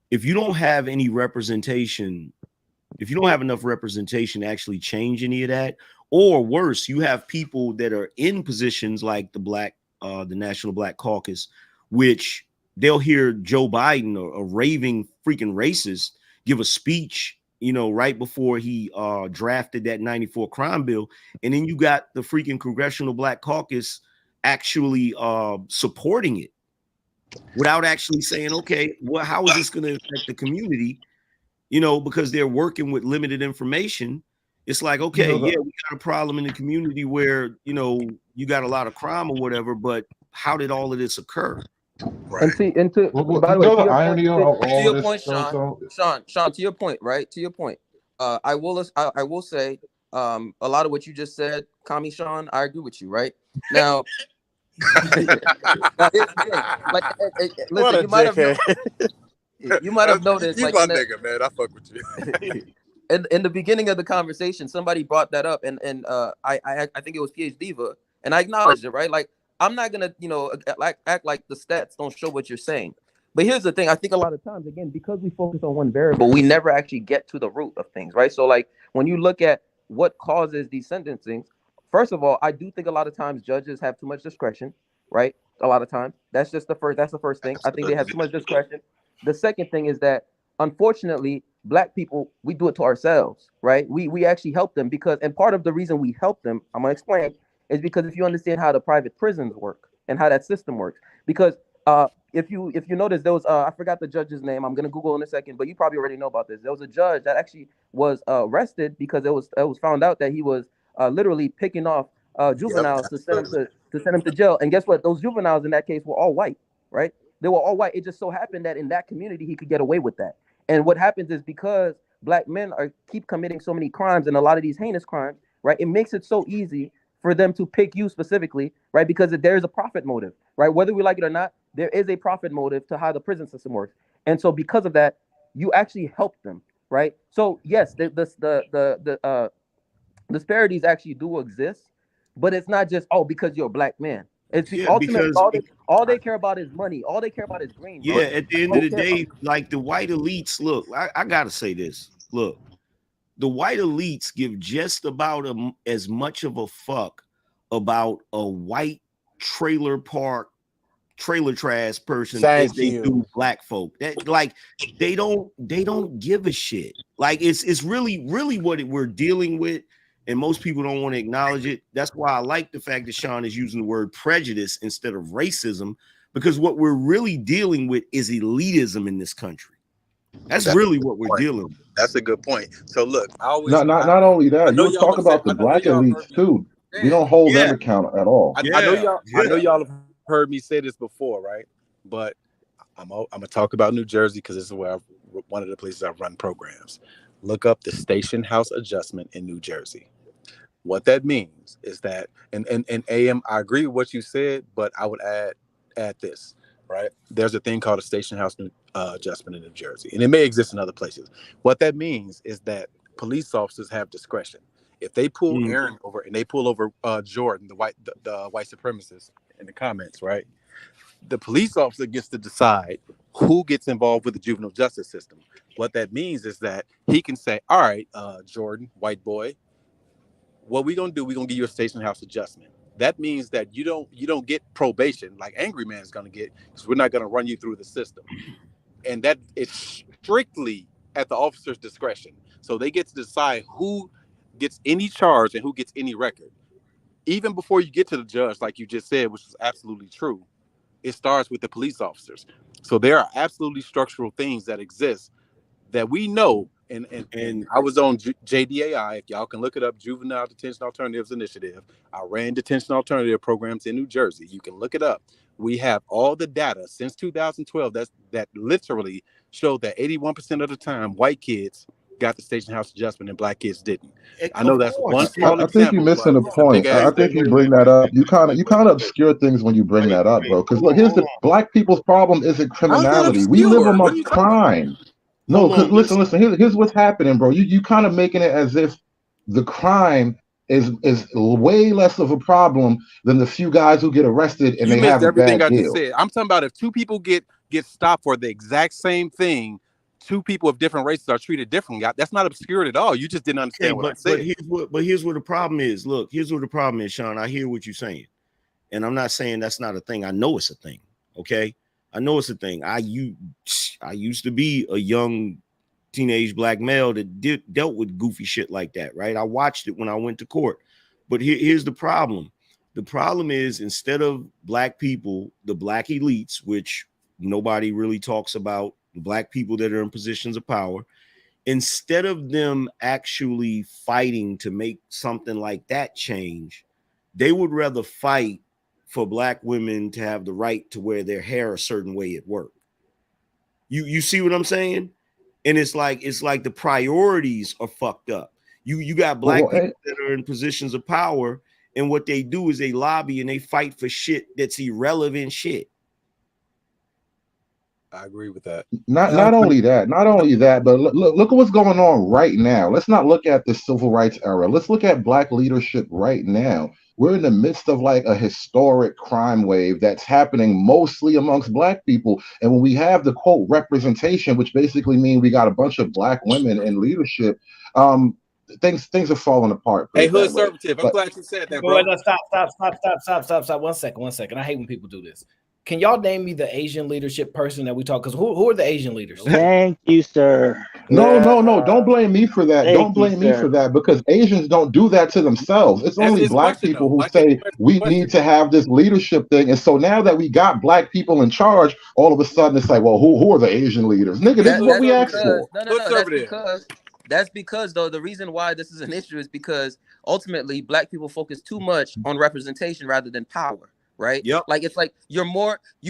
if you don't have any representation, if you don't have enough representation to actually change any of that, or worse, you have people that are in positions like the National Black Caucus, which they'll hear Joe Biden, a raving freaking racist, give a speech, right before he drafted that 94 crime bill. And then you got the freaking Congressional Black Caucus actually supporting it without actually saying, okay, well, how is this going to affect the community? Because they're working with limited information. It's like, okay, we got a problem in the community where, you got a lot of crime or whatever, but how did all of this occur? Right. And by the way, to your point, Sean, to your point, right? To your point, I will say, a lot of what you just said, Kami Sean, I agree with you, right? Now, listen, you might have noticed. You my nigga, man. I fuck with you. In the beginning of the conversation, somebody brought that up, and I think it was PH Diva, and I acknowledged it, right? Like, I'm not gonna, act like the stats don't show what you're saying. But here's the thing: I think a lot of times, again, because we focus on one variable, we never actually get to the root of things, right? So, like, when you look at what causes these sentencings, first of all, I do think a lot of times judges have too much discretion, right? A lot of times, that's the first thing. I think they have too much discretion. The second thing is that, unfortunately, Black people, we do it to ourselves, right? We actually help them and part of the reason we help them, I'm gonna explain, is because if you understand how the private prisons work and how that system works, because if you notice, there was I forgot the judge's name. I'm gonna Google in a second, but you probably already know about this. There was a judge that actually was arrested because it was found out that he was literally picking off juveniles to send them to jail. And guess what? Those juveniles in that case were all white, right? They were all white. It just so happened that in that community he could get away with that. And what happens is because Black men keep committing so many crimes and a lot of these heinous crimes, right? It makes it so easy for them to pick you specifically, right? Because there's a profit motive, right? Whether we like it or not, there is a profit motive to how the prison system works. And so because of that, you actually help them, right? So yes, the disparities actually do exist, but it's not just, because you're a Black man. It's ultimately all they care about is money. All they care about is green. Yeah, at the end of the day, like the white elites, look, I gotta say this. Look, the white elites give just about as much of a fuck about a white trailer park, trailer trash person Thank as they you. do black folk. That like they don't give a shit. Like it's really what we're dealing with, and most people don't want to acknowledge it. That's why I like the fact that Sean is using the word prejudice instead of racism, because what we're really dealing with is elitism in this country. That's really what we're dealing with. That's a good point. So look, I always Not only I that, know you y'all talk have said, about the I know black y'all elites heard me. too. We don't hold them account at all. I know y'all have heard me say this before, right? But I'm gonna talk about New Jersey because this is where one of the places I run programs. Look up the station house adjustment in New Jersey. What that means is that, and AM, I agree with what you said, but I would add this, right? There's a thing called a station house adjustment in New Jersey, and it may exist in other places. What that means is that police officers have discretion. If they pull Aaron over and they pull over Jordan, the white supremacist in the comments, right? The police officer gets to decide who gets involved with the juvenile justice system. What that means is that he can say, all right, Jordan, white boy, what we're gonna do, we're gonna give you a station house adjustment. That means that you don't get probation like Angry Man is gonna get, because we're not gonna run you through the system. And that it's strictly at the officer's discretion. So they get to decide who gets any charge and who gets any record. Even before you get to the judge, like you just said, which is absolutely true, it starts with the police officers. So there are absolutely structural things that exist that we know. And I was on JDAI, if y'all can look it up, Juvenile Detention Alternatives Initiative. I ran detention alternative programs in New Jersey. You can look it up. We have all the data since 2012 that literally showed that 81% of the time white kids got the station house adjustment and black kids didn't. I know that's one small I think you're example, missing but the it's a big point. I ass think thing. you bring that up. You kind of obscure things when you bring that up, bro. Because look, here's the black people's problem isn't How's that criminality. We live obscure? What are amongst you talking about? crime. No, because listen. Here's what's happening, bro. You kind of making it as if the crime is way less of a problem than the few guys who get arrested and You they missed have a everything bad I just deal. said. I'm talking about if two people get stopped for the exact same thing, two people of different races are treated differently. That's not obscured at all. You just didn't understand what I said. Here's what the problem is. Look, here's what the problem is, Sean. I hear what you're saying, and I'm not saying that's not a thing. I know it's a thing. Okay, I know it's a thing. I used to be a young teenage black male that dealt with goofy shit like that, right? I watched it when I went to court. But here's the problem. The problem is, instead of black people, the black elites, which nobody really talks about, the black people that are in positions of power, instead of them actually fighting to make something like that change, they would rather fight for black women to have the right to wear their hair a certain way at work. You see what I'm saying? And it's like the priorities are fucked up. You got black people that are in positions of power, and what they do is they lobby and they fight for shit that's irrelevant shit. I agree with that. Not only that, but look at what's going on right now. Let's not look at the civil rights era. Let's look at black leadership right now. We're in the midst of like a historic crime wave that's happening mostly amongst black people. And when we have the quote representation, which basically means we got a bunch of black women in leadership, things are falling apart. Hey, Hood Conservative, I'm glad you said that, bro. Wait, no, stop. 1 second. I hate when people do this. Can y'all name me the Asian leadership person that we talk? Because who are the Asian leaders? Thank you, sir. No. Don't blame me for that. Don't blame me for that, because Asians don't do that to themselves. It's only black people who say we need to have this leadership thing. And so now that we got black people in charge, all of a sudden it's like, well, who are the Asian leaders? Nigga, this is what we asked for. No. That's because though the reason why this is an issue is because ultimately black people focus too much on representation rather than power. Right. Yep. Like it's like you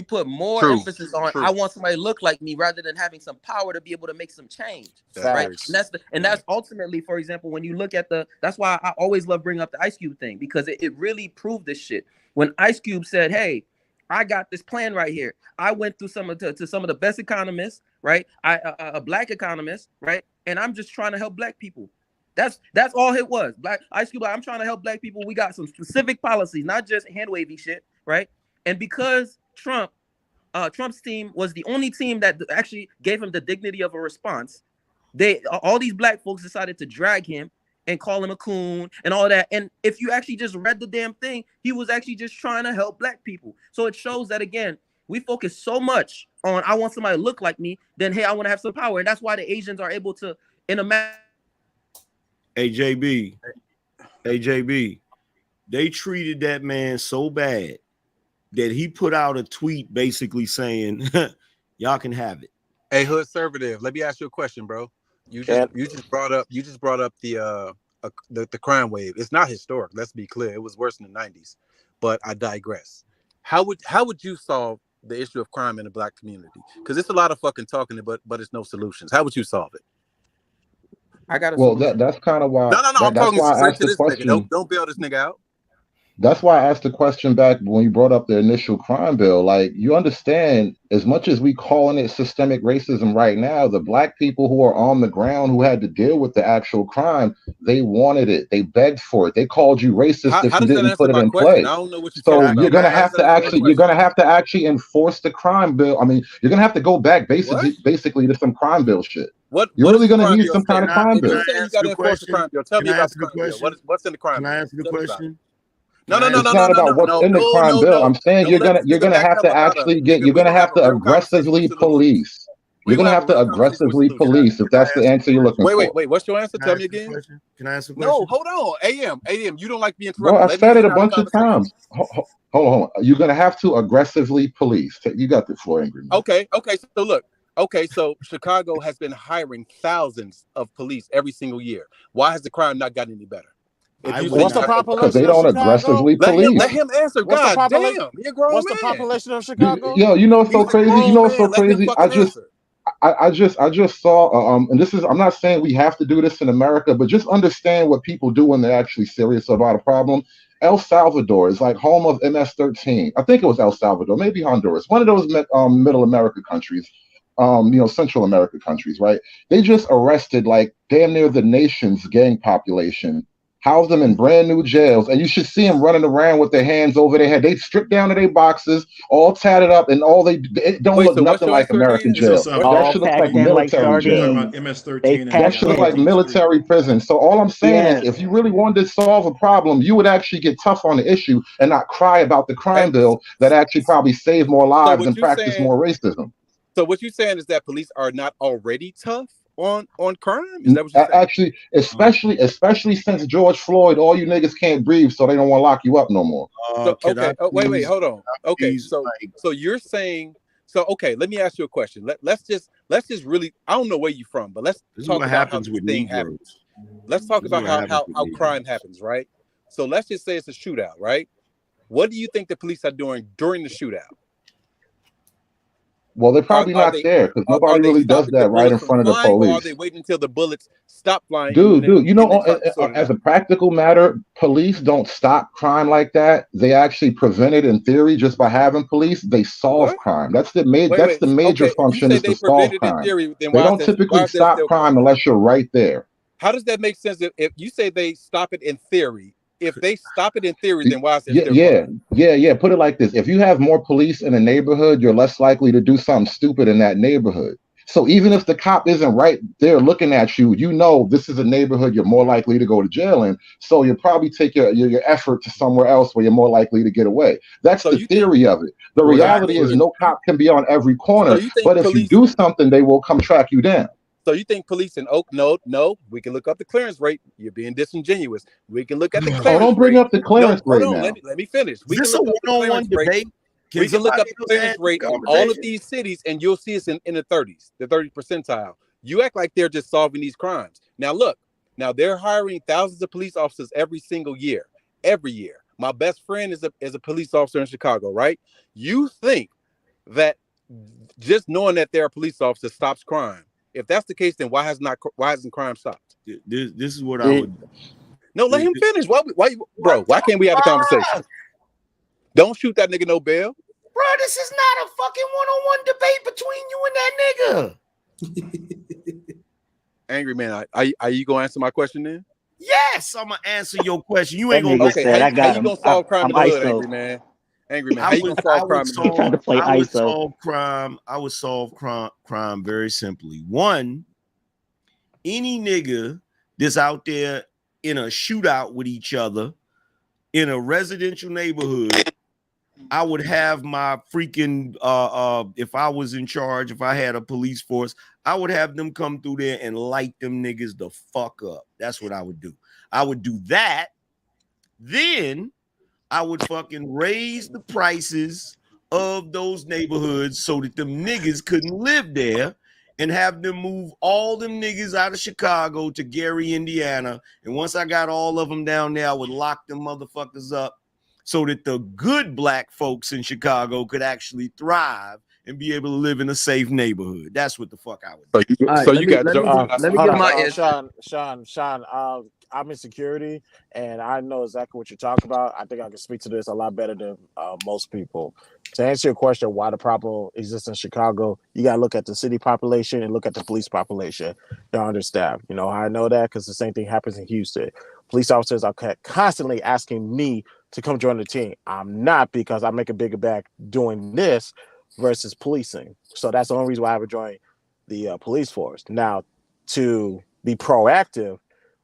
put more emphasis on I want somebody to look like me rather than having some power to be able to make some change. Right. And that's ultimately, for example, when you look at that's why I always love bringing up the Ice Cube thing, because it really proved this shit. When Ice Cube said, hey, I got this plan right here. I went through some of the best economists, right? A black economist, right? And I'm just trying to help black people. That's all it was. Black Ice Cube, I'm trying to help black people. We got some specific policies, not just hand wavy shit, right? And because Trump's team was the only team that actually gave him the dignity of a response, all these black folks decided to drag him and call him a coon and all that. And if you actually just read the damn thing, he was actually just trying to help black people. So it shows that, again, we focus so much on I want somebody to look like me, then hey, I want to have some power. And that's why the Asians are able to, in a matter. AJB, they treated that man so bad that he put out a tweet basically saying, y'all can have it. Hey, Hood Conservative, let me ask you a question, bro. You just brought up the crime wave. It's not historic, let's be clear. It was worse in the 90s. But I digress. How would you solve the issue of crime in the black community? Because it's a lot of fucking talking, but it's no solutions. How would you solve it? I got a Well, solution. that's kind of why. No, I'm That's talking why I straight asked to the this nigga. question. Don't bail this nigga out. That's why I asked the question back when you brought up the initial crime bill. Like, you understand, as much as we calling it systemic racism right now, the black people who are on the ground who had to deal with the actual crime, they wanted it. They begged for it. They called you racist if How you does that didn't answer put it my in question? place. I don't know what you're So talking you're about. gonna How have does that to answer actually, my you're gonna question? have to actually enforce the crime bill. I mean, you're gonna have to go back basically to some crime bill shit. What You're does really the gonna crime need bill some kind say? of crime If bill. you're saying you got to enforce the crime bill, tell me about the crime bill. What's in the crime Can bill? I answer the Tell me about it. question? No. It's not about what's in the crime bill. I'm saying Don't let this you're nigga gonna have backpedal to up out of actually it. Nigga, you're we gonna gonna have have a to real conversation with aggressively solutions. police. We You're gonna gonna have have a to real conversation with aggressively solutions. police if that's the answer you're looking for. Wait. What's your answer? Can I Tell ask me the again. question? Can I ask a No, question? hold on. AM, you don't like being Bro, interrupted. I Let me said get it a out of bunch of conversation. times. Hold on. You're gonna have to aggressively police. You got the floor, angry man. Okay. So look. So Chicago has been hiring thousands of police every single year. Why has the crime not gotten any better? What's the Because population they of don't Chicago? aggressively police. Let him answer. What's the God population? damn, he a grown What's the man. population of Chicago? Yo, you know what's so He's a crazy? You grown know what's so man. Let him crazy? fucking answer. I just saw and this is, I'm not saying we have to do this in America, but just understand what people do when they're actually serious about a problem. El Salvador is like home of MS-13. I think it was El Salvador, maybe Honduras, one of those middle America countries, Central America countries, right? They just arrested like damn near the nation's gang population, house them in brand new jails, and you should see them running around with their hands over their head. They stripped down to their boxes, all tatted up, and it don't look So what's nothing your like answer American again? jail. So That should look like military jail. MS-13 That should look like military prison. So all I'm saying is, if you really wanted to solve a problem, you would actually get tough on the issue and not cry about the crime bill that actually probably saved more lives and practice more racism. So what you're saying is that police are not already tough on crime? Is that what you're saying? Actually, especially since George Floyd, all you niggas can't breathe, so they don't want to lock you up no more. So, okay. Wait, hold on. Okay, so you're saying, so okay, let me ask you a question. Let's just really, I don't know where you're from, but let's talk about how this thing happens. Let's talk about how crime happens, right? So let's just say it's a shootout, right? What do you think the police are doing during the shootout? Well, they're probably not there because nobody really does that right in front of the police. Or are they waiting until the bullets stop flying? Dude, as a practical matter, police don't stop crime like that. They actually prevent it in theory just by having police. They solve crime. That's the major function is to solve crime. They don't typically stop crime unless you're right there. How does that make sense? If you say they stop it in theory, if they stop it in theory, then why is there still crime? Yeah. Put it like this: if you have more police in a neighborhood, you're less likely to do something stupid in that neighborhood. So even if the cop isn't right there looking at you, this is a neighborhood you're more likely to go to jail in. So you'll probably take your effort to somewhere else where you're more likely to get away. That's the theory of it. The reality is no cop can be on every corner, but if you do something, they will come track you down. So you think police in Oak? No. We can look up the clearance rate. You're being disingenuous. We can look at the clearance rate. Don't bring up the clearance rate now. Let me finish. We Is can this look a one-on-one debate? We can look up the clearance rate in all of these cities, and you'll see it's in the 30s, the 30th percentile. You act like they're just solving these crimes. Now look, they're hiring thousands of police officers every single year. Every year. My best friend is a police officer in Chicago, right? You think that just knowing that they're a police officer stops crime? If that's the case, then why hasn't crime stopped? This is what I would. No, let him finish. Why can't we have a conversation? Don't shoot that nigga no bail. Bro, this is not a fucking one-on-one debate between you and that nigga. Angry man, are you gonna answer my question then? Yes, I'm gonna answer your question. You ain't gonna. Okay, how you gonna solve crime in the hood, angry man? Angry man, how you gonna solve crime in the hood? I would solve crime. I would solve crime very simply. One, any nigga that's out there in a shootout with each other in a residential neighborhood, I would have my freaking if I was in charge, if I had a police force, I would have them come through there and light them niggas the fuck up. That's what I would do. I would do that. Then I would fucking raise the prices of those neighborhoods so that them niggas couldn't live there, and have them move all them niggas out of Chicago to Gary, Indiana. And once I got all of them down there, I would lock them motherfuckers up so that the good black folks in Chicago could actually thrive and be able to live in a safe neighborhood. That's what the fuck I would do. Sean, I'm in security, and I know exactly what you're talking about. I think I can speak to this a lot better than most people. To answer your question, why the problem exists in Chicago, you got to look at the city population and look at the police population. They're understaffed. You know how I know that? Because the same thing happens in Houston. Police officers are constantly asking me to come join the team. I'm not, because I make a bigger bag doing this versus policing. So that's the only reason why I would join the police force. Now, to be proactive,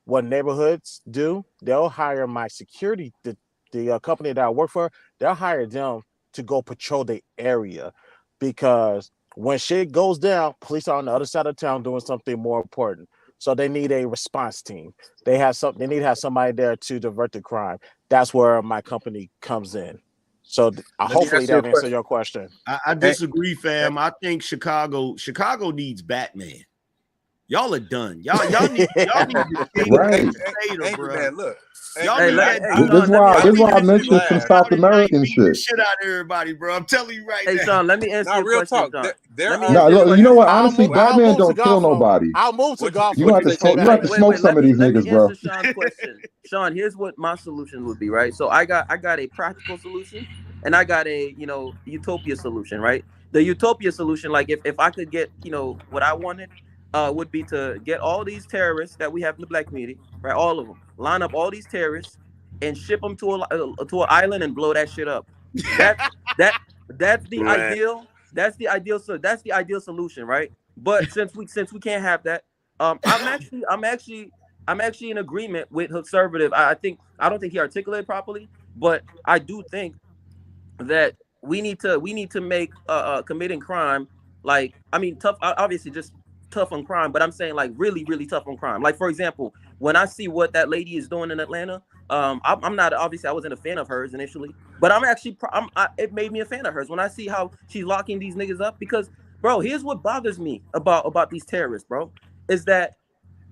what neighborhoods do, they'll hire my security, the company that I work for, they'll hire them to go patrol the area, because when shit goes down, police are on the other side of town doing something more important. So they need a response team. They need to have somebody there to divert the crime. That's where my company comes in. So hopefully that answers your question. I disagree, fam. I think Chicago needs Batman. Y'all are done. Y'all need Right. Man, look. This is why I mentioned some South American shit. Shit out of everybody, bro. I'm telling you right now. Hey, Sean, let me answer your real question, talk. Sean. You know what? Honestly, Batman don't kill nobody. I'll move to golf. You have to smoke some of these niggas, bro. Answer Sean's question. Sean, here's what my solution would be, right? So I got a practical solution, and I got a utopia solution, right? The utopia solution, like if I could get what I wanted, would be to get all these terrorists that we have in the black community, right? All of them, line up all these terrorists and ship them to an island and blow that shit up. That's the ideal. That's the ideal. So that's the ideal solution, right? But since we can't have that, I'm actually in agreement with conservative. I don't think he articulated properly, but I do think that we need to make committing crime, like, I mean, tough, obviously just tough on crime, but I'm saying like really, really tough on crime. Like, for example, when I see what that lady is doing in Atlanta, I'm not, obviously I wasn't a fan of hers initially, but it made me a fan of hers when I see how she's locking these niggas up. Because, bro, here's what bothers me about these terrorists, bro, is that,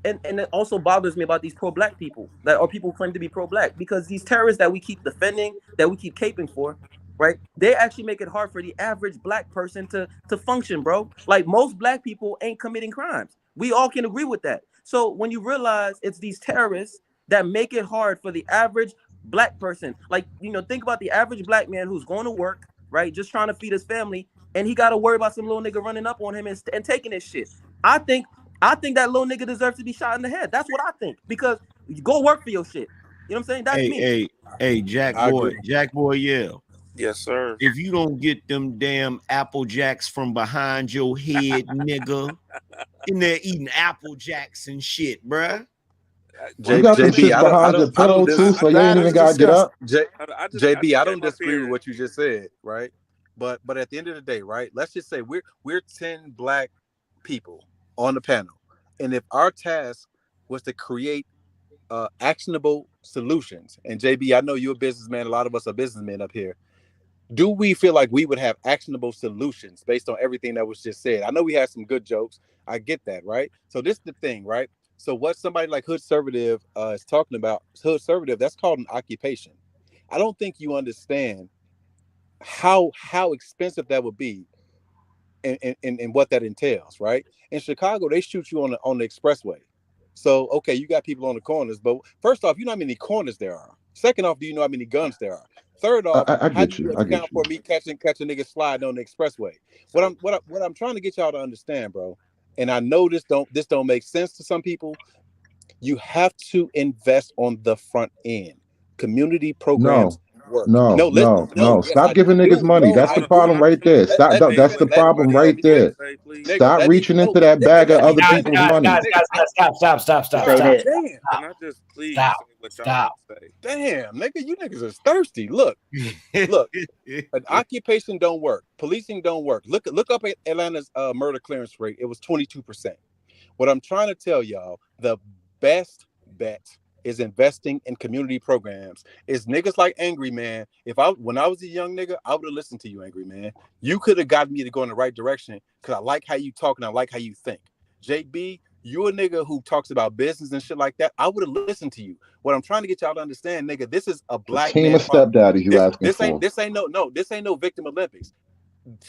and it also bothers me about these pro-black people or people who claim to be pro-black, because these terrorists that we keep defending, that we keep caping for, right? They actually make it hard for the average black person to function, bro. Like, most black people ain't committing crimes. We all can agree with that. So when you realize it's these terrorists that make it hard for the average black person, like, think about the average black man who's going to work, right? Just trying to feed his family, and he got to worry about some little nigga running up on him and taking his shit. I think that little nigga deserves to be shot in the head. That's what I think. Because you go work for your shit. You know what I'm saying? That's me. Hey, Jack Boy, yeah. Yes, sir. If you don't get them damn Apple Jacks from behind your head, nigga, in there eating Apple Jacks and shit, bruh. You got some shit behind your pillow too, so you ain't even gotta get up. JB, I don't disagree with what you just said, right? But at the end of the day, right? Let's just say we're 10 black people on the panel, and if our task was to create actionable solutions, and JB, I know you're a businessman, a lot of us are businessmen up here, do we feel like we would have actionable solutions based on everything that was just said? I know we had some good jokes, I get that, right? So this is the thing, right? So what somebody like Hood Conservative is talking about, Hood Conservative, that's called an occupation. I don't think you understand how expensive that would be and what that entails, right? In Chicago, they shoot you on the expressway. So, okay, you got people on the corners, but first off, you know how many corners there are. Second off, do you know how many guns there are? Third off, how do you account for me catching niggas sliding on the expressway? What I'm trying to get y'all to understand, bro, and I know this don't make sense to some people. You have to invest on the front end. Community programs work. No, listen, yes, Stop I giving niggas do. money. No, That's I the do. problem right there. Stop. That's the problem right there. Nigga, Stop reaching into that bag of other people's money. Guys, stop. Damn. Can I just please say what y'all want to say? Damn, nigga, you niggas is thirsty. Look, an occupation don't work. Policing don't work. Look up at Atlanta's murder clearance rate. It was 22%. What I'm trying to tell y'all, the best bet is investing in community programs. It's niggas like Angry Man. When I was a young nigga, I would have listened to you, Angry Man. You could have gotten me to go in the right direction because I like how you talk and I like how you think. JB, you a nigga who talks about business and shit like that. I would have listened to you. What I'm trying to get y'all to understand, nigga, this is a black Team man of stepdaddies you asking for. This ain't no Victim Olympics.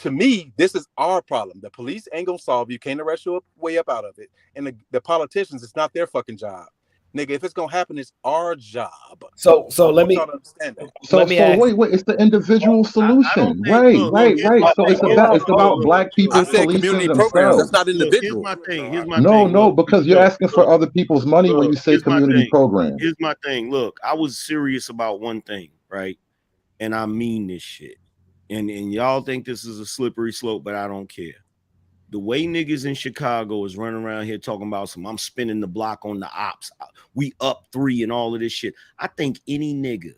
To me, this is our problem. The police ain't gonna solve you. Can't arrest your way up out of it. And the politicians, it's not their fucking job. Nigga, if it's gonna happen, it's our job. So let me understand that. So wait, it's the individual solution. Right. So it's about black people policing themselves. That's not individual. Here's my thing. No, because you're asking for other people's money when you say community programs. Here's my thing. Look, I was serious about one thing, right? And I mean this shit. And y'all think this is a slippery slope, but I don't care. The way niggas in Chicago is running around here talking about I'm spinning the block on the ops. We up 3 and all of this shit. I think any nigga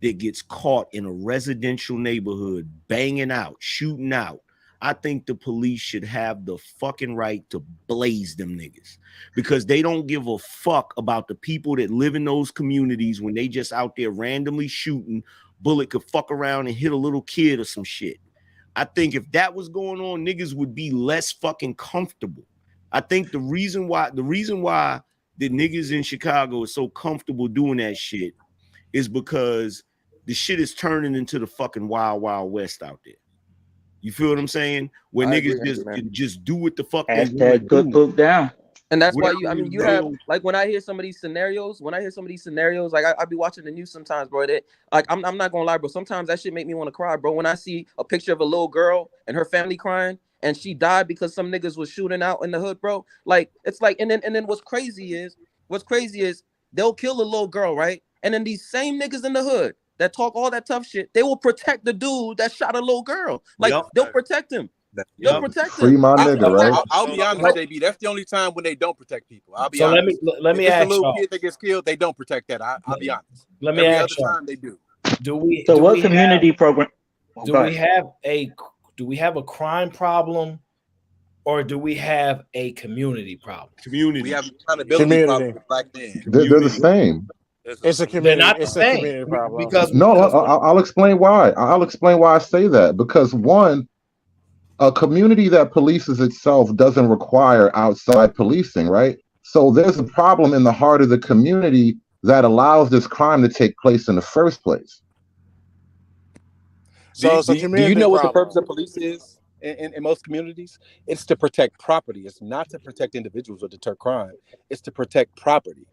that gets caught in a residential neighborhood banging out, shooting out, I think the police should have the fucking right to blaze them niggas because they don't give a fuck about the people that live in those communities when they just out there randomly shooting. Bullet could fuck around and hit a little kid or some shit. I think if that was going on, niggas would be less fucking comfortable. I think the reason why the niggas in Chicago is so comfortable doing that shit is because the shit is turning into the fucking wild, wild west out there. You feel what I'm saying? Where niggas just do what the fuck they want to do. Down. And that's why you have like when I hear some of these scenarios, like I be watching the news sometimes, bro. I'm not gonna lie, bro. Sometimes that shit make me want to cry, bro. When I see a picture of a little girl and her family crying and she died because some niggas was shooting out in the hood, bro. Like it's like, and then what's crazy is they'll kill the little girl, right? And then these same niggas in the hood that talk all that tough shit, they will protect the dude that shot a little girl. Like they'll protect him. They'll protect Free him. my nigga, right? I'll be honest, JB. That's the only time when they don't protect people. I'll be So honest. let me if ask it's a little y'all. kid that gets killed, they don't protect that. I'll be honest. Let me Every ask other y'all. time they do. Do we community program? Do we have a crime problem, or do we have a community problem? Community. We have an accountability problem with black men. They're the same. It's a community. They're not It's the a same community problem. because I'll explain why. I'll explain why I say that. Because one, a community that polices itself doesn't require outside policing, right? So there's a problem in the heart of the community that allows this crime to take place in the first place. So Do you know what the purpose of police is in most communities? It's to protect property. It's not to protect individuals or deter crime. It's to protect property.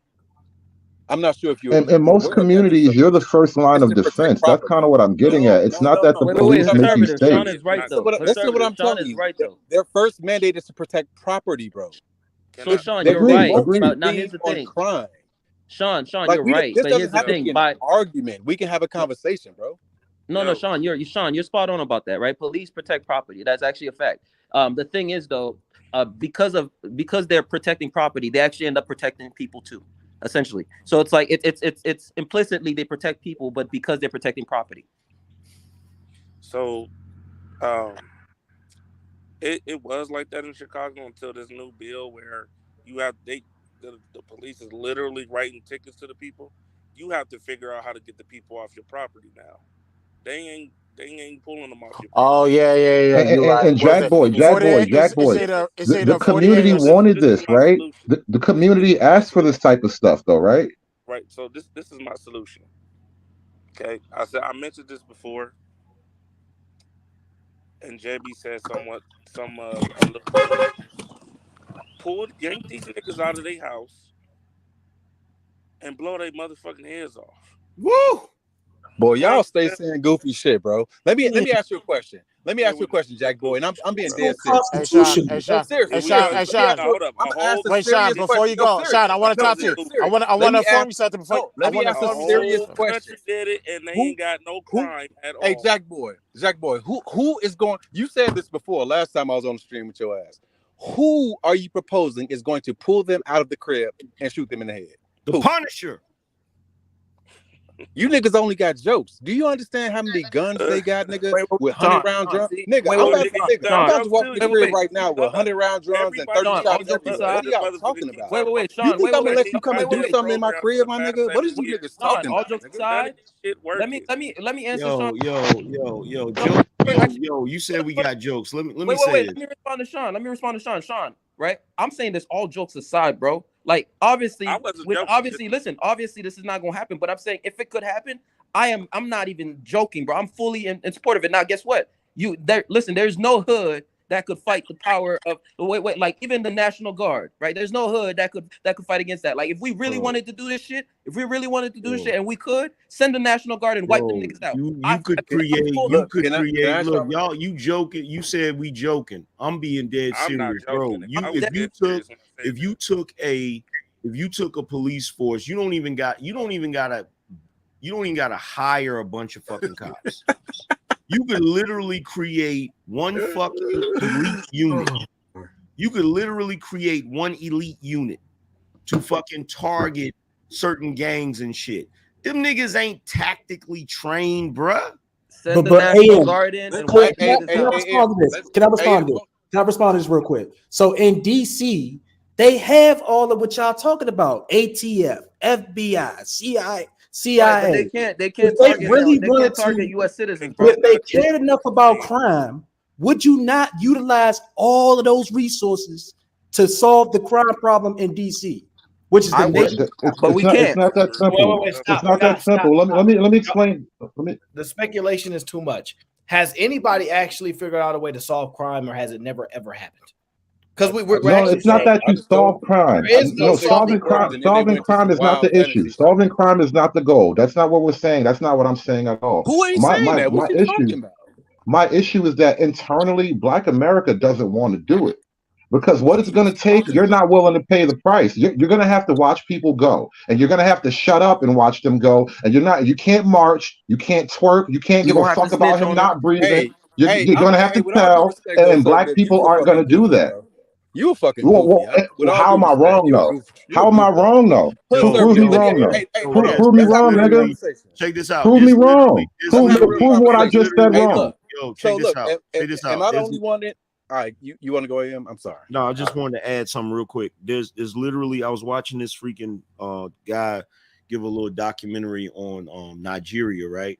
I'm not sure if you're in most communities, you're the first line of defense. That's kind of what I'm getting at. It's not that the police make you safe. Sean is right though. Listen to what I'm telling you. Right, though. Their first mandate is to protect property, bro. So Sean, you're right. But now here's the thing. Crime. Sean, you're right. This But doesn't here's the have to thing. be an argument. We can have a conversation, bro. No, Sean, you're spot on about that, right? Police protect property. That's actually a fact. The thing is though, because they're protecting property, they actually end up protecting people too, essentially. So it's like it's implicitly they protect people, but because they're protecting property. So, it was like that in Chicago until this new bill where you have the police is literally writing tickets to the people. You have to figure out how to get the people off your property now. They ain't pulling them off your property. Oh yeah. And Jack Boy, the community wanted this, right? The community asked for this type of stuff, though, right? Right. So this is my solution. Okay, I mentioned this before, and JB said yank these niggas out of their house and blow their motherfucking heads off. Woo! Boy, y'all stay saying goofy shit, bro. Let me ask you a question. Let me ask you a question, Jack Boy, and I'm being dead serious. Hey Sean, No, seriously, hey seriously. Sean. I'm gonna ask a Wait, Sean, serious before question. you No, go, serious. Sean, I want to No, talk to you. serious. I want Let to me inform ask. you something before. No, let me ask a serious question. Did it and they Who? ain't got no Who? crime at Hey, all. Jack Boy, who is going? You said this before last time I was on the stream with your ass. Who are you proposing is going to pull them out of the crib and shoot them in the head? The Who? Punisher. You niggas only got jokes. Do you understand how many guns they got, nigga? Wait, With Sean, 100-round drums? see, Nigga, wait, I'm wait, about to Sean, walk in the crib right now with 100-round drums and 30 Sean, all shots jokes everywhere. aside, What are y'all talking about? wait, You Sean, think I'm gonna let you come and do wait, something in my crib, my nigga? What is you niggas Sean, talking all about, jokes nigga? aside, Shit let me answer Yo, Sean. joke. Yo, you said we got jokes. Let me say Wait. this. Let me respond to Sean. Sean, right? I'm saying this all jokes aside, bro. Like, obviously, listen, obviously, this is not gonna happen. But I'm saying if it could happen, I'm not even joking, bro. I'm fully in support of it. Now, guess what? Listen, there's no hood that could fight the power of like even the National Guard, right? There's no hood that could fight against that. Like, if we really wanted to do this shit, and we could send the National Guard and wipe them niggas out. You could create. Look, y'all, you joking. You said we joking. I'm being dead I'm not serious, bro. joking. If you took a police force, you don't even gotta hire a bunch of fucking cops. You could literally create one fucking elite unit. You could literally create one elite unit to fucking target certain gangs and shit. Them niggas ain't tactically trained, bruh. But AM, can I respond to this? Can I respond to this real quick? So in DC, they have all of what y'all talking about: ATF, FBI, CIA. Right, but they If can't they target really they wanted can't target to, U.S. citizens, bro. if they cared enough about crime, would you not utilize all of those resources to solve the crime problem in DC, which is the nation? It's not that simple. It's not that simple. Let me explain. The speculation is too much. Has anybody actually figured out a way to solve crime, or has it never ever happened? Because No, it's not that you solve crime. There is no solving crime is not the issue. Solving crime is not the goal. That's not what we're saying. That's not what I'm saying at all. Who ain't saying that? What you talking about? My issue is that internally, Black America doesn't want to do it. Because what it's going to take, you're not willing to pay the price. You're going to have to watch people go, and you're going to have to shut up and watch them go. And you can't march, you can't twerk, you can't give a fuck about him not breathing. You're going to have to tell, and Black people aren't going to do that. You a fucking goofy. How am I wrong though? How am I wrong though? Prove me wrong though. Prove me wrong, nigga. Check this out. Prove me wrong. Prove what I just said wrong. Check this out. Check this out. Am I the only one that? All right, you want to go in? I'm sorry. No, I just wanted to add something real quick. There's literally, I was watching this freaking guy give a little documentary on Nigeria, right?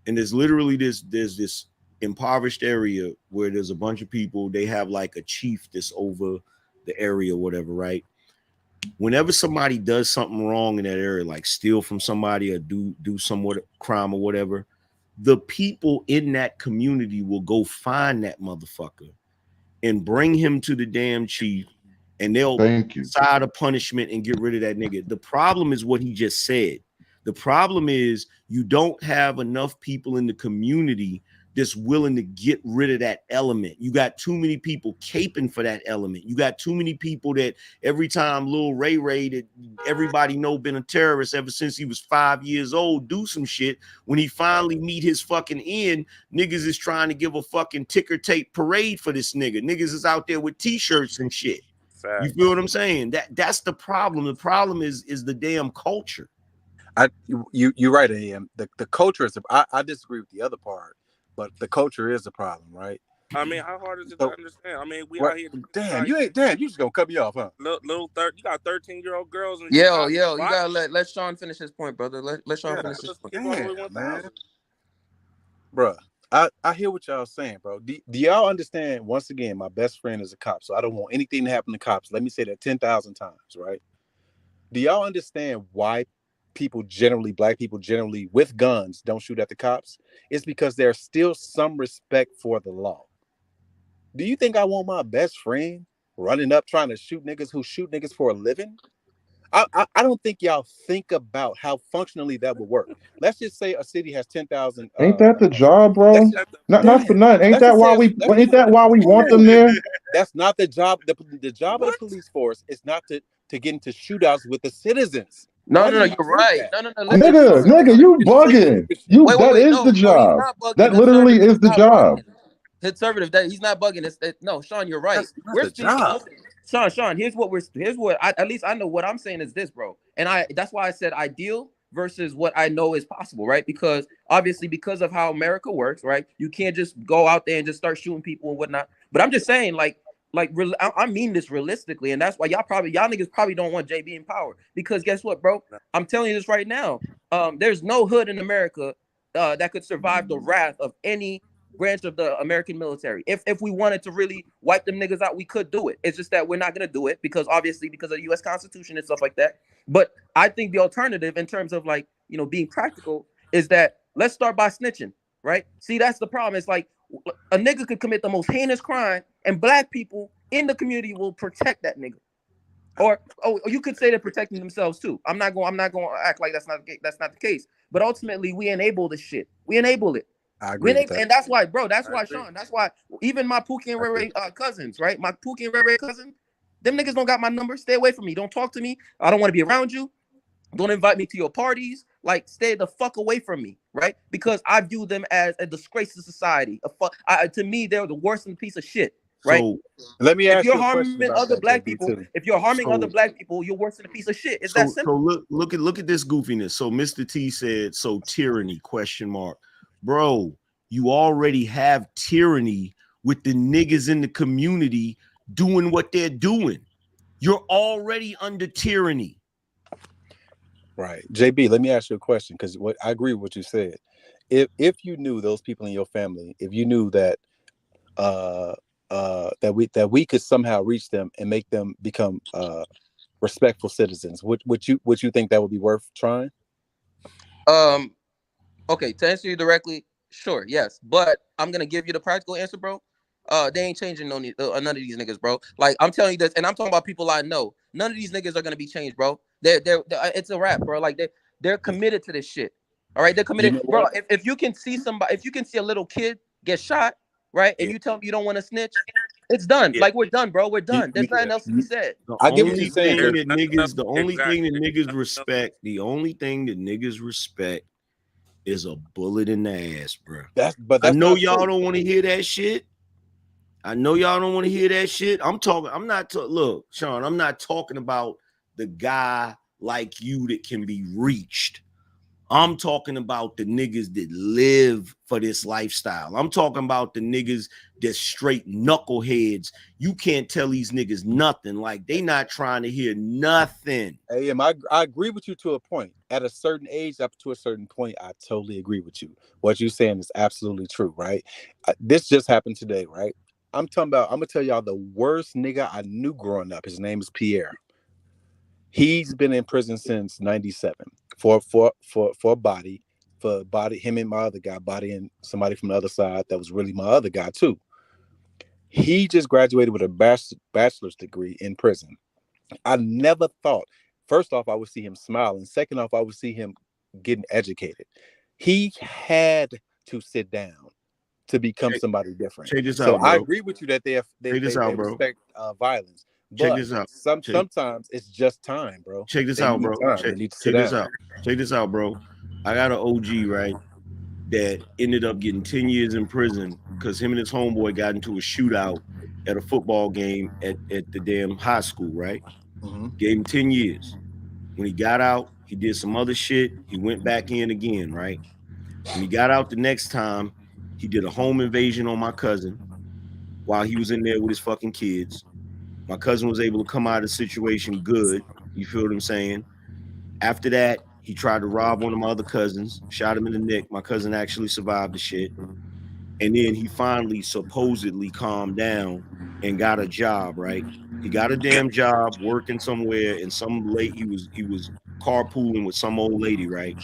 And there's literally there's this impoverished area where there's a bunch of people. They have like a chief that's over the area, whatever, right? Whenever somebody does something wrong in that area, like steal from somebody or do some crime or whatever, the people in that community will go find that motherfucker and bring him to the damn chief, and they'll decide a punishment and get rid of that nigga. The problem is what he just said. The problem is you don't have enough people in the community that's willing to get rid of that element. You got too many people caping for that element. You got too many people that every time Lil Ray that everybody know been a terrorist ever since he was 5 years old, do some shit. When he finally meet his fucking end, niggas is trying to give a fucking ticker tape parade for this nigga. Niggas is out there with t-shirts and shit. You feel what I'm saying? That's the problem. The problem is the damn culture. You're right, AM. The culture is. I disagree with the other part. But the culture is the problem, right? I mean, how hard is it to understand? I mean, we out here. Damn, you just gonna cut me off, huh? You got 13-year-old girls in Yo, you gotta let Sean finish his point, brother. Let Sean finish his point. Damn, man. Bruh, I hear what y'all saying, bro. Do y'all understand? Once again, my best friend is a cop, so I don't want anything to happen to cops. Let me say that 10,000 times, right? Do y'all understand why Black people generally with guns don't shoot at the cops? It's because there's still some respect for the law. Do you think I want my best friend running up trying to shoot niggas who shoot niggas for a living? I don't think y'all think about how functionally that would work. Let's just say a city has 10,000. Ain't that the job, bro? Not for nothing. Ain't that why we want them there? That's not the job. The job of the police force is not to get into shootouts with the citizens. No, Why no, do no, you you're think right. that? No, no, no. Listen, Nigga, you bugging. That is No, the no, he's job. not bugging. That literally is the job. Conservative, that he's not bugging. No, Sean, you're right. That's not We're the speaking. job. Listen, Sean, here's what at least I know what I'm saying is this, bro. And that's why I said ideal versus what I know is possible, right? Because obviously, because of how America works, right? You can't just go out there and just start shooting people and whatnot. But I'm just saying, I mean this realistically, and that's why y'all niggas probably don't want JB in power. Because guess what, bro? I'm telling you this right now. There's no hood in America that could survive the wrath of any branch of the American military. If we wanted to really wipe them niggas out, we could do it. It's just that we're not gonna do it because obviously because of the U.S. Constitution and stuff like that. But I think the alternative in terms of being practical is that let's start by snitching, right? See, that's the problem. It's like a nigga could commit the most heinous crime and black people in the community will protect that nigga. Or you could say they're protecting themselves too. I'm not going to act like that's not the case. But ultimately, we enable this shit. We enable it. I agree with that. And that's why, bro. That's why, Sean. That's why even my Pookie and Ray Ray cousins, right? My Pookie and Ray Ray cousin, them niggas don't got my number. Stay away from me. Don't talk to me. I don't want to be around you. Don't invite me to your parties. Like, stay the fuck away from me, right? Because I view them as a disgrace to society. To me, they're the worst piece of shit. Right. So let me ask you a question harming about other that, black JB, people, too. if you're harming other black people, you're worse than a piece of shit. It's that simple. So look at this goofiness. So Mr. T said, so tyranny, ? Bro, you already have tyranny with the niggas in the community doing what they're doing. You're already under tyranny. Right. JB, let me ask you a question, because I agree with what you said. If you knew those people in your family, if you knew that that we could somehow reach them and make them become respectful citizens, would you think that would be worth trying? Okay, to answer you directly, sure, yes, but I'm gonna give you the practical answer, bro. They ain't changing none of these niggas, bro. Like, I'm telling you this, and I'm talking about people I know. None of these niggas are gonna be changed, bro. They're it's a wrap, bro. Like, they're committed to this shit. All right, they're committed, bro. If you can see if you can see a little kid get shot, right, and you tell them you don't want to snitch, it's done. Like, we're done, bro. We're done. There's nothing else to be said. The only thing that niggas respect, the only thing that niggas respect is a bullet in the ass, bro. I know y'all don't want to hear that shit. Look, Sean, I'm not talking about the guy like you that can be reached. I'm talking about the niggas that live for this lifestyle. I'm talking about the niggas that straight knuckleheads. You can't tell these niggas nothing. Like, they not trying to hear nothing. Hey, I agree with you to a point. At a certain age, up to a certain point, I totally agree with you. What you're saying is absolutely true, right? This just happened today, right? I'm gonna tell y'all the worst nigga I knew growing up. His name is Pierre. He's been in prison since '97 for a body, him and my other guy bodying somebody from the other side that was really my other guy too. He just graduated with a bachelor's degree in prison. I never thought, first off, I would see him smile, and second off, I would see him getting educated. He had to sit down to become somebody different. Check this So out, bro. I agree with you that they respect violence. Check But this out. Sometimes it's just time, bro. Check this They out, need bro. time. They need to sit down. Check this out, bro. I got an OG, right, that ended up getting 10 years in prison because him and his homeboy got into a shootout at a football game at the damn high school, right? Gave him 10 years. When he got out, he did some other shit. He went back in again, right? When he got out the next time, he did a home invasion on my cousin while he was in there with his fucking kids. My cousin was able to come out of the situation good. You feel what I'm saying? After that, he tried to rob one of my other cousins, shot him in the neck. My cousin actually survived the shit. And then he finally supposedly calmed down and got a job, right? He got a damn job working somewhere, and he was carpooling with some old lady, right?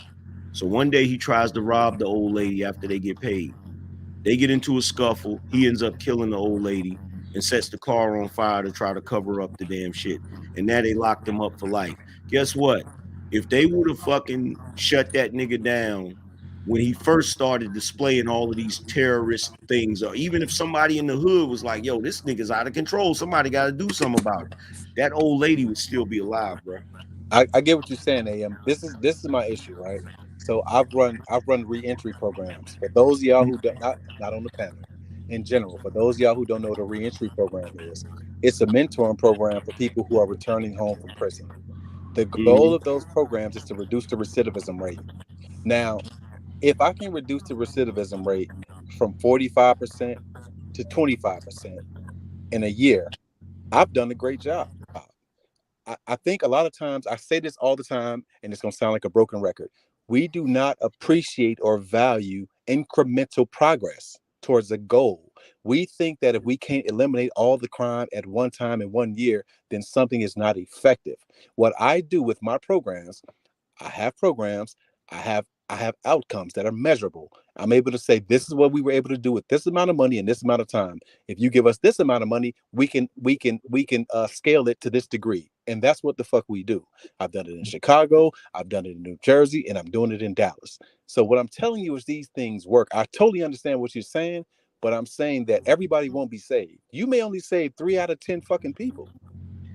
So one day he tries to rob the old lady after they get paid. They get into a scuffle. He ends up killing the old lady. and sets the car on fire to try to cover up the damn shit. And now they locked him up for life. Guess what? If they would have fucking shut that nigga down when he first started displaying all of these terrorist things, or even if somebody in the hood was like, yo, this nigga's out of control, somebody got to do something about it, that old lady would still be alive, bro. I get what you're saying, AM. This is my issue, right? So I've run reentry programs. For those of y'all who do, not on the panel, in general, for those of y'all who don't know what a reentry program is, it's a mentoring program for people who are returning home from prison. The goal of those programs is to reduce the recidivism rate. Now, if I can reduce the recidivism rate from 45% to 25% in a year, I've done a great job. I think a lot of times, I say this all the time, and it's going to sound like a broken record. We do not appreciate or value incremental progress towards a goal. We think that if we can't eliminate all the crime at one time in 1 year, then something is not effective. What I do with my programs, I have programs, I have outcomes that are measurable. I'm able to say, this is what we were able to do with this amount of money in this amount of time. If you give us this amount of money, we can scale it to this degree. And that's what the fuck we do. I've done it in Chicago, I've done it in New Jersey, and I'm doing it in Dallas. So what I'm telling you is these things work. I totally understand what you're saying, but I'm saying that everybody won't be saved. You may only save 3 out of 10 fucking people.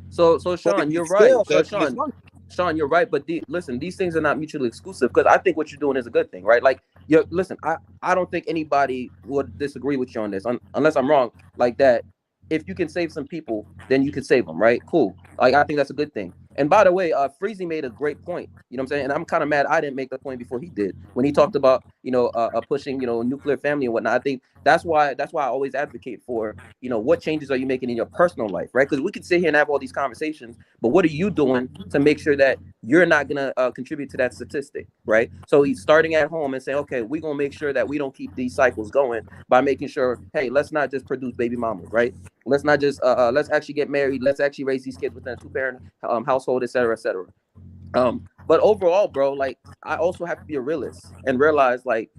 So But Sean, if you you're right. scale So that, it's working. Sean, you're right. But listen, these things are not mutually exclusive, because I think what you're doing is a good thing, right? Like, listen, I don't think anybody would disagree with you on this, unless I'm wrong. Like that, if you can save some people, then you can save them, right? Cool. Like, I think that's a good thing. And by the way, Freezy made a great point. You know what I'm saying? And I'm kind of mad I didn't make the point before he did, when he talked about pushing nuclear family and whatnot. I think that's why I always advocate for what changes are you making in your personal life, right? Because we can sit here and have all these conversations, but what are you doing to make sure that you're not gonna contribute to that statistic, right? So he's starting at home and saying, okay, we're gonna make sure that we don't keep these cycles going by making sure, hey, let's not just produce baby mamas, right? Let's not just let's actually get married. Let's actually raise these kids within a 2-parent household, et cetera, et cetera. But overall, bro, like, I also have to be a realist and realize, like,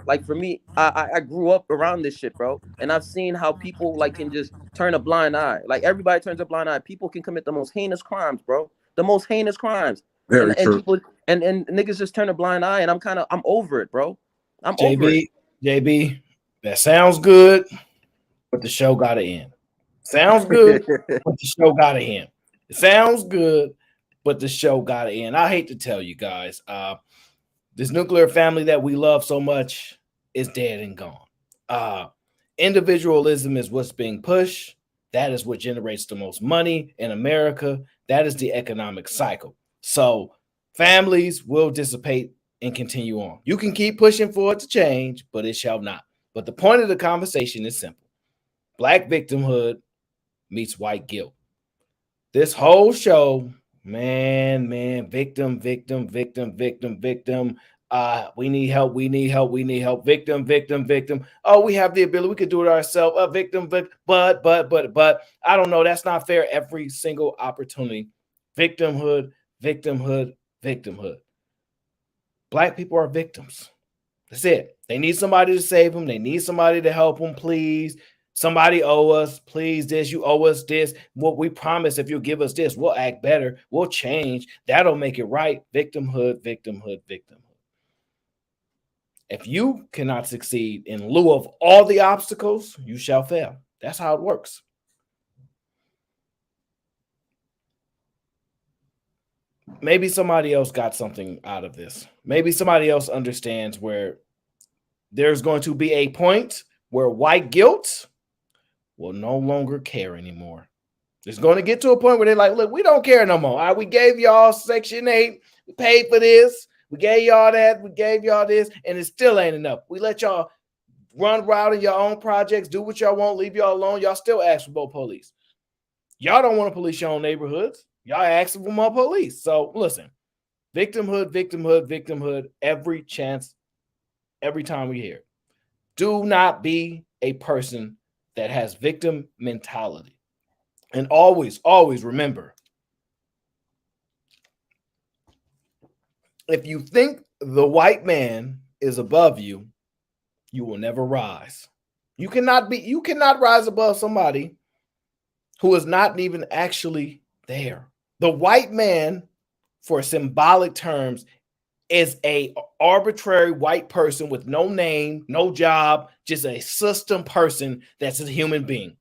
like for me, I grew up around this shit, bro, and I've seen how people like can just turn a blind eye. Like, everybody turns a blind eye. People can commit the most heinous crimes, bro. The most heinous crimes. Very And true. people and niggas just turn a blind eye, and I'm over it, bro. I'm over it. JB, that sounds good, but the show gotta end. Sounds good, but the show gotta end. It sounds good, but the show gotta end. I hate to tell you guys, this nuclear family that we love so much is dead and gone. Individualism is what's being pushed. That is what generates the most money in America. That is the economic cycle. So families will dissipate and continue on. You can keep pushing for it to change, but it shall not. But the point of the conversation is simple. Black victimhood meets white guilt. This whole show, man, victim. We need help. Victim. Oh, we have the ability. We could do it ourselves. Victim, but I don't know. That's not fair. Every single opportunity. Victimhood. Black people are victims. That's it. They need somebody to save them. They need somebody to help them, please. Somebody owe us, please, this. You owe us this. What we promise, if you give us this, we'll act better. We'll change. That'll make it right. Victimhood. If you cannot succeed in lieu of all the obstacles, you shall fail. That's how it works. Maybe somebody else got something out of this. Maybe somebody else understands where there's going to be a point where white guilt will no longer care anymore. It's going to get to a point where they're like, look, we don't care no more. All right, we gave y'all Section 8. We paid for this. We gave y'all that. We gave y'all this. And it still ain't enough. We let y'all run wild in your own projects, do what y'all want, leave y'all alone. Y'all still ask for more police. Y'all don't want to police your own neighborhoods. Y'all asking for more police. So listen, victimhood, every chance, every time we hear it. Do not be a person that has victim mentality. And always remember, if you think the white man is above you, you will never rise. You cannot rise above somebody who is not even actually there. The white man, for symbolic terms, is a arbitrary white person with no name, no job, just a system person that's a human being.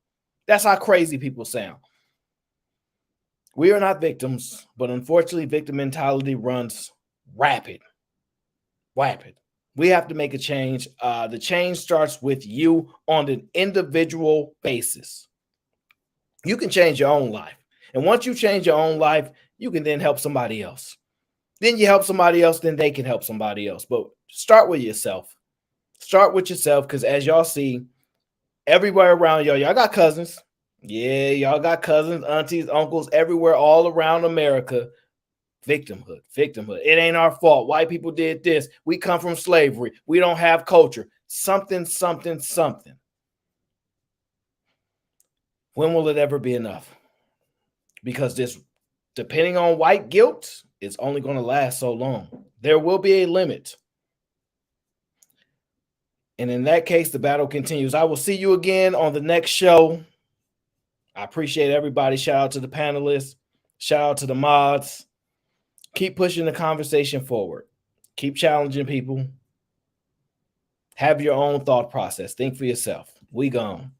That's how crazy people sound. We are not victims, but unfortunately, victim mentality runs rapid. We have to make a change. The change starts with you on an individual basis. You can change your own life. And once you change your own life, you can then help somebody else. Then you help somebody else, then they can help somebody else. But start with yourself. Start with yourself, because as y'all see, everywhere around y'all got cousins. Yeah, y'all got cousins, aunties, uncles, everywhere, all around America. Victimhood. It ain't our fault. White people did this. We come from slavery. We don't have culture. Something. When will it ever be enough? Because this, depending on white guilt, it's only going to last so long. There will be a limit. And in that case, the battle continues. I will see you again on the next show. I appreciate everybody. Shout out to the panelists. Shout out to the mods. Keep pushing the conversation forward. Keep challenging people. Have your own thought process. Think for yourself. We gone.